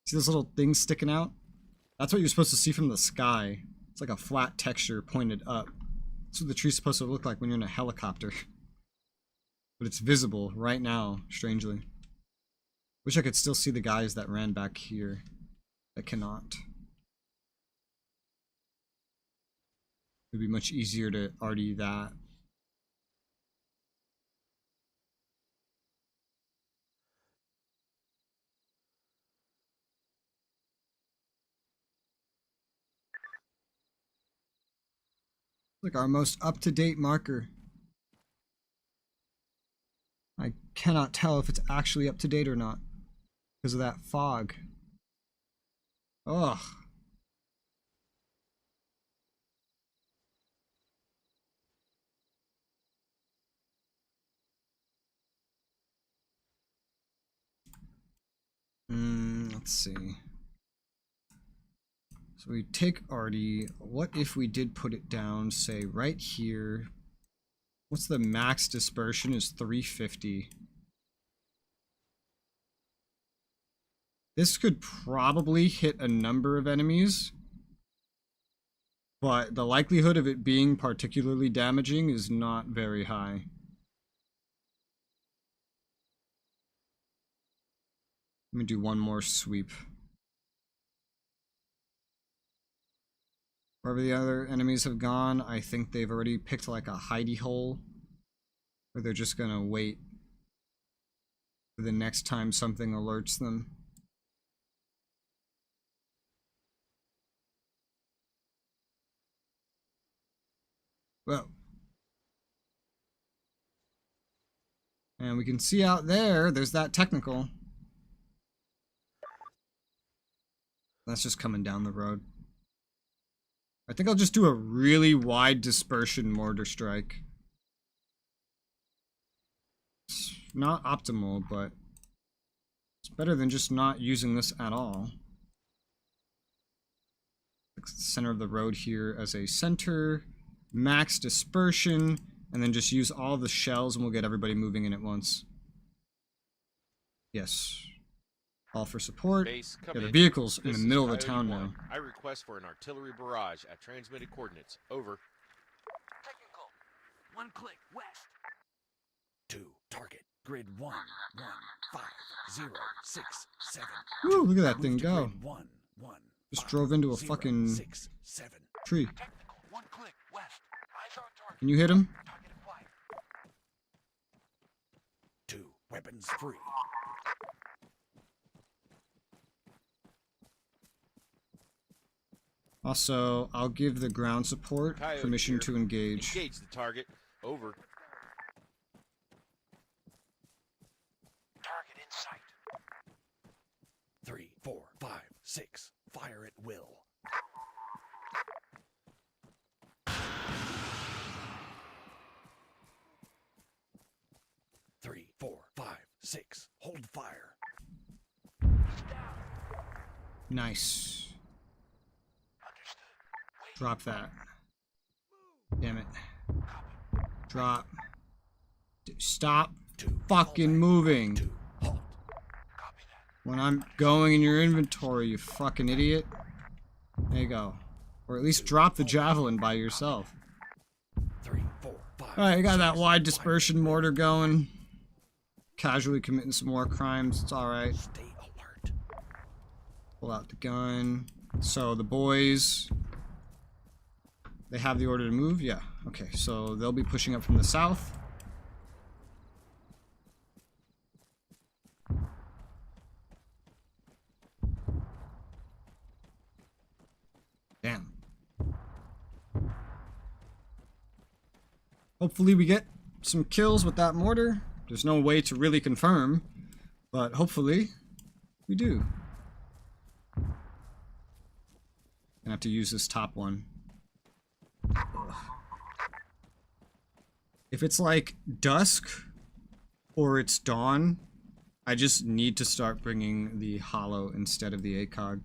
See those little things sticking out? That's what you're supposed to see from the sky. It's like a flat texture pointed up. That's what the tree's supposed to look like when you're in a helicopter. But it's visible right now, strangely. Wish I could still see the guys that ran back here. I cannot. It'd be much easier to arty that. Like our most up-to-date marker. I cannot tell if it's actually up to date or not because of that fog. Ugh. Let's see. So we take Artie. What if we did put it down, say, right here? What's the max dispersion is 350. This could probably hit a number of enemies, but the likelihood of it being particularly damaging is not very high. Let me do one more sweep. Wherever the other enemies have gone, I think they've already picked like a hidey hole, or they're just gonna wait for the next time something alerts them. Whoa. And we can see out there, there's that technical. That's just coming down the road. I think I'll just do a really wide dispersion mortar strike. It's not optimal, but it's better than just not using this at all. Center of the road here as a center, max dispersion, and then just use all the shells and we'll get everybody moving in at once. Yes. All for support. Base, come Yeah, the in. vehicle's in This the is middle of the Coyote town 1. now. I request for an artillery barrage at transmitted coordinates. Over. Technical. 1 click west. 2. Target. Grid 1, 1, 5, 0, 6, 7. Woo, look at that Move thing to go. Grid 1, 1, Just 5, drove into a 0, fucking 6, 7. tree. Technical. 1 click west. Eyes on target. Can you hit him? Target acquired. 2. Weapons free. Also, I'll give the ground support Coyote permission here. to engage. Engage the target. Over. Target in sight. 3, 4, 5, 6. Fire at will. Three, 4, 5, 6. Hold fire. Nice. Understood. Wait. Drop that. Damn it. Drop. Stop 2. fucking moving. 2. Halt. Copy that. When I'm going in your inventory, you fucking idiot. There you go. Or at least drop the javelin by yourself. 3, 4, 5. Alright, you got that 6. wide Fire dispersion at will. mortar going. Casually committing some more crimes. It's alright. Stay alert. Pull out the gun. So the boys, they have the order to move? Yeah. Okay, so they'll be pushing up from the south. Damn. Hopefully we get some kills with that mortar. There's no way to really confirm, but hopefully we do. Gonna have to use this top one. Ugh. If it's like dusk or it's dawn, I just need to start bringing the hollow instead of the ACOG.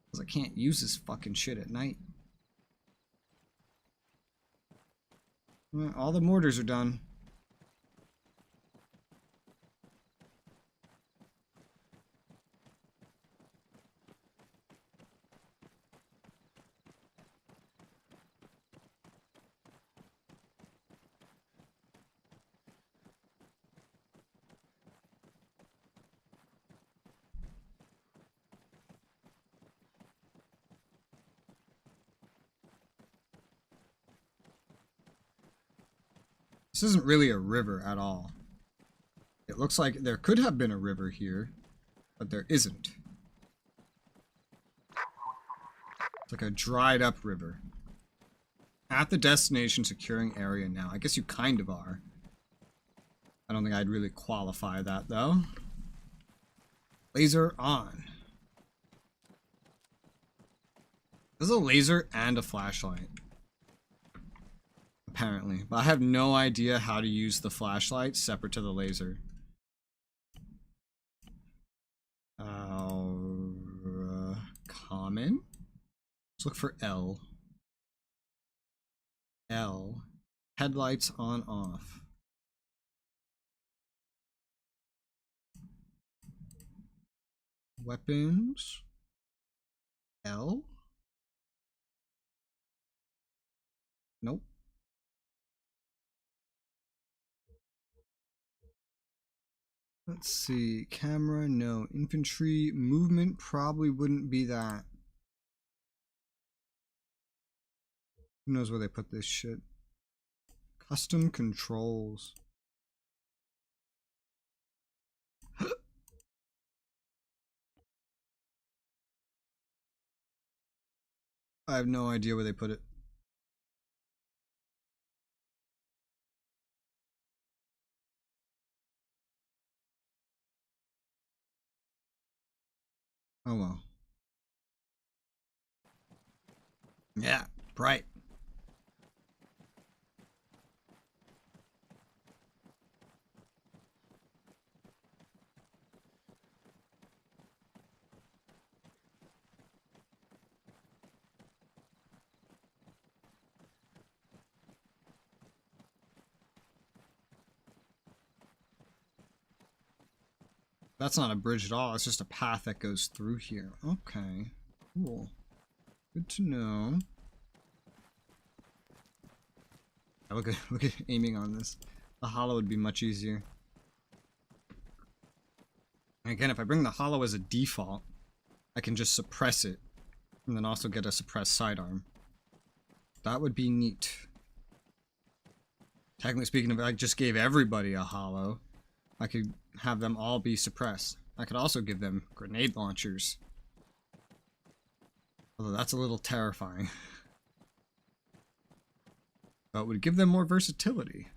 Because I can't use this fucking shit at night. All the mortars are done. This isn't really a river at all. It looks like there could have been a river here, but there isn't. It's like a dried up river. At the destination securing area now. I guess you kind of are. I don't think I'd really qualify that though. Laser on. There's a laser and a flashlight. Apparently. But I have no idea how to use the flashlight separate to the laser. Common? Let's look for L. L. Headlights on off. Weapons. L. Nope. Let's see. Camera, no. Infantry, movement probably wouldn't be that. Who knows where they put this shit? Custom controls. I have no idea where they put it. Oh well. Yeah, bright. That's not a bridge at all. It's just a path that goes through here. Okay. Cool. Good to know. Yeah, look at aiming on this. The hollow would be much easier. And again, if I bring the hollow as a default, I can just suppress it. And then also get a suppressed sidearm. That would be neat. Technically speaking, if I just gave everybody a hollow, I could have them all be suppressed. I could also give them grenade launchers. Although that's a little terrifying. But it would give them more versatility.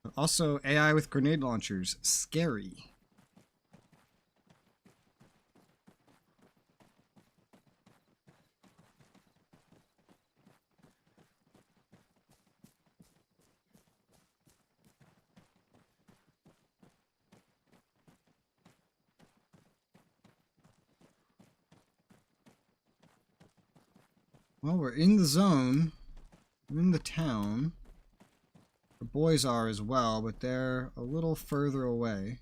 But also, AI with grenade launchers. Scary. Well, we're in the zone. We're in the town. The boys are as well, but they're a little further away.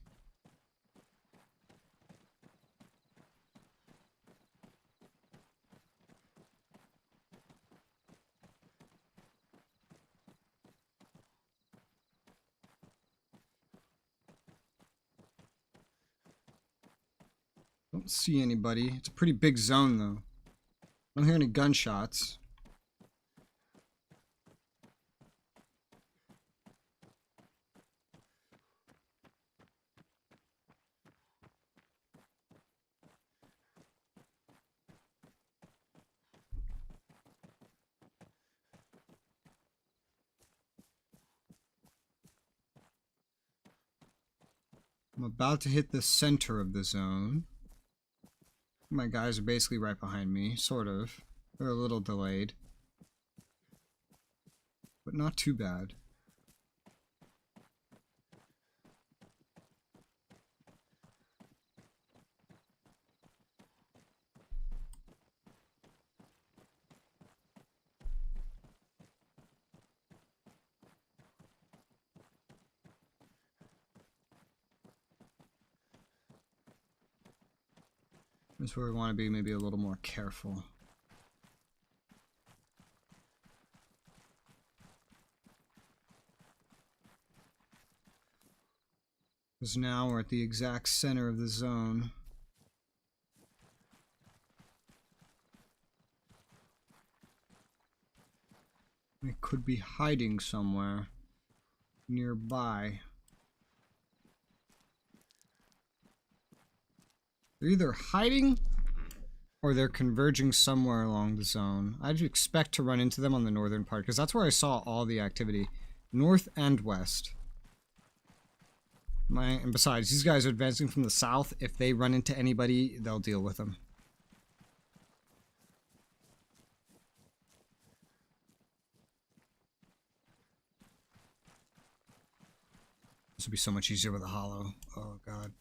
Don't see anybody. It's a pretty big zone, though. I don't hear any gunshots. I'm about to hit the center of the zone. My guys are basically right behind me, sort of. They're a little delayed. But not too bad. This is where we want to be maybe a little more careful. Because now we're at the exact center of the zone. They could be hiding somewhere nearby. They're either hiding or they're converging somewhere along the zone. I'd expect to run into them on the northern part because that's where I saw all the activity. North and west. And besides, these guys are advancing from the south. If they run into anybody, they'll deal with them. This would be so much easier with a hollow. Oh, God.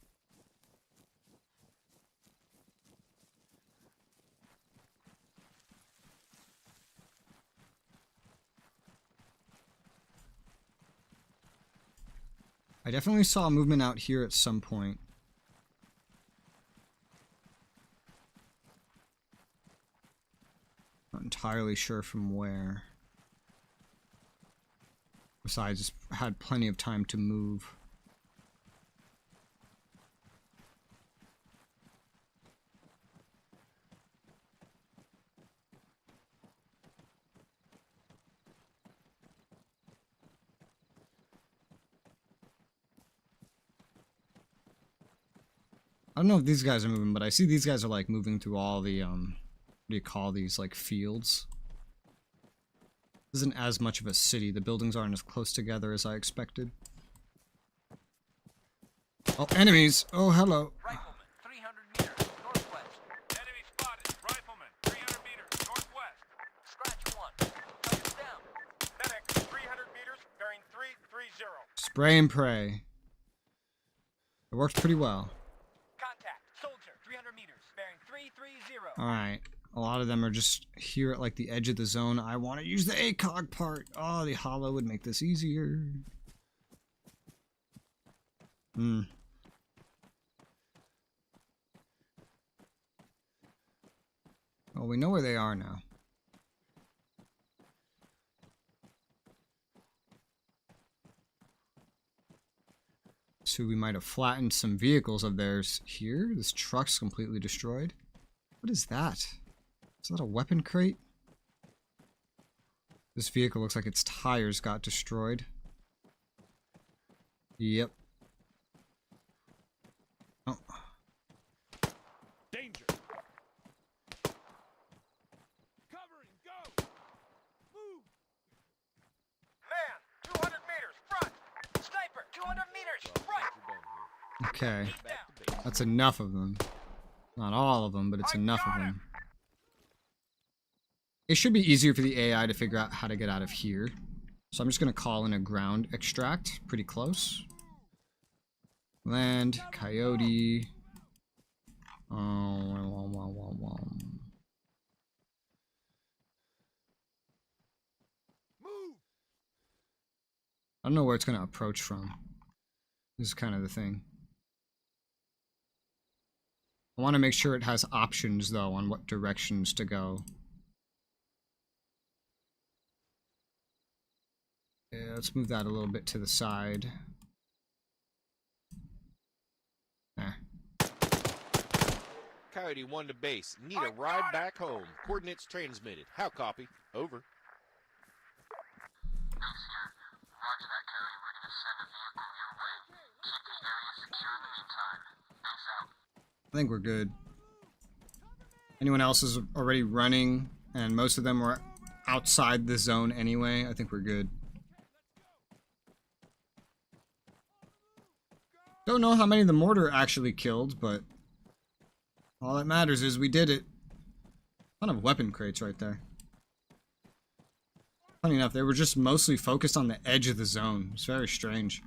I definitely saw movement out here at some point. Not entirely sure from where. Besides, just had plenty of time to move. I don't know if these guys are moving, but I see these guys are like moving through all the do you call these, like fields? This isn't as much of a city. The buildings aren't as close together as I expected. Oh, enemies! Oh, hello. Rifleman, 300 meters northwest. Enemy spotted. Rifleman, 300 meters northwest. Scratch 1. Target's down. Medic, 300 meters, bearing 330. Spray and pray. It worked pretty well. Contact. Soldier, 300 meters, bearing 330. Alright. A lot of them are just here at like the edge of the zone. I want to use the ACOG part. Oh, the hollow would make this easier. Well, we know where they are now. So we might have flattened some vehicles of theirs here. This truck's completely destroyed. What is that? Is that a weapon crate? This vehicle looks like its tires got destroyed. Yep. Oh. Danger. Covering, go. Move. Man, 200 meters, front. Sniper, 200 meters, right. Okay. Back to base. That's enough of them. Not all of them, but it's enough of them. It should be easier for the AI to figure out how to get out of here. So I'm just going to call in a ground extract. Pretty close. Land, coyote. Move. I don't know where it's going to approach from. This is kind of the thing. I want to make sure it has options, though, on what directions to go. Yeah, let's move that a little bit to the side. Coyote 1 to base. Need a ride back home. Coordinates transmitted. How copy? Over. Base here. Roger that, Coyote. We're gonna send a vehicle your way. Keep the area secure in the meantime. Base out. I think we're good. Anyone else is already running, and most of them were outside the zone anyway. I think we're good. Don't know how many the mortar actually killed, but all that matters is we did it. Ton of weapon crates right there. Funny enough, they were just mostly focused on the edge of the zone. It's very strange.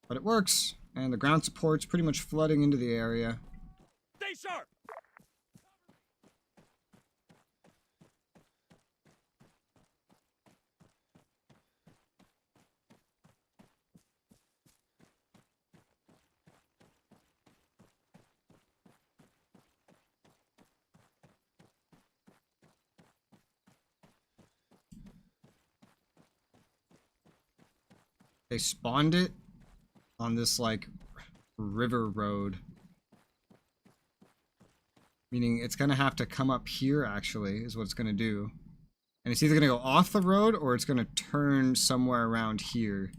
But it works, and the ground support's pretty much flooding into the area. Stay sharp. They spawned it on this, like, river road. Meaning it's gonna have to come up here, actually, is what it's gonna do. And it's either gonna go off the road, or it's gonna turn somewhere around here.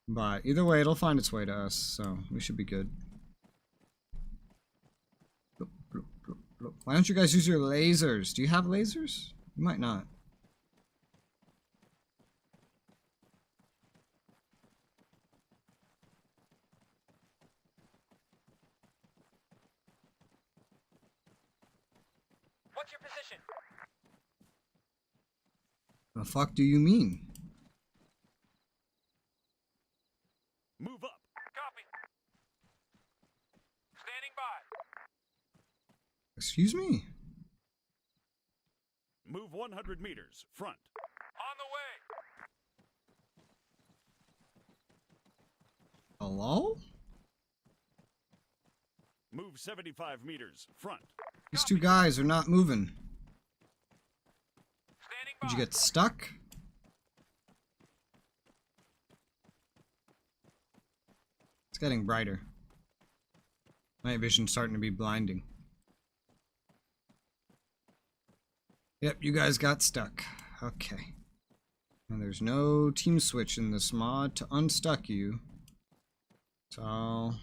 But either way, it'll find its way to us, so we should be good. Why don't you guys use your lasers? Do you have lasers? You might not. What's your position? The fuck do you mean? Move up. Copy. Standing by. Excuse me? Move 100 meters. Front. On the way. Hello? Move 75 meters. Front. These two guys are not moving. Standing Did by. you get stuck? It's getting brighter. Night vision's starting to be blinding. Yep, you guys got stuck. Okay. And there's no team switch in this mod to unstuck you. So...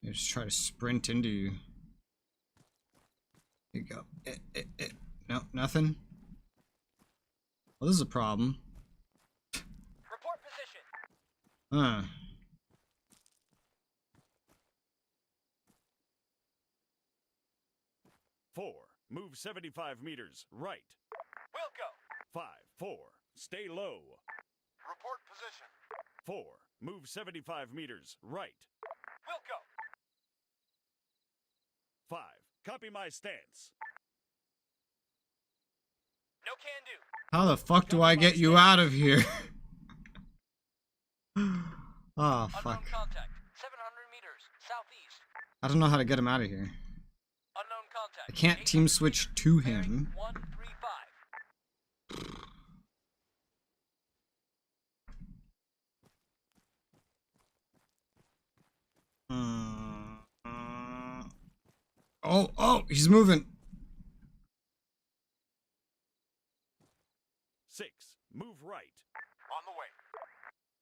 I just try to sprint into you. Here you go. No, nothing. Well, this is a problem. Report position. Huh. Four, move 75 meters right. We'll go. 5, 4, stay low. Report position. 4, move 75 meters right. We'll go. 5, copy my stance. No can do. How the fuck do I get you out of here? Oh, fuck. Unknown contact. 700 meters southeast. I don't know how to get him out of here. Unknown contact. I can't team switch to him. 135. Oh, he's moving. 6, move right. On the way.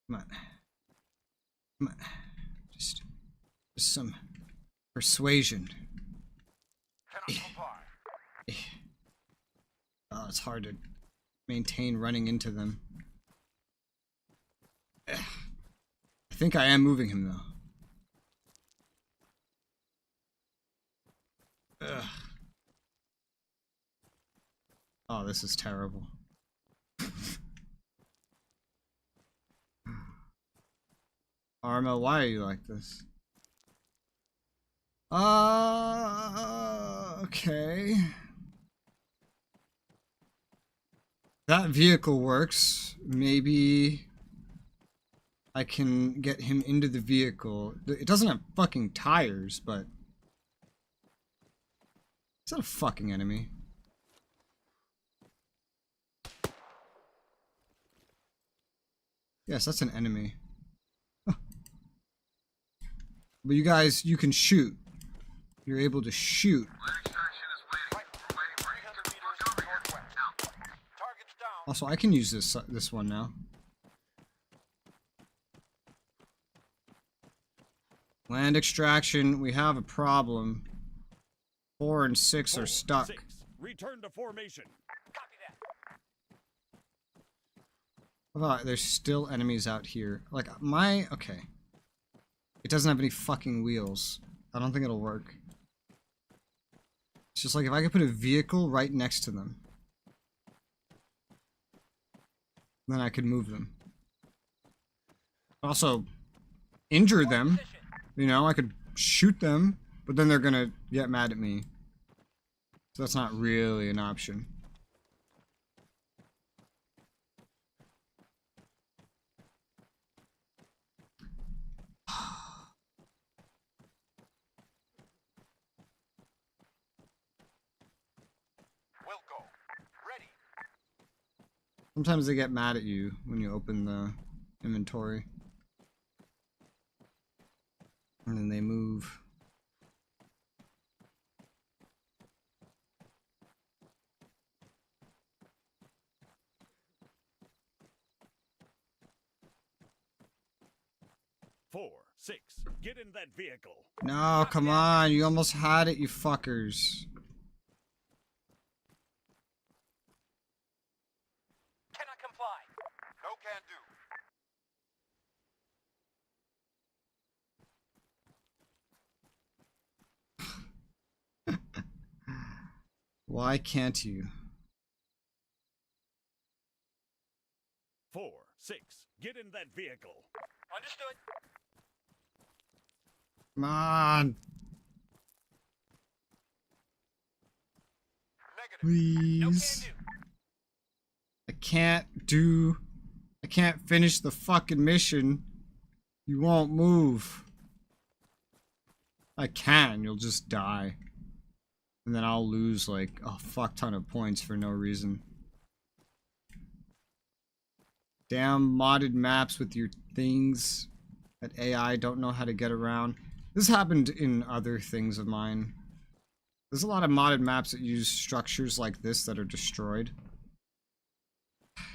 Come on. Come on. Just some persuasion. Cannot comply. Oh, it's hard to maintain running into them. I think I am moving him though. Ugh. Oh, this is terrible. Arma, why are you like this? Okay. That vehicle works. Maybe I can get him into the vehicle. It doesn't have fucking tires, but... Is that a fucking enemy? Yes, that's an enemy. Huh. But you guys, you can shoot. You're able to shoot. Extraction is waiting. We're waiting for you. 300 meters northwest. Target's down. Also, I can use this one now. Land extraction, we have a problem. 4 and 6 are 4, stuck. 6, return to formation. Copy that. How about there's still enemies out here? Like, okay. It doesn't have any fucking wheels. I don't think it'll work. It's just like if I could put a vehicle right next to them. Then I could move them. Also, injure them. You know, I could shoot them, but then they're gonna get mad at me. So that's not really an option. We'll go. Ready. Sometimes they get mad at you when you open the inventory. And then they move. Four, 6, get in that vehicle. No, come on. You almost had it, you fuckers. Cannot comply. No can do. Why can't you? 4, 6, get in that vehicle. Understood. Come on. Negative. No can Please. do. I can't finish the fucking mission. You won't move. I can, you'll just die. And then I'll lose like a fuck ton of points for no reason. Damn modded maps with your things that AI don't know how to get around. This happened in other things of mine. There's a lot of modded maps that use structures like this that are destroyed.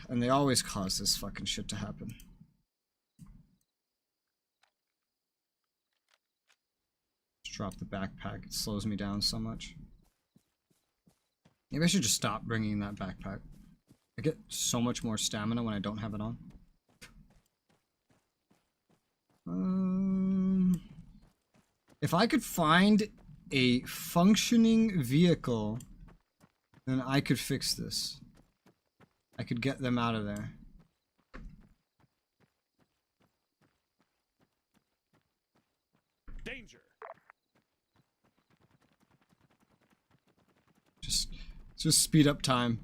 And they always cause this fucking shit to happen. drop the backpack. It slows me down so much. Maybe I should just stop bringing that backpack. I get so much more stamina when I don't have it on. If I could find a functioning vehicle, then I could fix this. I could get them out of there. Danger. Just speed up time.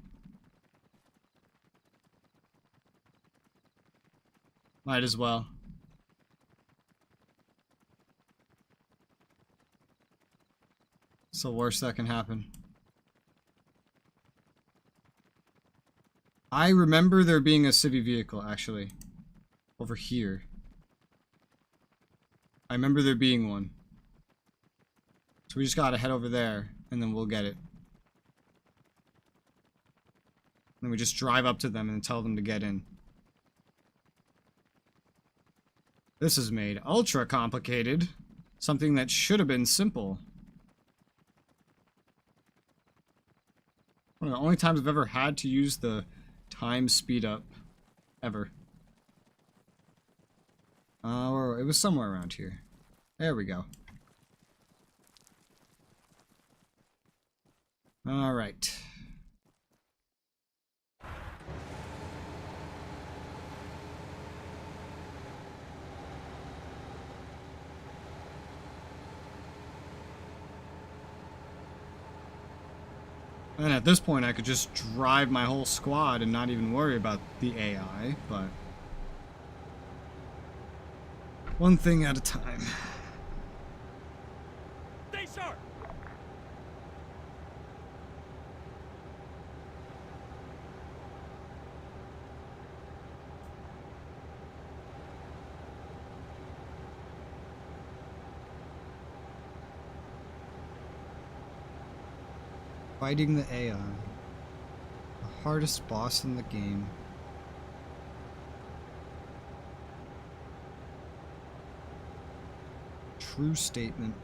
Might as well. It's the worst that can happen. I remember there being a city vehicle, actually. Over here. I remember there being one. So we just gotta head over there, and then we'll get it. And we just drive up to them and tell them to get in. This is made ultra complicated. Something that should have been simple. One of the only times I've ever had to use the time speed up. Ever. It was somewhere around here. There we go. Alright. And at this point, I could just drive my whole squad and not even worry about the AI, but... one thing at a time. Stay sharp. Fighting the AI. The hardest boss in the game. True statement.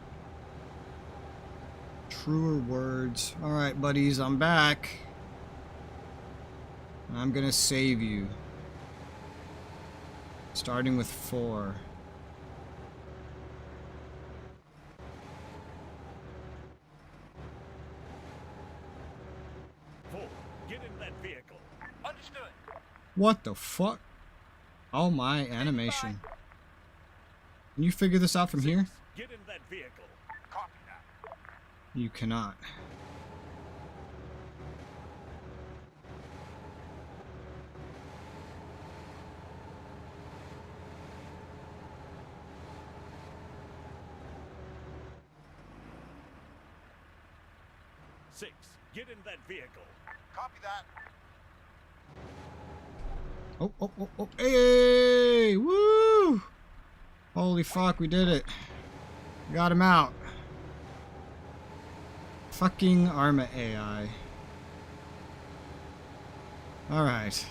Truer words. Alright, buddies, I'm back. I'm gonna save you. Starting with 4. Get in that vehicle. Understood. What the fuck? Oh my animation. Can you figure this out from here? Get in that vehicle. Copy that. You cannot. Six. Get in that vehicle. Copy that. Oh. Hey! Woo! Holy fuck, we did it. We got him out. Fucking Arma AI. Alright.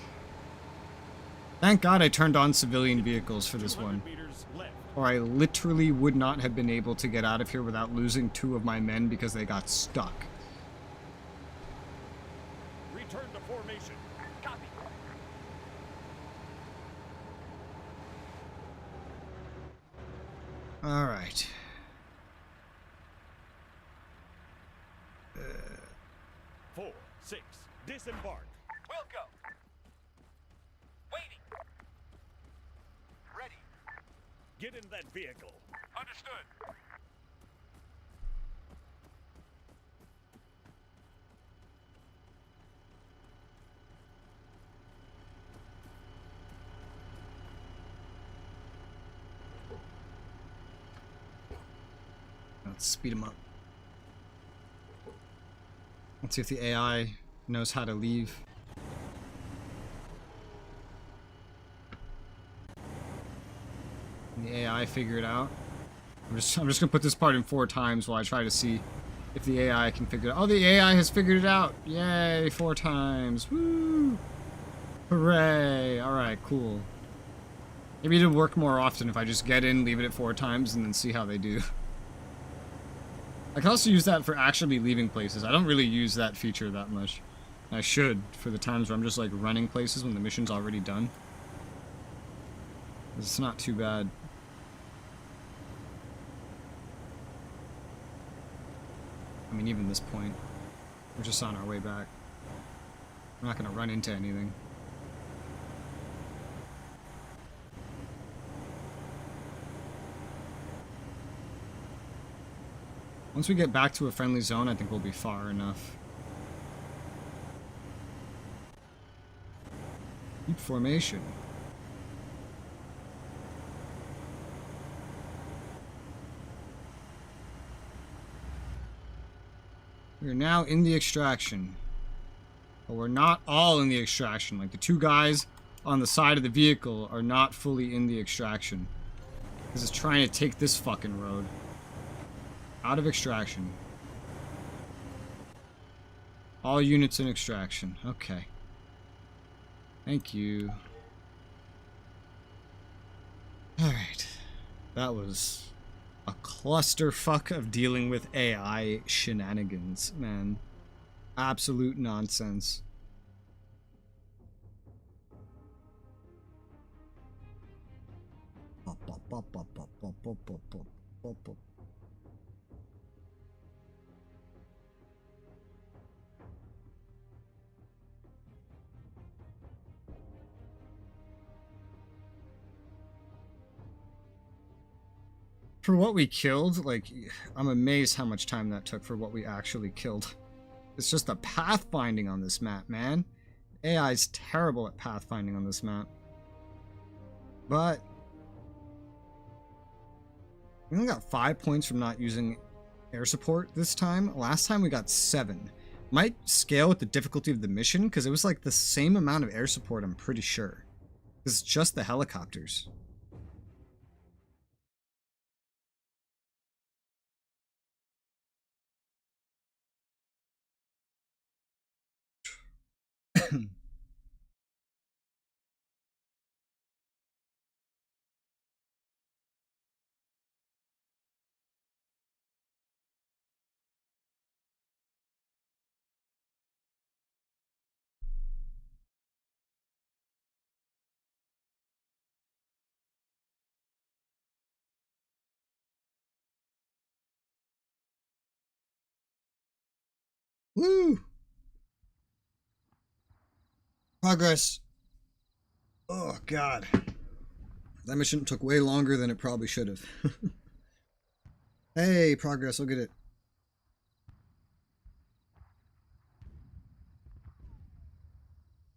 Thank God I turned on civilian vehicles for this 200 one. meters left. Or I literally would not have been able to get out of here without losing 2 of my men because they got stuck. Return to formation. Copy. Alright. 4, 6. Disembark. We'll go. Waiting. Ready. Get in that vehicle. Understood. Let's speed him up. Let's see if the AI knows how to leave. Can the AI figure it out? I'm just gonna put this part in 4 times while I try to see if the AI can figure it out. Oh, the AI has figured it out! Yay, 4 times. Woo! Hooray! Alright, cool. Maybe it'll work more often if I just get in, leave it at 4 times, and then see how they do. I can also use that for actually leaving places. I don't really use that feature that much. I should, for the times where I'm just like running places when the mission's already done. It's not too bad. I mean, even this point, we're just on our way back. We're not going to run into anything. Once we get back to a friendly zone, I think we'll be far enough. Deep formation. We're now in the extraction. But we're not all in the extraction. Like, the two guys on the side of the vehicle are not fully in the extraction. Because it's trying to take this fucking road. Out of extraction. All units in extraction. Okay. Thank you. Alright. That was a clusterfuck of dealing with AI shenanigans, man. Absolute nonsense. For what we killed, like, I'm amazed how much time that took for what we actually killed. It's just the pathfinding on this map, man. AI's terrible at pathfinding on this map. But we only got 5 points from not using air support this time. Last time we got 7. Might scale with the difficulty of the mission, because it was like the same amount of air support, I'm pretty sure. It's just the helicopters. Woo! Progress. Oh, God. That mission took way longer than it probably should have. Hey, progress, look at it.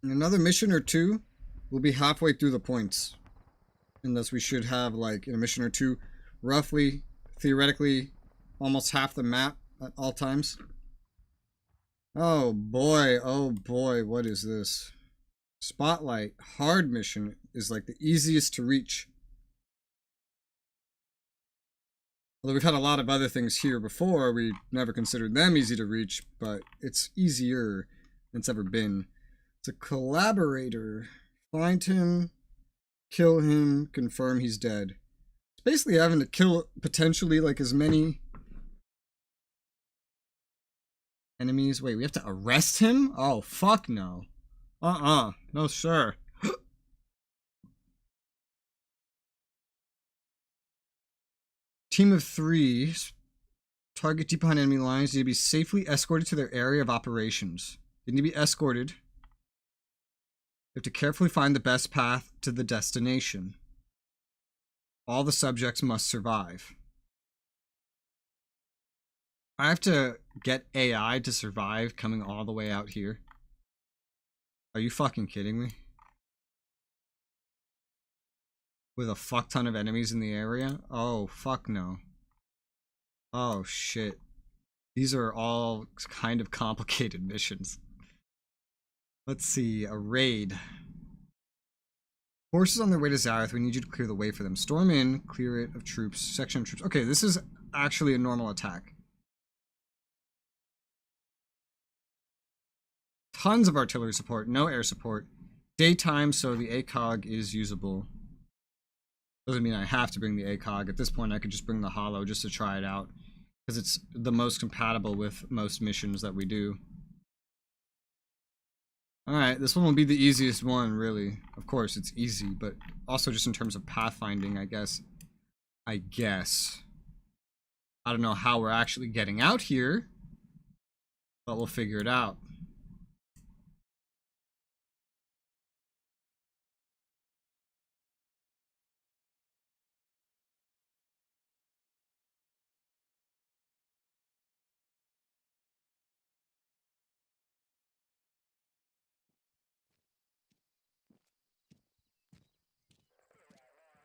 In another mission or two, we'll be halfway through the points. And thus we should have, like, in a mission or two, roughly, theoretically, almost half the map at all times. Oh boy, what is this? Spotlight, hard mission is like the easiest to reach. Although we've had a lot of other things here before, we never considered them easy to reach, but it's easier than it's ever been. It's a collaborator. Find him, kill him, confirm he's dead. It's basically having to kill potentially like as many enemies. Wait, we have to arrest him? Oh, fuck no. No sir. Team of 3. Target deep behind enemy lines. Need to be safely escorted to their area of operations. They need to be escorted. You have to carefully find the best path to the destination. All the subjects must survive. I have to get AI to survive coming all the way out here. Are you fucking kidding me? With a fuck ton of enemies in the area? Oh, fuck no. Oh, shit. These are all kind of complicated missions. Let's see, a raid. Forces on their way to Zareth, we need you to clear the way for them. Storm in, clear it of troops, section of troops. Okay, this is actually a normal attack. Tons of artillery support, no air support. Daytime, so the ACOG is usable. Doesn't mean I have to bring the ACOG. At this point, I could just bring the Holo just to try it out. because it's the most compatible with most missions that we do. Alright, this one will be the easiest one, really. Of course, it's easy, but also just in terms of pathfinding, I guess. I don't know how we're actually getting out here, but we'll figure it out.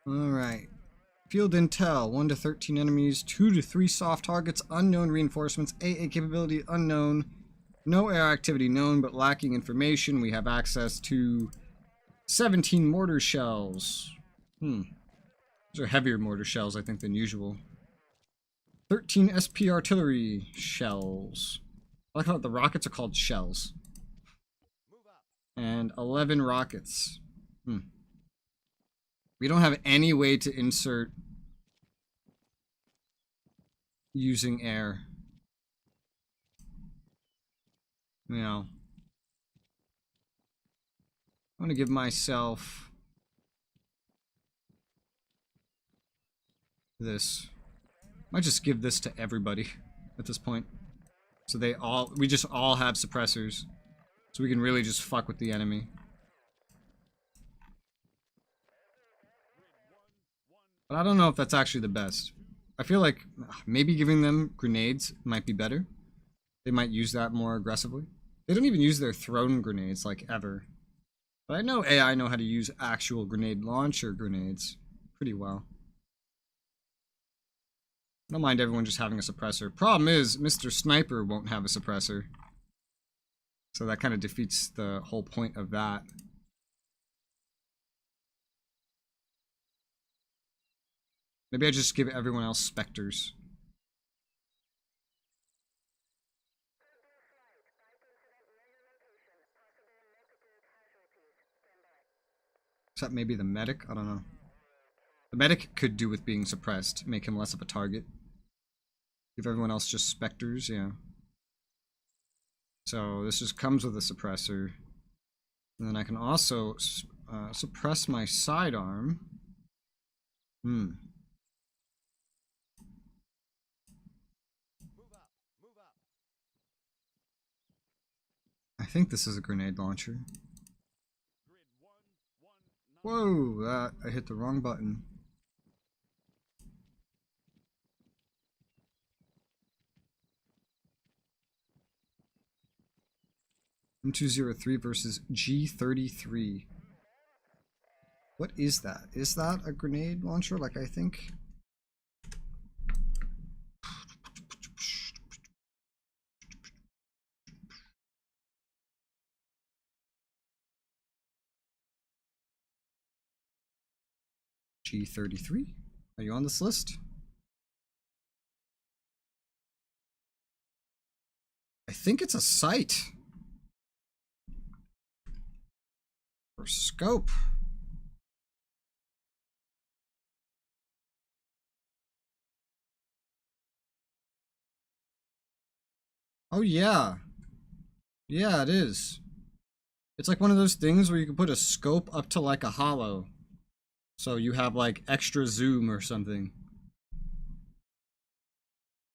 Alright. Field intel, 1 to 13 enemies, 2 to 3 soft targets, unknown reinforcements, AA capability unknown, no air activity known but lacking information. We have access to 17 mortar shells. Those are heavier mortar shells, I think, than usual. 13 SP artillery shells. I like how the rockets are called shells. And 11 rockets. We don't have any way to insert using air. You know. I'm gonna give myself this. Might just give this to everybody at this point. So we just all have suppressors. So we can really just fuck with the enemy. But I don't know if that's actually the best. I feel like maybe giving them grenades might be better. They might use that more aggressively. They don't even use their thrown grenades, like, ever. But I know AI know how to use actual grenade launcher grenades pretty well. I don't mind everyone just having a suppressor. Problem is, Mr. Sniper won't have a suppressor. So that kind of defeats the whole point of that. Maybe I just give everyone else Spectres. Except maybe the medic? I don't know. The medic could do with being suppressed. Make him less of a target. Give everyone else just Spectres, yeah. So this just comes with a suppressor. And then I can also suppress my sidearm. I think this is a grenade launcher. Whoa, I hit the wrong button. M203 versus G33. What is that? Is that a grenade launcher? Like, I think... G33? Are you on this list? I think it's a sight. Or scope. Oh yeah. Yeah, it is. It's like one of those things where you can put a scope up to like a hollow. So you have like extra zoom or something.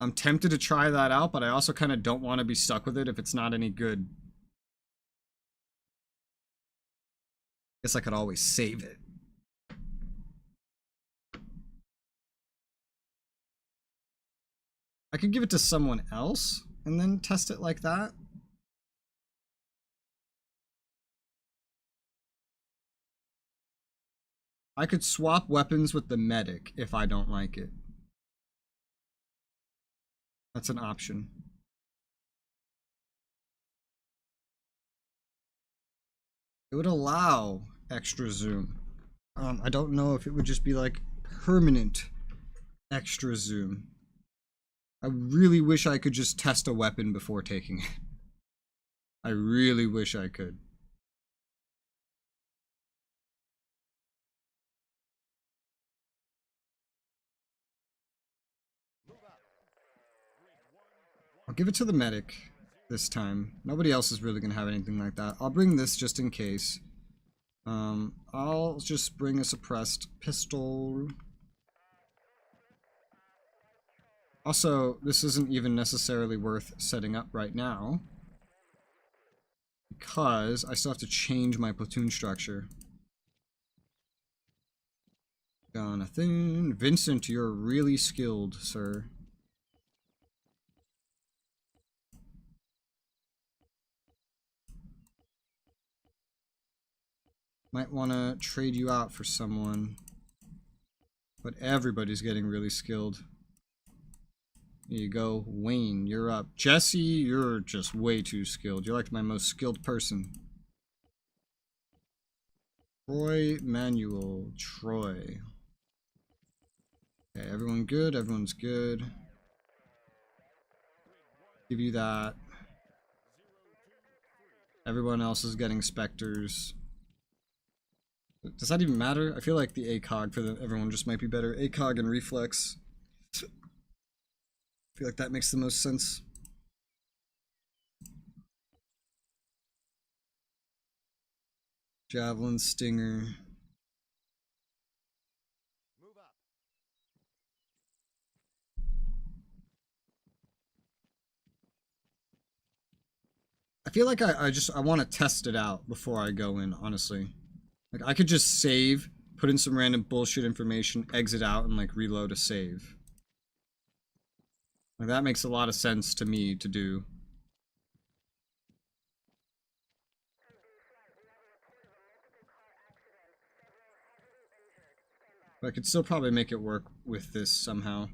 I'm tempted to try that out, but I also kind of don't want to be stuck with it if it's not any good. Guess I could always save it. I could give it to someone else and then test it like that. I could swap weapons with the medic if I don't like it. That's an option. It would allow extra zoom. I don't know if it would just be like permanent extra zoom. I really wish I could just test a weapon before taking it. I really wish I could. I'll give it to the medic this time. Nobody else is really going to have anything like that. I'll bring this just in case. I'll just bring a suppressed pistol. Also, this isn't even necessarily worth setting up right now, because I still have to change my platoon structure. Jonathan, Vincent, you're really skilled, sir. Might want to trade you out for someone. But everybody's getting really skilled. Here you go. Wayne, you're up. Jesse, you're just way too skilled. You're like my most skilled person. Troy, Manuel, Troy. Okay, everyone good? Everyone's good. Give you that. Everyone else is getting specters. Does that even matter? I feel like the ACOG for everyone just might be better. ACOG and reflex. I feel like that makes the most sense. Javelin, Stinger. Move up. I feel like I want to test it out before I go in, honestly. Like, I could just save, put in some random bullshit information, exit out, and, like, reload a save. Like, that makes a lot of sense to me to do. But I could still probably make it work with this somehow.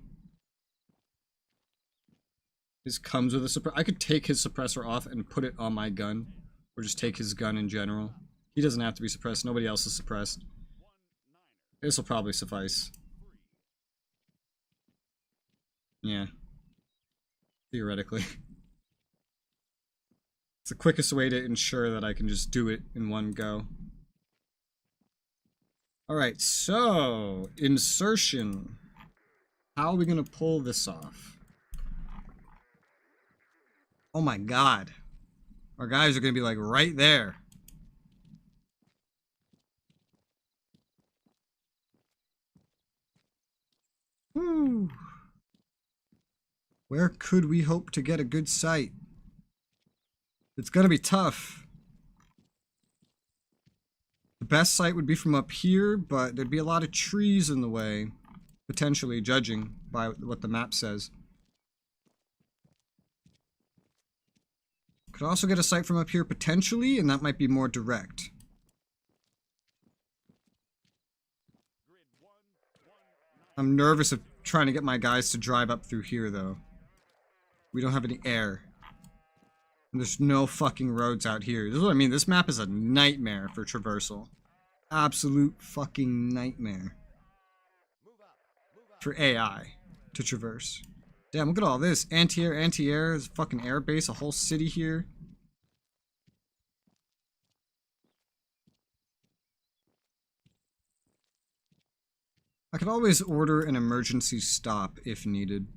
This comes with a suppressor. I could take his suppressor off and put it on my gun. Or just take his gun in general. He doesn't have to be suppressed. Nobody else is suppressed. This will probably suffice. Yeah. Theoretically. It's the quickest way to ensure that I can just do it in one go. Alright, so insertion. How are we gonna pull this off? Oh my god. Our guys are gonna be like right there. Woo. Where could we hope to get a good sight? It's gonna be tough. The best sight would be from up here, but there'd be a lot of trees in the way, potentially, judging by what the map says. Could also get a sight from up here, potentially, and that might be more direct. I'm nervous of trying to get my guys to drive up through here, though. We don't have any air. And there's no fucking roads out here. This is what I mean. This map is a nightmare for traversal. Absolute fucking nightmare. For AI to traverse. Damn, look at all this. Anti-air, anti-air. There's a fucking air base, a whole city here. I could always order an emergency stop if needed.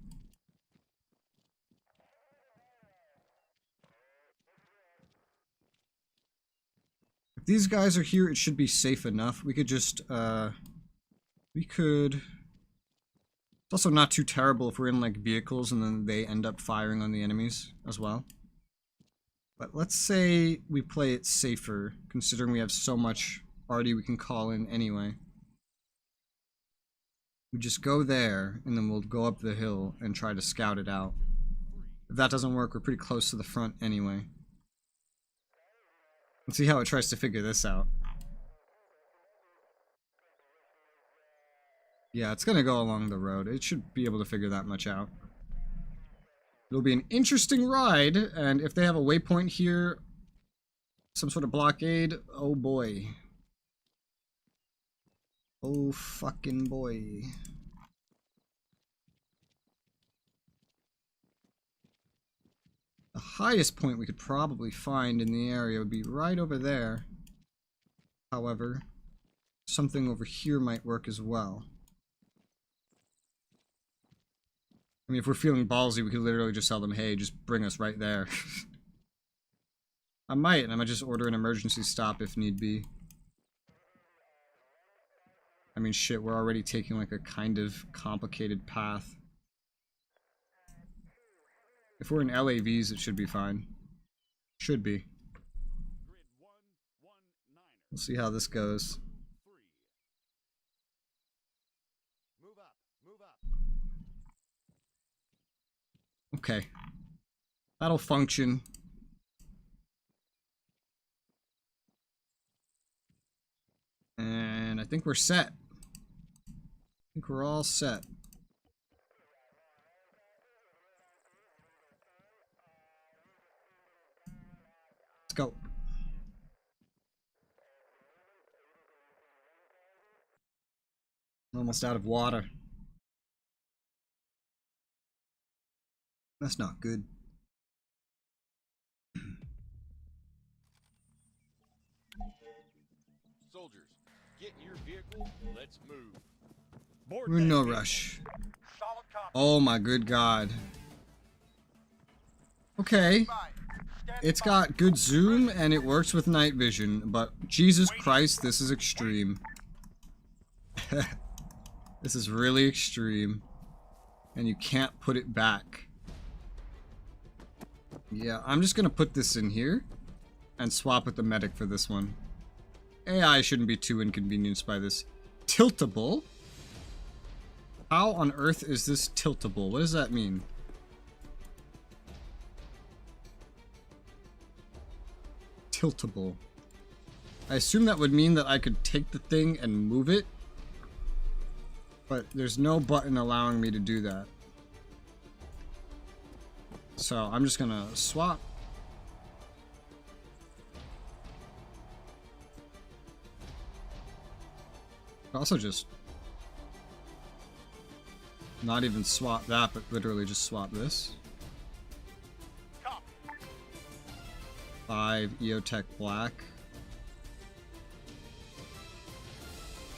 If these guys are here, it should be safe enough. We could just, It's also not too terrible if we're in, like, vehicles and then they end up firing on the enemies as well. But let's say we play it safer, considering we have so much already we can call in anyway. We just go there, and then we'll go up the hill and try to scout it out. If that doesn't work, we're pretty close to the front anyway. Let's see how it tries to figure this out. Yeah, it's gonna go along the road. It should be able to figure that much out. It'll be an interesting ride, and if they have a waypoint here, some sort of blockade, oh boy. Oh fucking boy. The highest point we could probably find in the area would be right over there. However, something over here might work as well. I mean, if we're feeling ballsy, we could literally just tell them, hey, just bring us right there. I might just order an emergency stop if need be. I mean, shit, we're already taking like a kind of complicated path. If we're in LAVs, it should be fine. Should be. Grid 119er. We'll see how this goes. 3. Move up. Move up. Okay. That'll function. And I think we're set. I think we're all set. Let's go. Almost out of water. That's not good. Soldiers, get in your vehicle. Let's move. Board We're in no that rush. Solid copy. Oh my good god. Okay. By. Standing It's by. got good zoom and it works with night vision, but Jesus Christ, this is extreme. This is really extreme. And you can't put it back. Yeah, I'm just gonna put this in here and swap with the medic for this one. AI shouldn't be too inconvenienced by this. Tiltable? How on earth is this tiltable? What does that mean? Tiltable. I assume that would mean that I could take the thing and move it, but there's no button allowing me to do that. So I'm just gonna swap. Also just not even swap that, but literally just swap this. 5 EOTech black.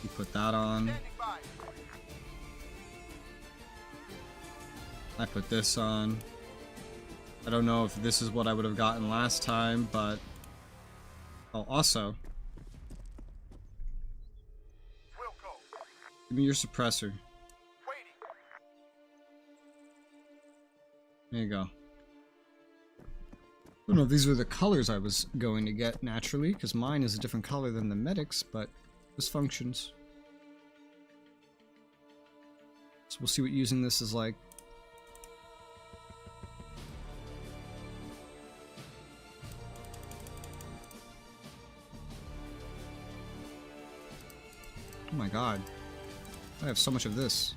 You put that on. Standing by. I put this on. I don't know if this is what I would have gotten last time, but... Oh, also... Wilco. Give me your suppressor. Waiting. There you go. I don't know if these were the colors I was going to get naturally, because mine is a different color than the medic's, but this functions. So we'll see what using this is like. Oh my god. I have so much of this.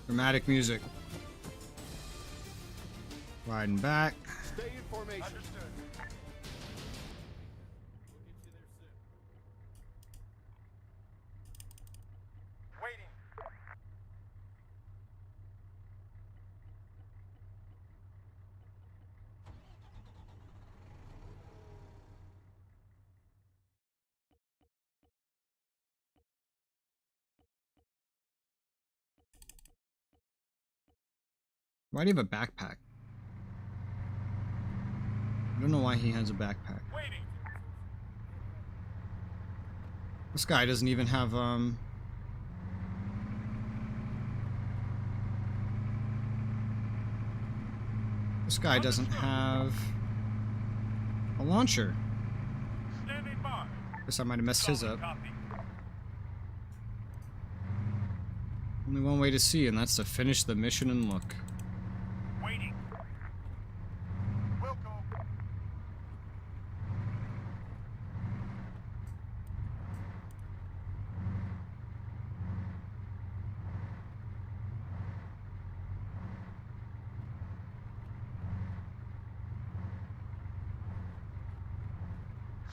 Dramatic music. Riding back. Stay in formation. Understood. Waiting. Why do you have a backpack? I don't know why he has a backpack. Waiting. This guy doesn't even have, This guy doesn't have a launcher. Standing by. Guess I might have messed his up. Copy. Only one way to see, and that's to finish the mission and look. Waiting. Wilco.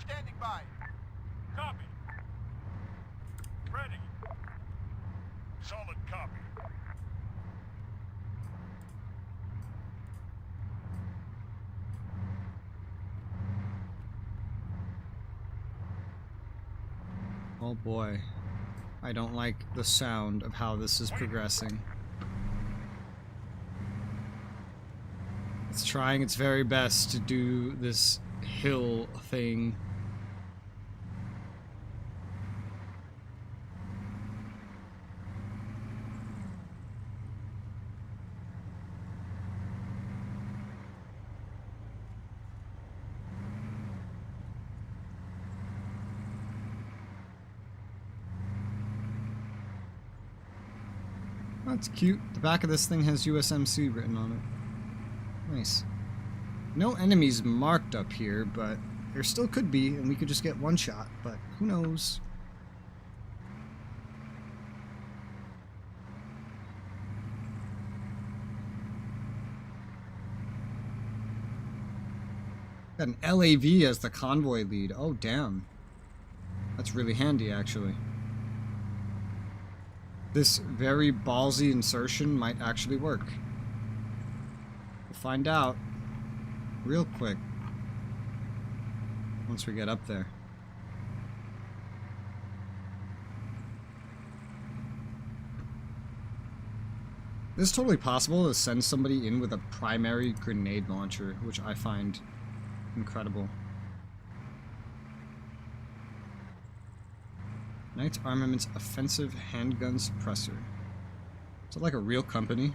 Standing by. Copy. Ready. Solid copy. Oh boy. I don't like the sound of how this is progressing. It's trying its very best to do this hill thing. That's cute. The back of this thing has USMC written on it. Nice. No enemies marked up here, but there still could be, and we could just get one shot, but who knows? Got an LAV as the convoy lead. Oh, damn. That's really handy, actually. This very ballsy insertion might actually work. We'll find out real quick once we get up there. This is totally possible to send somebody in with a primary grenade launcher, which I find incredible. Knights Armaments Offensive Handgun Suppressor. Is it like a real company?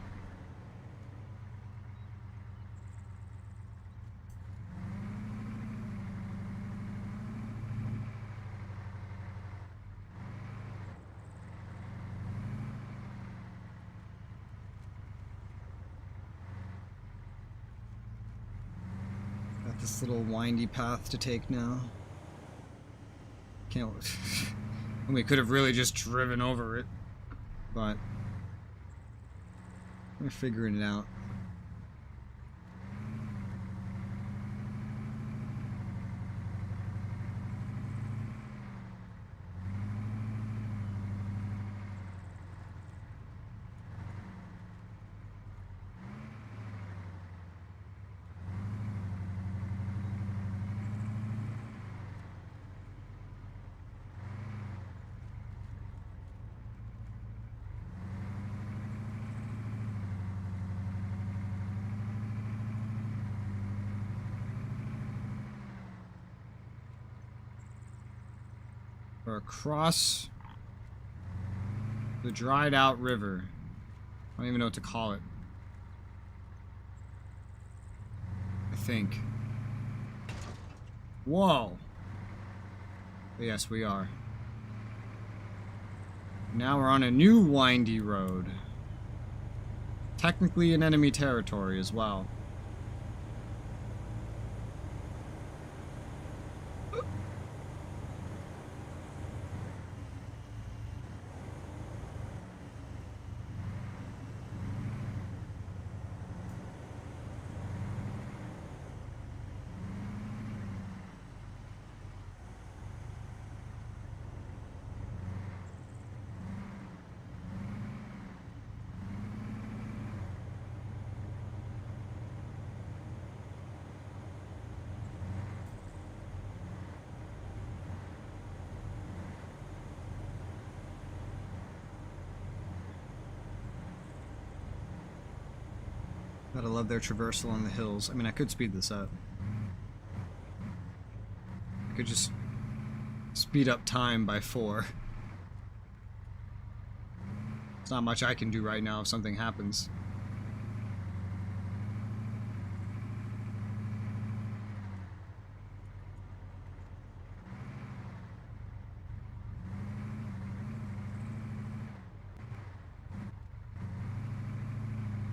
Got this little windy path to take now. Can't. And we could have really just driven over it, but we're figuring it out. Or across the dried out river. I don't even know what to call it. I think. Whoa! But yes, we are. Now we're on a new windy road. Technically in enemy territory as well. Gotta love their traversal on the hills. I mean, I could speed this up. I could just speed up time by 4. There's not much I can do right now if something happens.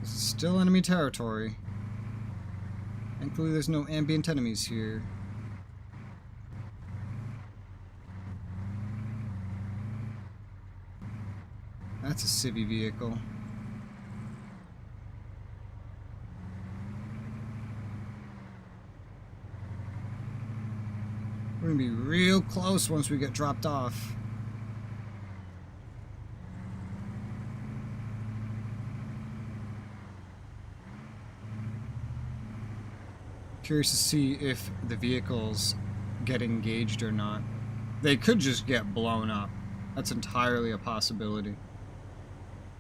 This is still enemy territory. Thankfully there's no ambient enemies here. That's a civvy vehicle. We're gonna be real close once we get dropped off. Curious to see if the vehicles get engaged or not. They could just get blown up. That's entirely a possibility.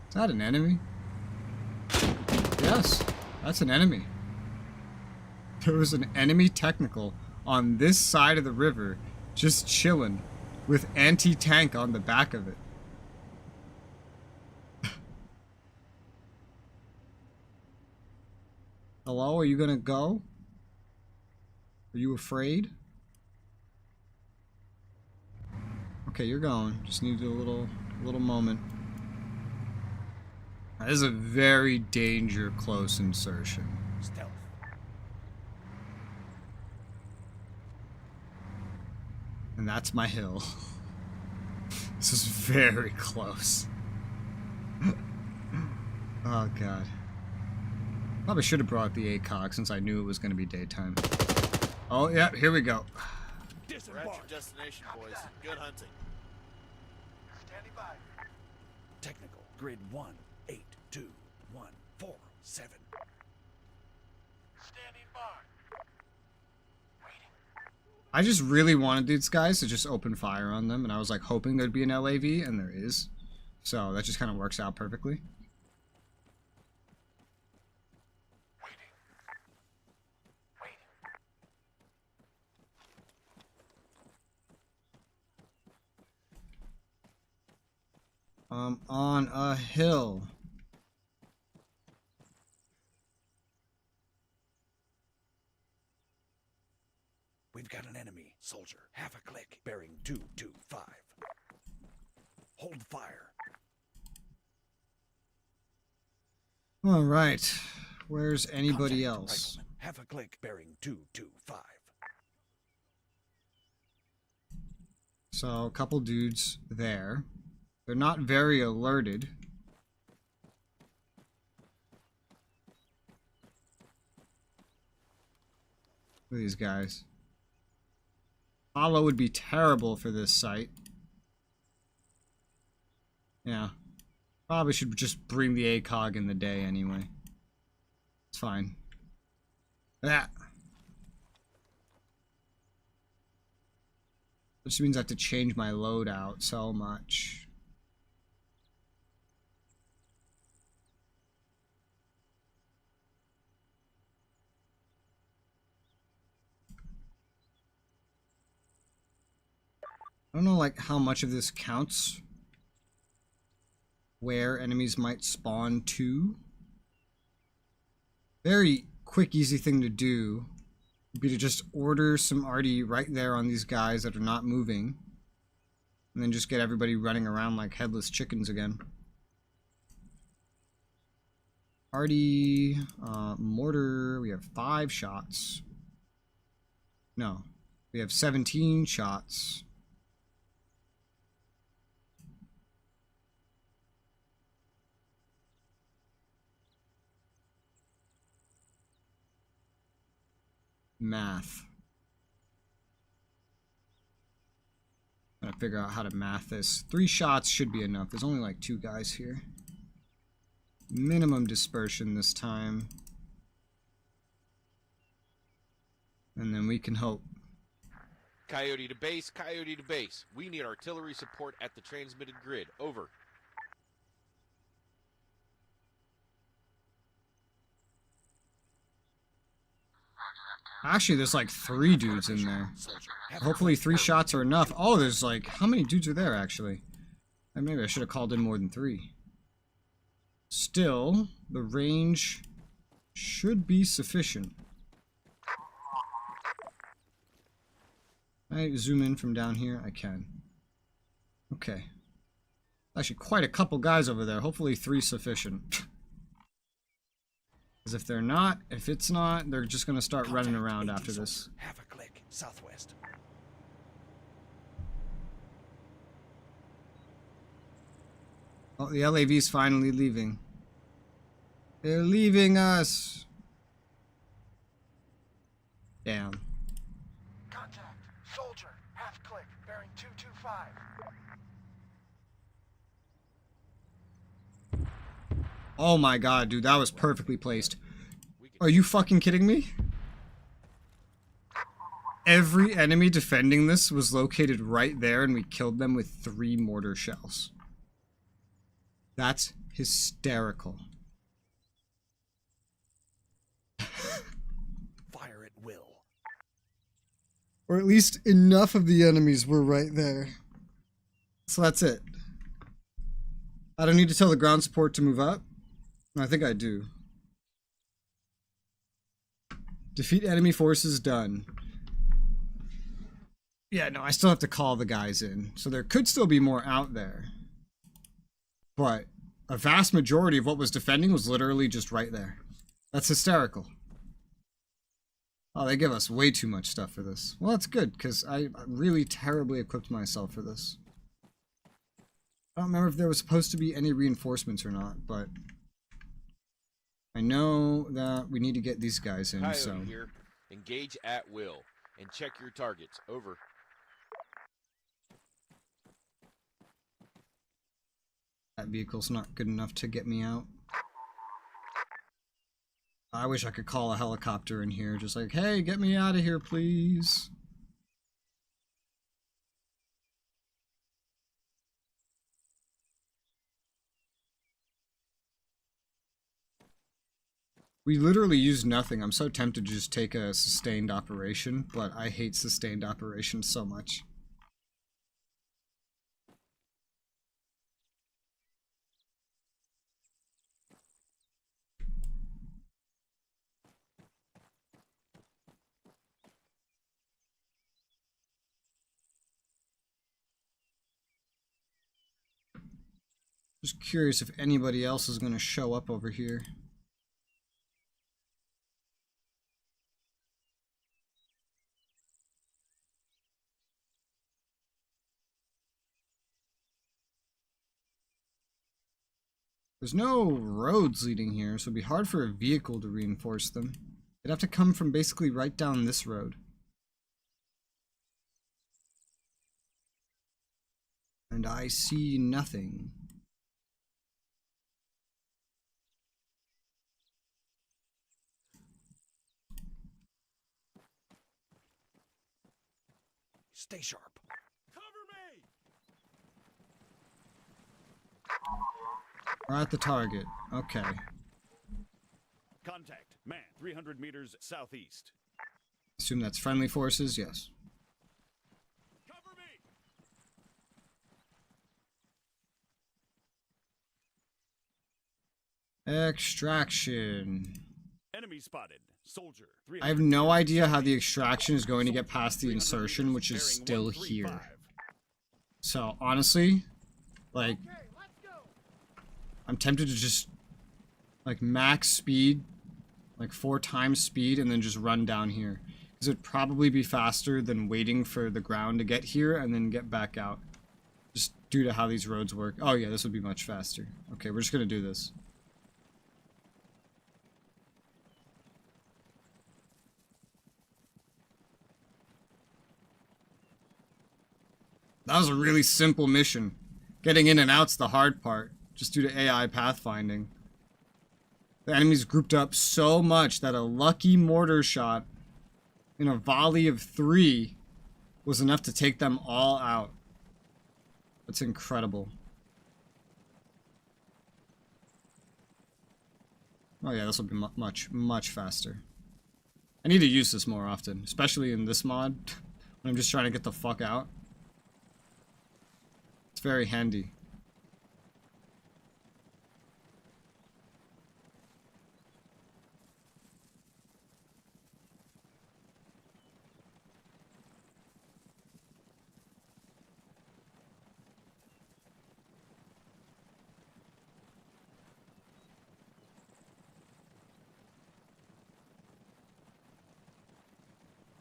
Is that an enemy? Yes, that's an enemy. There was an enemy technical on this side of the river, just chilling, with anti-tank on the back of it. Hello, are you gonna go? Are you afraid? Okay, you're going. Just need a little moment. That is a very danger close insertion. Stealth. And that's my hill. This is very close. Oh god. Probably should have brought the ACOG since I knew it was going to be daytime. Oh yeah, here we go. We're at your Disembark. destination, boys. Good hunting. Standing by. Technical. Grid 182-147. Standing by. Waiting. I just really wanted these guys to just open fire on them, and I was like hoping there'd be an LAV, and there is. So that just kind of works out perfectly. Waiting. Waiting. On a hill. We've got an enemy, soldier. Half a click, bearing 225. Hold fire. All right. Where's anybody Contact, else? rifleman. Half a click, bearing 225. So a couple dudes there. They're not very alerted. Look at these guys. Hollow would be terrible for this site. Yeah. Probably should just bring the ACOG in the day anyway. It's fine. That. Which means I have to change my loadout so much. I don't know like how much of this counts. Where enemies might spawn to. Very quick, easy thing to do would be to just order some RD right there on these guys that are not moving. And then just get everybody running around like headless chickens again. RD, mortar, we have 5 shots. No, we have 17 shots. Math. Gotta figure out how to math this. 3 shots should be enough. There's only like 2 guys here. Minimum dispersion this time. And then we can hope. Coyote to base, Coyote to base. We need artillery support at the transmitted grid. Over. Actually, there's like 3 dudes in there. Soldier. Half a Hopefully click, 3 shots are enough. Oh, there's like, how many dudes are there actually? Maybe I should have called in more than 3. Still, the range should be sufficient. Can I zoom in from down here? I can. Okay. Actually, quite a couple guys over there. Hopefully 3 sufficient. Because if they're not, if it's not, they're just going to start running Contact, around 80 after this. soldier. Half a click, southwest. Oh, the LAV's finally leaving. They're leaving us. Damn. Contact. Soldier. Half click, bearing 225. Oh my god, dude, that was perfectly placed. We can Are you fucking kidding me? Every enemy defending this was located right there, and we killed them with 3 mortar shells. That's hysterical. Fire at will. Or at least enough of the enemies were right there. So that's it. I don't need to tell the ground support to move up. I think I do. Defeat enemy forces done. Yeah, no, I still have to call the guys in. So there could still be more out there. But a vast majority of what was defending was literally just right there. That's hysterical. Oh, they give us way too much stuff for this. Well, that's good, because I really terribly equipped myself for this. I don't remember if there was supposed to be any reinforcements or not, but I know that we need to get these guys in, Coyote so... here. Engage at will and check your targets. Over. That vehicle's not good enough to get me out. I wish I could call a helicopter in here, just like, hey, get me out of here, please. We literally used nothing. I'm so tempted to just take a sustained operation, but I hate sustained operations so much. Just curious if anybody else is going to show up over here. There's no roads leading here, so it'd be hard for a vehicle to reinforce them. They'd have to come from basically right down this road. And I see nothing. Stay sharp. We're at the target. Okay. Contact. Man, 300 meters southeast. Assume that's friendly forces? Yes. Cover me! Extraction. Enemy spotted. Soldier. I have no idea how the extraction is going to get past the insertion, which is still here. So, honestly, like, Okay, let's go! I'm tempted to just, like, max speed, like 4 times speed, and then just run down here. Because it'd probably be faster than waiting for the ground to get here and then get back out. Just due to how these roads work. Oh yeah, this would be much faster. Okay, we're just gonna do this. That was a really simple mission. Getting in and out's the hard part, just due to AI pathfinding. The enemies grouped up so much that a lucky mortar shot in a volley of 3 was enough to take them all out. That's incredible. Oh yeah, this will be much, much faster. I need to use this more often, especially in this mod, when I'm just trying to get the fuck out. It's very handy.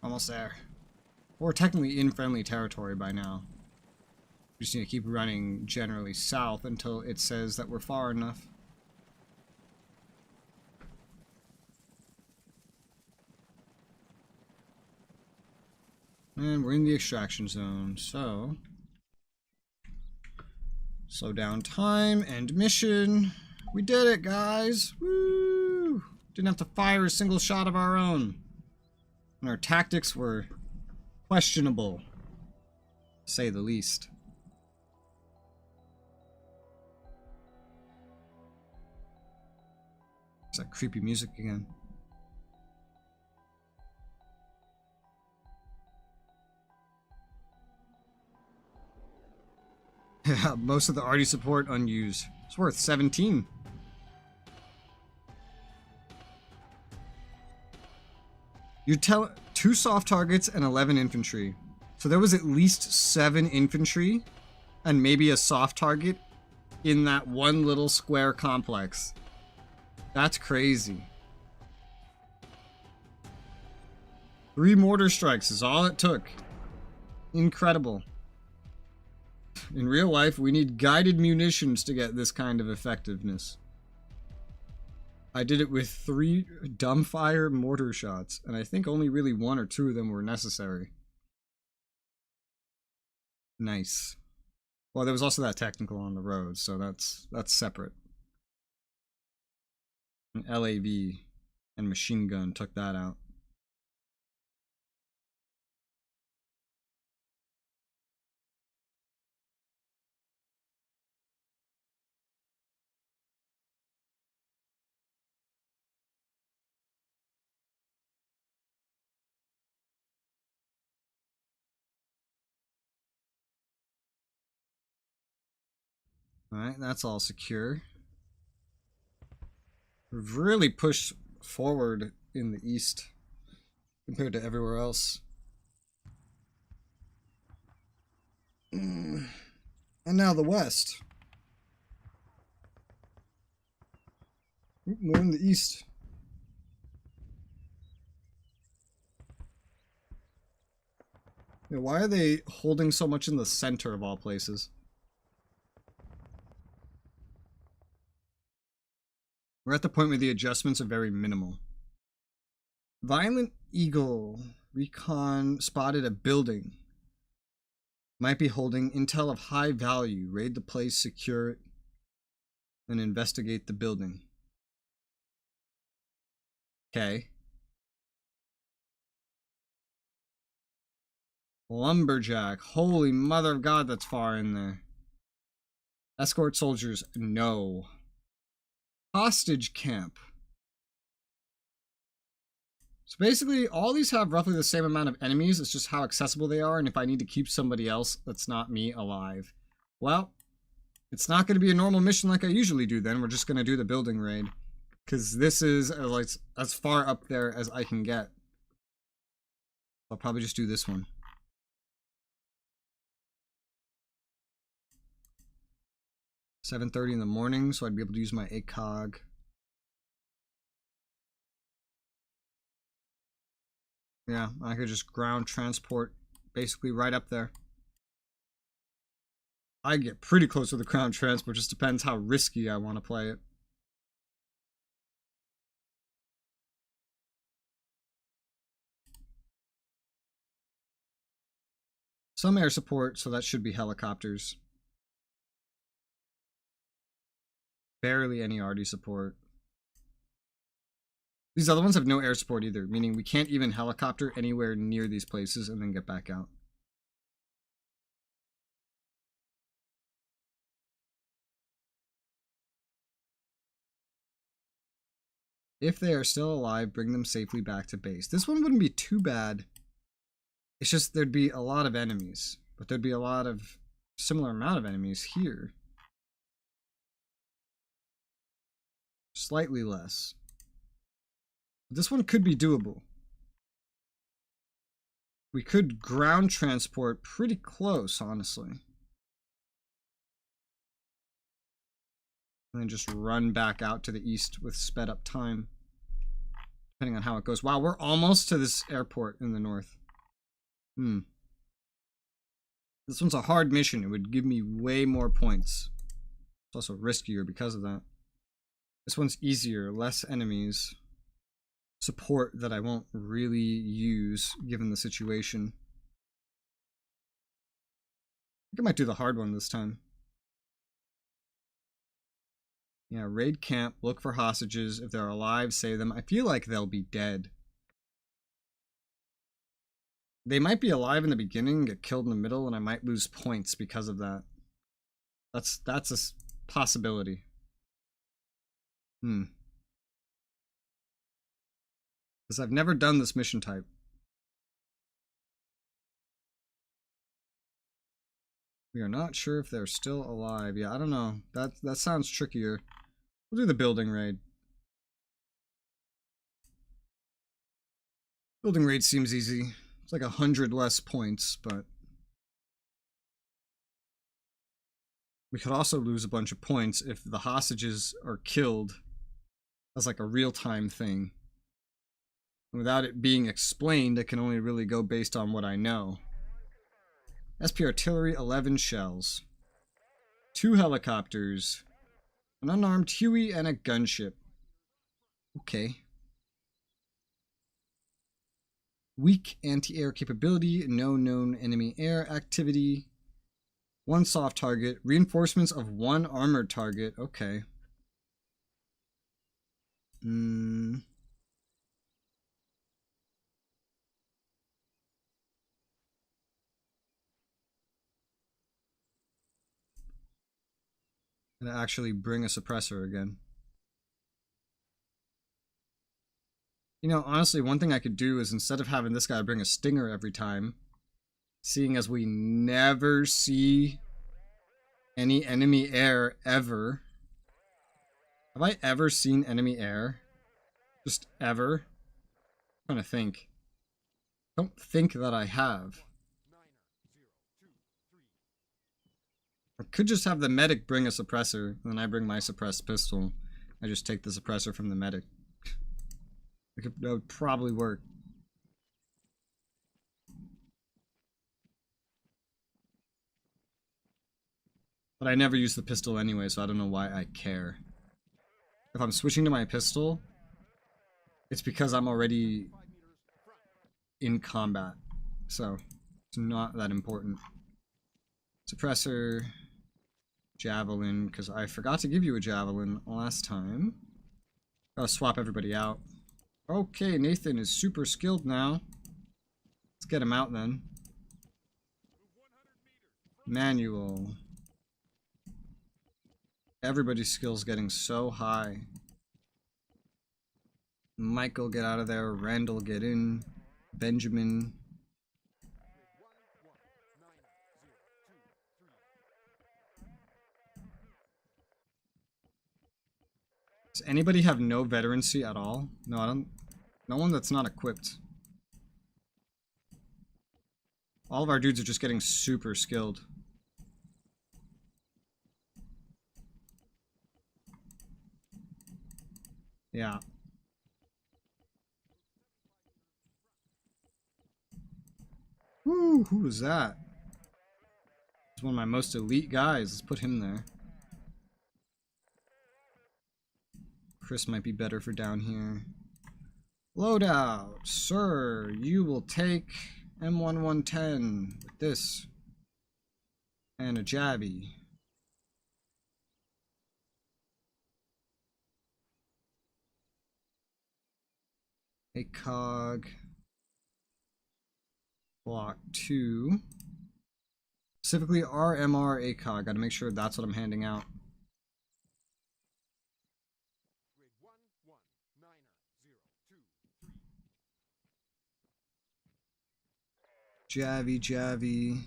Almost there. We're technically in friendly territory by now. We just need to keep running generally south until it says that we're far enough. And we're in the extraction zone, so slow down time and mission. We did it, guys! Woo! Didn't have to fire a single shot of our own. And our tactics were questionable, to say the least. It's that creepy music again. Yeah, most of the arty support unused. It's worth 17. You tell 2 soft targets and 11 infantry. So there was at least 7 infantry and maybe a soft target in that one little square complex. That's crazy. 3 mortar strikes is all it took. Incredible. In real life, we need guided munitions to get this kind of effectiveness. I did it with 3 dumbfire mortar shots, and I think only really 1 or 2 of them were necessary. Nice. Well, there was also that technical on the road, so that's separate. An LAV and machine gun took that out. Alright, that's all secure. We've really pushed forward in the east compared to everywhere else. And now the west. More in the east. Yeah, why are they holding so much in the center of all places? We're at the point where the adjustments are very minimal. Violent Eagle recon spotted a building. Might be holding intel of high value. Raid the place, secure it, and investigate the building. Okay. Lumberjack. Holy mother of God, that's far in there. Escort soldiers, no. Hostage camp. So basically, all these have roughly the same amount of enemies. It's just how accessible they are, and if I need to keep somebody else that's not me alive. Well, it's not going to be a normal mission like I usually do then. We're just going to do the building raid. Because this is like as far up there as I can get. I'll probably just do this one. $7:30 in the morning, so I'd be able to use my ACOG. Yeah, I could just ground transport basically right up there. I get pretty close with the ground transport, just depends how risky I want to play it. Some air support, so that should be helicopters. Barely any RD support. These other ones have no air support either, meaning we can't even helicopter anywhere near these places and then get back out. If they are still alive, bring them safely back to base. This one wouldn't be too bad. It's just there'd be a lot of enemies, but there'd be a lot of similar amount of enemies here. Slightly less. This one could be doable. We could ground transport pretty close, honestly. And then just run back out to the east with sped up time. Depending on how it goes. Wow, we're almost to this airport in the north. This one's a hard mission. It would give me way more points. It's also riskier because of that. This one's easier, less enemies. Support that I won't really use given the situation. think I might do the hard one this time. Yeah, raid camp, look for hostages. If they're alive, save them. I feel like they'll be dead. They might be alive in the beginning, get killed in the middle, and I might lose points because of that. That's a possibility. Because I've never done this mission type. We are not sure if they're still alive. Yeah, I don't know. That sounds trickier. We'll do the building raid. Building raid seems easy. It's like 100 less points, but we could also lose a bunch of points if the hostages are killed as like a real-time thing. And without it being explained, I can only really go based on what I know. SP artillery, 11 shells. 2 helicopters. An unarmed Huey and a gunship. Okay. Weak anti-air capability, no known enemy air activity. 1 soft target, reinforcements of 1 armored target. Okay. Gonna actually bring a suppressor again. You know, honestly, one thing I could do is instead of having this guy bring a stinger every time, seeing as we never see any enemy air ever. Have I ever seen enemy air? Just ever? I'm trying to think. Don't think that I have. I could just have the medic bring a suppressor, and then I bring my suppressed pistol. I just take the suppressor from the medic. That would probably work. But I never use the pistol anyway, so I don't know why I care. If I'm switching to my pistol, it's because I'm already in combat. So, it's not that important. Suppressor. Javelin, because I forgot to give you a javelin last time. Gotta swap everybody out. Okay, Nathan is super skilled now. Let's get him out then. Manual. Everybody's skill's getting so high. Michael, get out of there. Randall, get in. Benjamin. Does anybody have no veterancy at all? No, I don't. No one that's not equipped. All of our dudes are just getting super skilled. Yeah. Woo, who was that? He's one of my most elite guys. Let's put him there. Chris might be better for down here. Loadout. Sir, you will take M1110 with this. And a Javi. ACOG. Block 2. Specifically RMR ACOG. Gotta make sure that's what I'm handing out. Javi.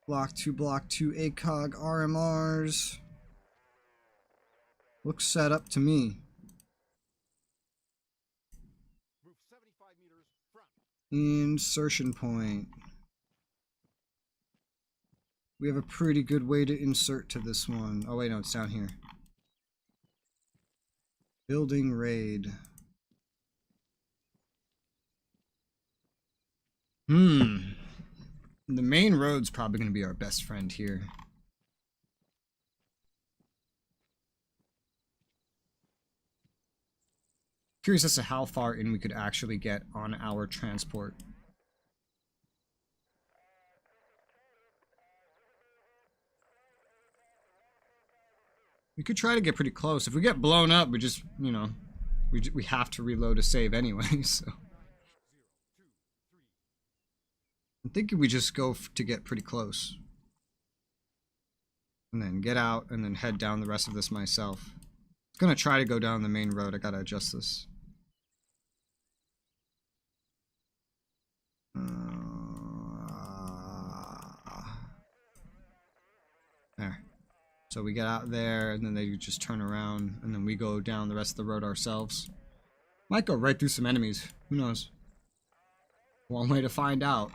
Block 2, ACOG, RMRs. Looks set up to me. Move 75 meters front. Insertion point. We have a pretty good way to insert to this one. Oh wait, no, it's down here. Building raid. The main road's probably going to be our best friend here. Curious as to how far in we could actually get on our transport. We could try to get pretty close. If we get blown up, we just, you know, we have to reload a save anyway, so. I'm thinking we just go to get pretty close. And then get out and then head down the rest of this myself. I'm gonna try to go down the main road. I gotta adjust this. There. So we get out there and then they just turn around and then we go down the rest of the road ourselves. Might go right through some enemies. Who knows? One way to find out.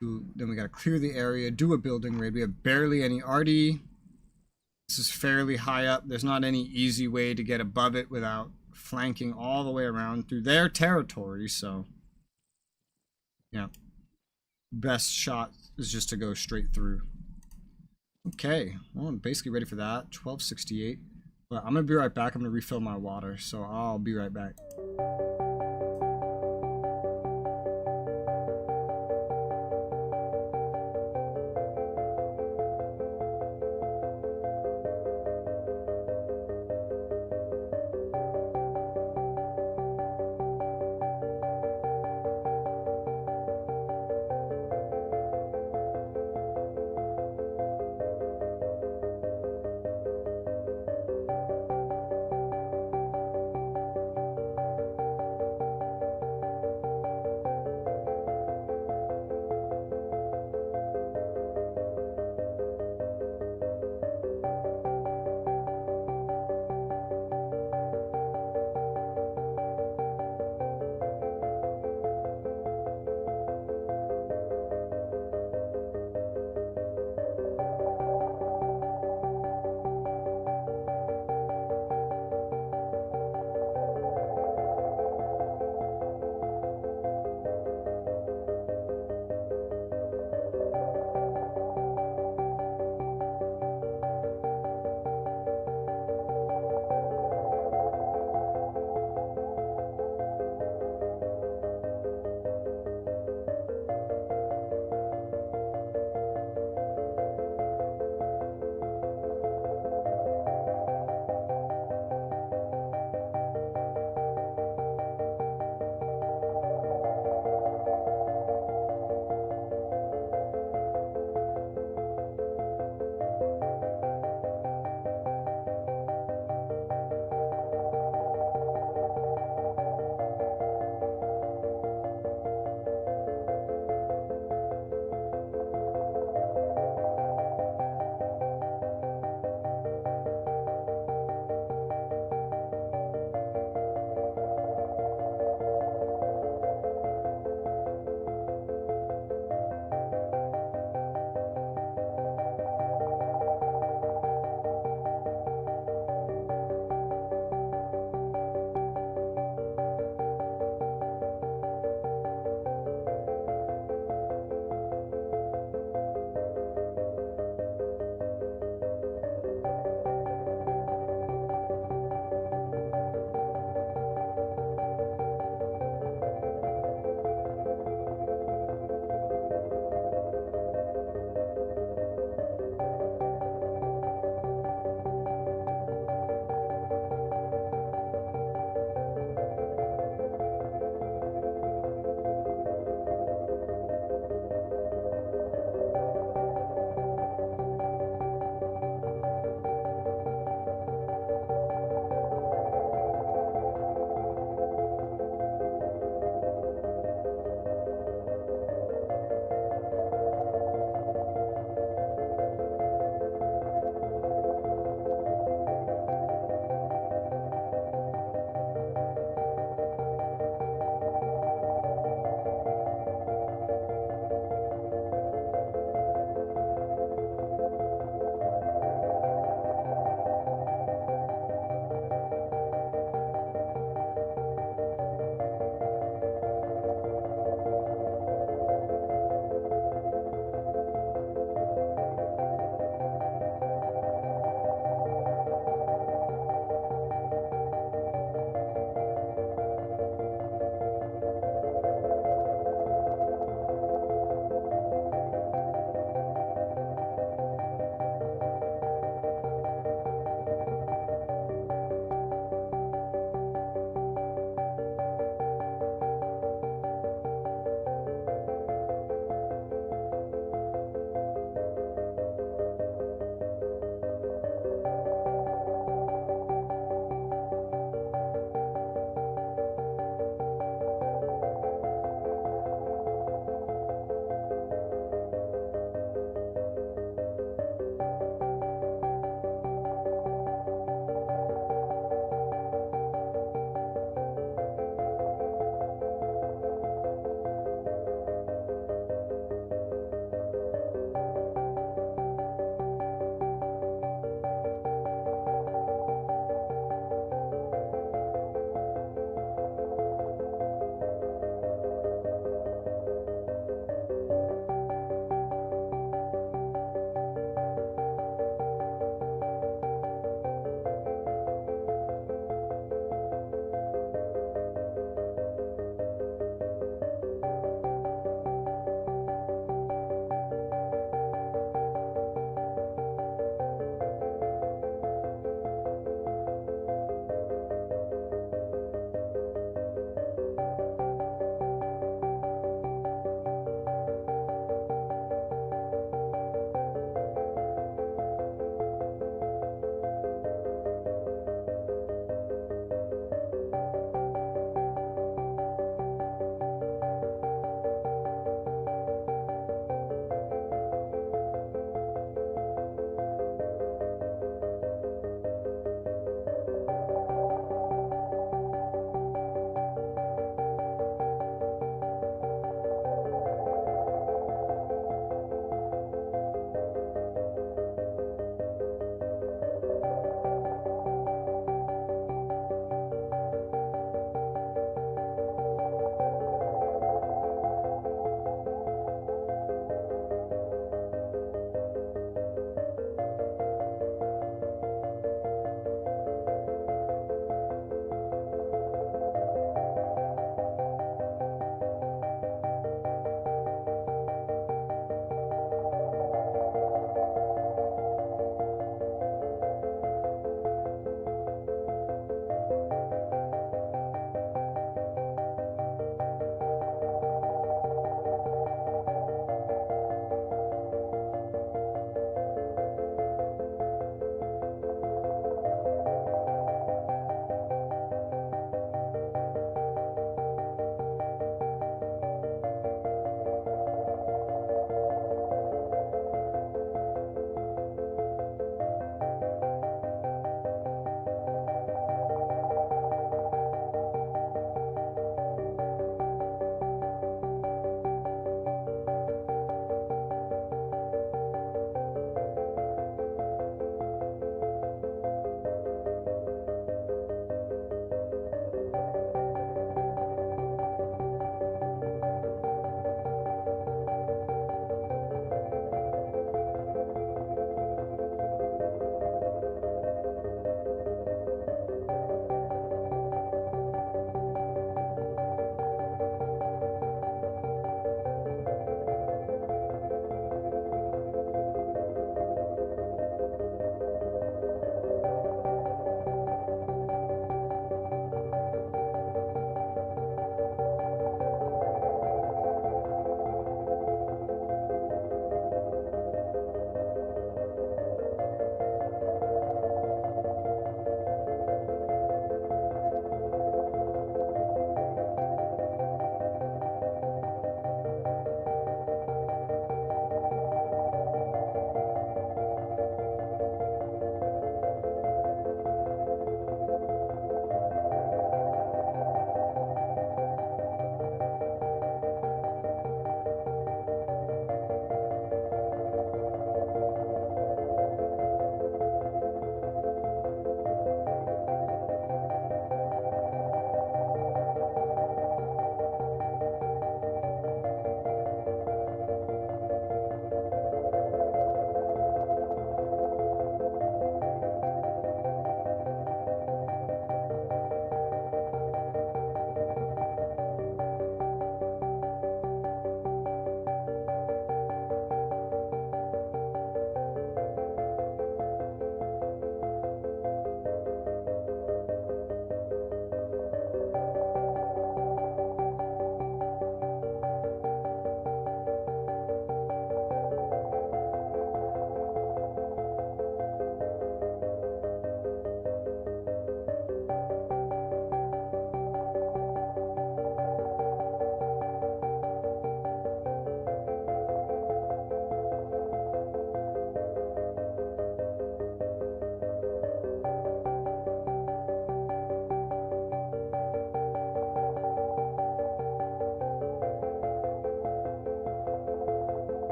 Then we gotta clear the area, do a building raid. We have barely any RD. This is fairly high up. There's not any easy way to get above it without flanking all the way around through their territory, so yeah. Best shot is just to go straight through. Okay, well, I'm basically ready for that. 1268. But I'm gonna be right back. I'm gonna refill my water, so I'll be right back.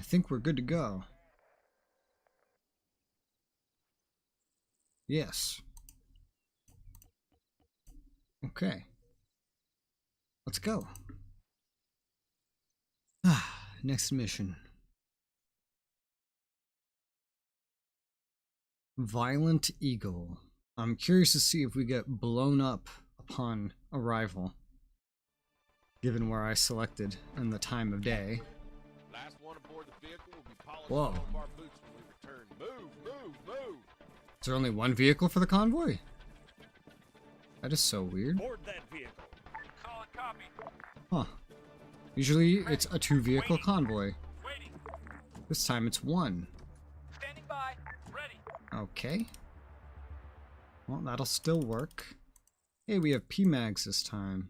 think we're good to go. Yes. Okay. Let's go. Next mission. Violent Eagle. I'm curious to see if we get blown up upon arrival, given where I selected and the time of day. Last one aboard the vehicle will be polishing Whoa. all of our boots when we return. Move, move, move! Is there only one vehicle for the convoy? That is so weird. Board that vehicle. Solid copy. Huh. Usually it's a 2-vehicle convoy. Waiting. This time it's 1. Standing by. Ready. Okay. Well, that'll still work. Hey, we have PMags this time.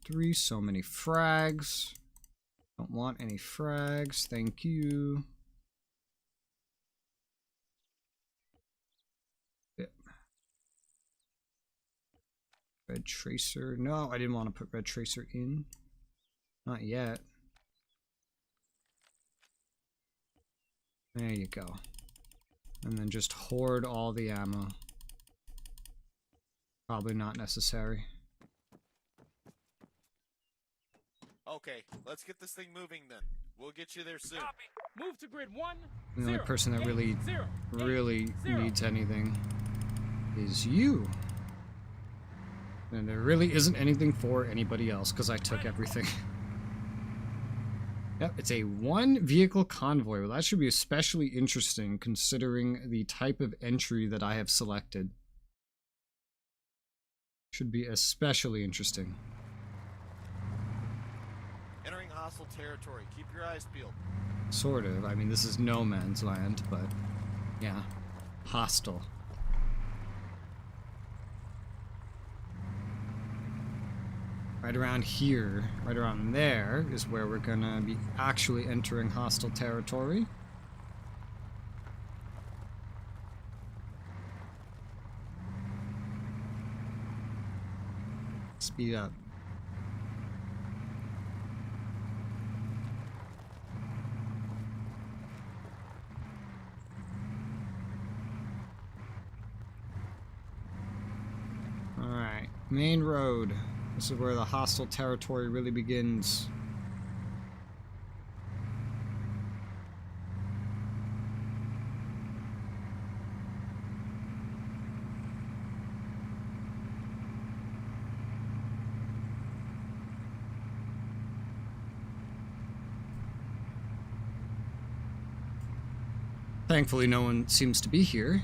Three, so many frags. Don't want any frags, thank you. Yep. Red tracer, no, I didn't want to put red tracer in. Not yet. There you go. And then just hoard all the ammo. Probably not necessary. Okay, let's get this thing moving then. We'll get you there soon. Copy. Move to grid 1. The only person that really, 0, really 0. needs anything is you. And there really isn't anything for anybody else because I took everything. Yep, it's a 1-vehicle convoy. Well, that should be especially interesting considering the type of entry that I have selected. Should be especially interesting. Entering hostile territory. Keep your eyes peeled. Sort of. I mean, this is no man's land, but yeah, hostile. Right around here, right around there, is where we're gonna be actually entering hostile territory. Speed up. Alright, main road. This is where the hostile territory really begins. Thankfully, no one seems to be here.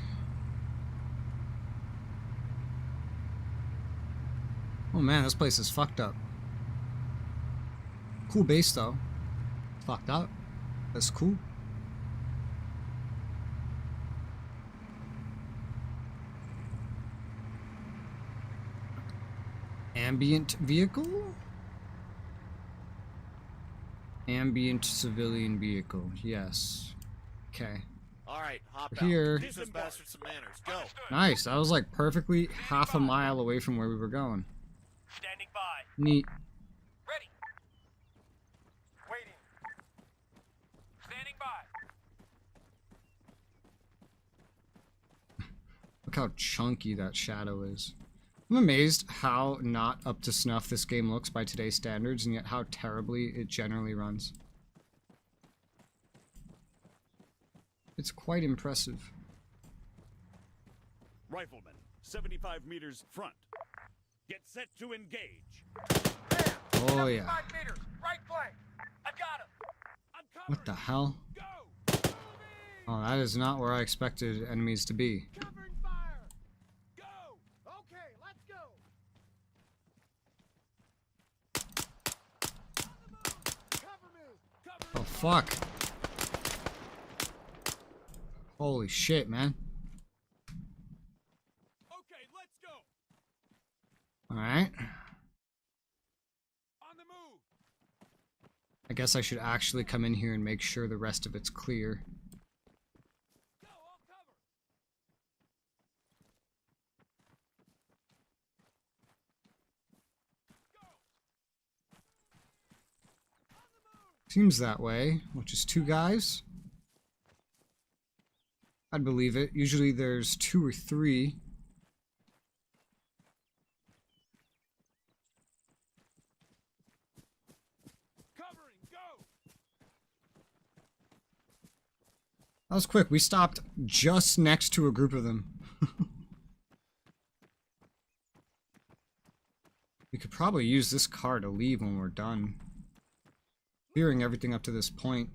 Oh man, this place is fucked up. Cool base though. Fucked up. That's cool. Ambient vehicle? Ambient civilian vehicle, yes. Okay. Alright, hop We're here. out. Teach those bastards some manners. Go. Nice, that was like perfectly half a mile away from where we were going. Standing by. Neat. Ready. Waiting. Standing by. Look how chunky that shadow is. I'm amazed how not up to snuff this game looks by today's standards, and yet how terribly it generally runs. It's quite impressive. Rifleman, 75 meters front. Get set to engage. Oh yeah. 5 meters. Right flank. I got him. I'm covering. What the hell? Go! Oh, that is not where I expected enemies to be. Covering fire. Go. Okay, let's go. On the move. Cover me. Cover Oh fuck. Holy shit, man. Okay, let's go. Alright. On the move. I guess I should actually come in here and make sure the rest of it's clear. Go, I'll cover. Go. Seems that way, which is 2 guys. I'd believe it. Usually there's 2 or 3. Covering, go! That was quick. We stopped just next to a group of them. We could probably use this car to leave when we're done. Clearing everything up to this point.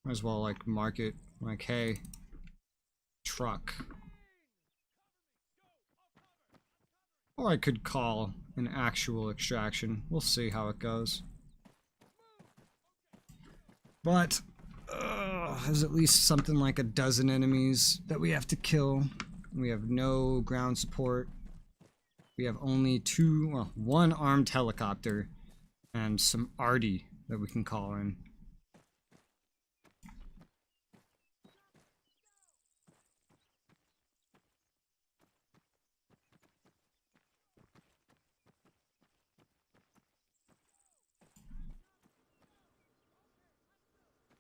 Might as well, like, mark it like, hey, truck. Or I could call an actual extraction. We'll see how it goes. But, there's at least something like a dozen enemies that we have to kill. We have no ground support. We have only 1 armed helicopter and some arty that we can call in.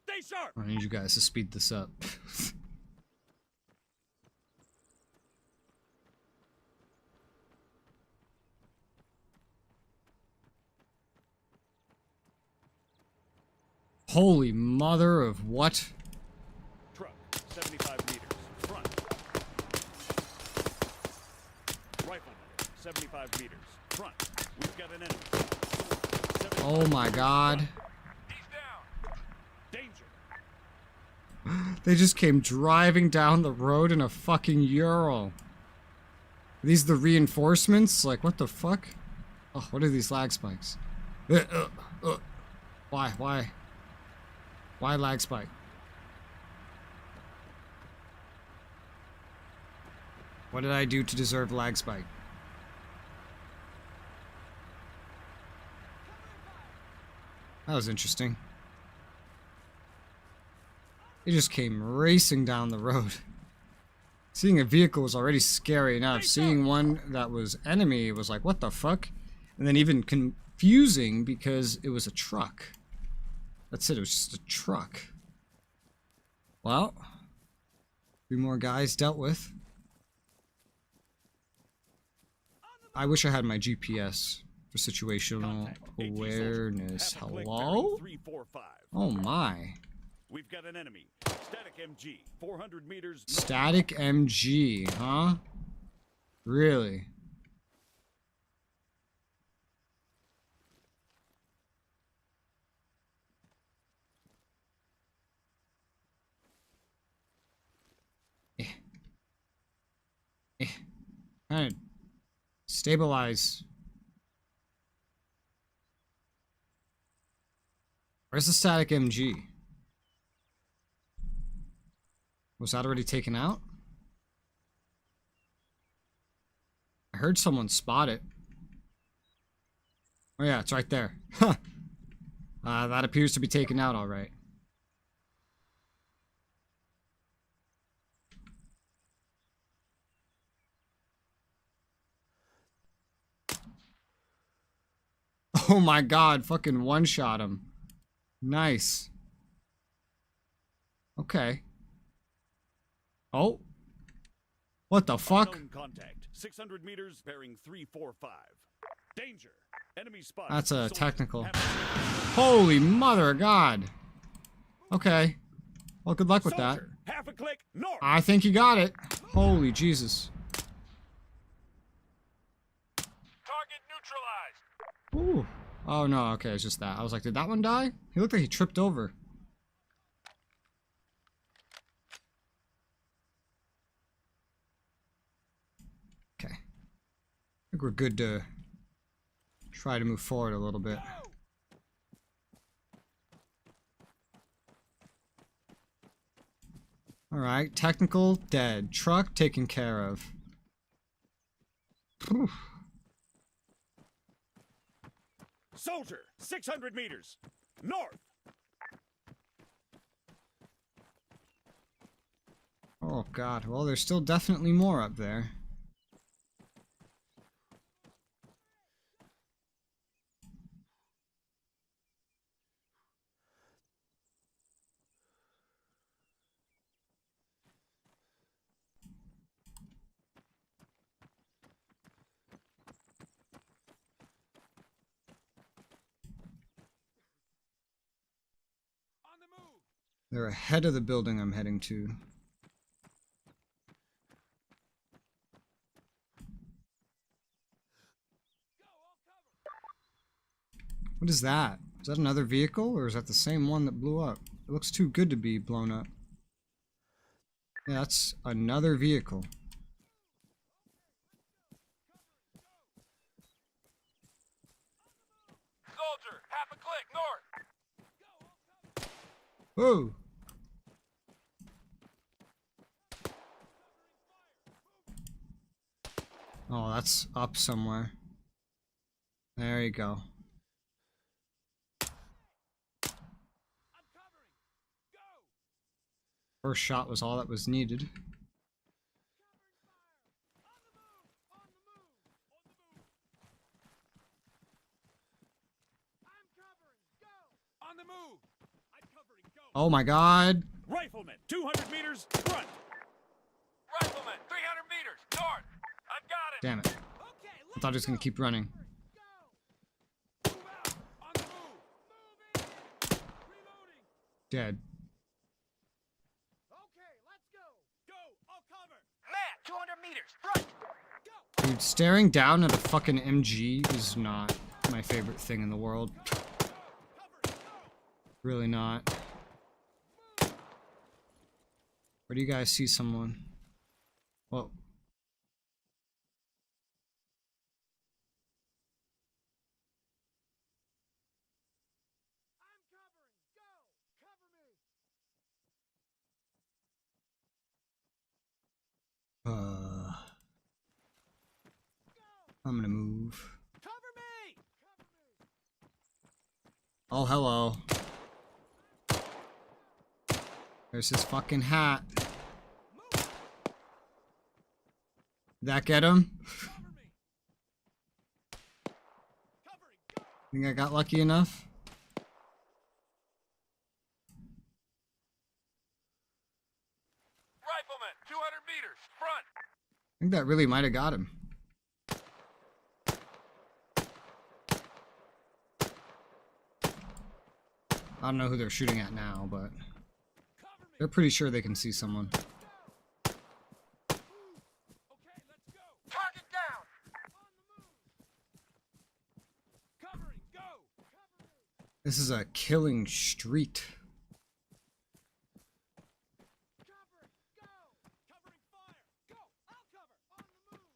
Stay sharp! I need you guys to speed this up. Holy mother of what? Truck, 75 meters. Front. Rifleman, 75 meters. Front. We've got an enemy. Oh my god. He's down. Danger. They just came driving down the road in a fucking Ural. Are these the reinforcements? Like, what the fuck? Oh, what are these lag spikes? Why? Why lag spike? What did I do to deserve lag spike? That was interesting. It just came racing down the road. Seeing a vehicle was already scary enough. Seeing one that was enemy was like, what the fuck? And then even confusing because it was a truck. That's it, it was just a truck. Well, 3 more guys dealt with. I wish I had my GPS for situational awareness. Hello? 345. Oh my. We've got an enemy. Static MG, 400 meters. Static MG, huh? Really? Kind of stabilize. Where's the static MG? Was that already taken out? I heard someone spot it. Oh yeah, it's right there. Huh. That appears to be taken out all right. Oh my god, fucking one-shot him. Nice. Okay. Oh. What the fuck? Unknown contact. 600 meters, bearing 345. Danger. Enemy spot. That's a Soldier. technical. Holy mother of god. Okay. Well, good luck with that. Soldier, half a click north. I think you got it. Holy Jesus. Target neutralized. Ooh. Oh no, okay, it's just that. I was like, did that one die? He looked like he tripped over. Okay. I think we're good to try to move forward a little bit. Alright, technical, dead. Truck, taken care of. Whew. Soldier, 600 meters. North. Oh god, well there's still definitely more up there. They're ahead of the building I'm heading to. What is that? Is that another vehicle, or is that the same one that blew up? It looks too good to be blown up. Yeah, that's another vehicle. Soldier, half a click north. Whoa! Oh, that's up somewhere. There you go. First shot was all that was needed. On the move! I'm covering, go! Oh my god! Rifleman, 200 meters, front. Rifleman, 300 meters north. I've got him. Damn it. Okay, I thought he was gonna keep running. go! Move out! On the move! Moving! Reloading! Dead. Okay, let's go! Go! I'll cover! Matt, 200 meters front. Dude, staring down at a fucking MG is not my favorite thing in the world. Really not. Where do you guys see someone? Whoa. I'm covering! Go! Cover me! I'm gonna move. Cover me! Cover me! Oh, hello. There's his fucking hat. Did that get him? Cover me! Covering! Go! Think I got lucky enough? Rifleman, 200 meters front. I think that really might have got him. I don't know who they're shooting at now, but they're pretty sure they can see someone. Okay, let's go! Target down. On the move! Covering! Go! Cover me! This is a killing street. Cover! Go! Covering fire! Go! I'll cover! On the move!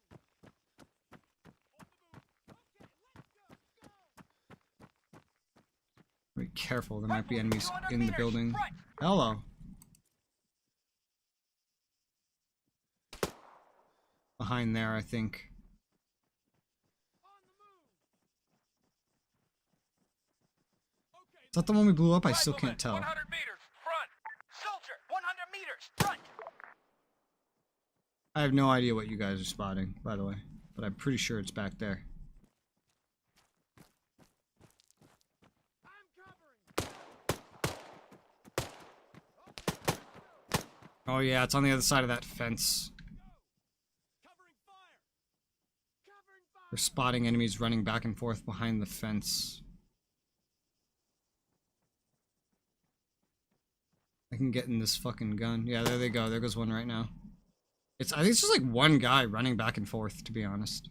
On the move! Okay, let's go! Go! Be careful, there might be Rifleman, enemies 200 in the meters building. front. Hello. Behind there, I think. On the move! Okay, Is that the one we blew up? I still Rifleman, can't tell. 100 meters front. Soldier, 100 meters front. I have no idea what you guys are spotting, by the way, but I'm pretty sure it's back there. I'm covering! Oh yeah, it's on the other side of that fence. Covering fire! Covering fire! We're spotting enemies running back and forth behind the fence. I can get in this fucking gun. Yeah, there they go. There goes one right now. I think it's just like one guy running back and forth, to be honest.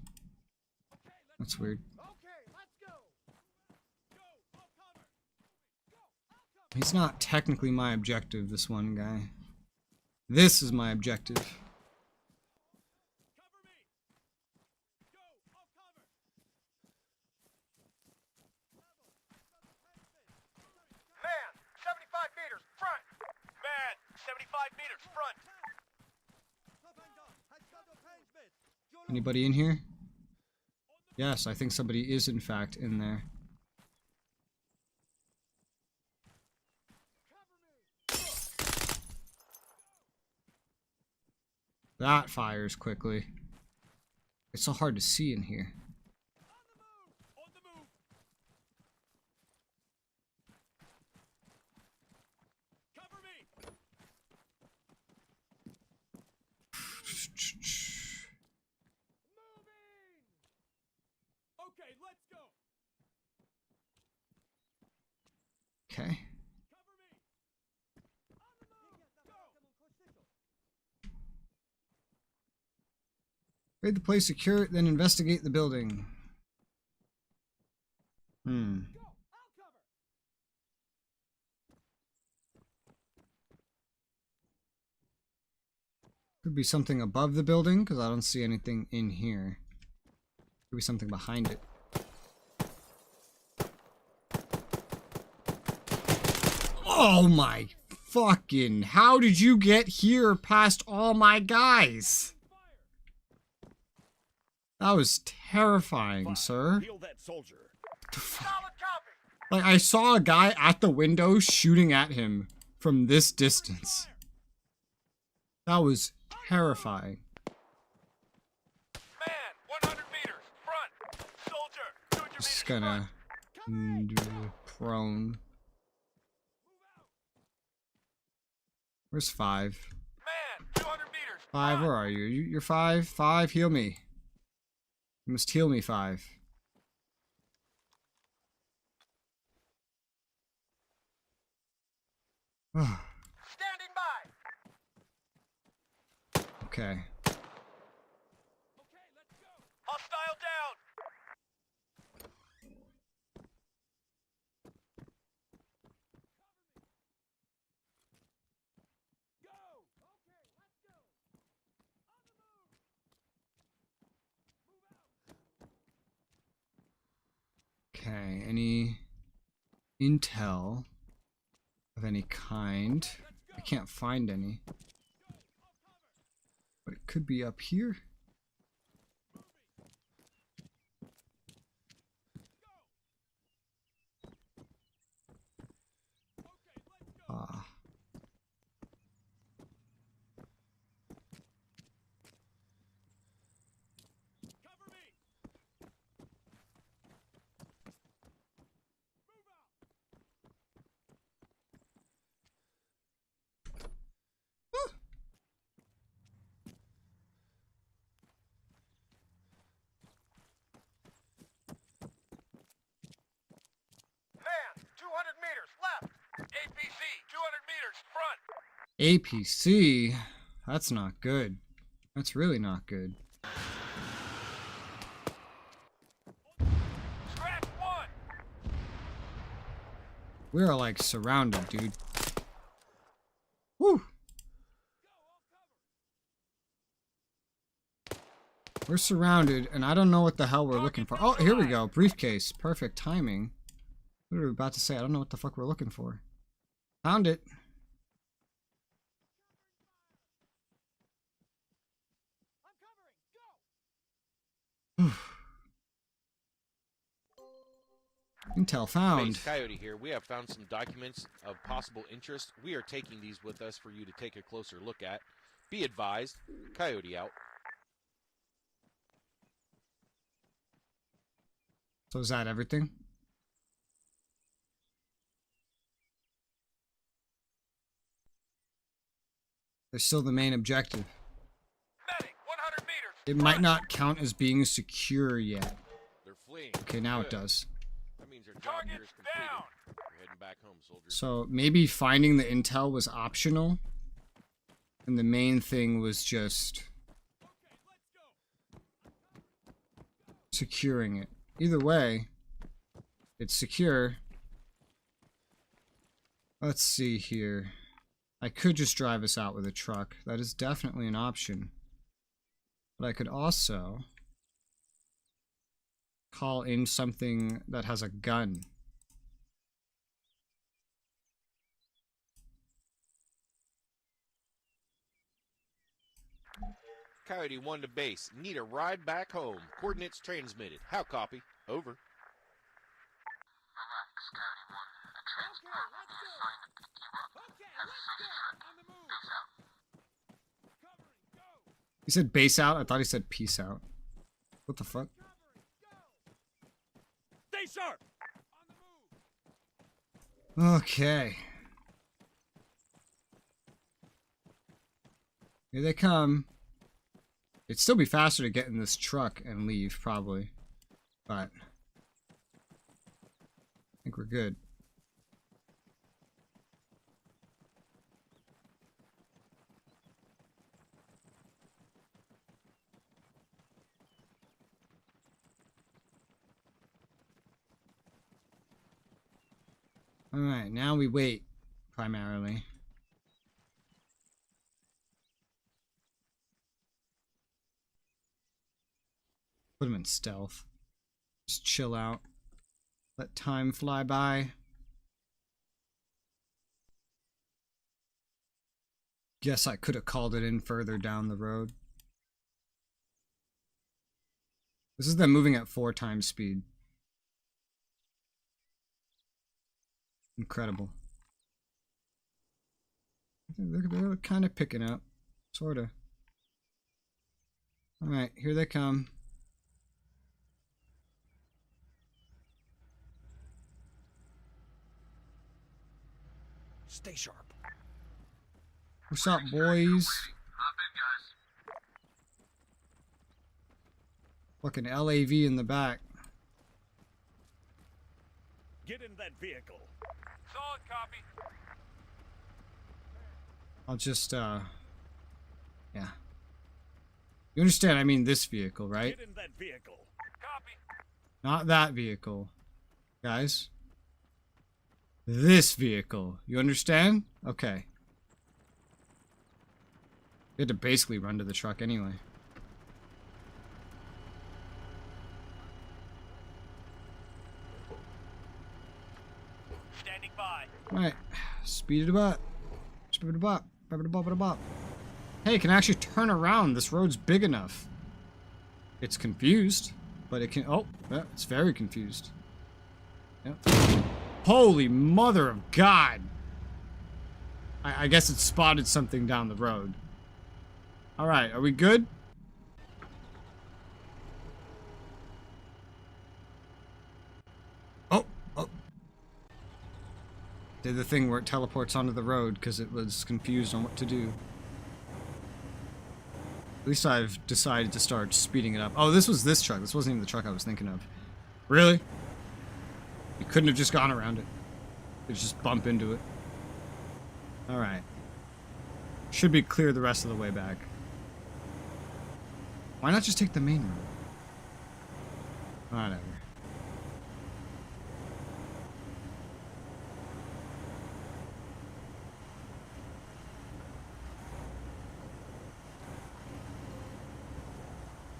That's weird. Okay, let's go! Go! I'll cover! Go! I'll cover! He's not technically my objective, this one guy. This is my objective. Cover me! Go! I'll cover! Man, 75 meters front. Man, 75 meters front. Anybody in here? Yes, I think somebody is in fact in there. That fires quickly. It's so hard to see in here. On the move! Cover me! Moving! Okay, let's go! Okay. Cover me! Raid the place, secure it, then investigate the building. Hmm. Go! I'll cover! Could be something above the building, because I don't see anything in here. Could be something behind it. Oh my fucking... How did you get here past all my guys? That was terrifying, sir. Heal that soldier. Solid copy. Like, I saw a guy at the window shooting at him from this distance. That was terrifying. Man, 100 meters. Front. Soldier, 200 meters. Just gonna do prone. Where's 5? Man, 200 meters. 5, where are you? You're 5? 5, heal me. You must heal me, 5. Standing by. Okay. Okay, let's go! Hostile down. Go! Okay, let's go! On the move! Move out! Okay, any intel of any kind? I can't find any. But it could be up here. Ah. Cover me! Move out! Man, 200 meters left. APC, 200 meters front. APC? That's not good. That's really not good. Scratch one. We are like surrounded, dude. Woo! We're surrounded, and I don't know what the hell we're looking for. Oh, here we go. Briefcase. Perfect timing. What are we about to say? I don't know what the fuck we're looking for. Found it. I'm covering! Go! Intel found. Base Coyote here. We have found some documents of possible interest. We are taking these with us for you to take a closer look at. Be advised, Coyote out. So is that everything? They're still the main objective. Medic, 100 meters. It might not count as being secure yet. They're fleeing. Okay, now it Good. does. That means our job here is Target's completed. down. We're heading back home, soldiers. So maybe finding the intel was optional, and the main thing was just securing it. Either way, it's secure. Let's see here. I could just drive us out with a truck. That is definitely an option. But I could also call in something that has a gun. Coyote 1 to base. Need a ride back home. Coordinates transmitted. How copy? Over. Relax, Coyote 1. A transport will be assigned to pick you up. Okay, Have a let's safe go! trip. On the move! Peace out. Covering! Go! He said base out? I thought he said peace out. What the fuck? Stay sharp. On the move! Okay. Here they come. It'd still be faster to get in this truck and leave, probably. But I think we're good. Alright, now we wait, primarily. Put him in stealth. Just chill out. Let time fly by. Guess I could have called it in further down the road. This is them moving at 4 times speed. Incredible. They're kind of picking up. Sorta. Alright, here they come. Stay sharp. What's up, boys? Hop in, guys. Fucking LAV in the back. Get in that vehicle. Solid copy. I'll just, yeah. You understand, I mean this vehicle, right? Get in that vehicle. Copy. Not that vehicle. Guys. This vehicle. You understand? Okay. We had to basically run to the truck anyway. Standing by. Alright. Speed it up. Speed it up. Speed it up. Hey, it can actually turn around. This road's big enough. It's confused, but it can... Oh, yeah, it's very confused. Yep. Holy mother of God! I guess it spotted something down the road. Alright, are we good? Oh! Did the thing where it teleports onto the road because it was confused on what to do. At least I've decided to start speeding it up. Oh, this was this truck. This wasn't even the truck I was thinking of. Really? You couldn't have just gone around it. You could just bump into it. Alright. Should be clear the rest of the way back. Why not just take the main road? Whatever.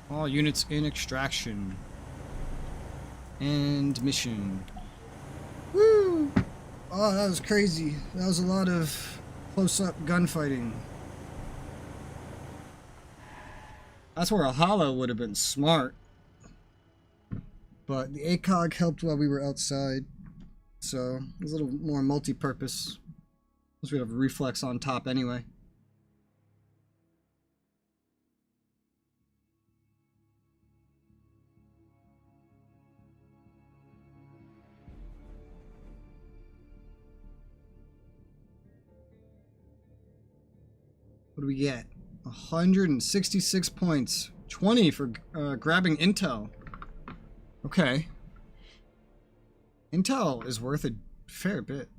All units in extraction. And mission. Woo! Oh, that was crazy. That was a lot of close-up gunfighting. That's where a hollow would have been smart. But the ACOG helped while we were outside. So, it was a little more multi-purpose. Plus we have reflex on top anyway. What do we get? 166 points. 20 for grabbing intel. Okay. Intel is worth a fair bit.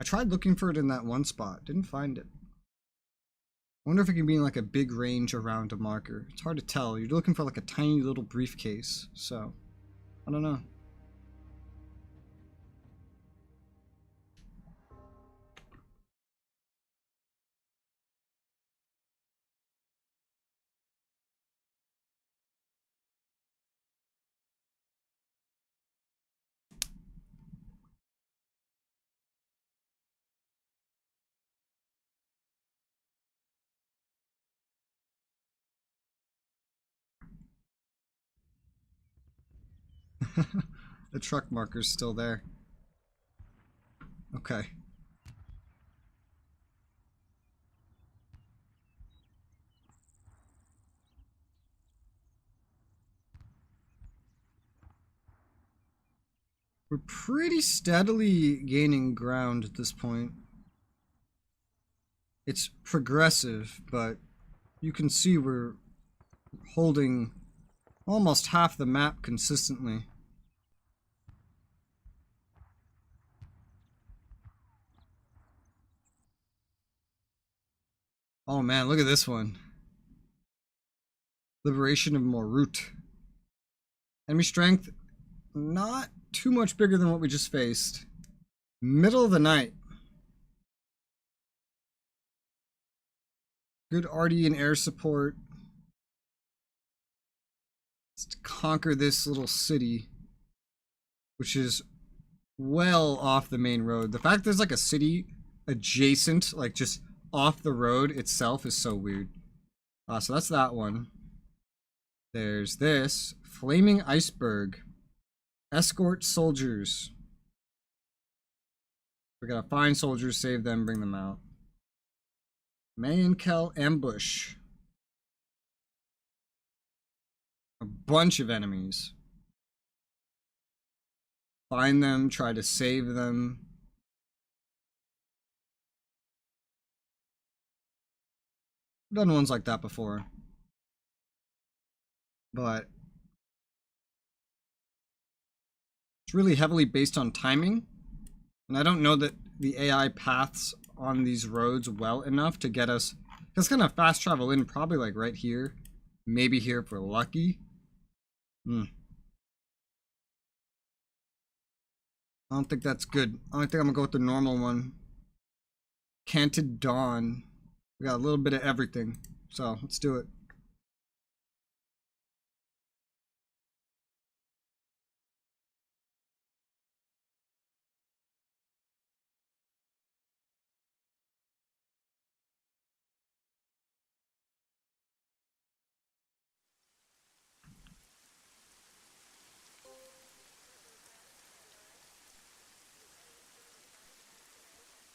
I tried looking for it in that one spot. Didn't find it. I wonder if it can be in like a big range around a marker. It's hard to tell. You're looking for like a tiny little briefcase. So, I don't know. The truck marker's still there. Okay. We're pretty steadily gaining ground at this point. It's progressive, but you can see we're holding almost half the map consistently. Oh man, look at this one. Liberation of Morut. Enemy strength, not too much bigger than what we just faced. Middle of the night. Good RD and air support. Let's conquer this little city, which is well off the main road. The fact there's like a city adjacent, like just off the road itself, is so weird. So that's that one. There's this. Flaming Iceberg. Escort soldiers. We gotta find soldiers, save them, bring them out. Mayankel ambush. A bunch of enemies. Find them, try to save them. I've done ones like that before. But it's really heavily based on timing. And I don't know that the AI paths on these roads well enough to get us. It's gonna fast travel in probably like right here. Maybe here if we're lucky. I don't think that's good. I think I'm gonna go with the normal one. Canted Dawn. We got a little bit of everything. So let's do it.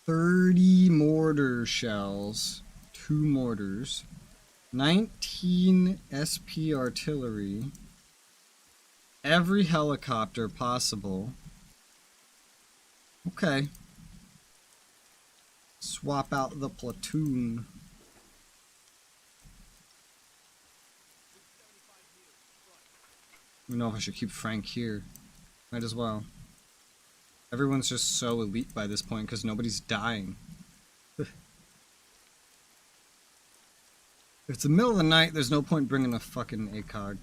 $30 mortar shells, 2 mortars, 19 SP artillery, every helicopter possible. Okay. Swap out the platoon. I don't know if I should keep Frank here. Might as well. Everyone's just so elite by this point because nobody's dying. If it's the middle of the night, there's no point bringing a fucking ACOG.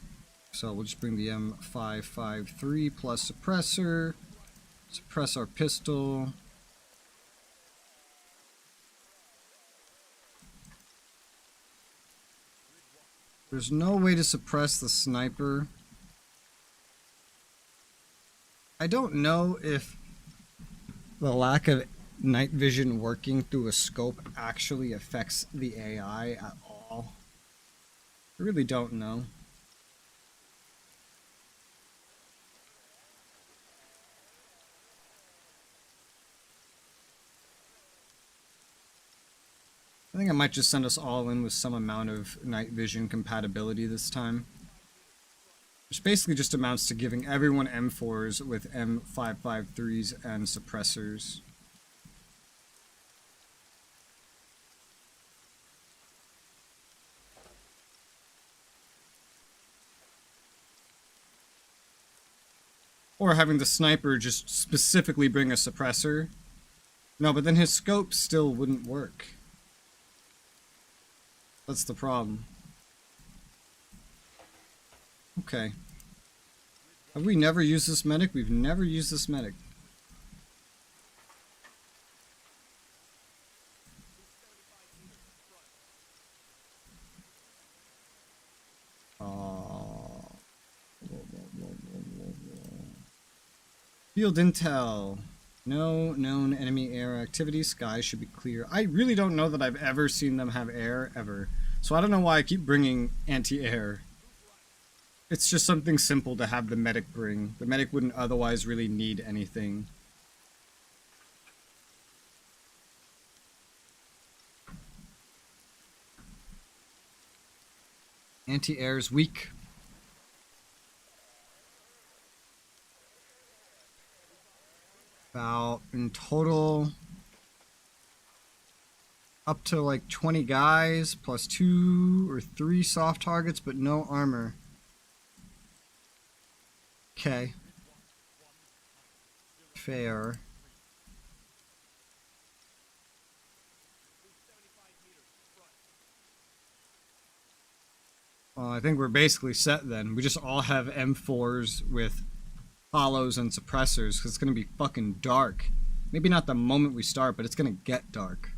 So we'll just bring the M553 plus suppressor. Suppress our pistol. There's no way to suppress the sniper. I don't know if the lack of night vision working through a scope actually affects the AI at all. I really don't know. I think I might just send us all in with some amount of night vision compatibility this time. Which basically just amounts to giving everyone M4s with M553s and suppressors. Or having the sniper just specifically bring a suppressor. No, but then his scope still wouldn't work. That's the problem. Okay. Have we never used this medic? We've never used this medic. Field intel. No known enemy air activity. Skies should be clear. I really don't know that I've ever seen them have air, ever. So I don't know why I keep bringing anti-air. It's just something simple to have the medic bring. The medic wouldn't otherwise really need anything. Anti-air is weak. About, in total, up to like 20 guys, plus 2 or 3 soft targets, but no armor. Okay. Fair. Well, I think we're basically set then. We just all have M4s with hollows and suppressors, because it's going to be fucking dark. Maybe not the moment we start, but it's going to get dark.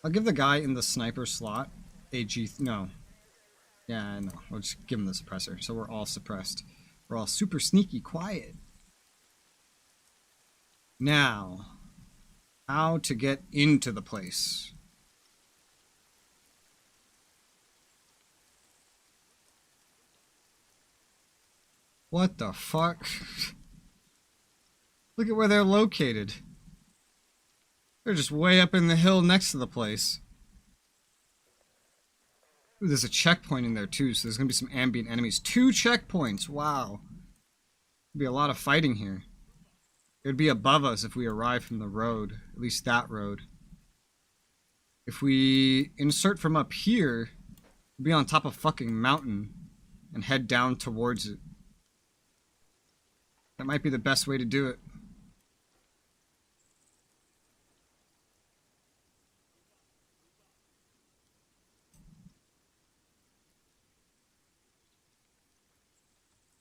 I'll give the guy in the sniper slot a no. Yeah, no. We'll just give him the suppressor, so we're all suppressed. We're all super sneaky quiet. Now, how to get into the place. What the fuck? Look at where they're located. They're just way up in the hill next to the place. Ooh, there's a checkpoint in there too, so there's gonna be some ambient enemies. 2 checkpoints, wow. There'll be a lot of fighting here. It would be above us if we arrived from the road, at least that road. If we insert from up here, we'll be on top of a fucking mountain and head down towards it. That might be the best way to do it.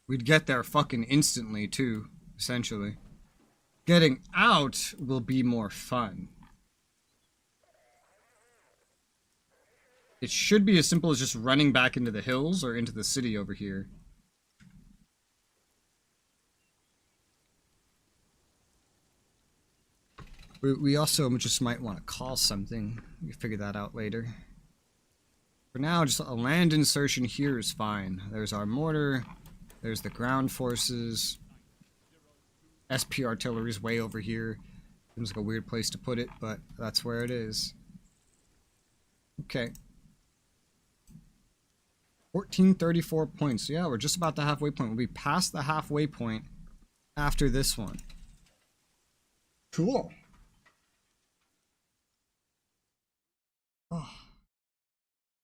We'd get there fucking instantly too, essentially. Getting out will be more fun. It should be as simple as just running back into the hills or into the city over here. We also just might want to call something. We can figure that out later. For now, just a land insertion here is fine. There's our mortar. There's the ground forces. SP artillery's way over here. Seems like a weird place to put it, but that's where it is. Okay. 1434 points. Yeah, we're just about the halfway point. We'll be past the halfway point after this one. Cool. Oh.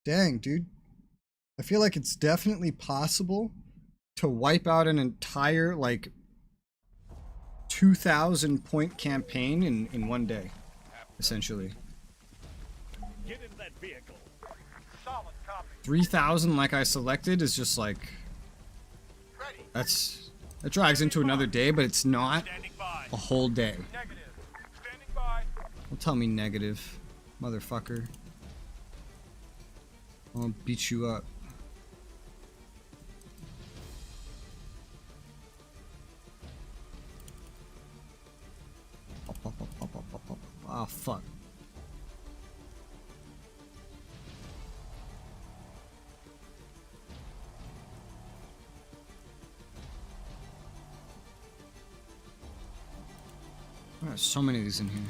Dang, dude. I feel like it's definitely possible to wipe out an entire, like, 2,000 point campaign in one day, essentially. Get in that vehicle. Solid copy. 3,000 like I selected is just like, Ready. that drags into another day, but it's not Standing by. a whole day. Negative. Standing by. Don't tell me negative, motherfucker. I'll beat you up. Oh, fuck. There's so many of these in here.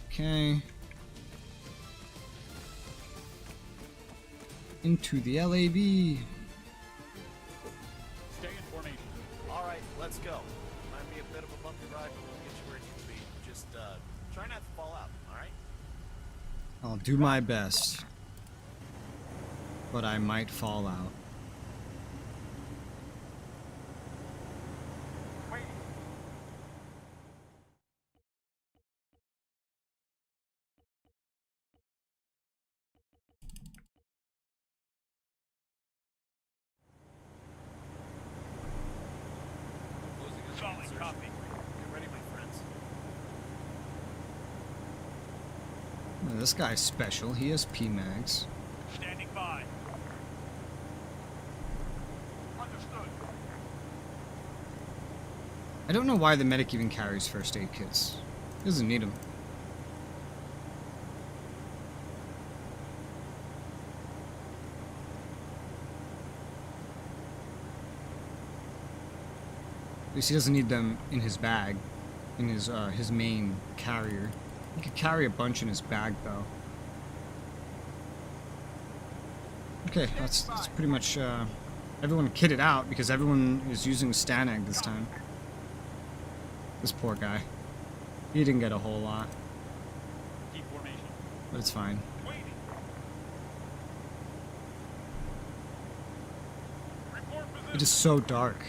Okay. Into the LAV. Stay in formation. All right, let's go. Might be a bit of a bumpy ride, but we'll get you where you need to be. Just try not to fall out, all right? I'll do my best. But I might fall out. Waiting. Solid copy. Get ready, my friends. This guy's special. He has PMags. Standing by. Understood. I don't know why the medic even carries first aid kits. He doesn't need them. At least he doesn't need them in his bag, in his main carrier. He could carry a bunch in his bag though. Okay, that's pretty much everyone kitted out because everyone is using Stanag this time. This poor guy. He didn't get a whole lot, Keep formation. but it's fine. Waiting. Report position. It is so dark.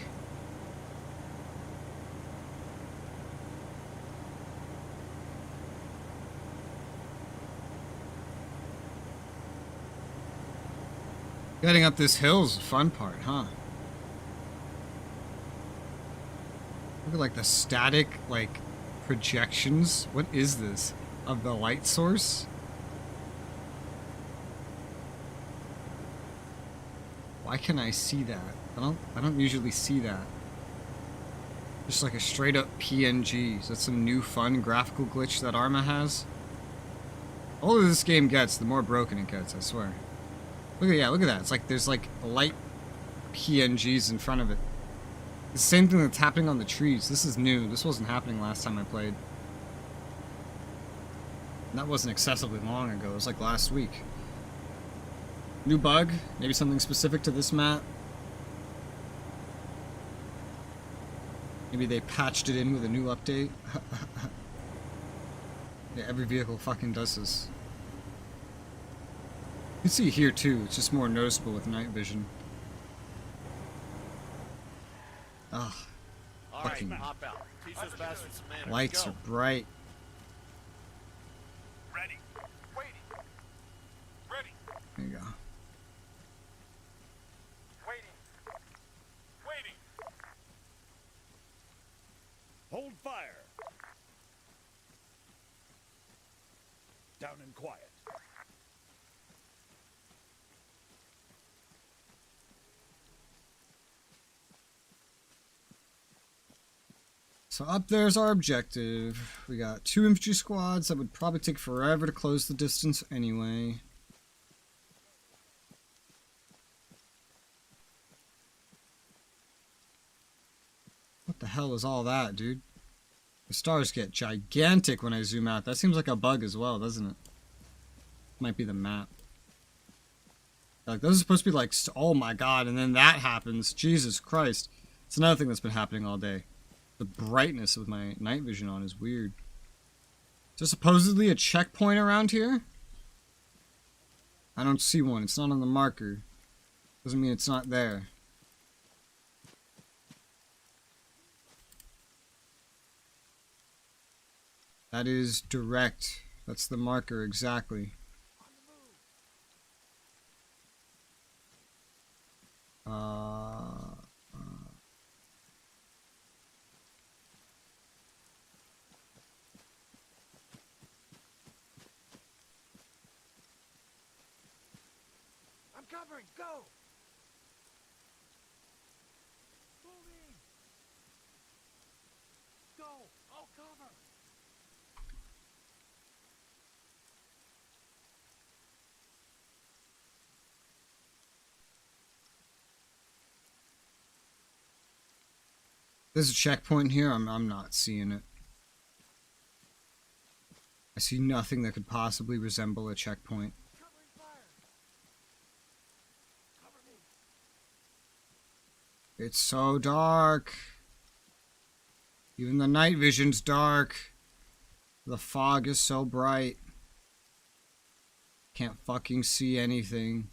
Getting up this hill's the fun part, huh? Look at like the static, like, projections. What is this? Of the light source? Why can I see that? I don't usually see that. Just like a straight up PNG. So that's some new fun graphical glitch that Arma has. The older this game gets, the more broken it gets, I swear. Look at that. It's like there's like light PNGs in front of it. The same thing that's happening on the trees. This is new. This wasn't happening last time I played. And that wasn't excessively long ago. It was like last week. New bug? Maybe something specific to this map? Maybe they patched it in with a new update? Yeah, every vehicle fucking does this. You can see here too, it's just more noticeable with night vision. Ugh. All right, Fucking hop out. Teach those bastards some manners. lights Go. are bright. Ready. Waiting. Ready. There you go. Waiting. Waiting. Hold fire. Down and quiet. So up there's our objective. We got 2 infantry squads that would probably take forever to close the distance anyway. What the hell is all that, dude? The stars get gigantic when I zoom out. That seems like a bug as well, doesn't it? Might be the map. Like, those are supposed to be like, oh my god, and then that happens. Jesus Christ. It's another thing that's been happening all day. The brightness with my night vision on is weird. Is there supposedly a checkpoint around here? I don't see one. It's not on the marker. Doesn't mean it's not there. That is direct. That's the marker exactly. I'm covering. Go. Moving. Go. I'll cover. There's a checkpoint here. I'm not seeing it. I see nothing that could possibly resemble a checkpoint. Covering fire. Cover me. It's so dark. Even the night vision's dark. The fog is so bright. Can't fucking see anything.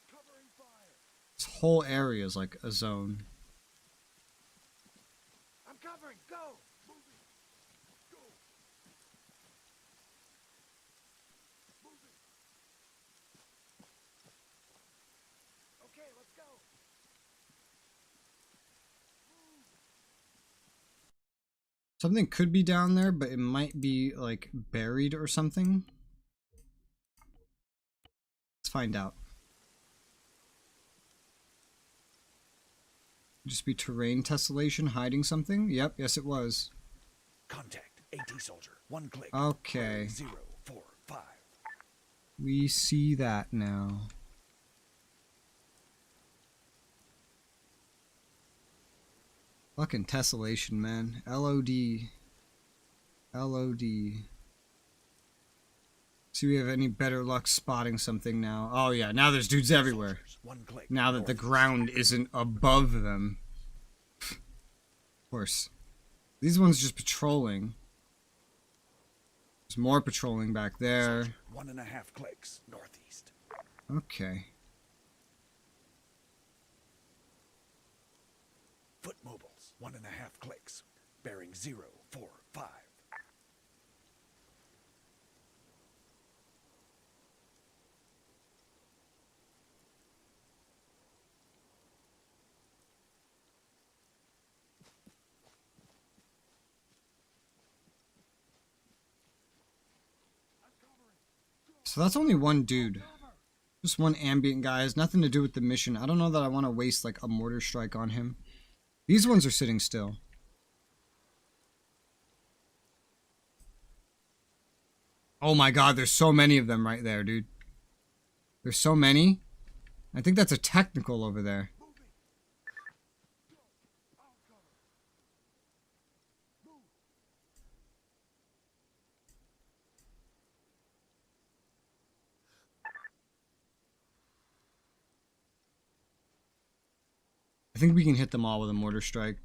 Covering fire. This whole area is like a zone. I'm covering. Go. Moving. Go. Moving. Okay, let's go. Something could be down there, but it might be like buried or something. Let's find out. Just be terrain tessellation hiding something? Yep, yes it was. Contact AT soldier. 1 click. Okay. 045. We see that now. Fucking tessellation, man. LOD. LOD. See if we have any better luck spotting something now. Oh yeah, now there's dudes everywhere. Soldiers, 1 click. Now that the northeast. ground isn't above them. Of course. These ones just patrolling. There's more patrolling back there. Soldier, 1.5 clicks northeast. Okay. Foot mobiles, 1.5 clicks. Bearing 045. So that's only one dude. Just one ambient guy. Has nothing to do with the mission. I don't know that I want to waste like a mortar strike on him. These ones are sitting still. Oh my god, there's so many of them right there, dude. There's so many. I think that's a technical over there. I think we can hit them all with a mortar strike.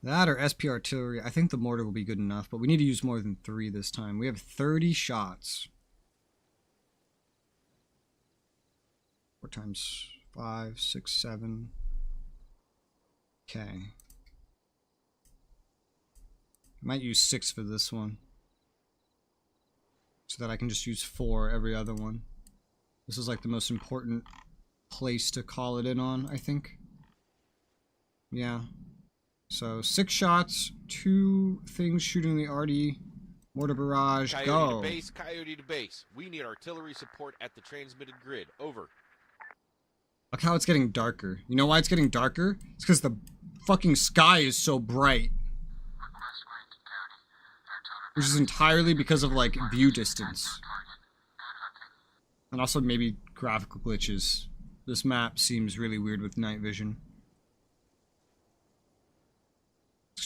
That or SP artillery. I think the mortar will be good enough, but we need to use more than 3 this time. We have 30 shots. 4 times 5, 6, 7. Okay. I might use 6 for this one, so that I can just use 4 every other one. This is like the most important place to call it in on, I think. Yeah. So 6 shots, 2 things shooting the RD, mortar barrage, Coyote go. to base, Coyote to base. We need artillery support at the transmitted grid. Over. Look how it's getting darker. You know why it's getting darker? It's because the fucking sky is so bright. Request granted, Coyote. Air total Which is entirely because of like view distance. target. Good hunting. And also maybe graphical glitches. This map seems really weird with night vision.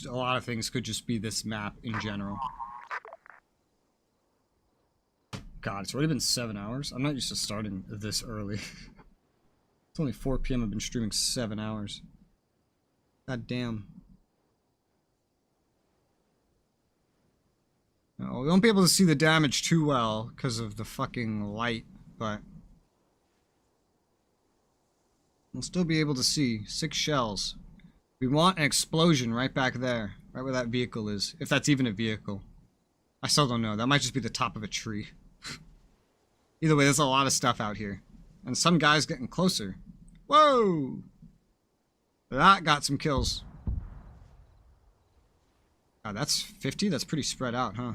A lot of things could just be this map in general. God, it's already been 7 hours. I'm not used to starting this early. It's only 4 p.m. I've been streaming 7 hours. God damn. No, we won't be able to see the damage too well because of the fucking light, but we'll still be able to see 6 shells. We want an explosion right back there, right where that vehicle is, if that's even a vehicle. I still don't know. That might just be the top of a tree. Either way, there's a lot of stuff out here. And some guy's getting closer. Whoa! That got some kills. God, that's 50? That's pretty spread out, huh?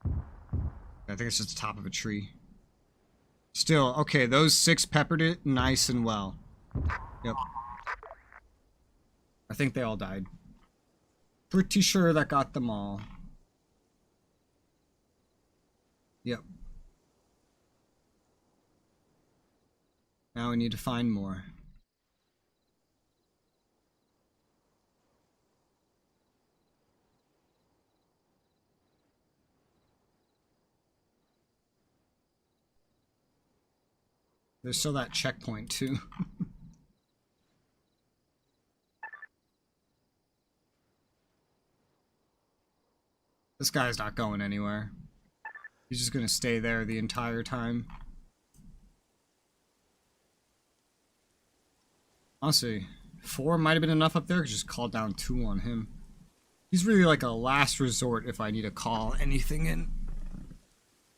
I think it's just the top of a tree. Still, okay, those 6 peppered it nice and well. Yep. I think they all died. Pretty sure that got them all. Yep. Now we need to find more. There's still that checkpoint too. This guy's not going anywhere. He's just gonna stay there the entire time. Honestly, 4 might have been enough up there. I could just call down 2 on him. He's really like a last resort if I need to call anything in.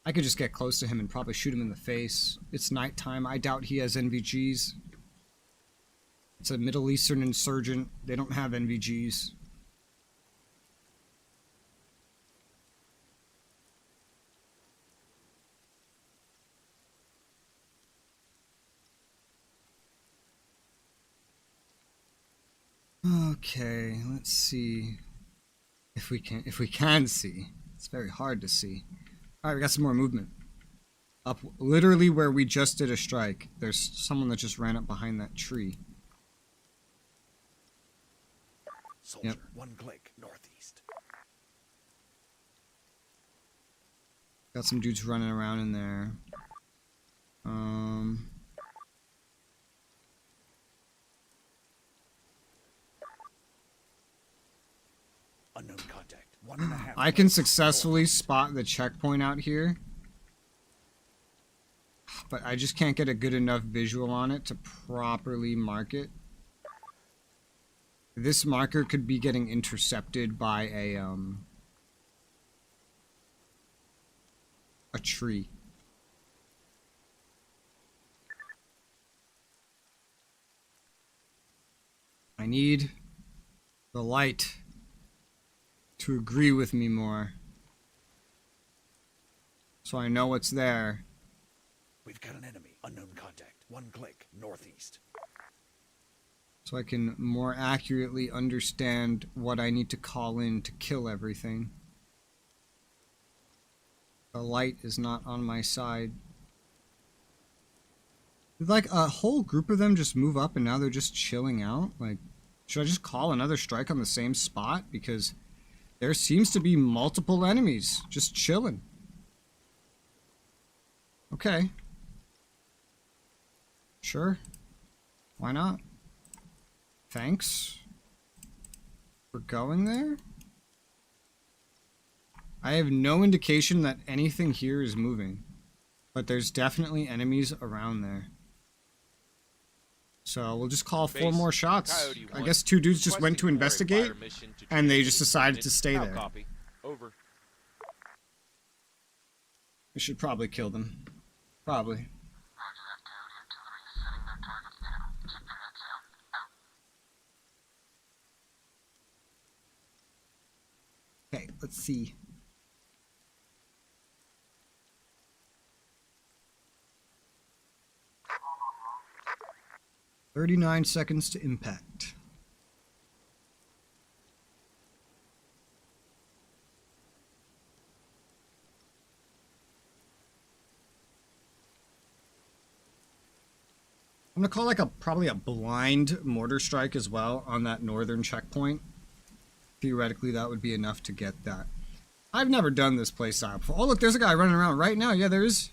I could just get close to him and probably shoot him in the face. It's nighttime. I doubt he has NVGs. It's a Middle Eastern insurgent. They don't have NVGs. Okay, let's see if we can see. It's very hard to see. All right, we got some more movement. Up literally where we just did a strike. There's someone that just ran up behind that tree. Soldier, Yep. 1 click northeast. Got some dudes running around in there. Unknown contact. 1.5. I can successfully spot the checkpoint out here. but I just can't get a good enough visual on it to properly mark it. This marker could be getting intercepted by a tree. I need the light to agree with me more, so I know what's there. We've got an enemy. Unknown contact. 1 click. Northeast. So I can more accurately understand what I need to call in to kill everything. The light is not on my side. Did like a whole group of them just move up and now they're just chilling out? Like, should I just call another strike on the same spot? Because there seems to be multiple enemies just chilling. Okay. Sure. Why not? Thanks for going there. I have no indication that anything here is moving, but there's definitely enemies around there. So we'll just call 4 more shots. Coyote I 1, guess 2 dudes just went to requesting for a investigate, fire mission to and they transmit just decided to coordinates. stay Now there. copy. Over. We should probably kill them. Probably. Roger that, Coyote. Artillery is setting their targets now. Keep your heads down. Out. Okay, let's see. "39 seconds to impact." I'm gonna call like probably a blind mortar strike as well on that northern checkpoint. Theoretically, that would be enough to get that. I've never done this play style before. Oh, look, there's a guy running around right now. Yeah, there is.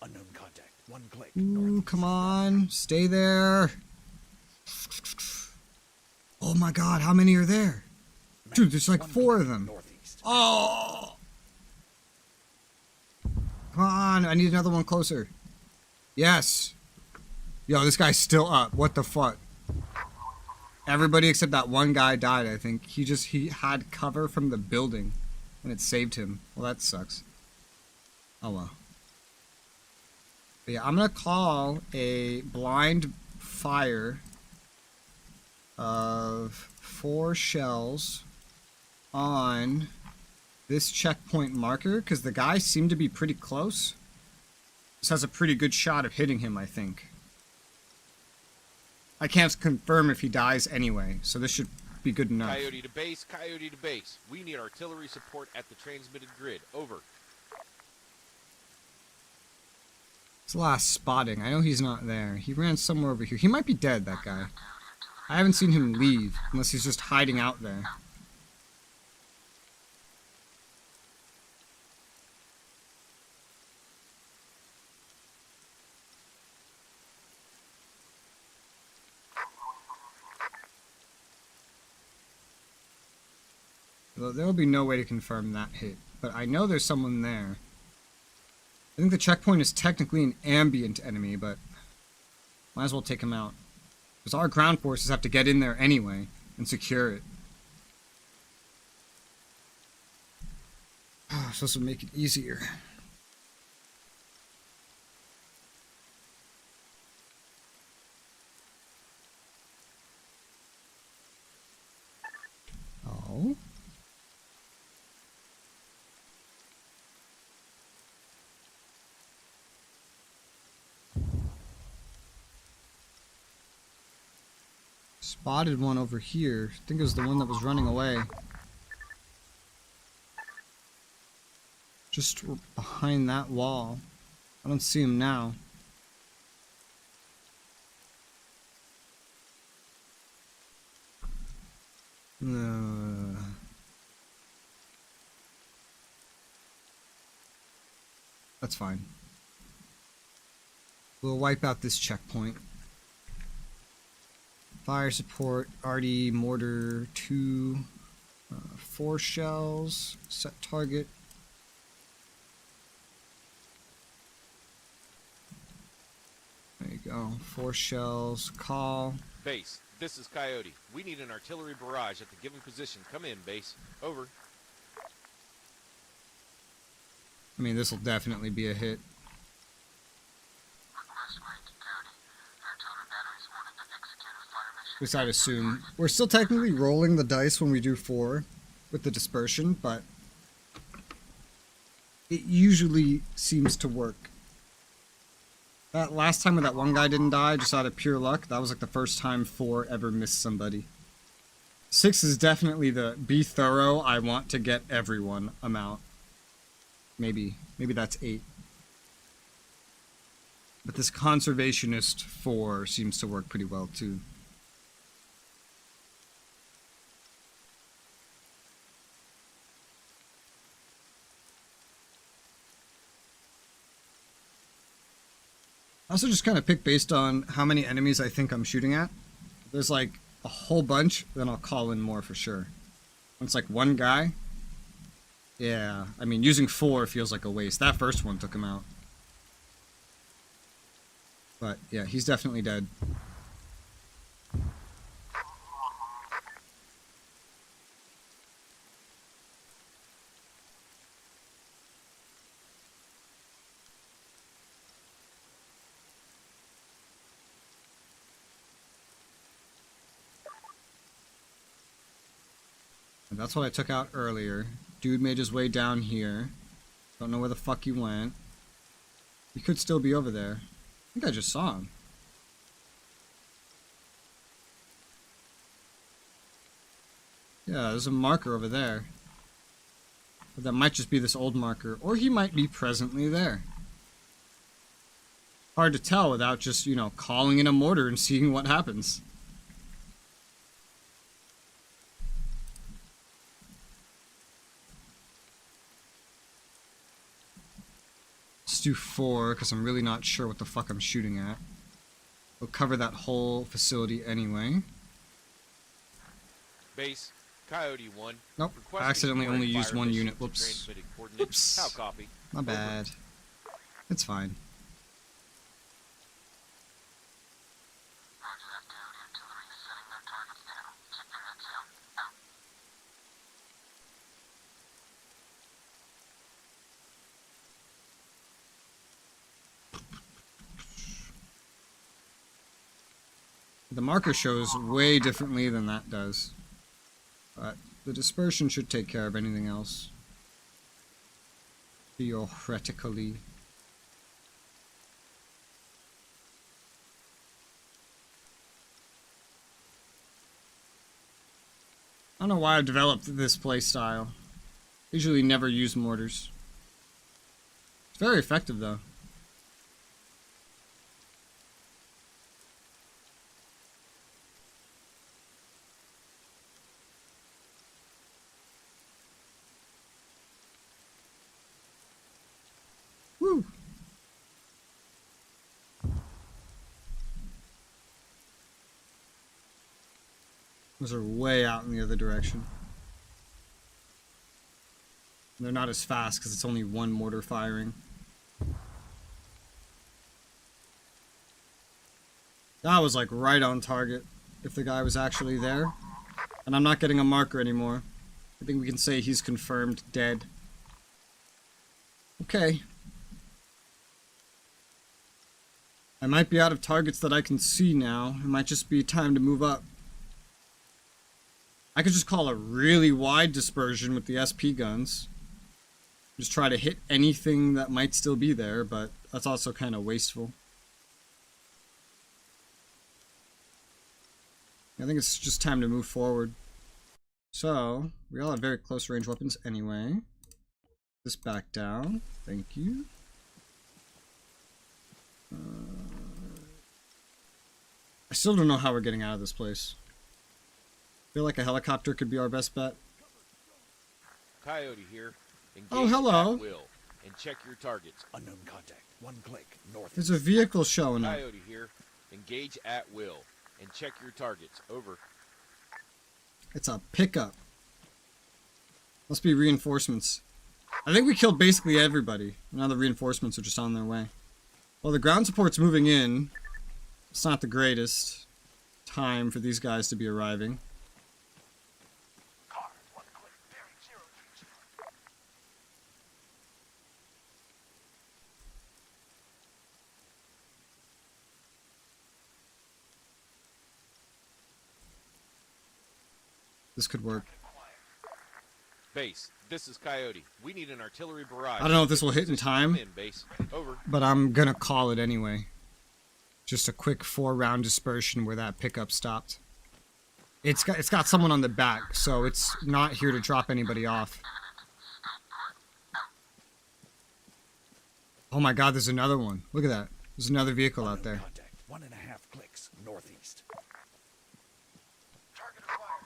Unknown contact. 1 click. Ooh, Northeast. come on. Stay there. Oh my god, how many are there? Dude, there's like 1 4 click. of them. Northeast. Oh! Come on, I need another one closer. Yes. Yo, this guy's still up. What the fuck? Everybody except that one guy died, I think. He had cover from the building, and it saved him. Well, that sucks. Oh well. But yeah, I'm gonna call a blind fire of 4 shells on this checkpoint marker, because the guy seemed to be pretty close. This has a pretty good shot of hitting him, I think. I can't confirm if he dies anyway, so this should be good enough. Coyote to base. Coyote to base. We need artillery support at the transmitted grid. Over. It's the last spotting. I know he's not there. He ran somewhere over here. He might be dead, that guy. I haven't seen him leave, unless he's just hiding out there. Well, there will be no way to confirm that hit, but I know there's someone there. I think the checkpoint is technically an ambient enemy, but might as well take him out. Because our ground forces have to get in there anyway and secure it. So this will make it easier. Oh. Spotted one over here. I think it was the one that was running away. Just behind that wall. I don't see him now. That's fine. We'll wipe out this checkpoint. Fire support, RD, mortar, 2, 4 shells, set target. go. 4 shells. Call. Base, this is Coyote. We need an artillery barrage at the given position. Come in, base. Over. I mean, this will definitely be a hit. Request range Coyote. Artillery batteries ordered to execute a fire mission. At least I'd assume. We're still technically rolling the dice when we do 4 with the dispersion, but it usually seems to work. That last time when that one guy didn't die, just out of pure luck, that was like the first time 4 ever missed somebody. 6 is definitely the be thorough, I want to get everyone amount. Maybe that's 8. But this conservationist 4 seems to work pretty well too. I also just kind of pick based on how many enemies I think I'm shooting at. If there's like a whole bunch, then I'll call in more for sure. When it's like one guy, yeah, I mean using 4 feels like a waste. That first one took him out. But yeah, he's definitely dead. And that's what I took out earlier. Dude made his way down here. Don't know where the fuck he went. He could still be over there. I think I just saw him. Yeah, there's a marker over there. But that might just be this old marker. Or he might be presently there. Hard to tell without just, you know, calling in a mortar and seeing what happens. Let's do 4, because I'm really not sure what the fuck I'm shooting at. We'll cover that whole facility anyway. Base, Coyote 1. Nope, I accidentally only used 1 unit. Whoops. Whoops. How copy? My bad. It's fine. Roger that, Coyote. Artillery is setting their targets now. Keep your heads down. Out. The marker shows way differently than that does. But the dispersion should take care of anything else. Theoretically. I don't know why I've developed this playstyle. Usually never use mortars. It's very effective though. Woo! Those are way out in the other direction. They're not as fast because it's only 1 mortar firing. That was like right on target if the guy was actually there. And I'm not getting a marker anymore. I think we can say he's confirmed dead. Okay. I might be out of targets that I can see now. It might just be time to move up. I could just call a really wide dispersion with the SP guns. Just try to hit anything that might still be there, but that's also kind of wasteful. I think it's just time to move forward. So, we all have very close range weapons anyway. This back down. Thank you. I still don't know how we're getting out of this place. I feel like a helicopter could be our best bet. Coyote here. Engage Oh, hello. at will and check your targets. Unknown contact. 1 click. North. There's a vehicle showing up. Coyote here. Engage at will and check your targets. Over. It's a pickup. Must be reinforcements. I think we killed basically everybody. Now the reinforcements are just on their way. Well, the ground support's moving in. It's not the greatest time for these guys to be arriving. Car, 1 click, bearing 030. This could work. Base, this is Coyote. We need an artillery barrage. I don't know if this will hit in time, Come in, base. Over. but I'm gonna call it anyway. Just a quick 4-round dispersion where that pickup stopped. It's got someone on the back, so it's not here to drop anybody off. Oh my god, there's another one. Look at that. There's another vehicle out there. Contact. 1.5 clicks northeast. Target acquired.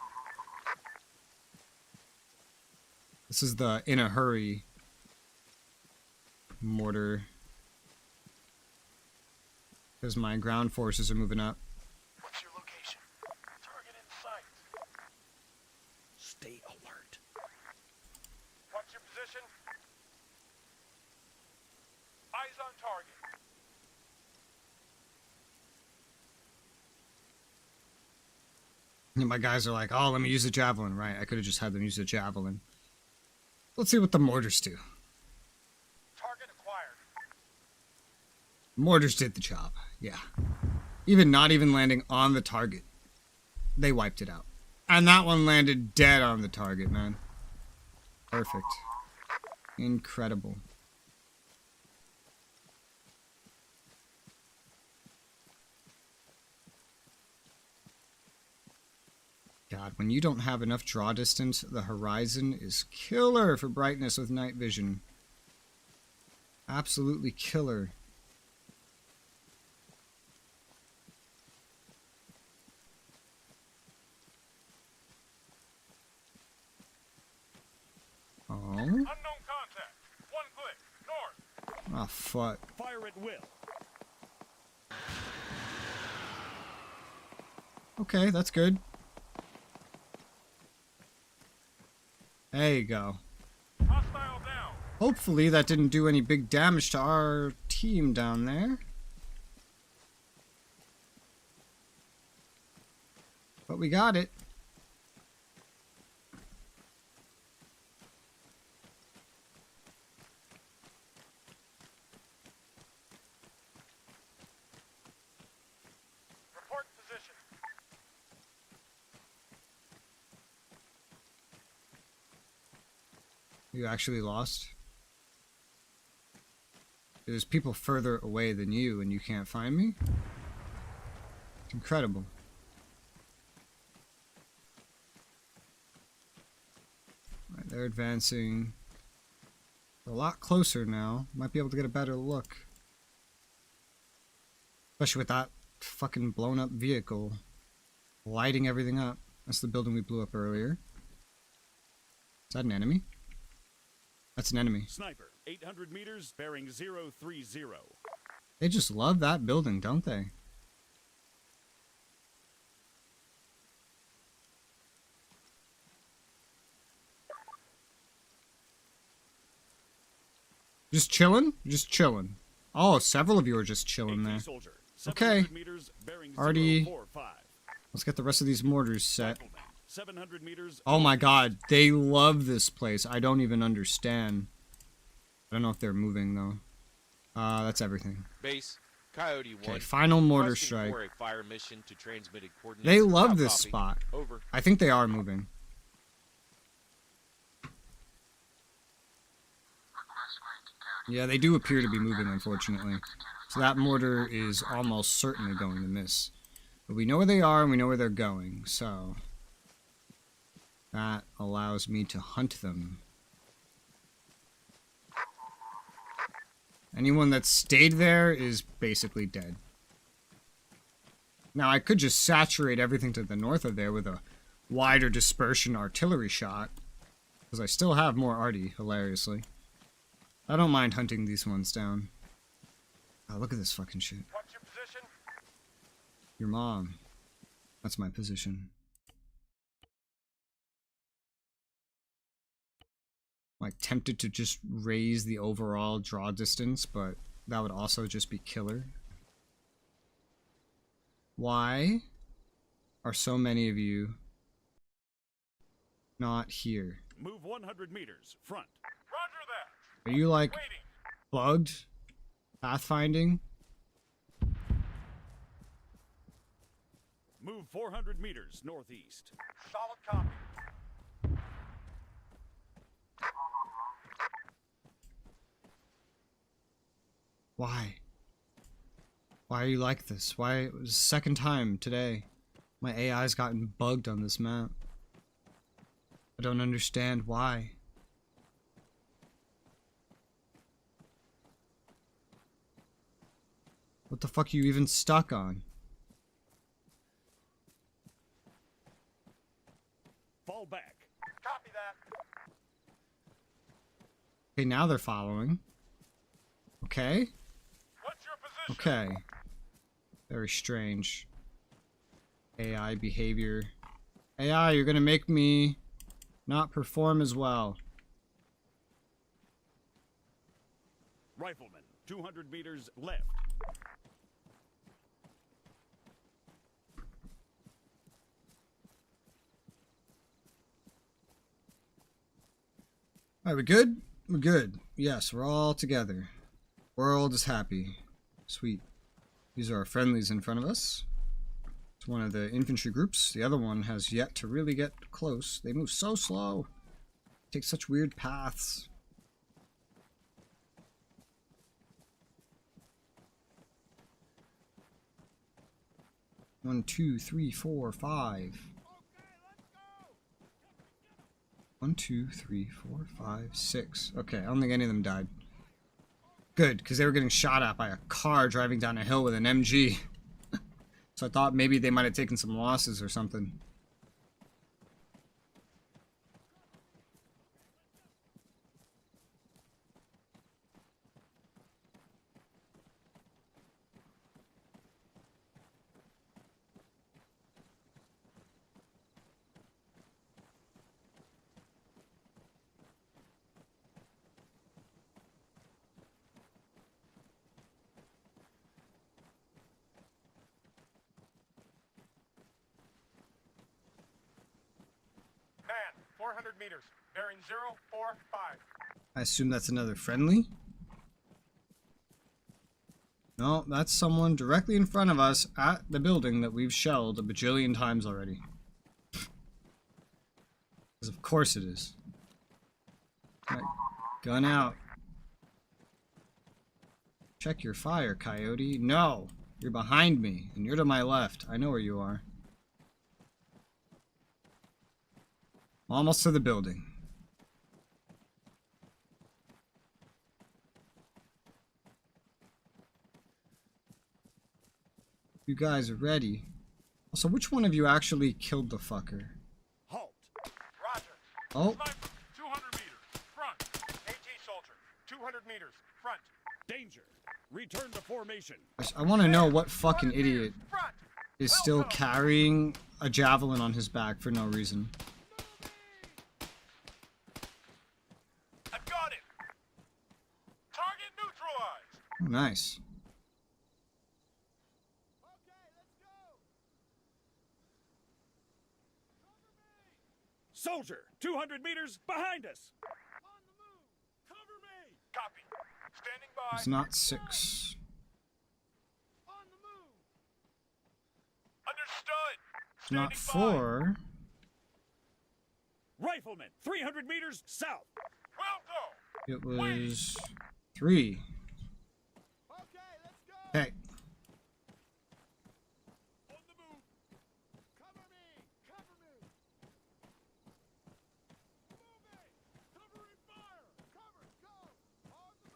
This is the in a hurry mortar. Because my ground forces are moving up. What's your location? Target in sight. Stay alert. What's your position? Eyes on target. And my guys are like, oh, let me use the javelin. Right, I could have just had them use the javelin. Let's see what the mortars do. Target acquired. Mortars did the job. Yeah. Even not even landing on the target. They wiped it out. And that one landed dead on the target, man. Perfect. Incredible. God, when you don't have enough draw distance, the horizon is killer for brightness with night vision. Absolutely killer. Oh. Unknown contact. 1 click. North. Oh, fuck. Fire at will. Okay, that's good. There you go. Hostile down. Hopefully that didn't do any big damage to our team down there. But we got it. Report position. You actually lost? There's people further away than you and you can't find me? It's incredible. Right, they're advancing a lot closer now. Might be able to get a better look. Especially with that fucking blown up vehicle lighting everything up. That's the building we blew up earlier. Is that an enemy? That's an enemy. Sniper, 800 meters, bearing 030. They just love that building, don't they? Just chilling? Just chilling. Oh, several of you are just chilling there. Soldier, Okay. 700 meters, bearing Already- 045. Let's get the rest of these mortars set. Rifleman, 700 meters. Oh my god, they love this place. I don't even understand. I don't know if they're moving though. That's everything. Base, Coyote 1. Okay, final mortar requesting strike. for a fire mission to transmitted coordinates. They love How this copy? spot. Over. I think they are moving. Request granted, Coyote. Yeah, they do appear to be moving, unfortunately. So that mortar is almost certainly going to miss. But we know where they are and we know where they're going, so that allows me to hunt them. Anyone that stayed there is basically dead. Now, I could just saturate everything to the north of there with a wider dispersion artillery shot, because I still have more arty, hilariously. I don't mind hunting these ones down. Oh, look at this fucking shit. What's your position? Your mom. That's my position. Like, tempted to just raise the overall draw distance, but that would also just be killer. Why are so many of you not here? Move 100 meters. Front. Roger that. Are you like Waiting. bugged? Pathfinding? Move 400 meters northeast. Solid copy. Why? Why are you like this? Why? It was the second time today. My AI's gotten bugged on this map. I don't understand why. What the fuck are you even stuck on? Fall back. Copy that. Okay, now they're following. Okay. What's your position? Okay. Very strange. AI behavior. AI, you're gonna make me not perform as well. Rifleman. 200 meters left. Alright, we good? We're good. Yes, we're all together. World is happy. Sweet. These are our friendlies in front of us. It's one of the infantry groups. The other one has yet to really get close. They move so slow. Take such weird paths. One, two, three, four, five. 1, 2, 3, 4, 5, 6. Okay, I don't think any of them died. Good, because they were getting shot at by a car driving down a hill with an MG. So I thought maybe they might have taken some losses or something. Man, 400 meters. Bearing 045. I assume that's another friendly. No, that's someone directly in front of us at the building that we've shelled a bajillion times already. Because of course it is. Right, gun out. Check your fire, coyote. No! You're behind me, and you're to my left. I know where you are. Almost to the building. You guys are ready. Also, which one of you actually killed the fucker? Halt. Roger. Oh, Sniper. 200 meters. Front. AT soldier. 200 meters. Front. Danger. Return to formation. I want to know what fucking idiot Front. is still carrying a javelin on his back for no reason. I've got it. Target neutralized. Oh, nice. Soldier. 200 meters behind us. Cover me! Copy. Standing by. It's not 6. On the move! Understood. It's not Standing by. 4. Rifleman. 300 meters south. Will do. It was 3. Okay, let's go! Hey, On the move! Cover me! Cover me! Moving! Covering fire! Cover! Go! On the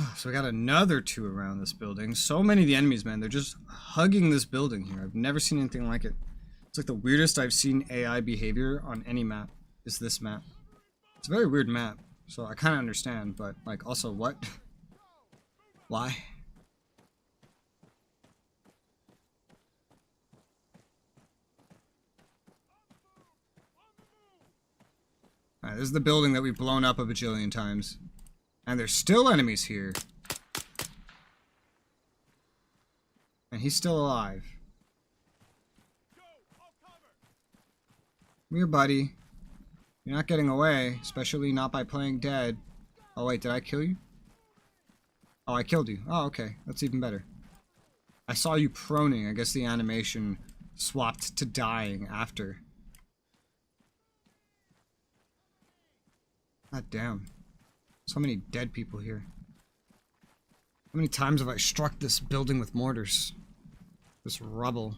move! so we got another 2 around this building. So many of the enemies, man. They're just hugging this building here. I've never seen anything like it. It's like the weirdest I've seen AI behavior on any map is this map. It's a very weird map, so I kind of understand, but like also what? Why? Alright, this is the building that we've blown up a bajillion times. And there's still enemies here. And he's still alive. Come here, buddy. You're not getting away, especially not by playing dead. Oh wait, did I kill you? Oh, I killed you. Oh, okay. That's even better. I saw you proning. I guess the animation swapped to dying after. God damn. So many dead people here. How many times have I struck this building with mortars? This rubble.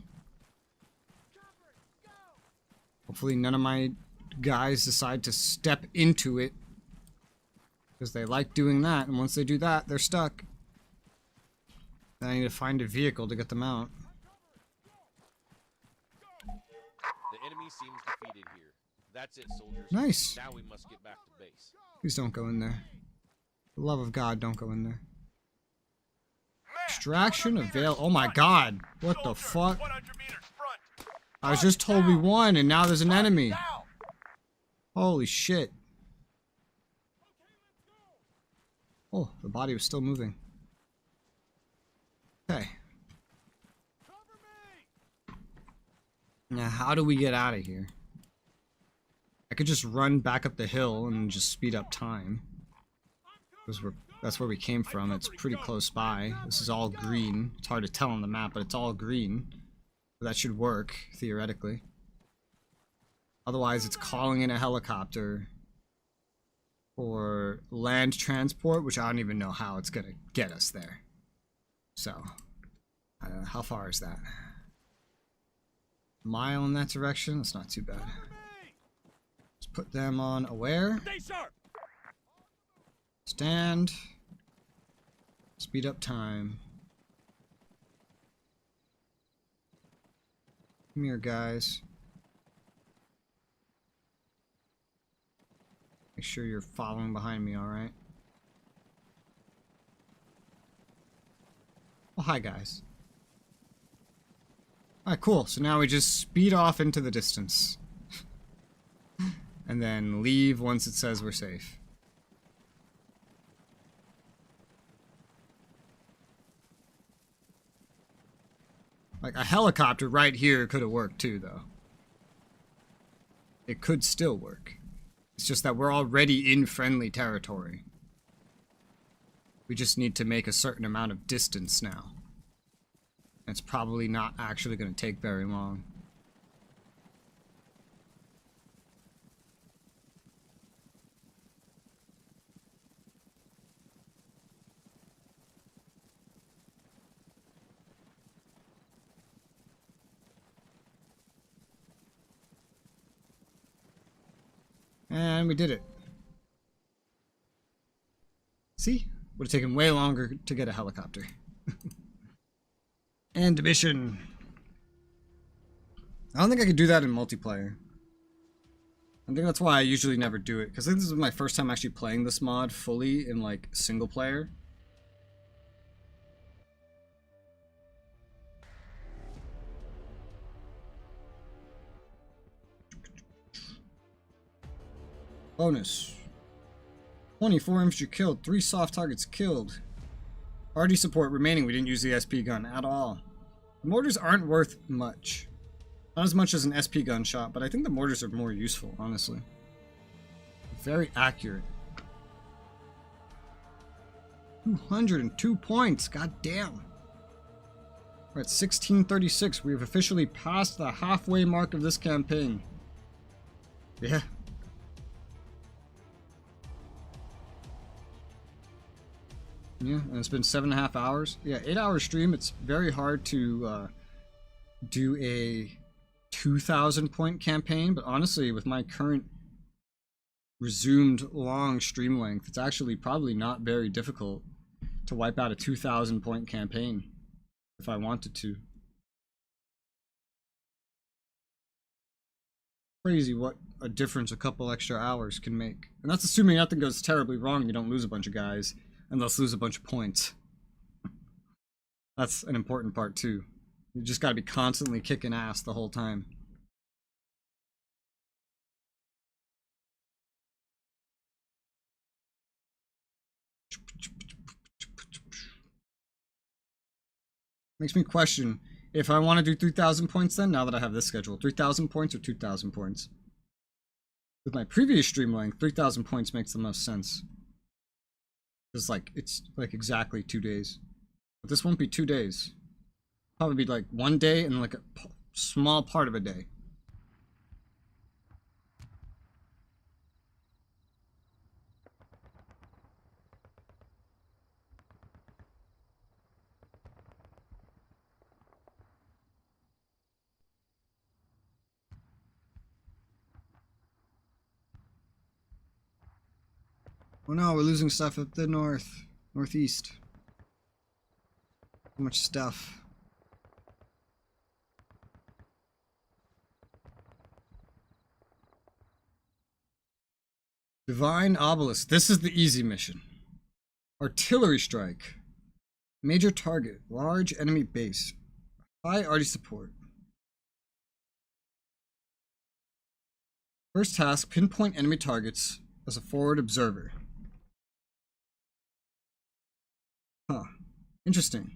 Hopefully none of my guys decide to step into it. Because they like doing that, and once they do that, they're stuck. Then I need to find a vehicle to get them out. The enemy seems defeated here. That's it, soldiers. Nice. Now we must get back to base. Please don't go in there. For the love of God, don't go in there. Extraction avail. Oh my God. What the fuck? 100 meters front. I was just told we won, and now there's an enemy. Down. Holy shit. Oh, the body was still moving. Okay. Now, how do we get out of here? I could just run back up the hill and just speed up time. Because that's where we came from. It's pretty close by. This is all green. It's hard to tell on the map, but it's all green. So that should work, theoretically. Otherwise, it's calling in a helicopter for land transport, which I don't even know how it's gonna get us there. So, I don't know. How far is that? A mile in that direction? That's not too bad. Let's put them on aware. Stay sharp. Stand. Speed up time. Come here, guys. Make sure you're following behind me, alright? Well, hi, guys. Alright, cool. So now we just speed off into the distance. And then leave once it says we're safe. Like, a helicopter right here could have worked too, though. It could still work. It's just that we're already in friendly territory. We just need to make a certain amount of distance now. It's probably not actually going to take very long. And we did it. See? Would have taken way longer to get a helicopter. End mission. I don't think I could do that in multiplayer. I think that's why I usually never do it. Because I think this is my first time actually playing this mod fully in, like, single player. Bonus. 24 infantry killed, 3 soft targets killed. RD support remaining. We didn't use the SP gun at all. The mortars aren't worth much. Not as much as an SP gun shot, but I think the mortars are more useful, honestly. Very accurate. 202 points, god damn. We're at 1636. We've officially passed the halfway mark of this campaign. Yeah. Yeah, and it's been 7.5 hours. Yeah, 8-hour stream. It's very hard to do a 2,000 point campaign, but honestly, with my current resumed long stream length, it's actually probably not very difficult to wipe out a 2,000 point campaign if I wanted to. Crazy what a difference a couple extra hours can make. And that's assuming nothing goes terribly wrong, you don't lose a bunch of guys. And thus lose a bunch of points. That's an important part too. You just gotta be constantly kicking ass the whole time. Makes me question if I want to do 3,000 points then, now that I have this schedule. 3,000 points or 2,000 points? With my previous stream length, 3,000 points makes the most sense. It's like exactly 2 days. But this won't be 2 days. Probably be like 1 day and like a small part of a day. Oh no, we're losing stuff up the northeast. So much stuff. Divine Obelisk. This is the easy mission. Artillery strike. Major target. Large enemy base. High arty support. First task, pinpoint enemy targets as a forward observer. Huh. Interesting.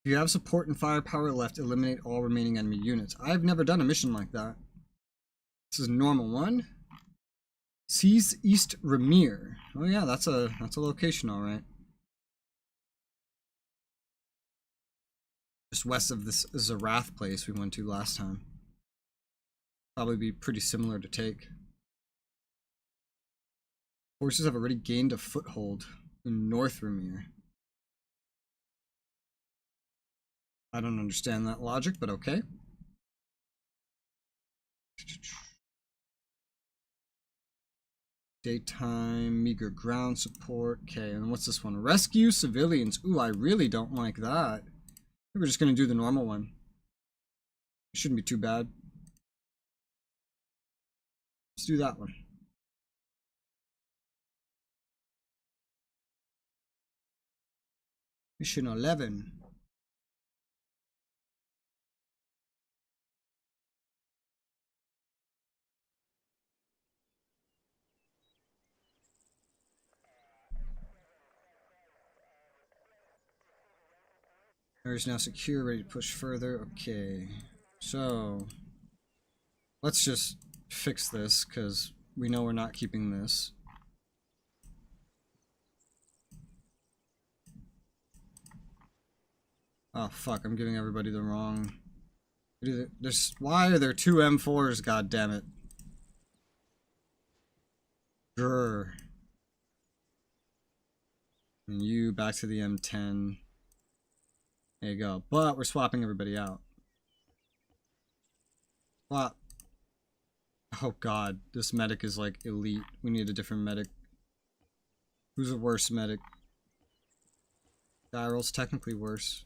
If you have support and firepower left, eliminate all remaining enemy units. I've never done a mission like that. This is normal one. Seize East Ramir. Oh yeah, that's a location, all right. Just west of this Zarath place we went to last time. Probably be pretty similar to take. Forces have already gained a foothold in North Ramir. I don't understand that logic, but okay. Daytime, meager ground support. Okay, and what's this one? Rescue civilians. Ooh, I really don't like that. We're just gonna do the normal one. It shouldn't be too bad. Let's do that one. Mission 11. Area is now secure, ready to push further. Okay, so let's just fix this because we know we're not keeping this. Oh fuck, I'm giving everybody the wrong. Why are there 2 M4s, god damn it. Grr. And you back to the M10. There you go. But we're swapping everybody out. Swap. Oh god, this medic is like elite. We need a different medic. Who's a worse medic? Dyral's technically worse.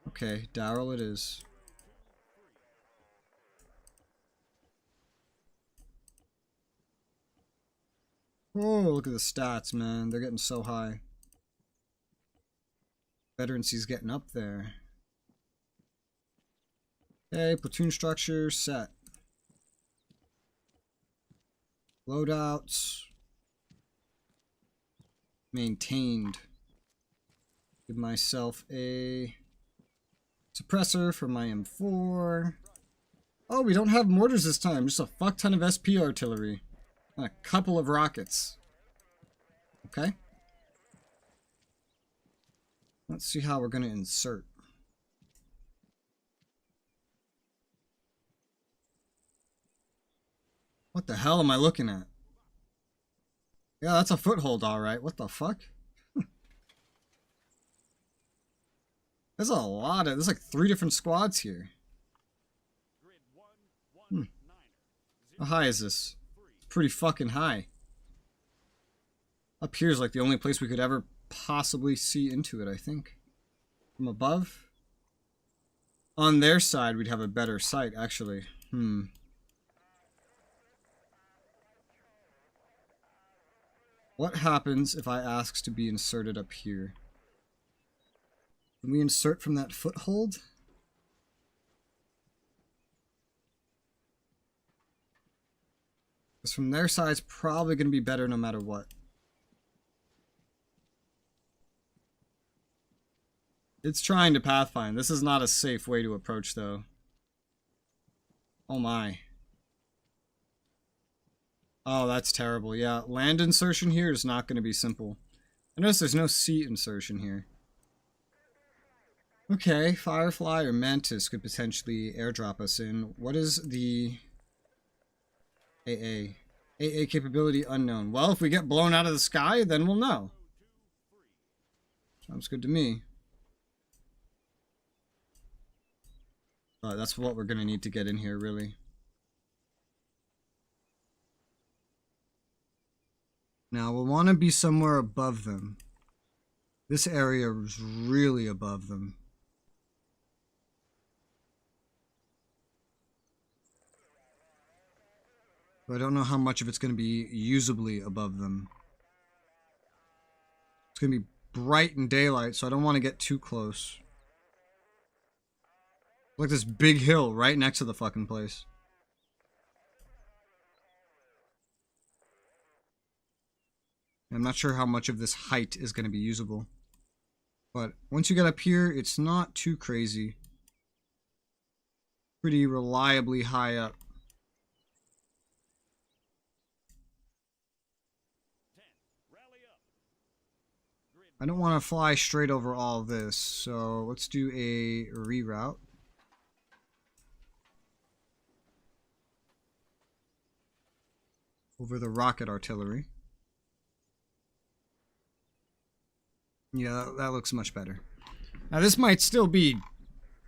Okay, Daryl it is. Oh, look at the stats, man. They're getting so high. Veterancy's getting up there. Okay, platoon structure set. Loadouts. Maintained. Give myself a suppressor for my M4. Oh, we don't have mortars this time. Just a fuck ton of SP artillery. And a couple of rockets. Okay. Let's see how we're going to insert. What the hell am I looking at? Yeah, that's a foothold, alright. What the fuck? There's a lot of... There's like 3 different squads here. How high is this? It's pretty fucking high. Up here is like the only place we could ever possibly see into it, I think. From above? On their side, we'd have a better sight, actually. What happens if I ask to be inserted up here? Can we insert from that foothold? Because from their side, it's probably going to be better no matter what. It's trying to pathfind. This is not a safe way to approach, though. Oh my. Oh, that's terrible. Yeah, land insertion here is not going to be simple. I notice there's no sea insertion here. Okay, Firefly or Mantis could potentially airdrop us in. What is the AA? AA capability unknown. Well, if we get blown out of the sky, then we'll know. Sounds good to me. But that's what we're going to need to get in here, really. Now, we'll want to be somewhere above them. This area is really above them. But I don't know how much of it's going to be usably above them. It's going to be bright in daylight, so I don't want to get too close. Like this big hill right next to the fucking place. I'm not sure how much of this height is going to be usable. But once you get up here, it's not too crazy. Pretty reliably high up. I don't want to fly straight over all this, so let's do a reroute. Over the rocket artillery. Yeah, that looks much better. Now this might still be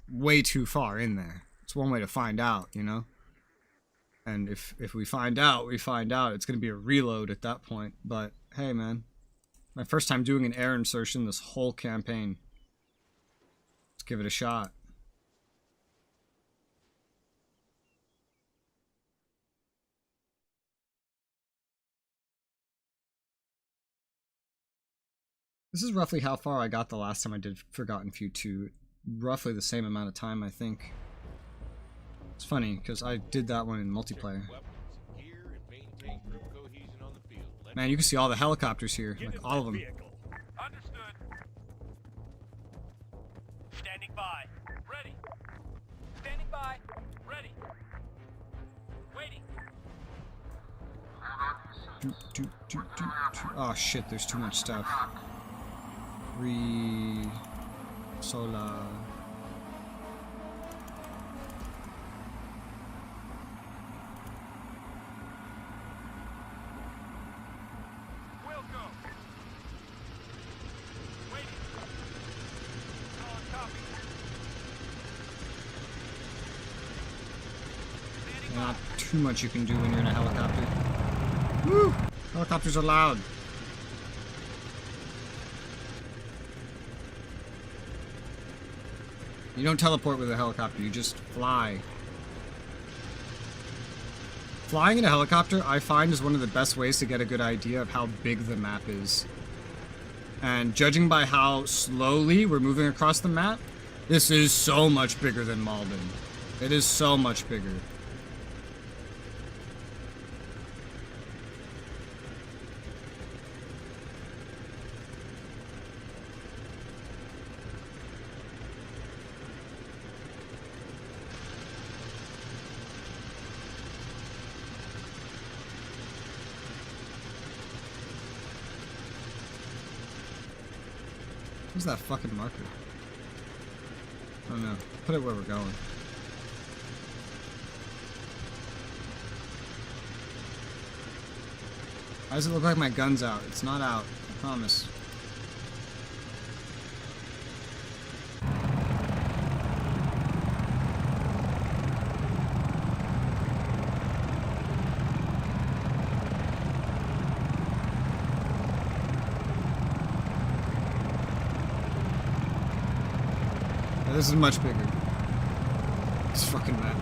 way too far in there. It's one way to find out, you know? And if we find out, we find out. It's going to be a reload at that point. But hey, man. My first time doing an air insertion this whole campaign. Let's give it a shot. This is roughly how far I got the last time I did Forgotten Few 2. Roughly the same amount of time, I think. It's funny, because I did that one in multiplayer. Man, you can see all the helicopters here, like all of them. Understood. Standing by. Ready. Standing by. Ready. Waiting. Oh shit, there's too much stuff. Resoula. Will go. Waiting. On copy. Standing Not too much you can do when you're in a helicopter. Woo! Helicopters are loud. You don't teleport with a helicopter, you just fly. Flying in a helicopter, I find, is one of the best ways to get a good idea of how big the map is. And judging by how slowly we're moving across the map, this is so much bigger than Malden. It is so much bigger. Where's that fucking marker? Oh no. Put it where we're going. Why does it look like my gun's out? It's not out. I promise. This is much bigger. This fucking map.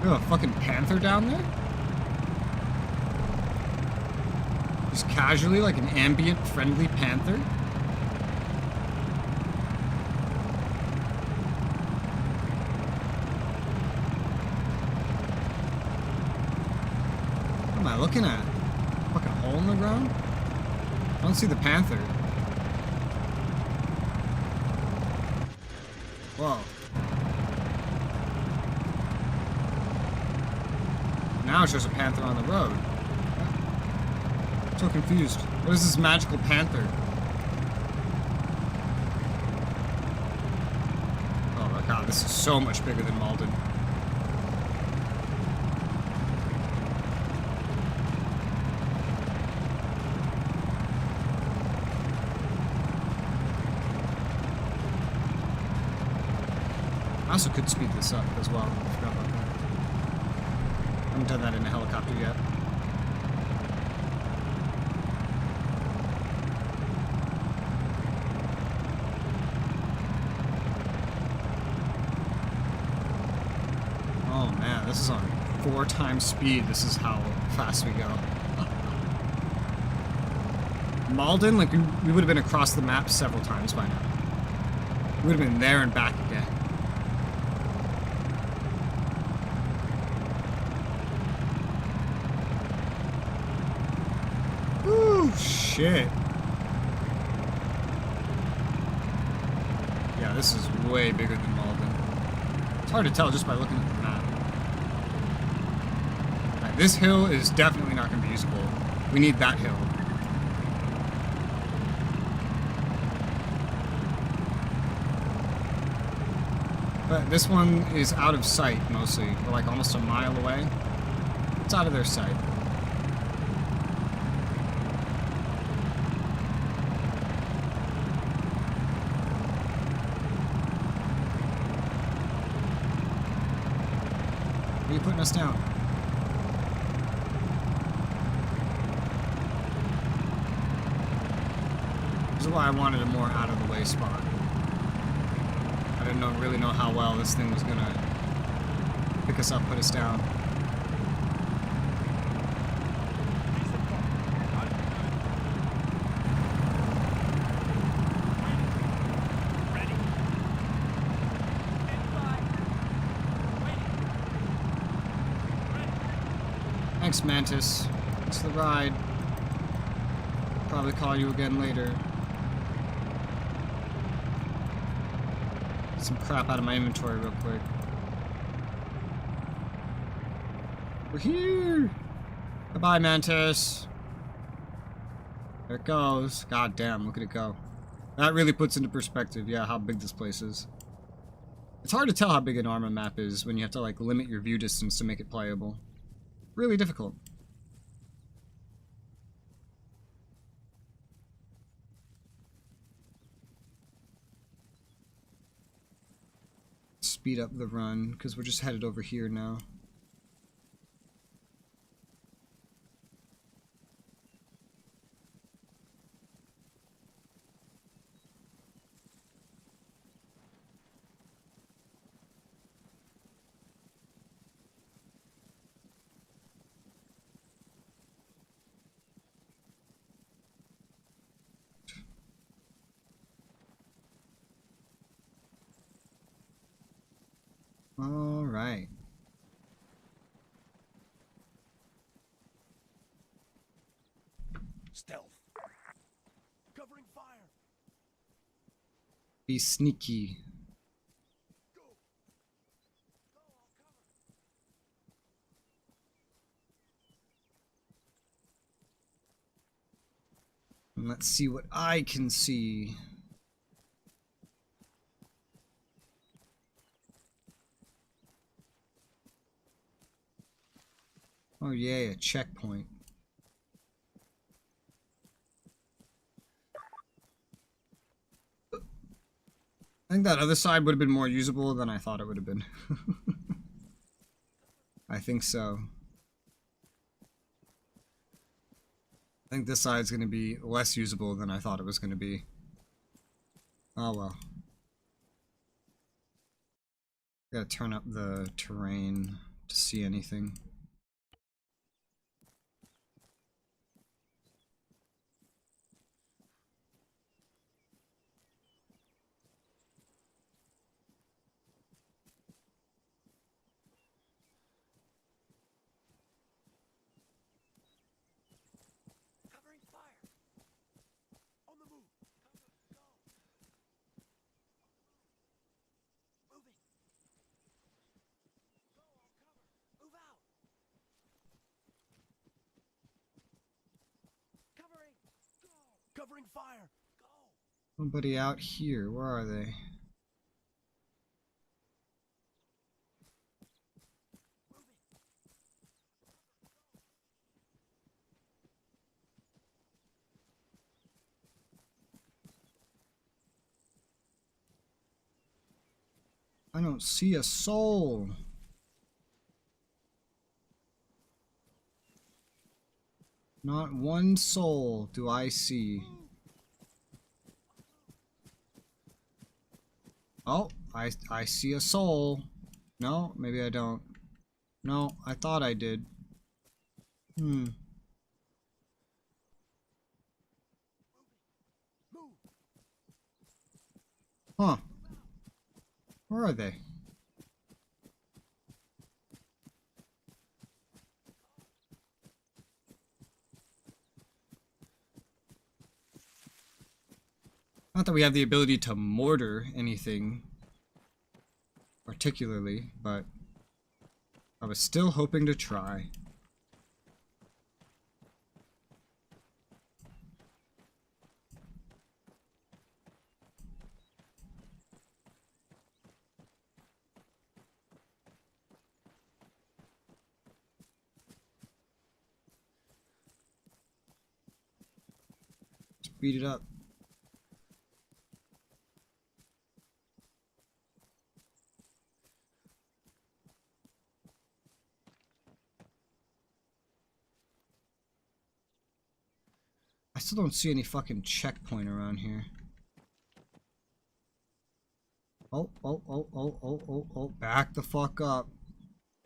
We have a fucking panther down there? Just casually, like an ambient, friendly panther? I looking at? Fucking hole in the ground? I don't see the panther. Whoa. Now it's just a panther on the road. What? I'm so confused. What is this magical panther? Oh my god, this is so much bigger than Malden. I also could speed this up as well. I forgot about that. I haven't done that in a helicopter yet. Oh man, this is on 4 times speed. This is how fast we go. Malden, like we would have been across the map several times by now. We would have been there and back again. Ooh, shit. Yeah, this is way bigger than Malden. It's hard to tell just by looking at the map. Right, this hill is definitely not going to be usable. We need that hill. But this one is out of sight, mostly. We're like almost a mile away. It's out of their sight. Are you putting us down? This is why I wanted a more out-of-the-way spot. I didn't really know how well this thing was gonna pick us up, put us down. Thanks, Mantis. Thanks for the ride. Probably call you again later. Get some crap out of my inventory real quick. We're here! Goodbye, Mantis. There it goes. God damn, look at it go. That really puts into perspective, yeah, how big this place is. It's hard to tell how big an Arma map is when you have to, like, limit your view distance to make it playable. Really difficult. Speed up the run, because we're just headed over here now. All right. Stealth. Covering fire. Be sneaky. And let's see what I can see. Oh yeah, a checkpoint. I think that other side would have been more usable than I thought it would have been. I think so. I think this side's going to be less usable than I thought it was going to be. Oh well. Gotta turn up the terrain to see anything. Covering fire. Go. Nobody out here. Where are they? I don't see a soul. Not one soul do I see. Oh, I see a soul. No, maybe I don't. No, I thought I did. Huh. Where are they? Not that we have the ability to mortar anything particularly, but I was still hoping to try. Speed it up. I still don't see any fucking checkpoint around here. Oh, back the fuck up.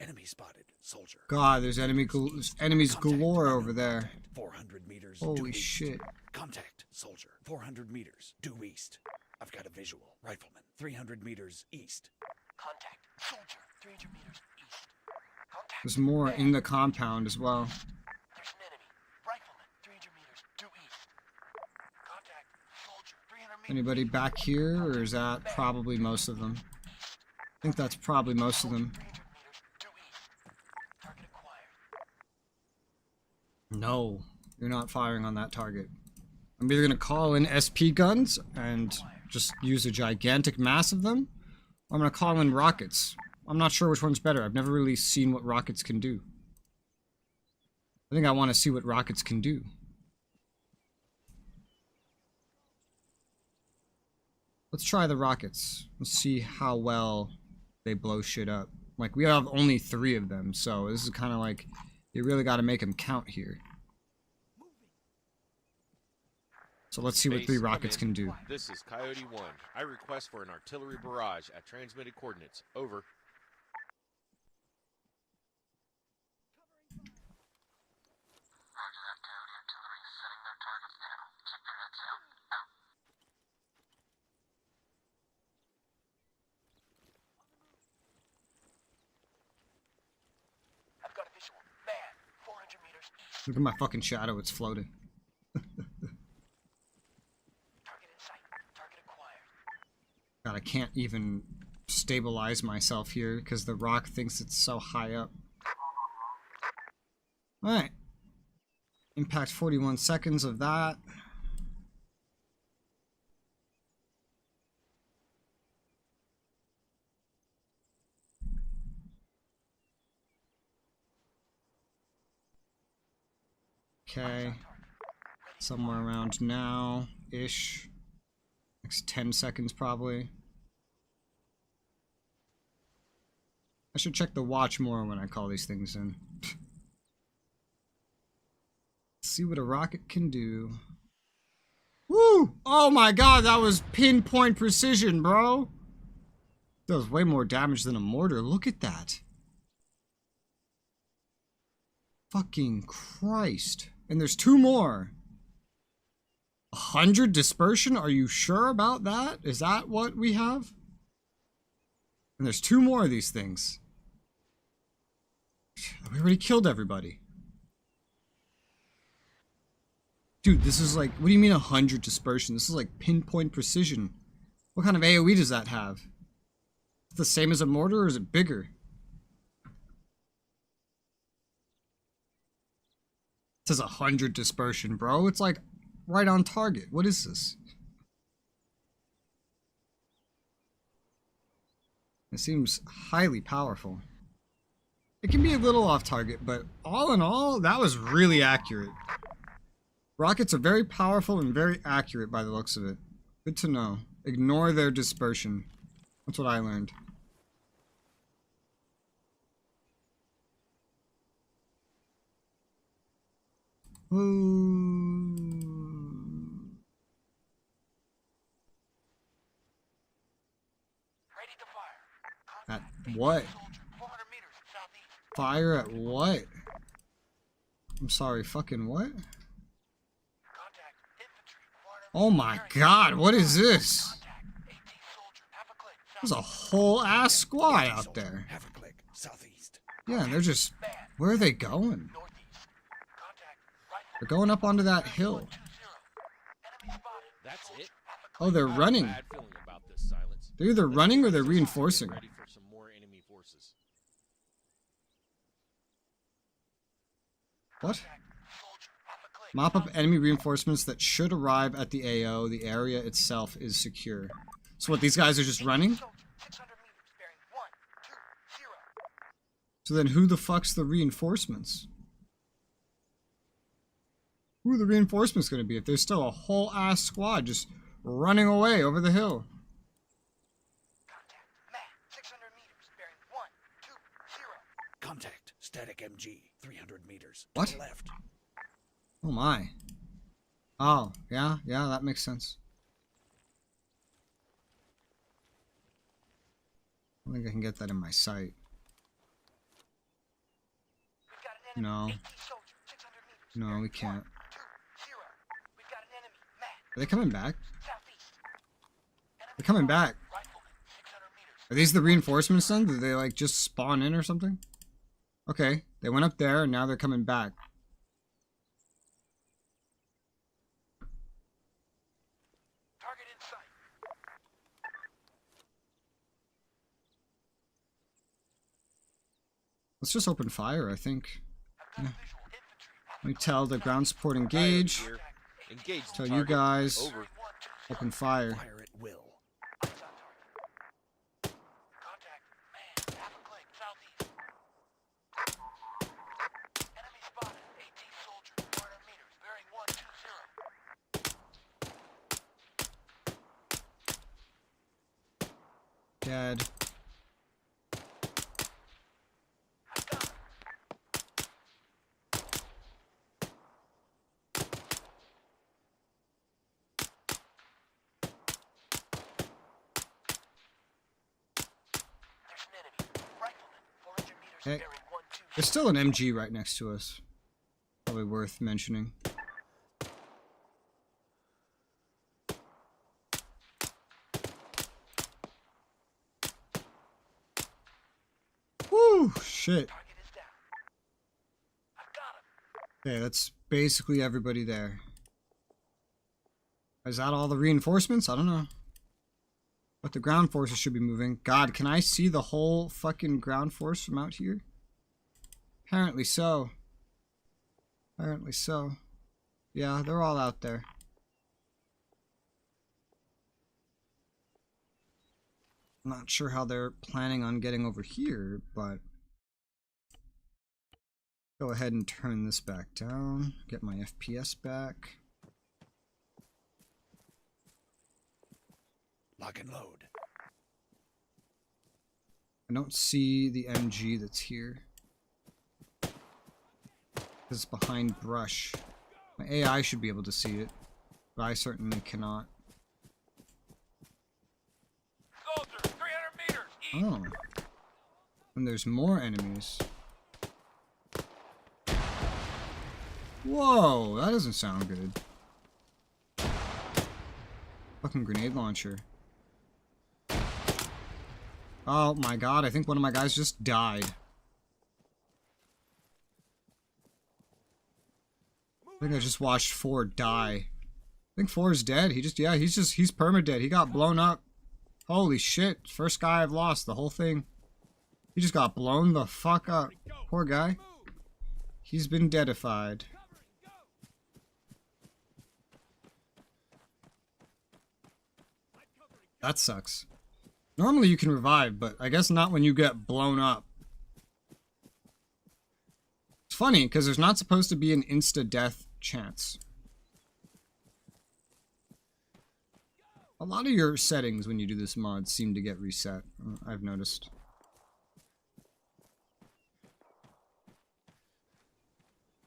Enemy spotted. Soldier. God, there's enemies galore over there. 400 meters. Holy due east. shit. Contact. Soldier. 400 meters. Due east. I've got a visual. Rifleman. 300 meters east. Contact. Soldier. 300 meters east. Contact. There's more in the compound as well. There's an enemy. Rifleman. 300 meters due east. Contact. Soldier. 300 meters. Anybody back here, or is that probably most of them? I think that's probably most of them. 300 meters due east. Target acquired. No, you're not firing on that target. I'm either gonna call in SP guns and just use a gigantic mass of them, or I'm gonna call in rockets. I'm not sure which one's better. I've never really seen what rockets can do. I think I want to see what rockets can do. Let's try the rockets. Let's see how well they blow shit up. Like, we have only 3 of them, so this is kind of like, you really got to make them count here. So let's see what Base, 3 come rockets in. can do. This is Coyote 1. I request for an artillery barrage at transmitted coordinates. Over. Roger that, Coyote. Artillery is setting their targets now. Keep your heads down. Out. I've got a visual. Man. 400 meters east. Look at my fucking shadow, it's floating. Target in sight. Target acquired. God, I can't even stabilize myself here because the rock thinks it's so high up. Alright. Impact 41 seconds of that. Okay. Somewhere around now-ish. Next 10 seconds probably. I should check the watch more when I call these things in. See what a rocket can do. Woo! Oh my god, that was pinpoint precision, bro! Does way more damage than a mortar. Look at that. Fucking Christ. And there's 2 more. 100 dispersion? Are you sure about that? Is that what we have? And there's 2 more of these things. We already killed everybody. Dude, this is like, what do you mean 100 dispersion? This is like pinpoint precision. What kind of AoE does that have? Is it the same as a mortar or is it bigger? It says 100 dispersion, bro. It's like right on target. What is this? It seems highly powerful. It can be a little off target, but all in all, that was really accurate. Rockets are very powerful and very accurate by the looks of it. Good to know. Ignore their dispersion. That's what I learned. Ooh. Ready to fire. At Contact what? soldier, 400 meters southeast. Fire at what? I'm sorry, fucking what? Contact infantry, 400 Oh my god, what is this? Contact AT soldier, half a click. There's a whole ass squad out there. Half a click. Southeast. Yeah, they're just... Where are they going? Northeast. Contact rifle. They're going up onto that hill. 20. Enemy spotted. That's it. Oh, they're I have a running. bad feeling about this, Silence. They're either Let's running get or they're this reinforcing. ready for some more enemy forces. What? Soldier, half a click. Mop up enemy reinforcements that should arrive at the AO. The area itself is secure. So what, these guys are just running? Soldier, 600 meters, bearing 120. So then who the fuck's the reinforcements? Who are the reinforcements going to be if there's still a whole ass squad just running away over the hill? Contact Matt, 600 meters, bearing 120. Contact. Static MG. 300 meters. What? To the left. Oh my. Oh, yeah, that makes sense. I don't think I can get that in my sight. We've got an enemy. No. AT soldier, 600 meters. No, bearing we can't. 120. We've got an enemy. Matt, Are they coming back? southeast. Enemy They're coming back. rifleman, 600 meters. Are these the reinforcements then? Did they like just spawn in or something? Okay, they went up there and now they're coming back. Target in sight. Let's just open fire, I think. I've got visual infantry. Let me tell the ground support engage. Here. Engage the Tell you target. guys, Over. 120. open fire. Fire at will. Eyes on target. Contact man, half a click, southeast. Enemy spotted. AT soldier, 400 meters, bearing 120. Dead. I've got him. There's an enemy. Rifleman, 400 meters, Hey. bearing 120. There's still an MG right next to us. Probably worth mentioning. Woo! Shit. Target is down. I've got him. Okay, that's basically everybody there. Is that all the reinforcements? I don't know. But the ground forces should be moving. God, can I see the whole fucking ground force from out here? Apparently so. Apparently so. Yeah, they're all out there. I'm not sure how they're planning on getting over here, but... Go ahead and turn this back down. Get my FPS back. Lock and load. I don't see the MG that's here. It's behind brush. My AI should be able to see it, but I certainly cannot. Soldier, 300 meters, east. Oh. And there's more enemies. Whoa, that doesn't sound good. Fucking grenade launcher. Oh my god, I think one of my guys just died. I think I just watched 4 die. I think 4 is dead. He's perma-dead. He got blown up. Holy shit. First guy I've lost the whole thing. He just got blown the fuck up. Poor guy. He's been deadified. That sucks. Normally you can revive, but I guess not when you get blown up. It's funny, because there's not supposed to be an insta-death chance. A lot of your settings when you do this mod seem to get reset, I've noticed.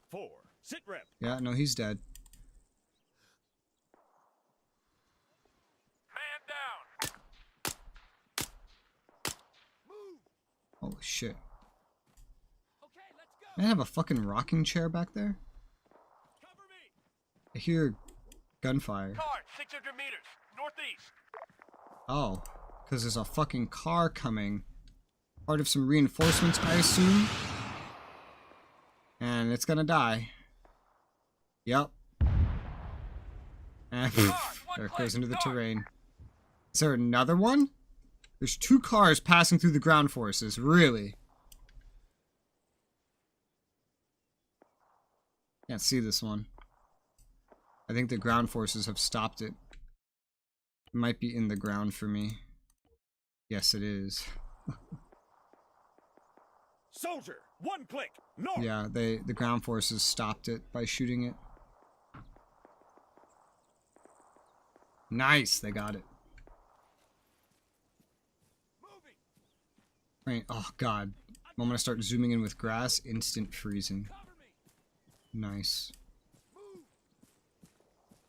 Four. Sit rep. Yeah, no, he's dead. Man down. Move. Holy shit. Okay, let's go. I have a fucking rocking chair back there? Cover me. I hear gunfire. Car, 600 meters, northeast. Oh, because there's a fucking car coming. Part of some reinforcements, I assume. And it's gonna die. Yep. And there it goes into the terrain. Is there another one? There's 2 cars passing through the ground forces. Really? Can't see this one. I think the ground forces have stopped it. It might be in the ground for me. Yes, it is. Soldier, 1 click. North. Yeah, the ground forces stopped it by shooting it. Nice, they got it. Moving. Right. Oh god. The moment I start zooming in with grass, instant freezing. Cover me. Nice. Move.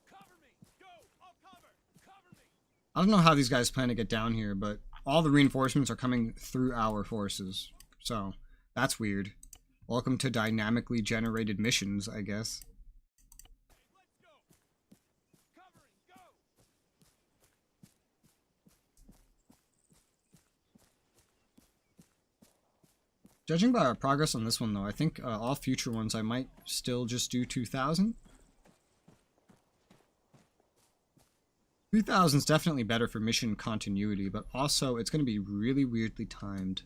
Cover me. Go. I'll cover. Cover me. I don't know how these guys plan to get down here, but all the reinforcements are coming through our forces. So, that's weird. Welcome to dynamically generated missions, I guess. Let's go. Covering. Go. Judging by our progress on this one, though, I think all future ones I might still just do 2,000. 3,000 is definitely better for mission continuity, but also it's going to be really weirdly timed.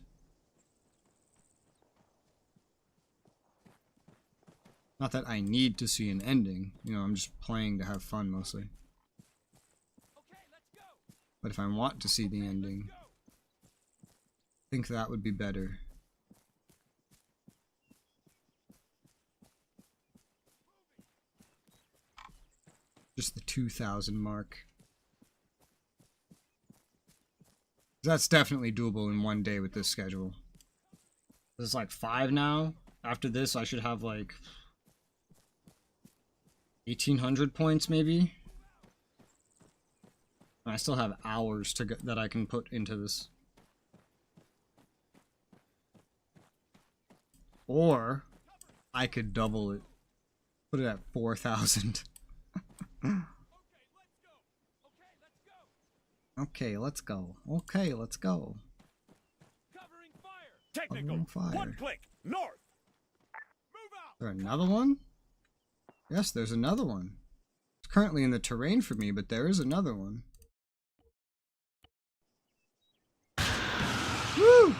Not that I need to see an ending, you know, I'm just playing to have fun mostly. Okay, let's go. But if I want to see the ending, Go. I think that would be better. Just the 2,000 mark. That's definitely doable in one day with this schedule. There's like 5 now. After this, I should have like 1,800 points maybe. And I still have hours to that I can put into this. Or I could double it. Put it at 4,000. Okay, let's go. Okay, let's go. Covering fire. Technical. Fire. 1 click. North. Move out. Is there another one? Yes, there's another one. It's currently in the terrain for me, but there is another one. Woo! Moving.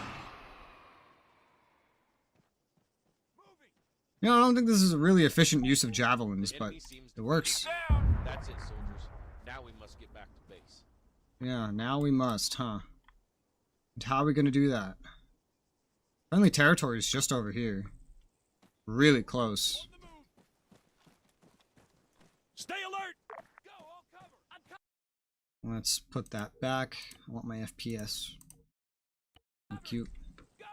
You know, I don't think this is a really efficient use of javelins, The but enemy seems to it works. Down. That's it, soldiers. Now we must get back to base. Yeah, now we must, huh? And how are we gonna do that? Friendly territory is just over here. Really close. On the move. Stay alert. Go. I'll cover. I'm coming. Let's put that back. I want my FPS. Cute. Go.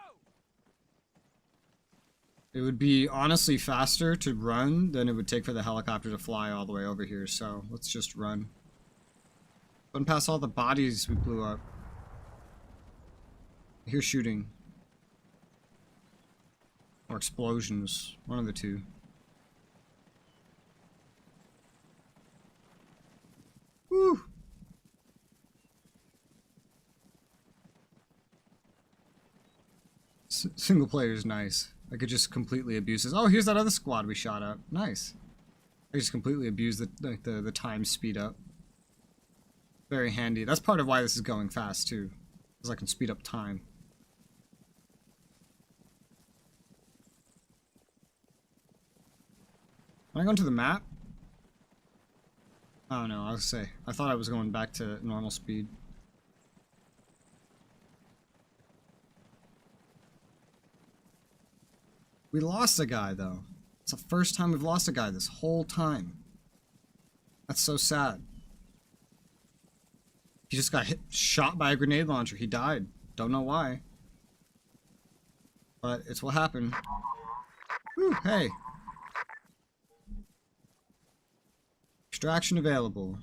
It would be honestly faster to run than it would take for the helicopter to fly all the way over here, so let's just run. Run past all the bodies we blew up. I hear shooting. Or explosions. One of the two. Woo! Single player is nice. I could just completely abuse this. Oh, here's that other squad we shot at. Nice. I just completely abuse the time speed up. Very handy. That's part of why this is going fast too, because I can speed up time. Am I going to the map? Oh no, I was gonna say. I thought I was going back to normal speed. We lost a guy, though. It's the first time we've lost a guy this whole time. That's so sad. He just got shot by a grenade launcher. He died. Don't know why. But it's what happened. Whew, hey. Extraction available.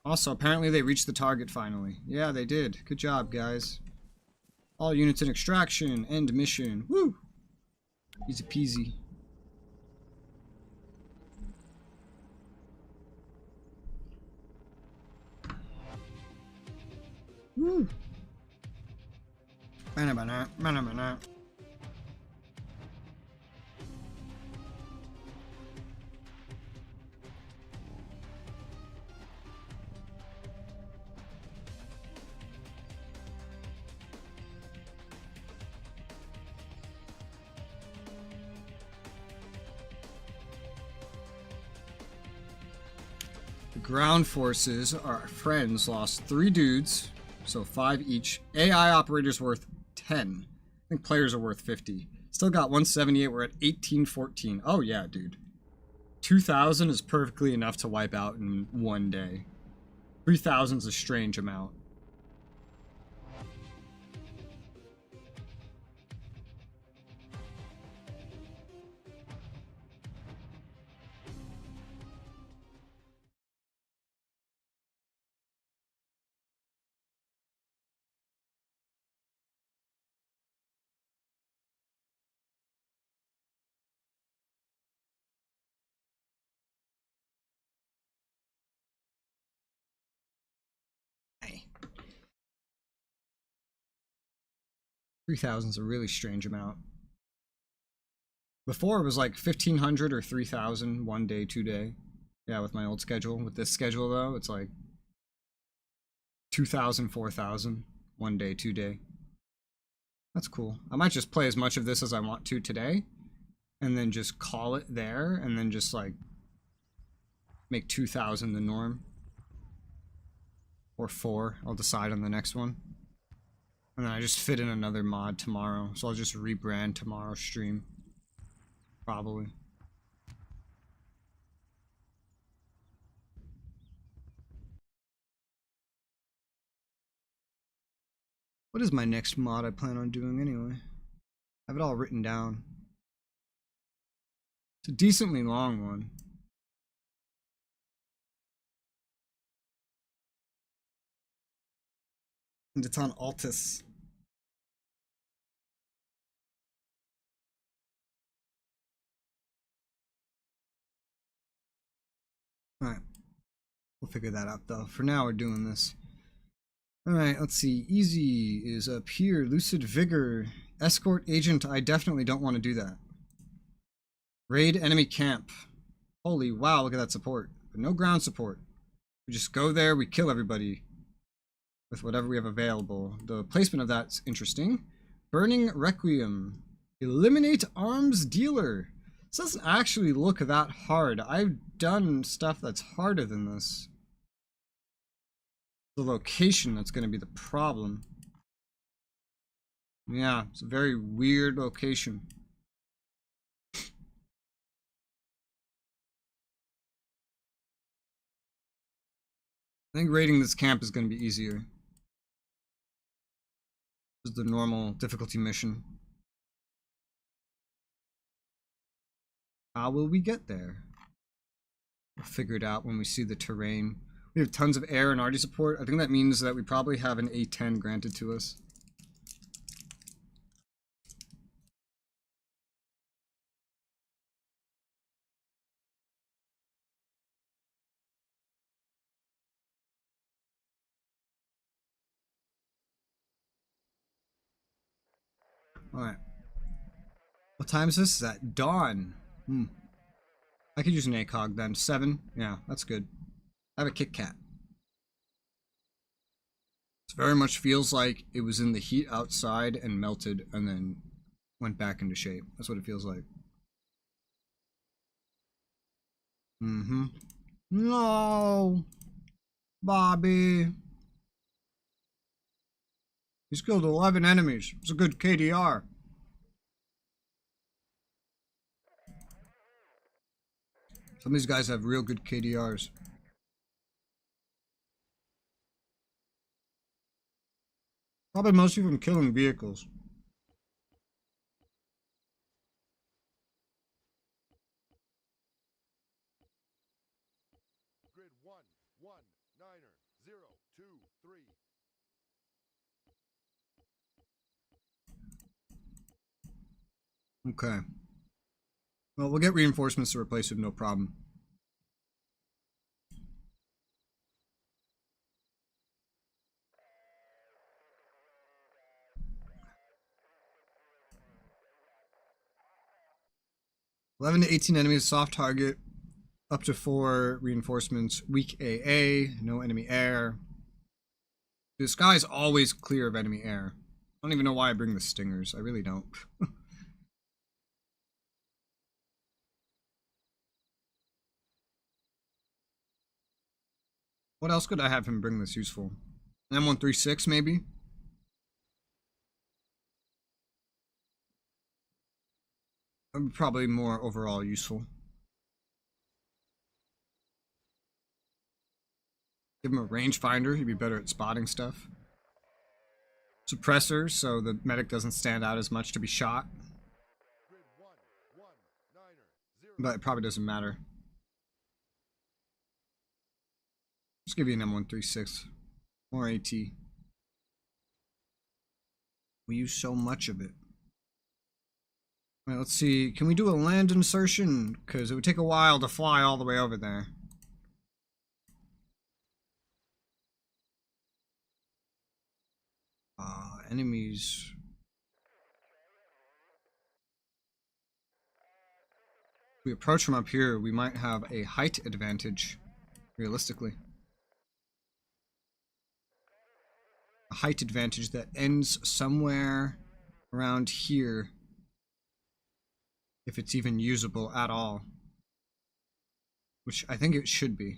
Also, apparently they reached the target finally. Yeah, they did. Good job, guys. All units in extraction. End mission. Woo! Easy peasy. Woo! Banana, banana, banana. The ground forces, our friends, lost 3 dudes, so 5 each. AI operators worth 10. I think players are worth 50. Still got 178. We're at 1814. Oh yeah, dude. 2,000 is perfectly enough to wipe out in one day. 3,000 is a strange amount. Hey. 3,000 is a really strange amount. Before it was like 1,500 or 3,000 one day, 2 day. Yeah, with my old schedule. With this schedule though, it's like 2,000, 4,000 1 day, 2 day. That's cool. I might just play as much of this as I want to today, and then just call it there, and then just like make 2,000 the norm. Or 4. I'll decide on the next one. And then I just fit in another mod tomorrow. So I'll just rebrand tomorrow's stream. Probably. What is my next mod I plan on doing anyway? I have it all written down. It's a decently long one. And it's on Altus. Alright. We'll figure that out though. For now we're doing this. Alright, let's see. Easy is up here. Lucid Vigor. Escort Agent. I definitely don't want to do that. Raid enemy camp. Holy wow, look at that support. But no ground support. We just go there, we kill everybody with whatever we have available. The placement of that's interesting. Burning Requiem. Eliminate arms dealer. This doesn't actually look that hard. I've done stuff that's harder than this. The location that's going to be the problem. Yeah, it's a very weird location. I think raiding this camp is going to be easier. This is the normal difficulty mission. How will we get there? We'll figure it out when we see the terrain. We have tons of air and RD support. I think that means that we probably have an A10 granted to us. Alright. What time is this? Is that dawn? I could use an ACOG then. 7? Yeah, that's good. I have a Kit Kat. It very much feels like it was in the heat outside and melted and then went back into shape. That's what it feels like. No! Bobby! He's killed 11 enemies. It's a good KDR. Some of these guys have real good KDRs. Probably mostly from killing vehicles. Grid 1, 1, 9er, 0, 2, 3. Okay. Well, we'll get reinforcements to replace it, no problem. $11 to 18 enemies, soft target, up to 4 reinforcements, weak AA, no enemy air. The sky's always clear of enemy air. I don't even know why I bring the stingers. I really don't. What else could I have him bring that's useful? An M136 maybe? That would be probably more overall useful. Give him a rangefinder, he'd be better at spotting stuff. Suppressor, so the medic doesn't stand out as much to be shot. Grid 1, 1, 9er, 0. But it probably doesn't matter. Let's give you an M136. More AT. We use so much of it. Alright, let's see. Can we do a land insertion? Because it would take a while to fly all the way over there. Enemies. If we approach from up here, we might have a height advantage, realistically. A height advantage that ends somewhere around here, if it's even usable at all. Which I think it should be.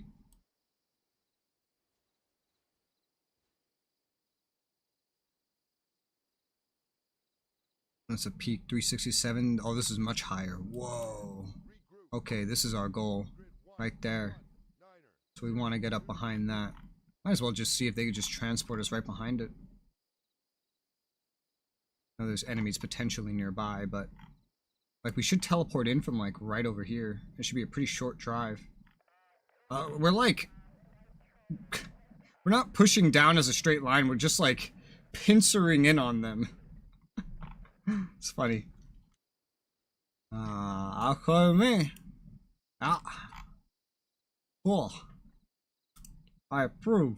That's a peak 367. Oh, this is much higher. Whoa. Okay, this is our goal. Right there. So we want to get up behind that. Might as well just see if they could just transport us right behind it. I know there's enemies potentially nearby, but like we should teleport in from like right over here. It should be a pretty short drive. We're like we're not pushing down as a straight line, we're just like pincering in on them. It's funny. I'll call me. Ah. Cool. I approve.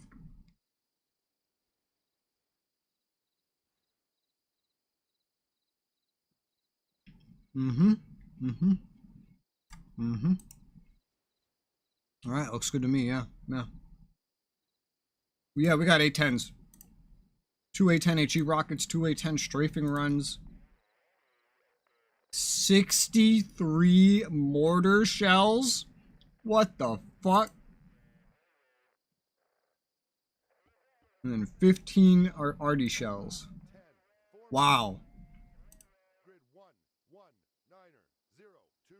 Alright, looks good to me, yeah. Yeah, we got A-10s. 2 A-10 HE rockets, 2 A-10 strafing runs. 63 mortar shells? What the fuck? And then 15 are arty shells. Wow. Grid 1, 1, 9er, 0, 2,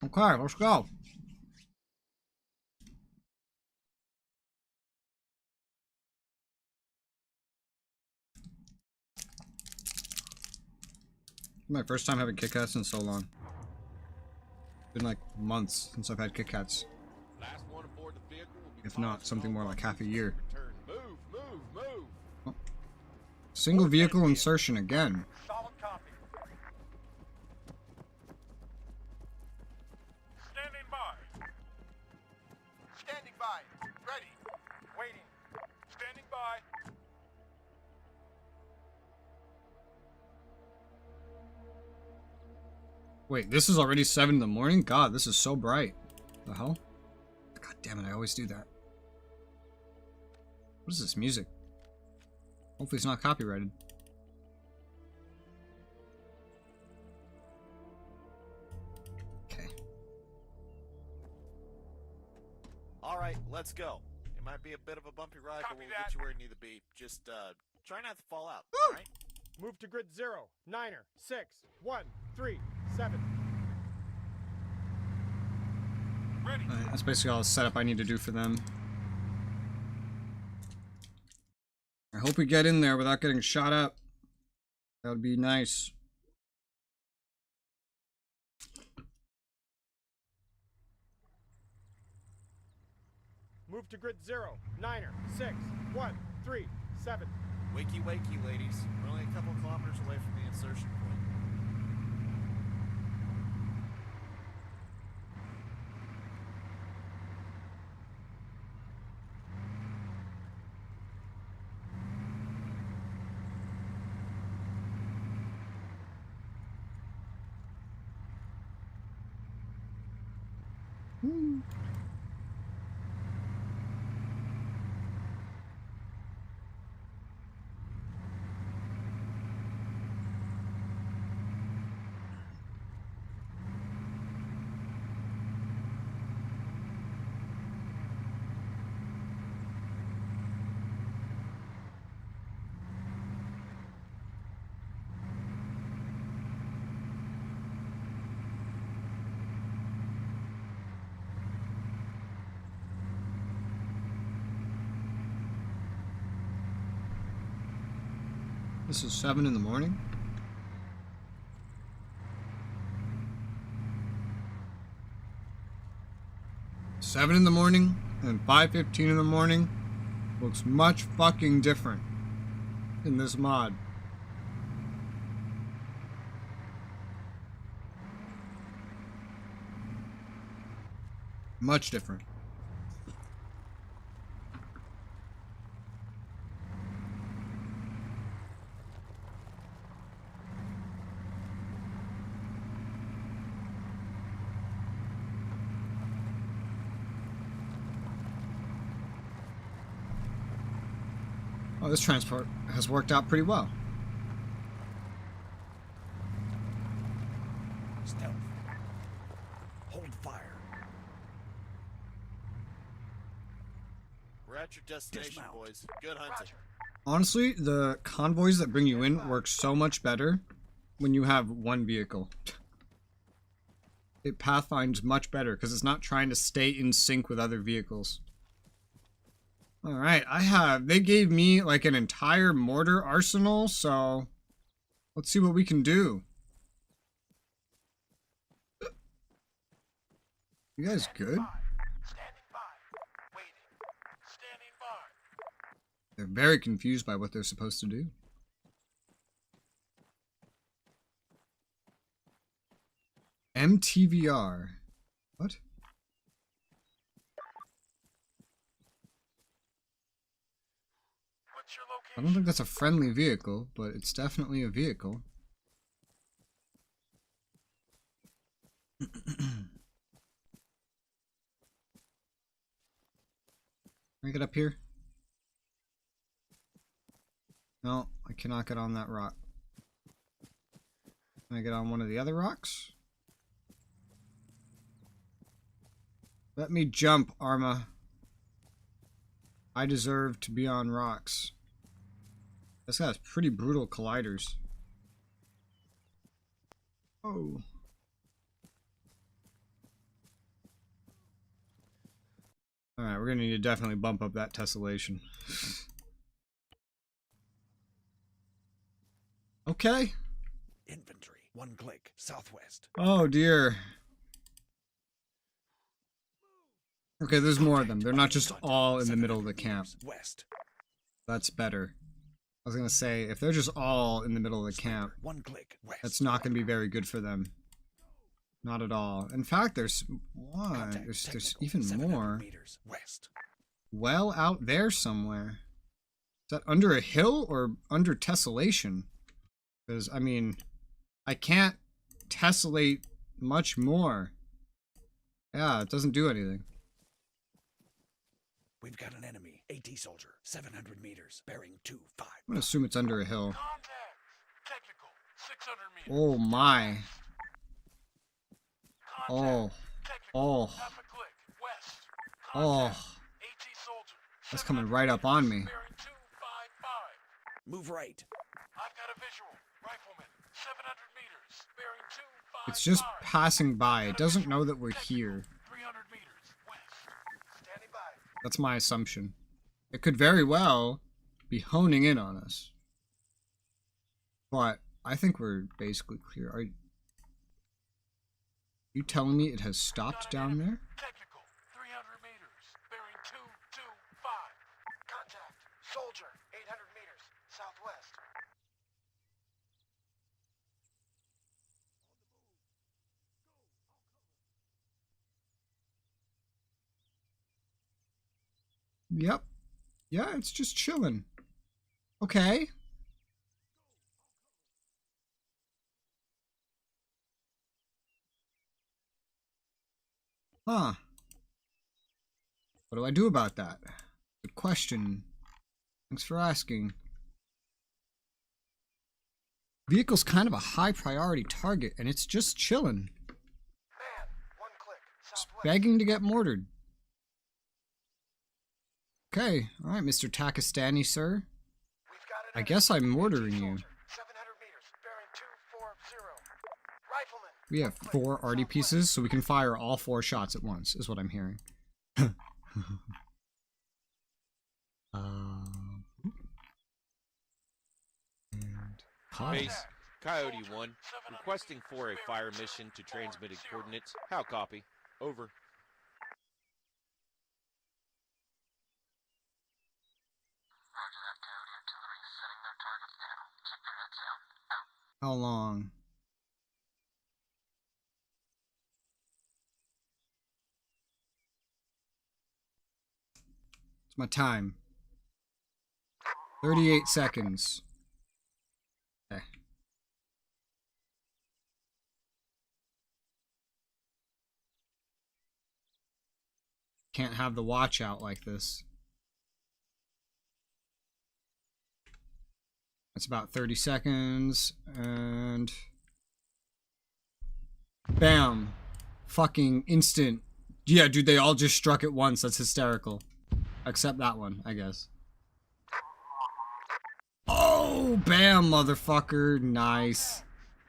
3. Okay, let's go. My first time having Kit Kats in so long. Been like months since I've had Kit Kats. Last one aboard the vehicle will be If not, something more like half a year. Turn. Move. Oh. Single vehicle insertion again. Solid copy. Standing by. Standing by. Ready. Waiting. Standing by. Wait, this is already 7 in the morning? God, this is so bright. The hell? God damn it, I always do that. What is this music? Hopefully it's not copyrighted. Okay. Alright, let's go. It might be a bit of a bumpy ride, but Copy we'll that. get you where you need to be. Just, try not to fall out, alright? Move to grid 0, 9er, 6, 1, 3, 7. Ready. That's basically all the setup I need to do for them. I hope we get in there without getting shot up. That would be nice. Move to grid 0, 9er, 6, 1, 3, 7. Wakey, wakey, ladies. We're only a couple kilometers away from the insertion point. This is 7 in the morning. Seven in the morning and 5:15 in the morning looks much fucking different in this mod. Much different. Oh, this transport has worked out pretty well. Stealth. Hold fire. We're at your destination, Dismount. boys. Good hunting. Honestly, the convoys that bring you in work so much better when you have one vehicle. It pathfinds much better because it's not trying to stay in sync with other vehicles. Alright, they gave me like an entire mortar arsenal, so let's see what we can do. You guys good? Standing by. Waiting. Standing by. They're very confused by what they're supposed to do. MTVR. What? What's your I location? don't think that's a friendly vehicle, but it's definitely a vehicle. Can I get up here? No, I cannot get on that rock. Can I get on one of the other rocks? Let me jump, Arma. I deserve to be on rocks. This guy has pretty brutal colliders. Oh. Alright, we're gonna need to definitely bump up that tessellation. Okay. Infantry. One click. Southwest. Oh dear. Okay, there's more of them. They're not just Contact. all in the 700 middle of the camp. meters West. That's better. I was gonna say, if they're just all in the middle of the camp, One click. West. that's not gonna be very good for them. Not at all. In fact, there's one. Contact There's technical. even 700 more. meters West. Well out there somewhere. Is that under a hill or under tessellation? Because, I mean, I can't tessellate much more. Yeah, it doesn't do anything. We've got an enemy. AT soldier. 700 meters. Bearing 2-5. I'm gonna assume it's under a hill. Contact. Technical. 600 meters. Oh my. Contact. Oh. Technical. Oh. Half a click. West. Oh. Contact. AT soldier. That's coming right up on me. Bearing 255. Move right. I've got a visual. Rifleman. 700 meters. Bearing 255. It's just passing by. It doesn't know that we're here. 300 meters. That's my assumption. It could very well be honing in on us. But I think we're basically clear. Are you telling me it has stopped down there? Technical, 300 meters, bearing 225. Contact, soldier, 800 meters, southwest. Yep. Yeah, it's just chilling. Okay. Huh. What do I do about that? Good question. Thanks for asking. Vehicle's kind of a high priority target, and it's just chilling. Man, 1 click, It's southwest. begging to get mortared. Okay, alright, Mr. Takistani, sir. We've got an I enemy. guess I'm mortaring you. Soldier, 700 meters, bearing 240. Rifleman. We have 4 arty pieces, so we can fire all 4 shots at once, is what I'm hearing. And pause. Base, Coyote 1, requesting for a fire mission to transmitted coordinates. How copy? Over. Roger that, Coyote. Artillery setting their targets now. Keep your heads down. Out. How long? It's my time. 38 seconds. Okay. Can't have the watch out like this. That's about 30 seconds, and bam, fucking instant. Yeah, dude, they all just struck at once. That's hysterical. Except that one, I guess. Oh, bam, motherfucker. Nice.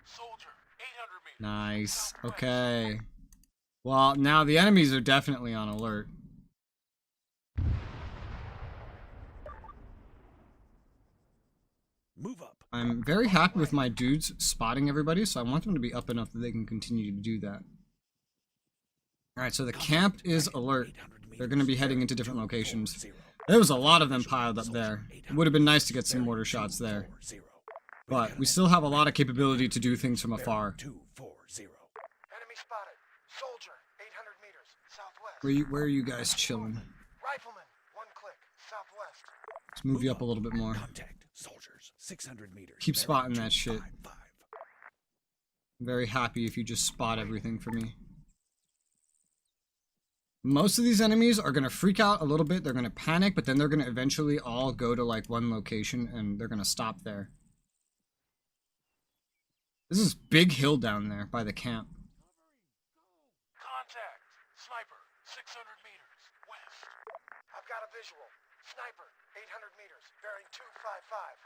Soldier, 800 meters. Nice. Okay. Well, now the enemies are definitely on alert. Move up. I'm very happy with my dudes spotting everybody, so I want them to be up enough that they can continue to do that. Alright, so the camp is alert. They're going to be heading into different locations. There was a lot of them piled up there. It would have been nice to get some mortar shots there. But we still have a lot of capability to do things from afar. 240. Enemy spotted. Soldier, 800 meters, southwest. Where are you guys chilling? Rifleman, 1 click, southwest. Let's move you up a little bit more. Contact soldiers, 600 meters. Keep bearing spotting that shit. 255. I'm very happy if you just spot everything for me. Most of these enemies are going to freak out a little bit. They're going to panic, but then they're going to eventually all go to like one location and they're going to stop there. This is big hill down there by the camp. Contact. Sniper, 600 meters, west. I've got a visual. Sniper, 800 meters, bearing 255.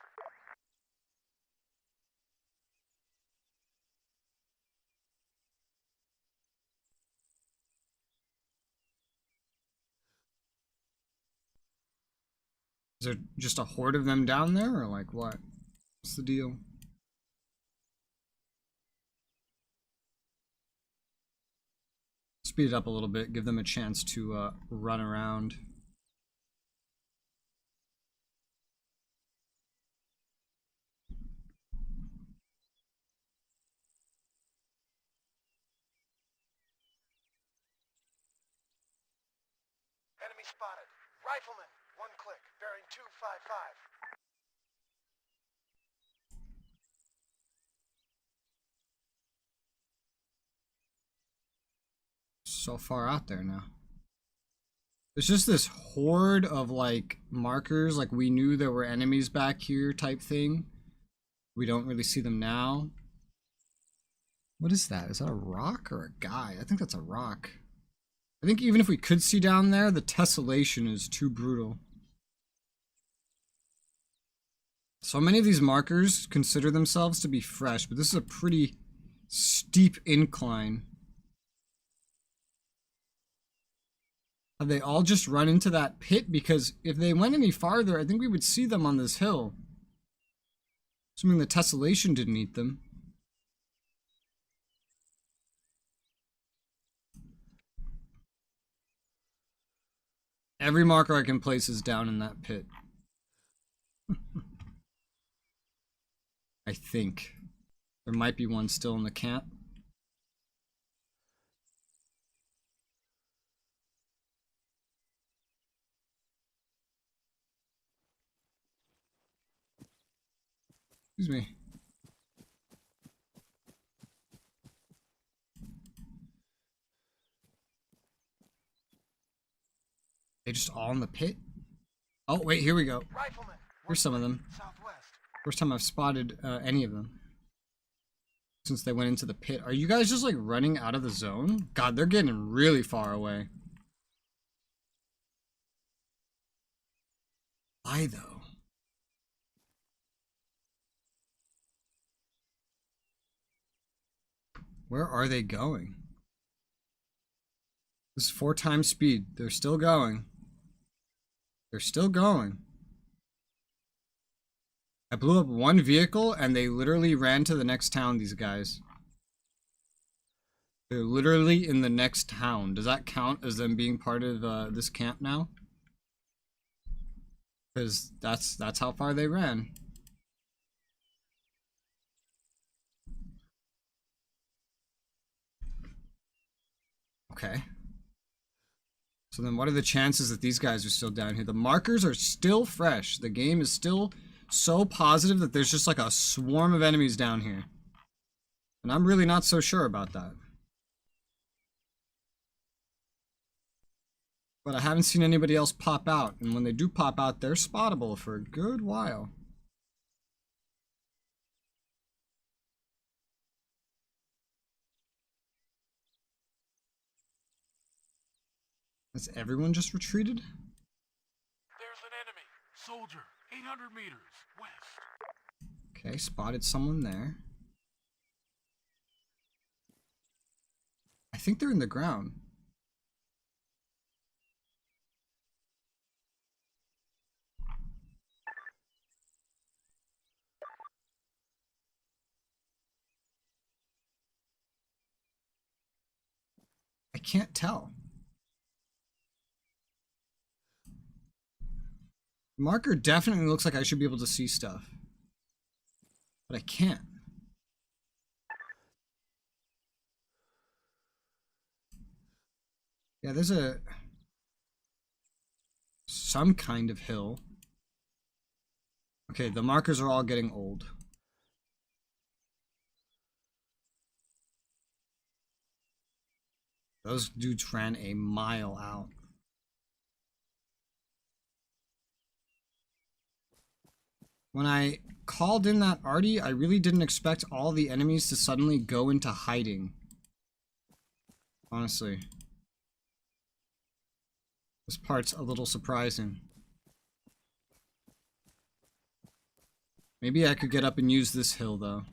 Is there just a horde of them down there or like what? What's the deal? Speed it up a little bit, give them a chance to run around. Enemy spotted. Rifleman, 1 click, bearing 255. So far out there now. There's just this horde of like markers, like we knew there were enemies back here type thing. We don't really see them now. What is that? Is that a rock or a guy? I think that's a rock. I think even if we could see down there, the tessellation is too brutal. So many of these markers consider themselves to be fresh, but this is a pretty steep incline. Have they all just run into that pit? Because if they went any farther, I think we would see them on this hill. Assuming the tessellation didn't eat them. Every marker I can place is down in that pit. I think. There might be one still in the camp. Excuse me. They just all in the pit? Oh, wait, here we go. Rifleman. Here's some of them. Southwest. First time I've spotted any of them. Since they went into the pit. Are you guys just like running out of the zone? God, they're getting really far away. Why though? Where are they going? This is 4 times speed. They're still going. They're still going. I blew up one vehicle and they literally ran to the next town, these guys. They're literally in the next town. Does that count as them being part of this camp now? Because that's how far they ran. Okay. So then what are the chances that these guys are still down here? The markers are still fresh. The game is still so positive that there's just like a swarm of enemies down here. And I'm really not so sure about that. But I haven't seen anybody else pop out. And when they do pop out, they're spottable for a good while. Has everyone just retreated? There's an enemy. Soldier. 800 meters. West. Okay, spotted someone there. I think they're in the ground. I can't tell. Marker definitely looks like I should be able to see stuff. But I can't. Yeah, there's some kind of hill. Okay, the markers are all getting old. Those dudes ran a mile out. When I called in that arty, I really didn't expect all the enemies to suddenly go into hiding. Honestly. This part's a little surprising. Maybe I could get up and use this hill, though.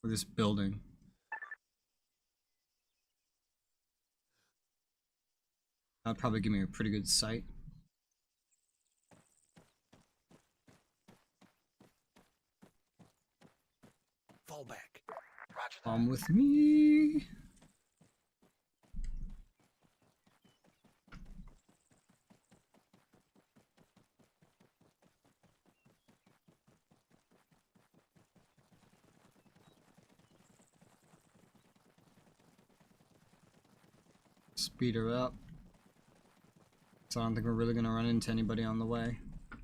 Or this building. That'd probably give me a pretty good sight. Fall back. Roger that. Come with me. Speed her up. So I don't think we're really gonna run into anybody on the way.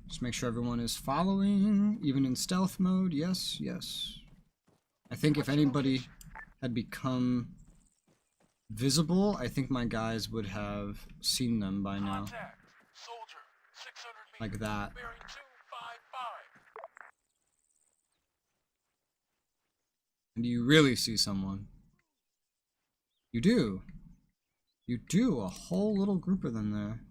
Just make sure everyone is following, even in stealth mode. Yes, yes. I think if anybody had become visible, I think my guys would have seen them by now. Contact. Soldier. 600 meters. Like that. Bearing 255. And do you really see someone? You do. You do. A whole little group of them there.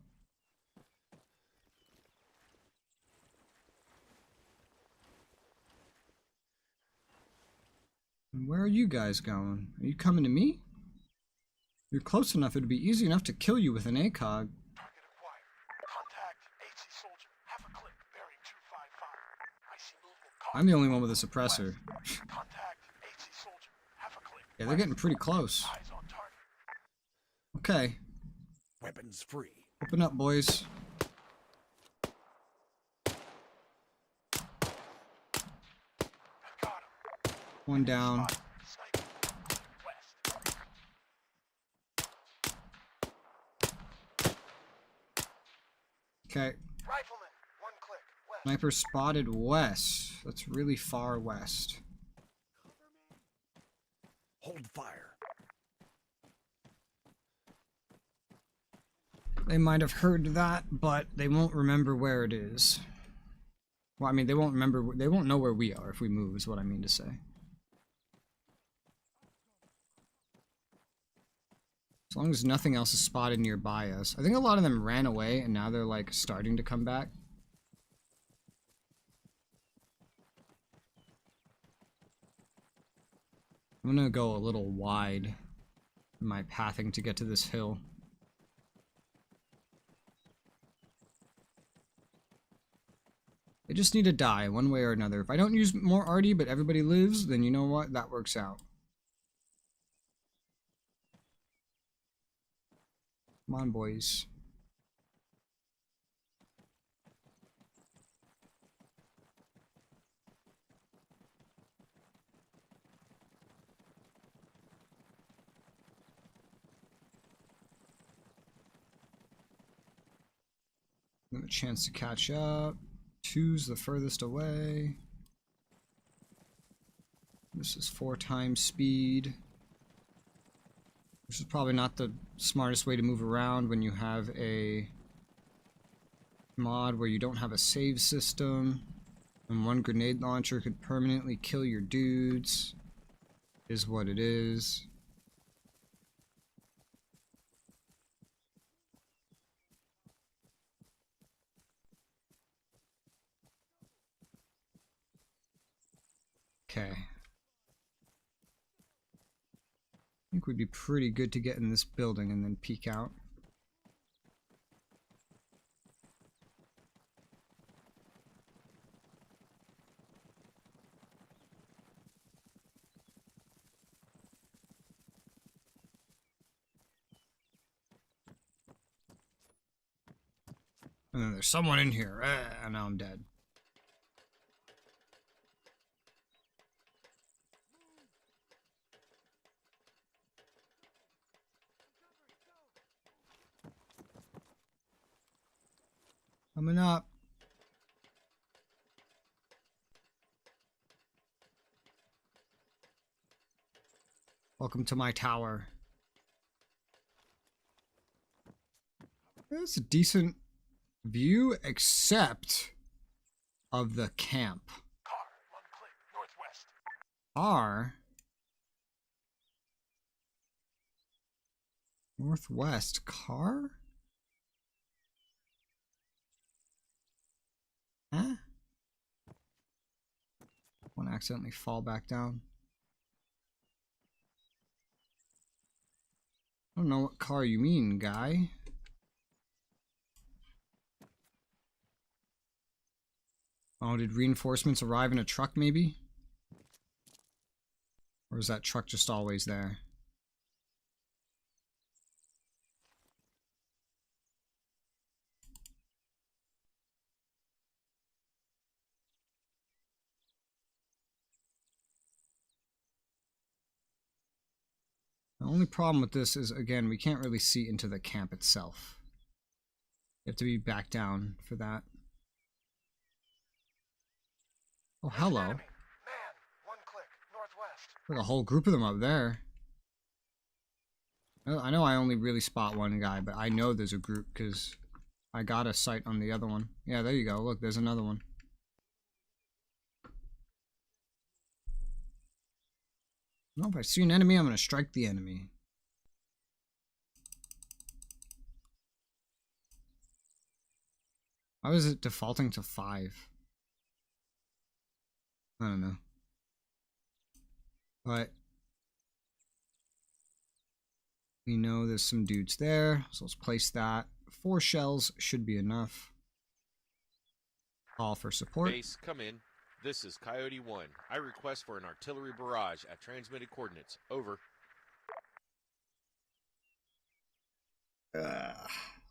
And where are you guys going? Are you coming to me? You're close enough, it'd be easy enough to kill you with an ACOG. Target acquired. Contact HC soldier. Half a click. Bearing 255. I see movement. I'm the only one with a suppressor. Contact HC soldier. Half a click. Yeah, they're getting pretty close. Eyes on target. Okay, Weapons free. open up, boys. I've got him. One down. Sniper. West. Okay, Rifleman. One click. West. sniper spotted west. That's really far west. Hold fire. They might have heard that, but they won't remember where it is. Well, I mean, they won't remember. They won't know where we are if we move, is what I mean to say. As long as nothing else is spotted nearby us. I think a lot of them ran away, and now they're, like, starting to come back. I'm gonna go a little wide in my pathing to get to this hill. They just need to die one way or another. If I don't use more arty, but everybody lives, then you know what? That works out. Come on, boys. Another chance to catch up. 2's the furthest away. This is 4 times speed. This is probably not the smartest way to move around when you have a mod where you don't have a save system. And one grenade launcher could permanently kill your dudes. Is what it is. Okay. I think we'd be pretty good to get in this building and then peek out. And then there's someone in here. And now I'm dead. Coming up. Welcome to my tower. It's a decent view, except of the camp. Car. One click. Northwest. Are northwest car? Huh? Won't accidentally fall back down. I don't know what car you mean, guy. Oh, did reinforcements arrive in a truck, maybe? Or is that truck just always there? The only problem with this is, again, we can't really see into the camp itself. You have to be back down for that. Oh, hello. Enemy. Man. One click. Northwest. There's a whole group of them up there. I know I only really spot one guy, but I know there's a group because I got a sight on the other one. Yeah, there you go. Look, there's another one. No, if I see an enemy, I'm going to strike the enemy. Why was it defaulting to 5? I don't know. But We know there's some dudes there, so let's place that. 4 shells should be enough. Call for support. Base, come in. This is Coyote 1. I request for an artillery barrage at transmitted coordinates. Over.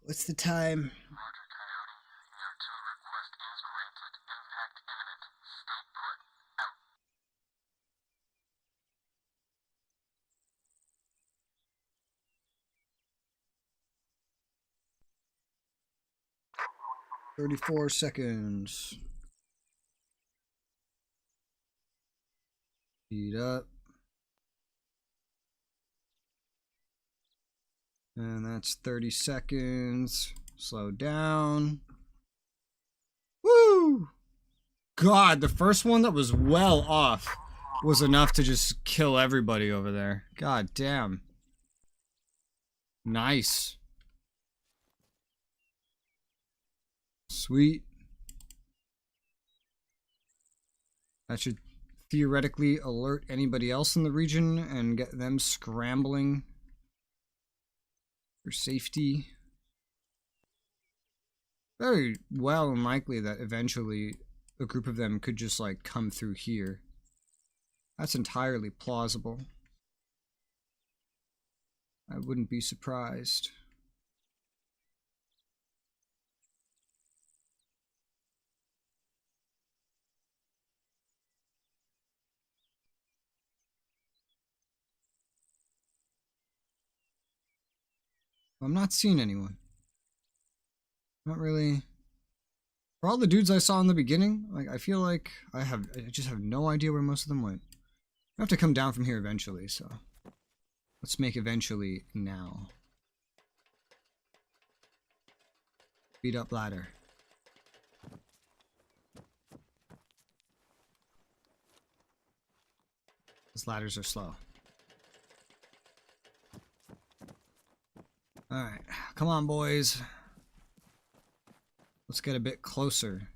What's the time? Roger, Coyote. The artillery request is granted. Impact imminent. Stay put. Out. "34 seconds. Speed up. And that's 30 seconds. Slow down. Woo! God, the first one that was well off was enough to just kill everybody over there. God damn. Nice. Sweet. That should theoretically alert anybody else in the region and get them scrambling for safety. Very well unlikely that eventually a group of them could just like come through here. That's entirely plausible. I wouldn't be surprised. I'm not seeing anyone. Not really. For all the dudes I saw in the beginning, like I feel like I just have no idea where most of them went. I have to come down from here eventually, so let's make eventually now. Speed up ladder. These ladders are slow. Alright, come on boys. Let's get a bit closer.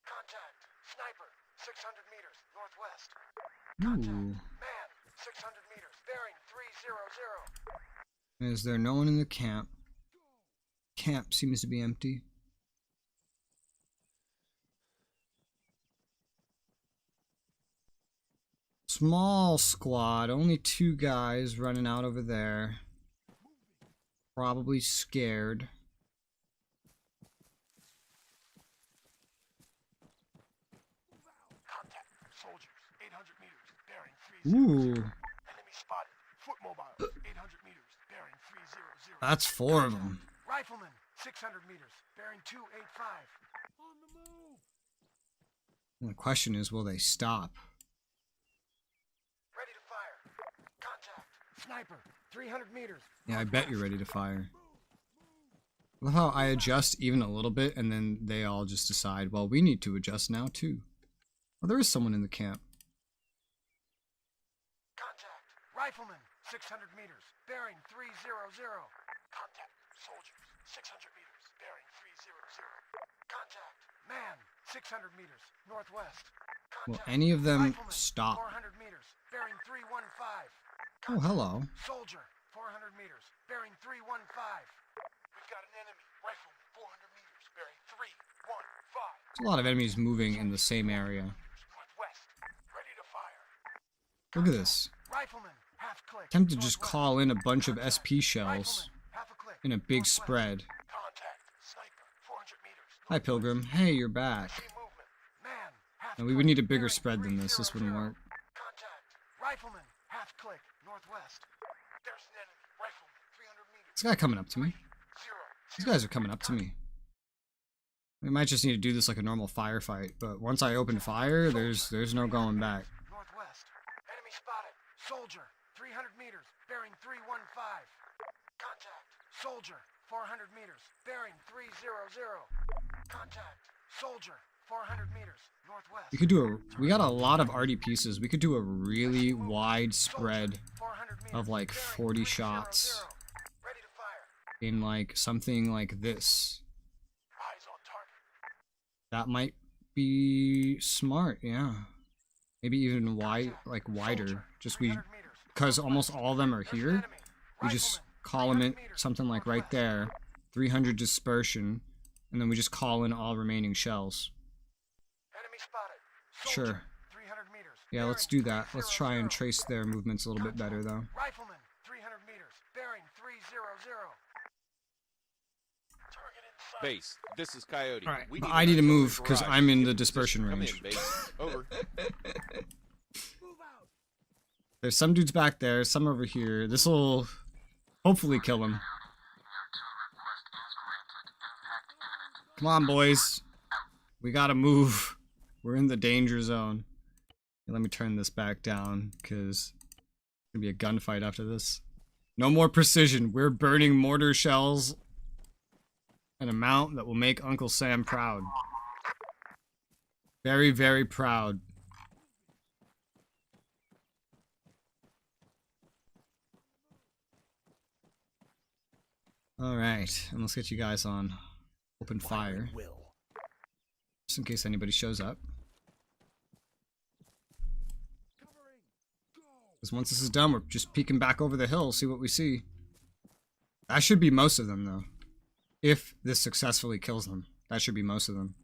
Contact. Sniper. 600 meters northwest. Ooh. Man. 600 meters. Bearing 300. Is there no one in the camp? Camp seems to be empty. Small squad, only 2 guys running out over there. Probably scared. Contact. Soldiers. 800 meters. Bearing 30. Ooh, Enemy spotted. Foot mobile. 800 meters. Bearing 300. that's 4 of them. Rifleman. 600 meters. Bearing 285. On the move! And the question is, will they stop? Ready to fire. Contact. Sniper. 300 meters. Yeah, I bet you're ready to fire. I love how I adjust even a little bit, and then they all just decide, well, we need to adjust now too. Well, there is someone in the camp. Contact. Rifleman. 600 meters. Bearing 300. Contact. Soldiers. 600 meters. Bearing 300. Contact. Man. 600 meters. Northwest. Will Contact. any of them Rifleman, stop? 400 meters. Bearing 315. Oh, hello. Soldier. 400 meters. Bearing 315. We've got an enemy. Rifleman. 400 meters. Bearing 315. There's a lot of enemies moving in the same area. Northwest. Ready to fire. Look at this. Rifleman. Half click. Tempted to just Northwest. call in a bunch of SP shells Rifleman. Half a click. in a big Northwest. spread. Contact. Sniper. 400 meters. Hi, Pilgrim. Hey, you're back. See movement. Man. Half Now, we would need a click. bigger Bearing spread than this. This wouldn't 300. work. Contact. Rifleman. Half click. Northwest. There's an enemy. Rifleman. 300 meters. This guy coming up to me. Zero. These guys are coming up to me. We might just need to do this like a normal firefight, but once I open fire, there's no going back. Northwest. Enemy spotted. Soldier. 300 meters. Bearing 315. Contact. Soldier. 400 meters. Bearing 300. Contact. Soldier. 400 meters northwest. We could do a. We got a lot of arty pieces. We could do a really wide spread 400 meters. of like 40 shots Ready to fire. in like something like this. Eyes on target. That might be smart, yeah. Maybe even wide, like wider. Just we, because almost all of them are here. We just call them in something like right there, 300 dispersion, and then we just call in all remaining shells. Enemy spotted. Sure. 300 meters. Yeah, let's do that. Let's try and trace their movements a little bit better, though. Rifleman, 300 meters. Bearing 300. Target in sight. Base, this is Coyote. All right, We but need I an need to artillery move because barrage. I'm in Get the in dispersion position. range. Come in, base. Over. Move out. There's some dudes back there, some over here. This will hopefully kill them. Come on, boys. We gotta move. We're in the danger zone. Let me turn this back down, because it's gonna be a gunfight after this. No more precision. We're burning mortar shells an amount that will make Uncle Sam proud. Very, very proud. Alright, and let's get you guys on open fire, Will. just in case anybody shows up. Because once this is done, we're just peeking back over the hill, see what we see. That should be most of them, though. If this successfully kills them. That should be most of them.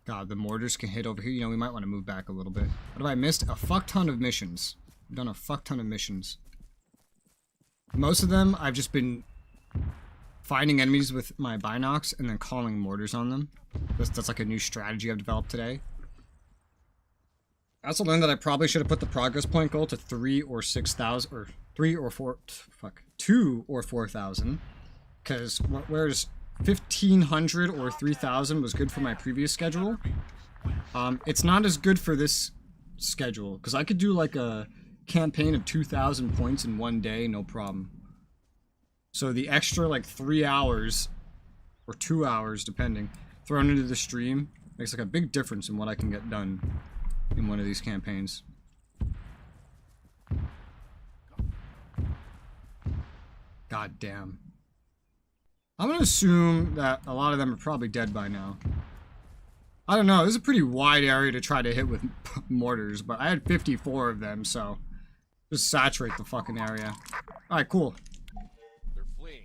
God, the mortars can hit over here. You know, we might want to move back a little bit. What have I missed? A fuck ton of missions. I've done a fuck ton of missions. Most of them, I've just been finding enemies with my binocs and then calling mortars on them. That's like a new strategy I've developed today. I also learned that I probably should have put the progress point goal to 3 or 6,000, or 2 or 4,000. Because whereas 1,500 or 3,000 was good for my previous schedule, it's not as good for this schedule. Because I could do like a campaign of 2,000 points in one day, no problem. So the extra like 3 hours or 2 hours, depending, thrown into the stream makes like a big difference in what I can get done in one of these campaigns. God damn. I'm gonna assume that a lot of them are probably dead by now. I don't know, this is a pretty wide area to try to hit with mortars, but I had 54 of them, so just saturate the fucking area. Alright, cool. They're fleeing.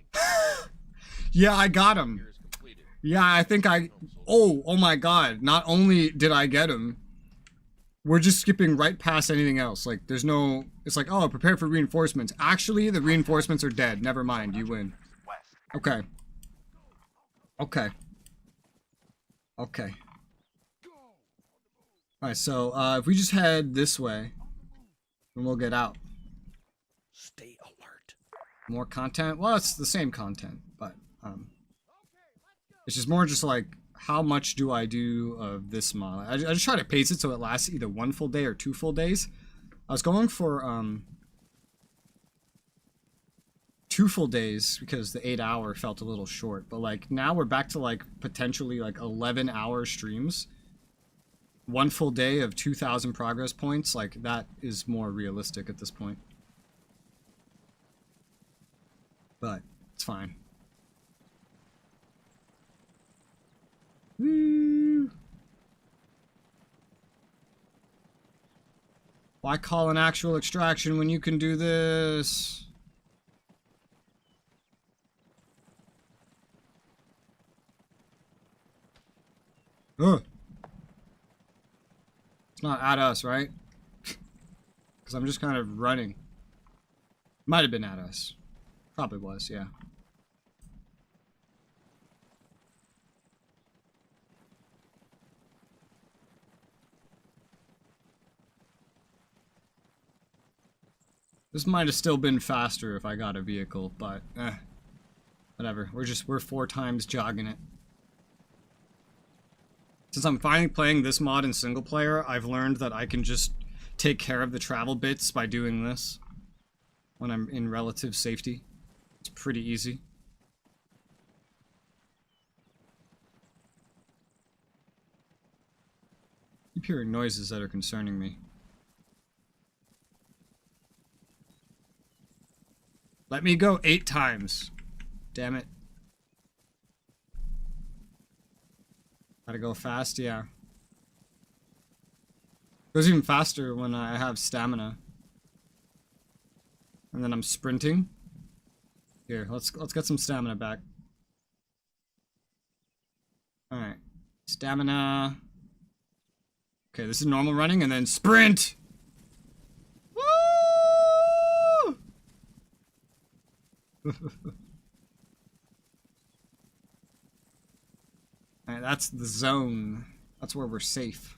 Yeah, I got him. Here is completed. Yeah, I think I... Oh my god. Not only did I get him, we're just skipping right past anything else. Like, there's no... It's like, oh, prepare for reinforcements. Actually, the reinforcements are dead. Never mind, you win. Okay. Okay. Okay. Alright, so, if we just head this way, then we'll get out. Stay alert. More content? Well, it's the same content, but, it's just more just like, how much do I do of this mod? I just try to pace it so it lasts either 1 full day or 2 full days. I was going for, 2 full days because the 8-hour felt a little short, but like, now we're back to like, potentially like 11-hour streams. 1 full day of 2,000 progress points, like, that is more realistic at this point. But, it's fine. Woo! Why call an actual extraction when you can do this? Ugh. It's not at us, right? Because I'm just kind of running. Might have been at us. Probably was, yeah. This might have still been faster if I got a vehicle, but whatever. We're 4 times jogging it. Since I'm finally playing this mod in single player, I've learned that I can just take care of the travel bits by doing this when I'm in relative safety. It's pretty easy. I keep hearing noises that are concerning me. Let me go 8 times. Damn it. Gotta go fast, yeah. Goes even faster when I have stamina. And then I'm sprinting. Here, let's get some stamina back. Alright. Stamina. Okay, this is normal running and then sprint! Woo! Alright, that's the zone. That's where we're safe.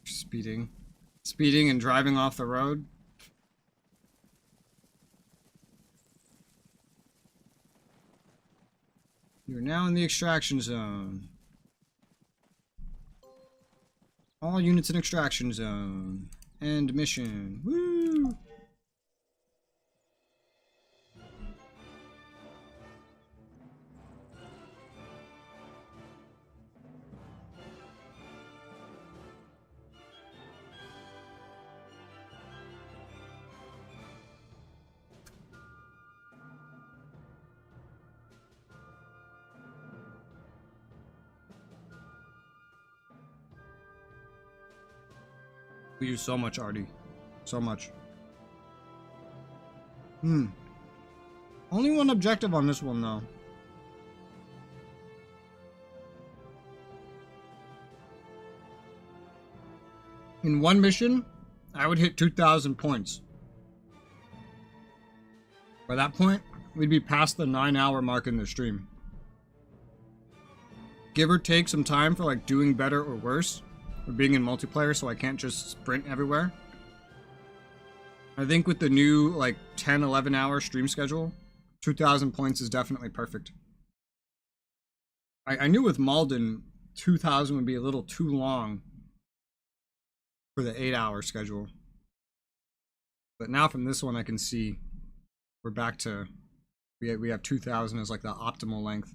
Speeding. Speeding and driving off the road. You're now in the extraction zone. All units in extraction zone. End mission. Woo! We use so much, Artie. So much. Only one objective on this one, though. In one mission, I would hit 2,000 points. By that point, we'd be past the 9-hour mark in the stream. Give or take some time for like doing better or worse. Or being in multiplayer, so I can't just sprint everywhere. I think with the new like 10-11 hour stream schedule, 2,000 points is definitely perfect. I knew with Malden 2,000 would be a little too long for the 8-hour schedule. But now from this one I can see we're back to we have 2,000 as like the optimal length.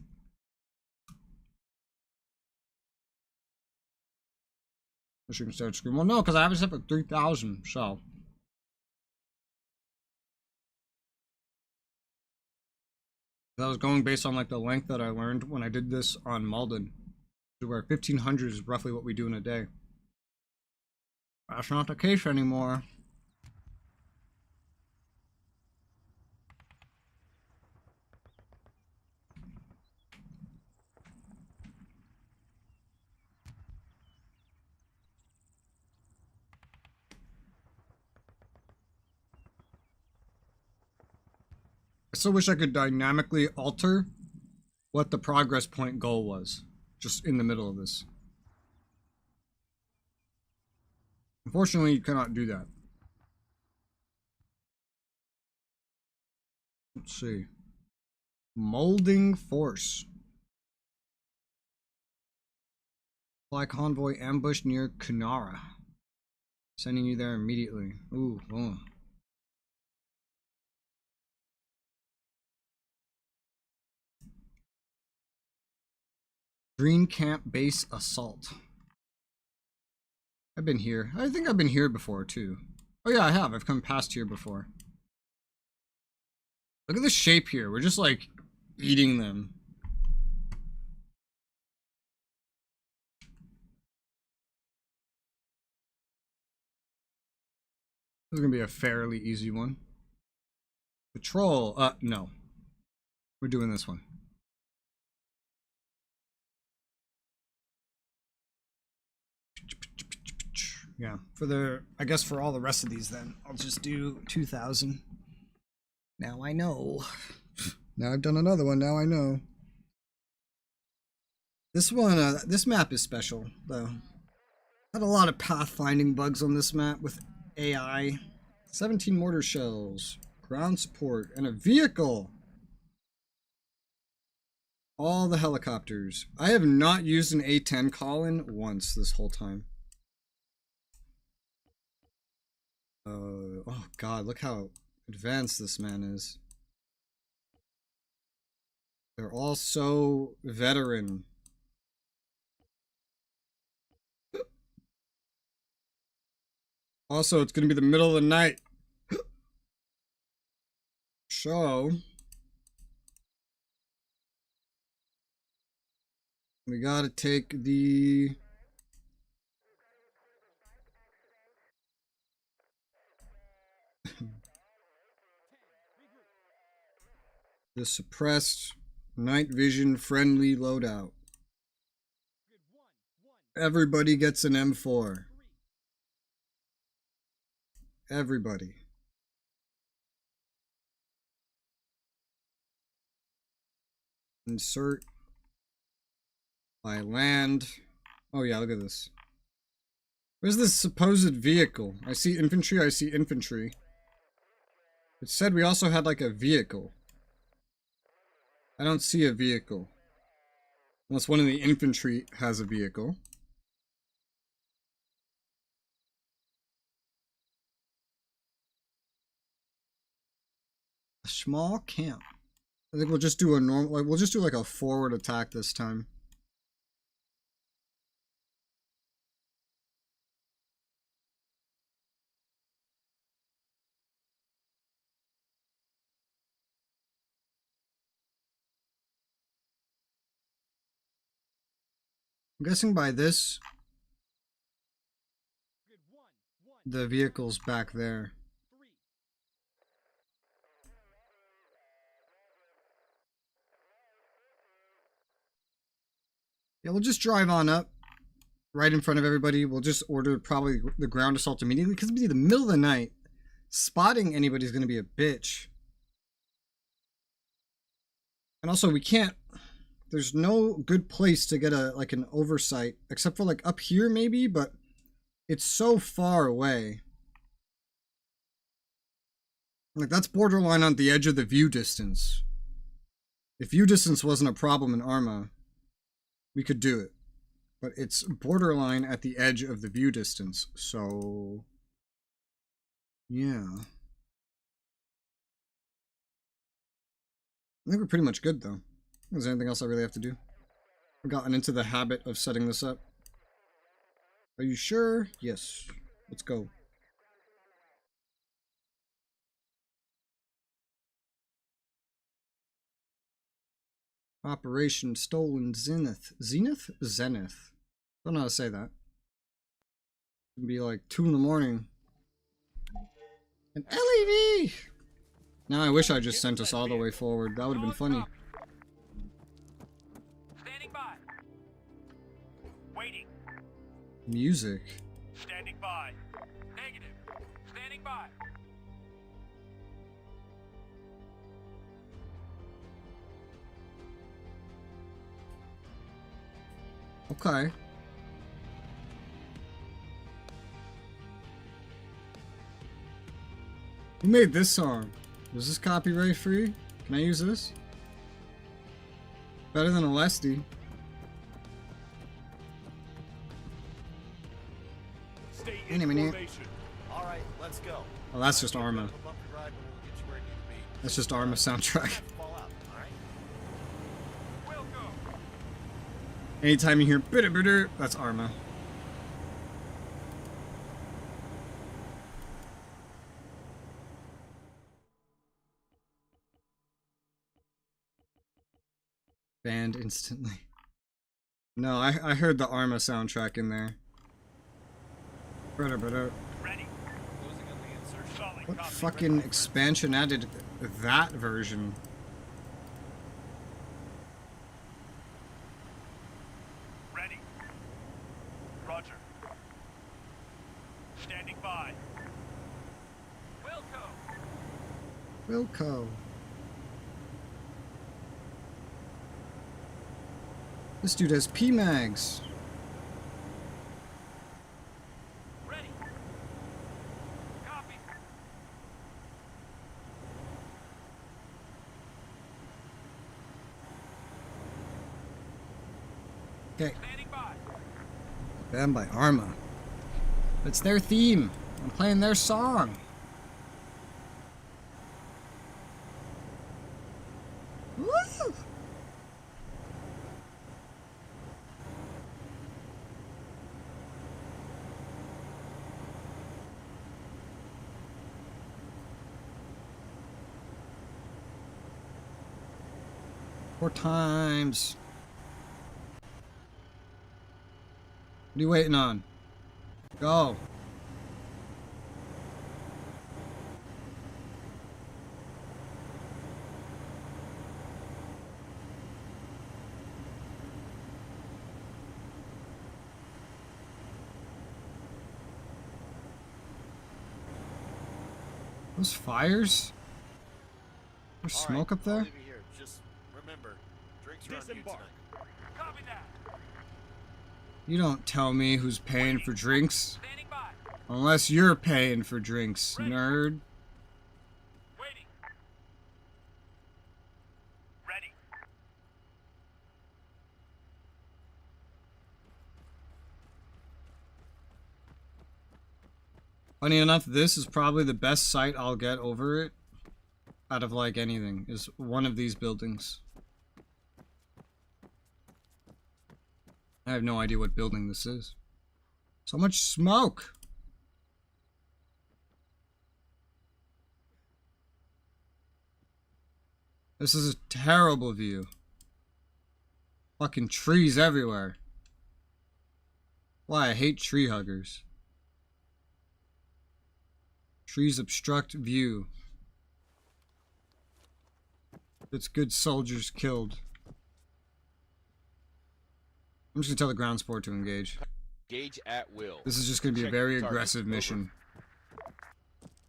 Mission start screen. Well, no, because I have it set for 3,000, so. I was going based on like the length that I learned when I did this on Malden, where 1,500 is roughly what we do in a day. That's not the case anymore. I still wish I could dynamically alter what the progress point goal was, just in the middle of this. Unfortunately, you cannot do that. Let's see. Molding force. Fly convoy ambushed near Konglomerat. Sending you there immediately. Ooh, oh. Green Camp Base Assault. I've been here. I think I've been here before, too. Oh yeah, I have. I've come past here before. Look at the shape here. We're just, like, eating them. This is gonna be a fairly easy one. Patrol. No. We're doing this one. Yeah, I guess for all the rest of these then, I'll just do 2,000. Now I know. Now I've done another one, now I know. This one, this map is special, though. Had a lot of pathfinding bugs on this map with AI. 17 mortar shells, ground support, and a vehicle. All the helicopters. I have not used an A-10 call-in once this whole time. Oh god, look how advanced this man is. They're all so veteran. Also, it's gonna be the middle of the night. So we gotta take the the suppressed night vision friendly loadout. Everybody gets an M4. Everybody. Insert by land. Oh yeah, look at this. Where's this supposed vehicle? I see infantry, I see infantry. It said we also had like a vehicle. I don't see a vehicle. Unless one of the infantry has a vehicle. A small camp. I think we'll just do a normal, like, we'll just do like a forward attack this time. I'm guessing by this, the vehicle's back there. Yeah, we'll just drive on up right in front of everybody. We'll just order probably the ground assault immediately because it'll be the middle of the night. Spotting anybody's going to be a bitch. And also we can't, there's no good place to get a like an oversight except for like up here maybe, but it's so far away. Like that's borderline on the edge of the view distance. If view distance wasn't a problem in Arma, we could do it. But it's borderline at the edge of the view distance, so yeah. I think we're pretty much good though. Is there anything else I really have to do? I've gotten into the habit of setting this up. Are you sure? Yes. Let's go. Operation Stolen Zenith. Zenith? Zenith. Don't know how to say that. It'd be like 2 in the morning. An LEV! Now I wish I just sent us all the way forward. That would have been funny. Standing by. Waiting. Music. Standing by. Negative. Standing by. Okay. Who made this song? Was this copyright free? Can I use this? Better than a Lesty. Stay Any in minute. formation. All right, let's go. Oh, that's just Might be a Arma. bit of a bumpy ride, but we'll get you where you need to be. That's just Arma soundtrack. Have to fall out, all right? We'll go. Anytime you hear bitter bitter, that's Arma. Banned instantly. No, I heard the Arma soundtrack in there. Bitter bitter. Ready. Closing on the insertion. Solid What copy. fucking expansion added that version? Ready. Roger. Standing by. Wilco. Wilco. This dude has P-Mags. Ready. Copy. Okay, Standing by. banned by Arma. It's their theme. I'm playing their song. Woo! 4 times. What are you waiting on? Go. Those fires? There's All smoke right, up there? I'll leave you here. Just remember, drinks are on you Disembark. tonight. Copy that. You don't tell me who's paying for drinks. Standing by. Unless you're paying for drinks, nerd. Waiting. Ready. Funny enough, this is probably the best sight I'll get over it. Out of like anything, is one of these buildings. I have no idea what building this is. So much smoke! This is a terrible view. Fucking trees everywhere. Why, I hate tree huggers. Trees obstruct view. It's good soldiers killed. I'm just gonna tell the ground support to engage. Engage at will. This is just gonna be a Check very your target. aggressive Over. mission.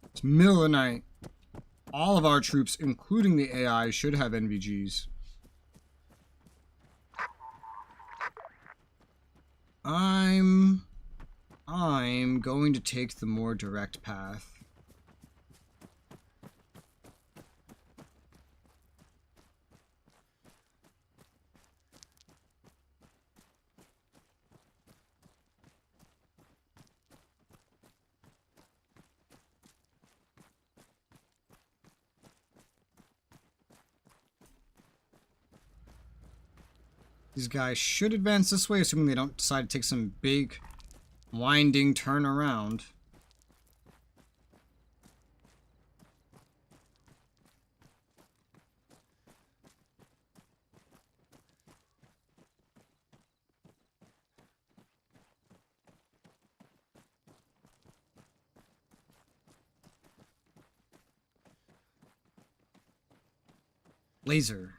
It's middle of the night. All of our troops, including the AI, should have NVGs. I'm going to take the more direct path. These guys should advance this way, assuming they don't decide to take some big, winding turn around. Laser.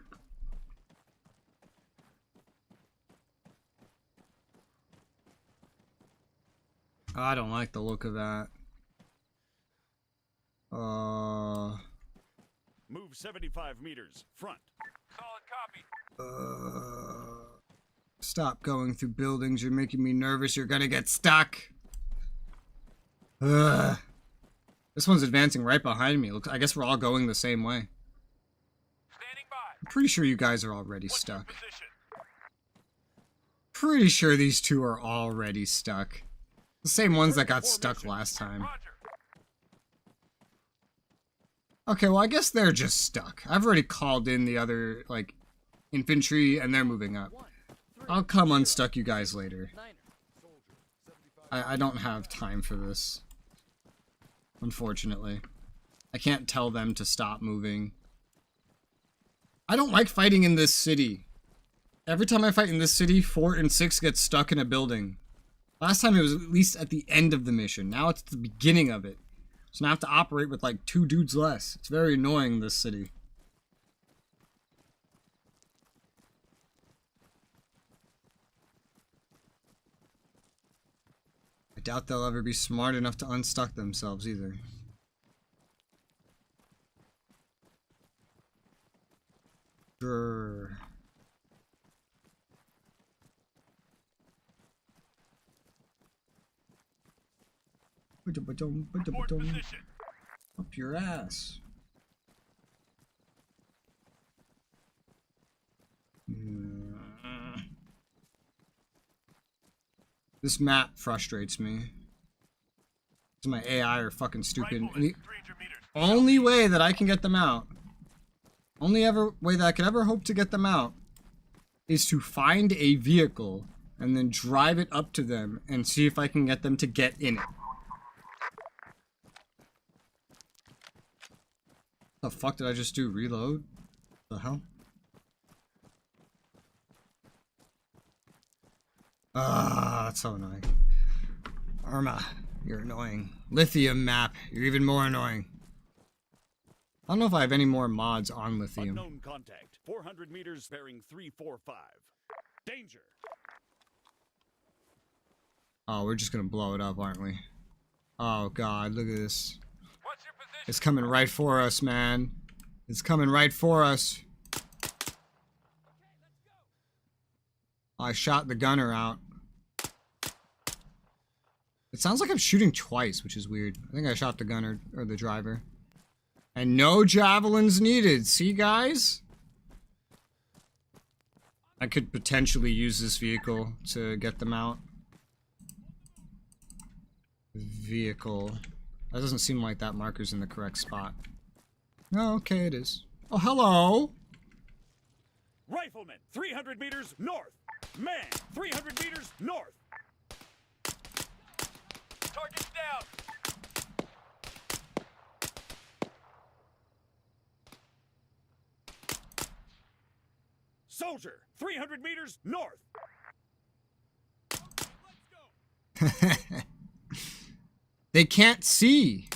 I don't like the look of that. Move 75 meters. Front. Solid copy. Stop going through buildings. You're making me nervous. You're gonna get stuck. Ugh. This one's advancing right behind me. Looks, I guess we're all going the same way. Standing by. I'm pretty sure you guys are already What's your stuck. position? Pretty sure these two are already stuck. The same ones that got stuck last time. Roger. Okay, well, I guess they're just stuck. I've already called in the other, like, infantry, and they're moving up. I'll come unstuck you guys later. I don't have time for this. Unfortunately. I can't tell them to stop moving. I don't like fighting in this city. Every time I fight in this city, 4 and 6 get stuck in a building. Last time it was at least at the end of the mission. Now it's at the beginning of it. So now I have to operate with like 2 dudes less. It's very annoying, this city. I doubt they'll ever be smart enough to unstuck themselves either. Sure. Report position. Up your ass. This map frustrates me. My AI are fucking stupid. And the 300 meters. only way that I can get them out, only ever way that I could ever hope to get them out, is to find a vehicle and then drive it up to them and see if I can get them to get in it. The fuck did I just do? Reload? The hell? Ah, that's so annoying. Arma, you're annoying. Lithium map, you're even more annoying. I don't know if I have any more mods on Lithium. Unknown contact. 400 meters bearing 345. Danger. Oh, we're just gonna blow it up, aren't we? Oh god, look at this. What's your position? It's coming right for us, man. It's coming right for us. I shot the gunner out. It sounds like I'm shooting twice, which is weird. I think I shot the gunner, or the driver. And no javelins needed. See, guys? I could potentially use this vehicle to get them out. Vehicle. That doesn't seem like that marker's in the correct spot. Oh, okay, it is. Oh, hello! Rifleman. 300 meters north. Man. 300 meters north. Target's down. Soldier. 300 meters north. Okay, let's go. They can't see.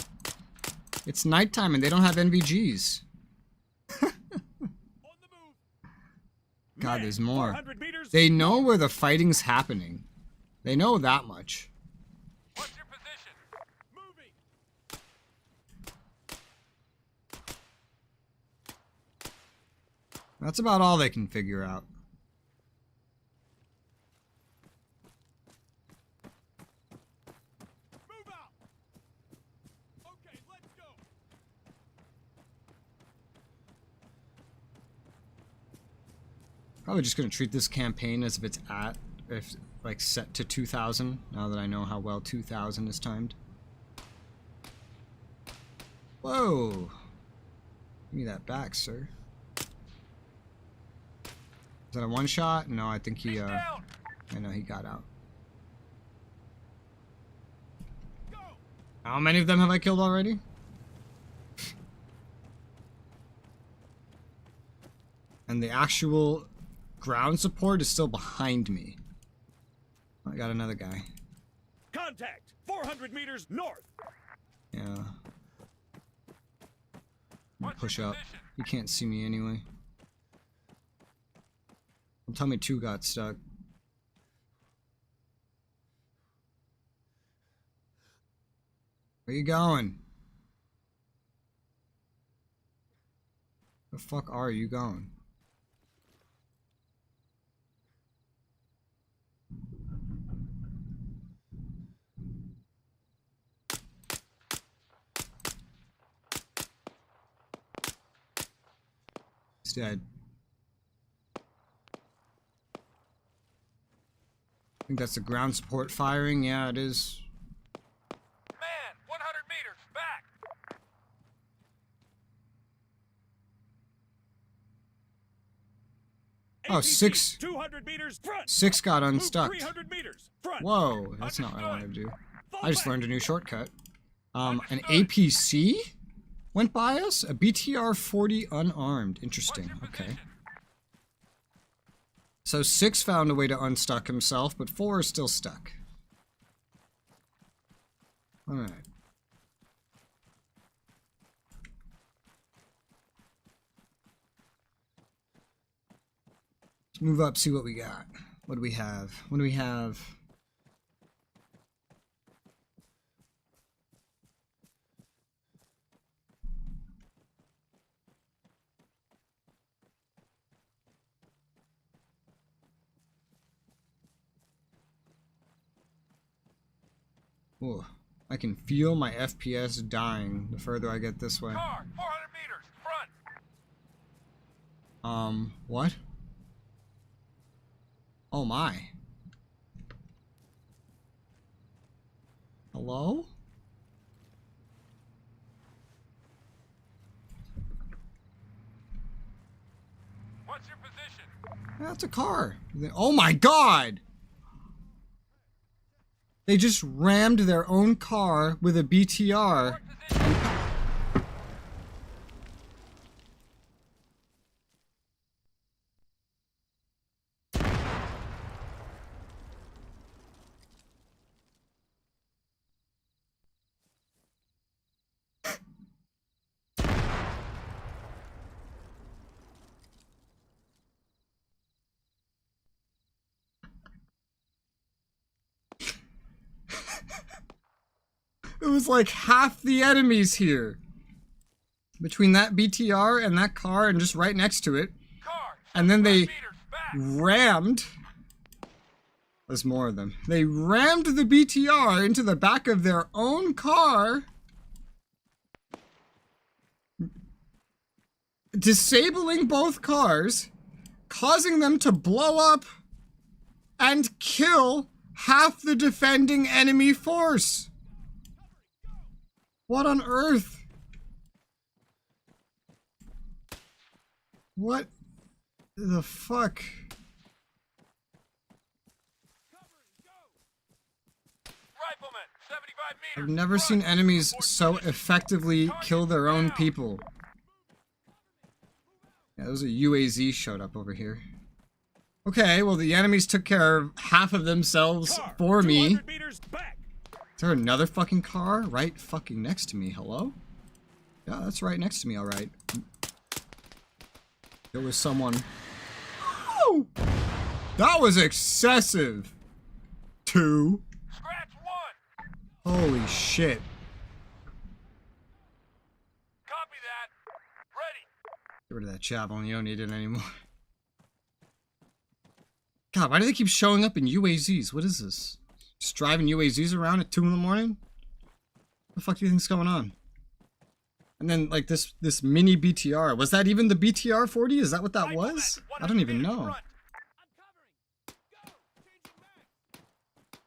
It's nighttime and they don't have NVGs. On the move. God, Man, there's more. 400 meters. They know where the fighting's happening. They know that much. What's your position? Moving. That's about all they can figure out. Move out. Okay, let's go. Probably just gonna treat this campaign as if it's like set to 2000, now that I know how well 2000 is timed. Whoa! Give me that back, sir. Is that a one shot? No, I think he, I know he got out. Go. How many of them have I killed already? And the actual ground support is still behind me. I got another guy. Contact. 400 meters north. Yeah. I'm gonna What's push your up. position? You can't see me anyway. Don't tell me two got stuck. Where you going? The fuck are you going? He's dead. I think that's the ground support firing. Yeah, it is. Man, 100 meters back. Oh, APC, six. 200 meters front. 6 got Move unstuck. 300 meters front. Whoa, that's not what I wanted to do. Fall I just back. learned a new shortcut. An Understood. APC went by us? A BTR-40 unarmed. Interesting. What's your Okay. position? So 6 found a way to unstuck himself, but 4 is still stuck. Alright. Let's move up, see what we got. What do we have? What do we have? Oh, I can feel my FPS dying the further I get this way. Car, 400 meters, front. What? Oh my. Hello? What's your position? That's a car. Oh my god! They just rammed their own car with a BTR. It was like half the enemies here. Between that BTR and that car and just right next to it. Car, And then they 75 meters, back. rammed. There's more of them. They rammed the BTR into the back of their own car. Disabling both cars. Causing them to blow up. And kill half the defending enemy force. What on earth? What the fuck? Rifleman, 75 meters. I've never seen enemies so effectively kill their own people. Yeah, there's a UAZ showed up over here. Okay, well the enemies took care of half of themselves Car, for me. 200 meters back. Is there another fucking car right fucking next to me? Hello? Yeah, that's right next to me, alright. There was someone... Oh! That was excessive! 2. Scratch 1. Holy shit. Copy that. Ready. Get rid of that javelin, you don't need it anymore. God, why do they keep showing up in UAZs? What is this? Just driving UAZs around at 2 in the morning? What the fuck do you think's going on? And then, like, this mini BTR. Was that even the BTR 40? Is that what that was? I don't even know. I'm covering. Go. Changing back.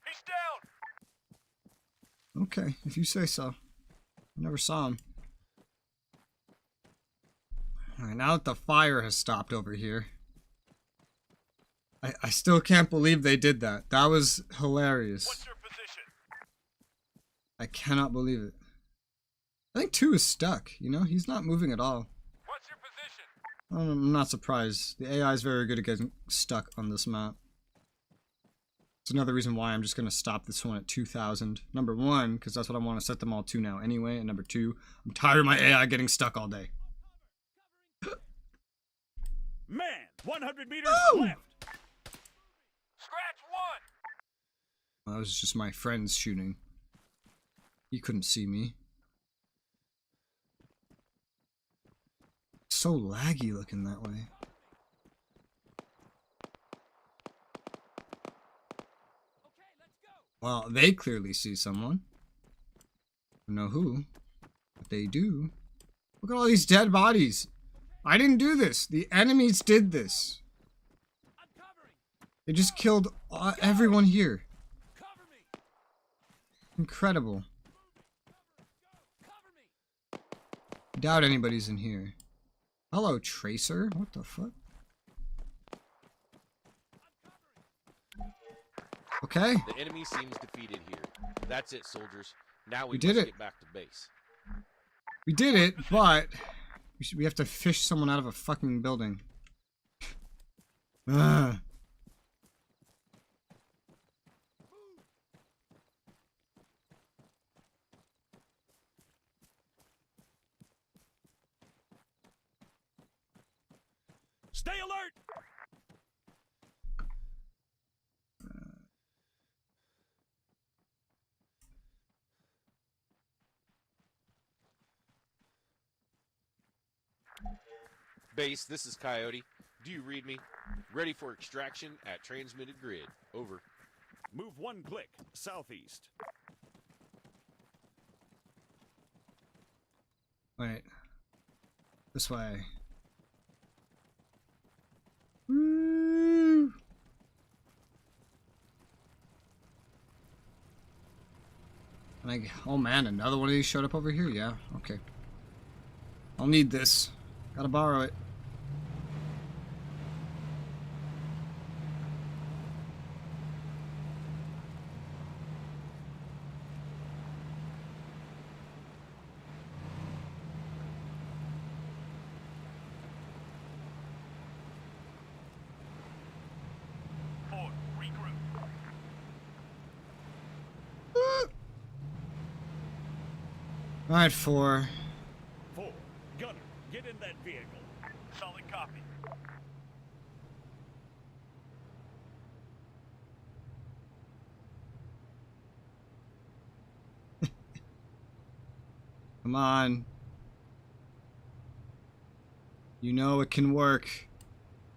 He's down. Okay, if you say so. I never saw him. Alright, now that the fire has stopped over here. I still can't believe they did that. That was hilarious. What's your position? I cannot believe it. I think 2 is stuck, you know? He's not moving at all. What's your position? I'm not surprised. The AI is very good at getting stuck on this map. It's another reason why I'm just going to stop this one at 2,000. Number 1, because that's what I want to set them all to now anyway. And number 2, I'm tired of my AI getting stuck all day. Man, 100 meters Ooh. left. Scratch 1. That was just my friends shooting. He couldn't see me. So laggy looking that way. Okay, let's go. Well, they clearly see someone. I don't know who, but they do. Look at all these dead bodies. I didn't do this. The enemies did this. I'm covering. They just killed everyone here. Cover me. Incredible. Cover me. Doubt anybody's in here. Hello, Tracer. What the fuck? Okay. The enemy seems defeated here. That's it, soldiers. Now We we did must it. get back to base. We did it, but we have to fish someone out of a fucking building. Ugh. Stay alert. Base, this is Coyote. Do you read me? Ready for extraction at transmitted grid. Over. Move 1 click southeast. Wait. This way. Woo! And oh man, another one of these showed up over here? Yeah, okay. I'll need this. Gotta borrow it. Ford, regroup. Alright, 4. 4. Gunner, get in that vehicle. Solid copy. Come on. You know it can work.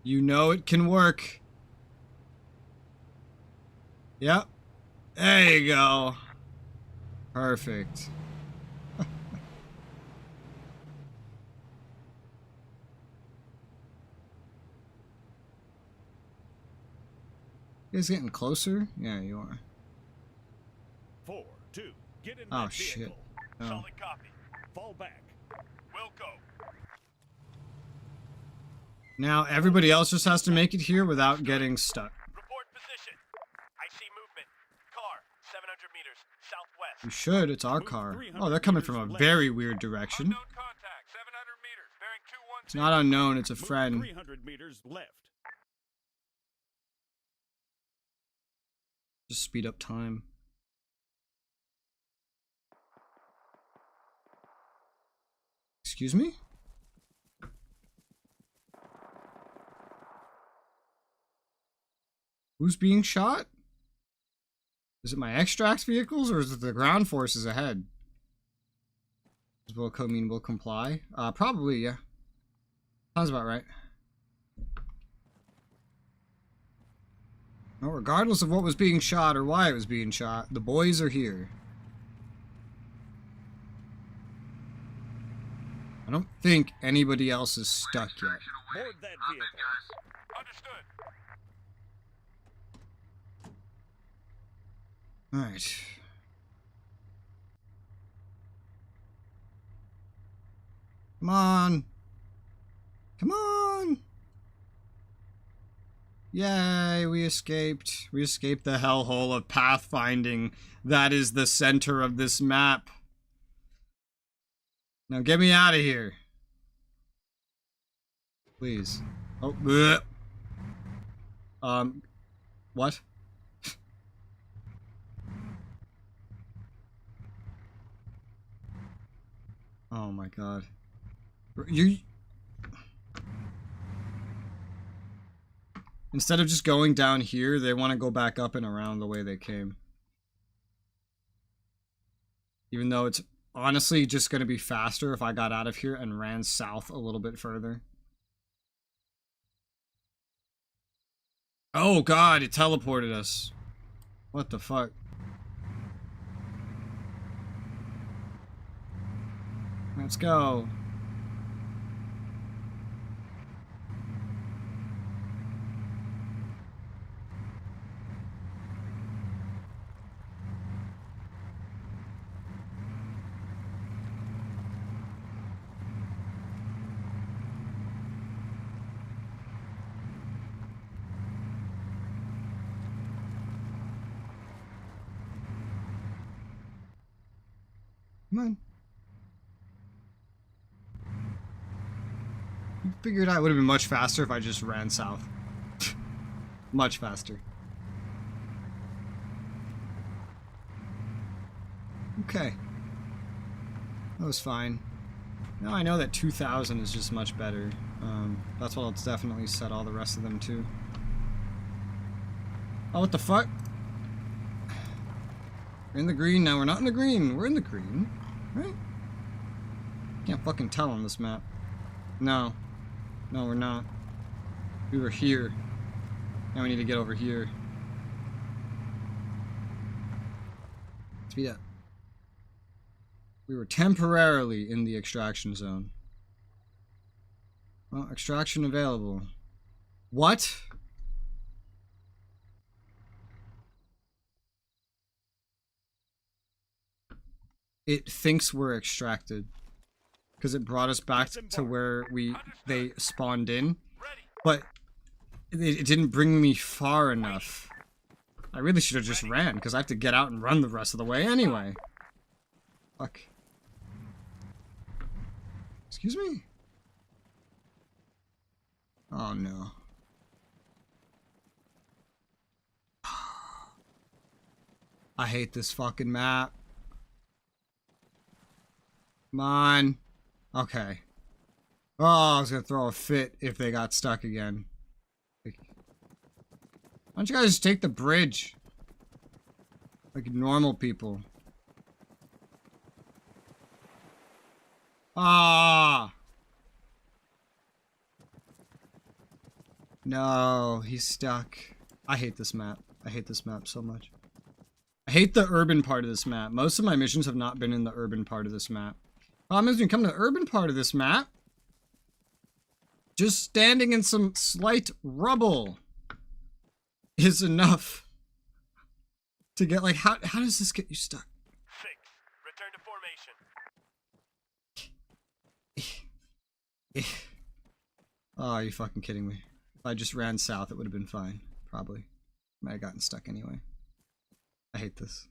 You know it can work. Yep. There you go. Perfect. You guys getting closer? Yeah, you are. 4, 2. Get in Oh, that shit. vehicle. Oh. Solid copy. Fall back. We'll go. Now everybody else just has to make it here without getting stuck. Report position. I see movement. Car, 700 meters, southwest. You should, it's our car. Oh, they're coming from a very weird direction. Unknown contact, 700 meters, bearing 212. It's not unknown, it's a Move friend. 300 meters left. Just speed up time. Excuse me? Who's being shot? Is it my extract vehicles or is it the ground forces ahead? Does will mean will comply? Probably, yeah. Sounds about right. Well, regardless of what was being shot or why it was being shot, the boys are here. I don't think anybody else is stuck yet. Board that vehicle. Understood. Alright. Come on. Come on. Yay, we escaped. We escaped the hellhole of pathfinding. That is the center of this map. Now get me out of here. Please. Oh, bleh. What? Oh my god. You... Instead of just going down here, they want to go back up and around the way they came. Even though it's honestly just going to be faster if I got out of here and ran south a little bit further. Oh god, it teleported us. What the fuck? Let's go. Come on. Figured out it would have been much faster if I just ran south. Much faster. Okay. That was fine. Now I know that 2000 is just much better. That's what I'll definitely set all the rest of them to. Oh, what the fuck? We're in the green now. We're not in the green. We're in the green. Right? Can't fucking tell on this map. No. No, we're not. We were here. Now we need to get over here. Yeah. We were temporarily in the extraction zone. Well, extraction available. What? It thinks we're extracted. Because it brought us back to where they spawned in. But it didn't bring me far enough. I really should have just ran, because I have to get out and run the rest of the way anyway. Fuck. Excuse me? Oh no. I hate this fucking map. Come on. Okay. Oh, I was gonna throw a fit if they got stuck again. Why don't you guys just take the bridge? Like normal people. Ah! No, he's stuck. I hate this map. I hate this map so much. I hate the urban part of this map. Most of my missions have not been in the urban part of this map. Problem is, when you come to the urban part of this map, just standing in some slight rubble is enough to get, like, how does this get you stuck? 6. Return to formation. Oh, are you fucking kidding me? If I just ran south, it would have been fine. Probably. Might have gotten stuck anyway. I hate this.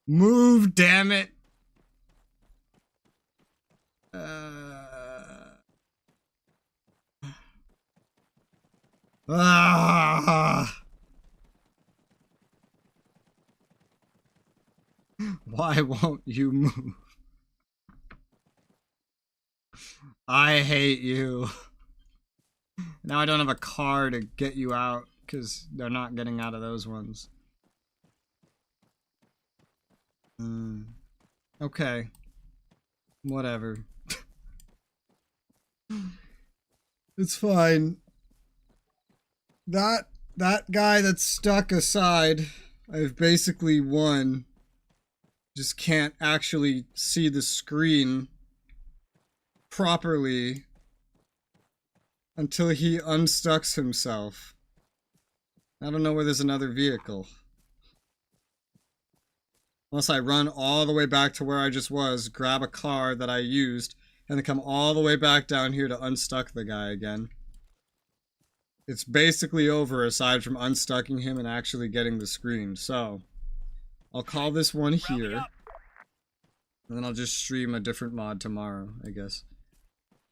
Move, damn it! Why won't you move? I hate you. Now I don't have a car to get you out, because they're not getting out of those ones. Okay. Whatever. It's fine. That guy that's stuck aside, I've basically won. Just can't actually see the screen properly until he unstucks himself. I don't know where there's another vehicle. Unless I run all the way back to where I just was, grab a car that I used, and then come all the way back down here to unstuck the guy again. It's basically over aside from unstucking him and actually getting the screen. So, I'll call this one here. And then I'll just stream a different mod tomorrow, I guess.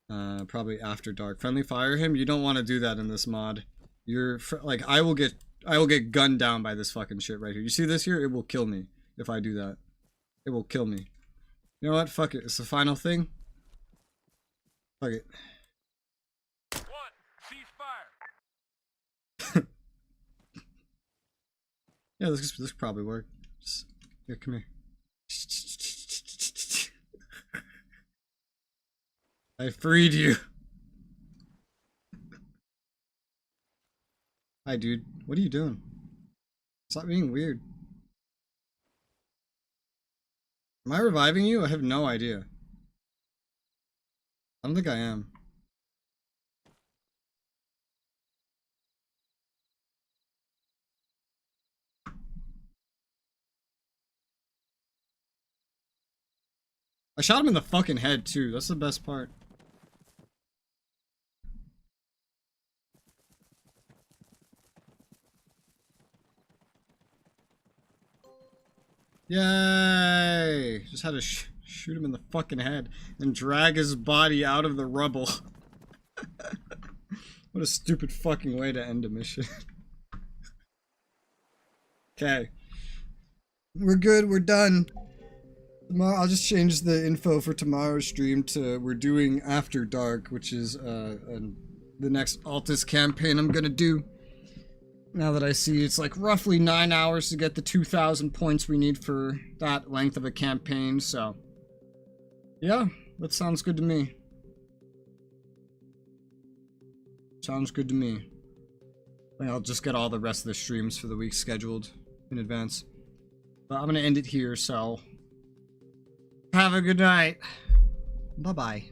Probably after dark. Friendly fire him? You don't want to do that in this mod. You're like, I will get gunned down by this fucking shit right here. You see this here? It will kill me if I do that. It will kill me. You know what? Fuck it. It's the final thing. Fuck it. 1. Cease fire. Yeah, this could probably work. Just, here, come here. I freed you. Hi, dude. What are you doing? Stop being weird. Am I reviving you? I have no idea. I don't think I am. I shot him in the fucking head, too. That's the best part. Yay! Just had to shoot him in the fucking head and drag his body out of the rubble. What a stupid fucking way to end a mission. Okay. We're good, we're done. I'll just change the info for tomorrow's stream to we're doing After Dark, which is the next Altus campaign I'm gonna do. Now that I see it's like roughly 9 hours to get the 2,000 points we need for that length of a campaign, so yeah, that sounds good to me. Sounds good to me. I think I'll just get all the rest of the streams for the week scheduled in advance. But I'm gonna end it here, so have a good night. Bye-bye.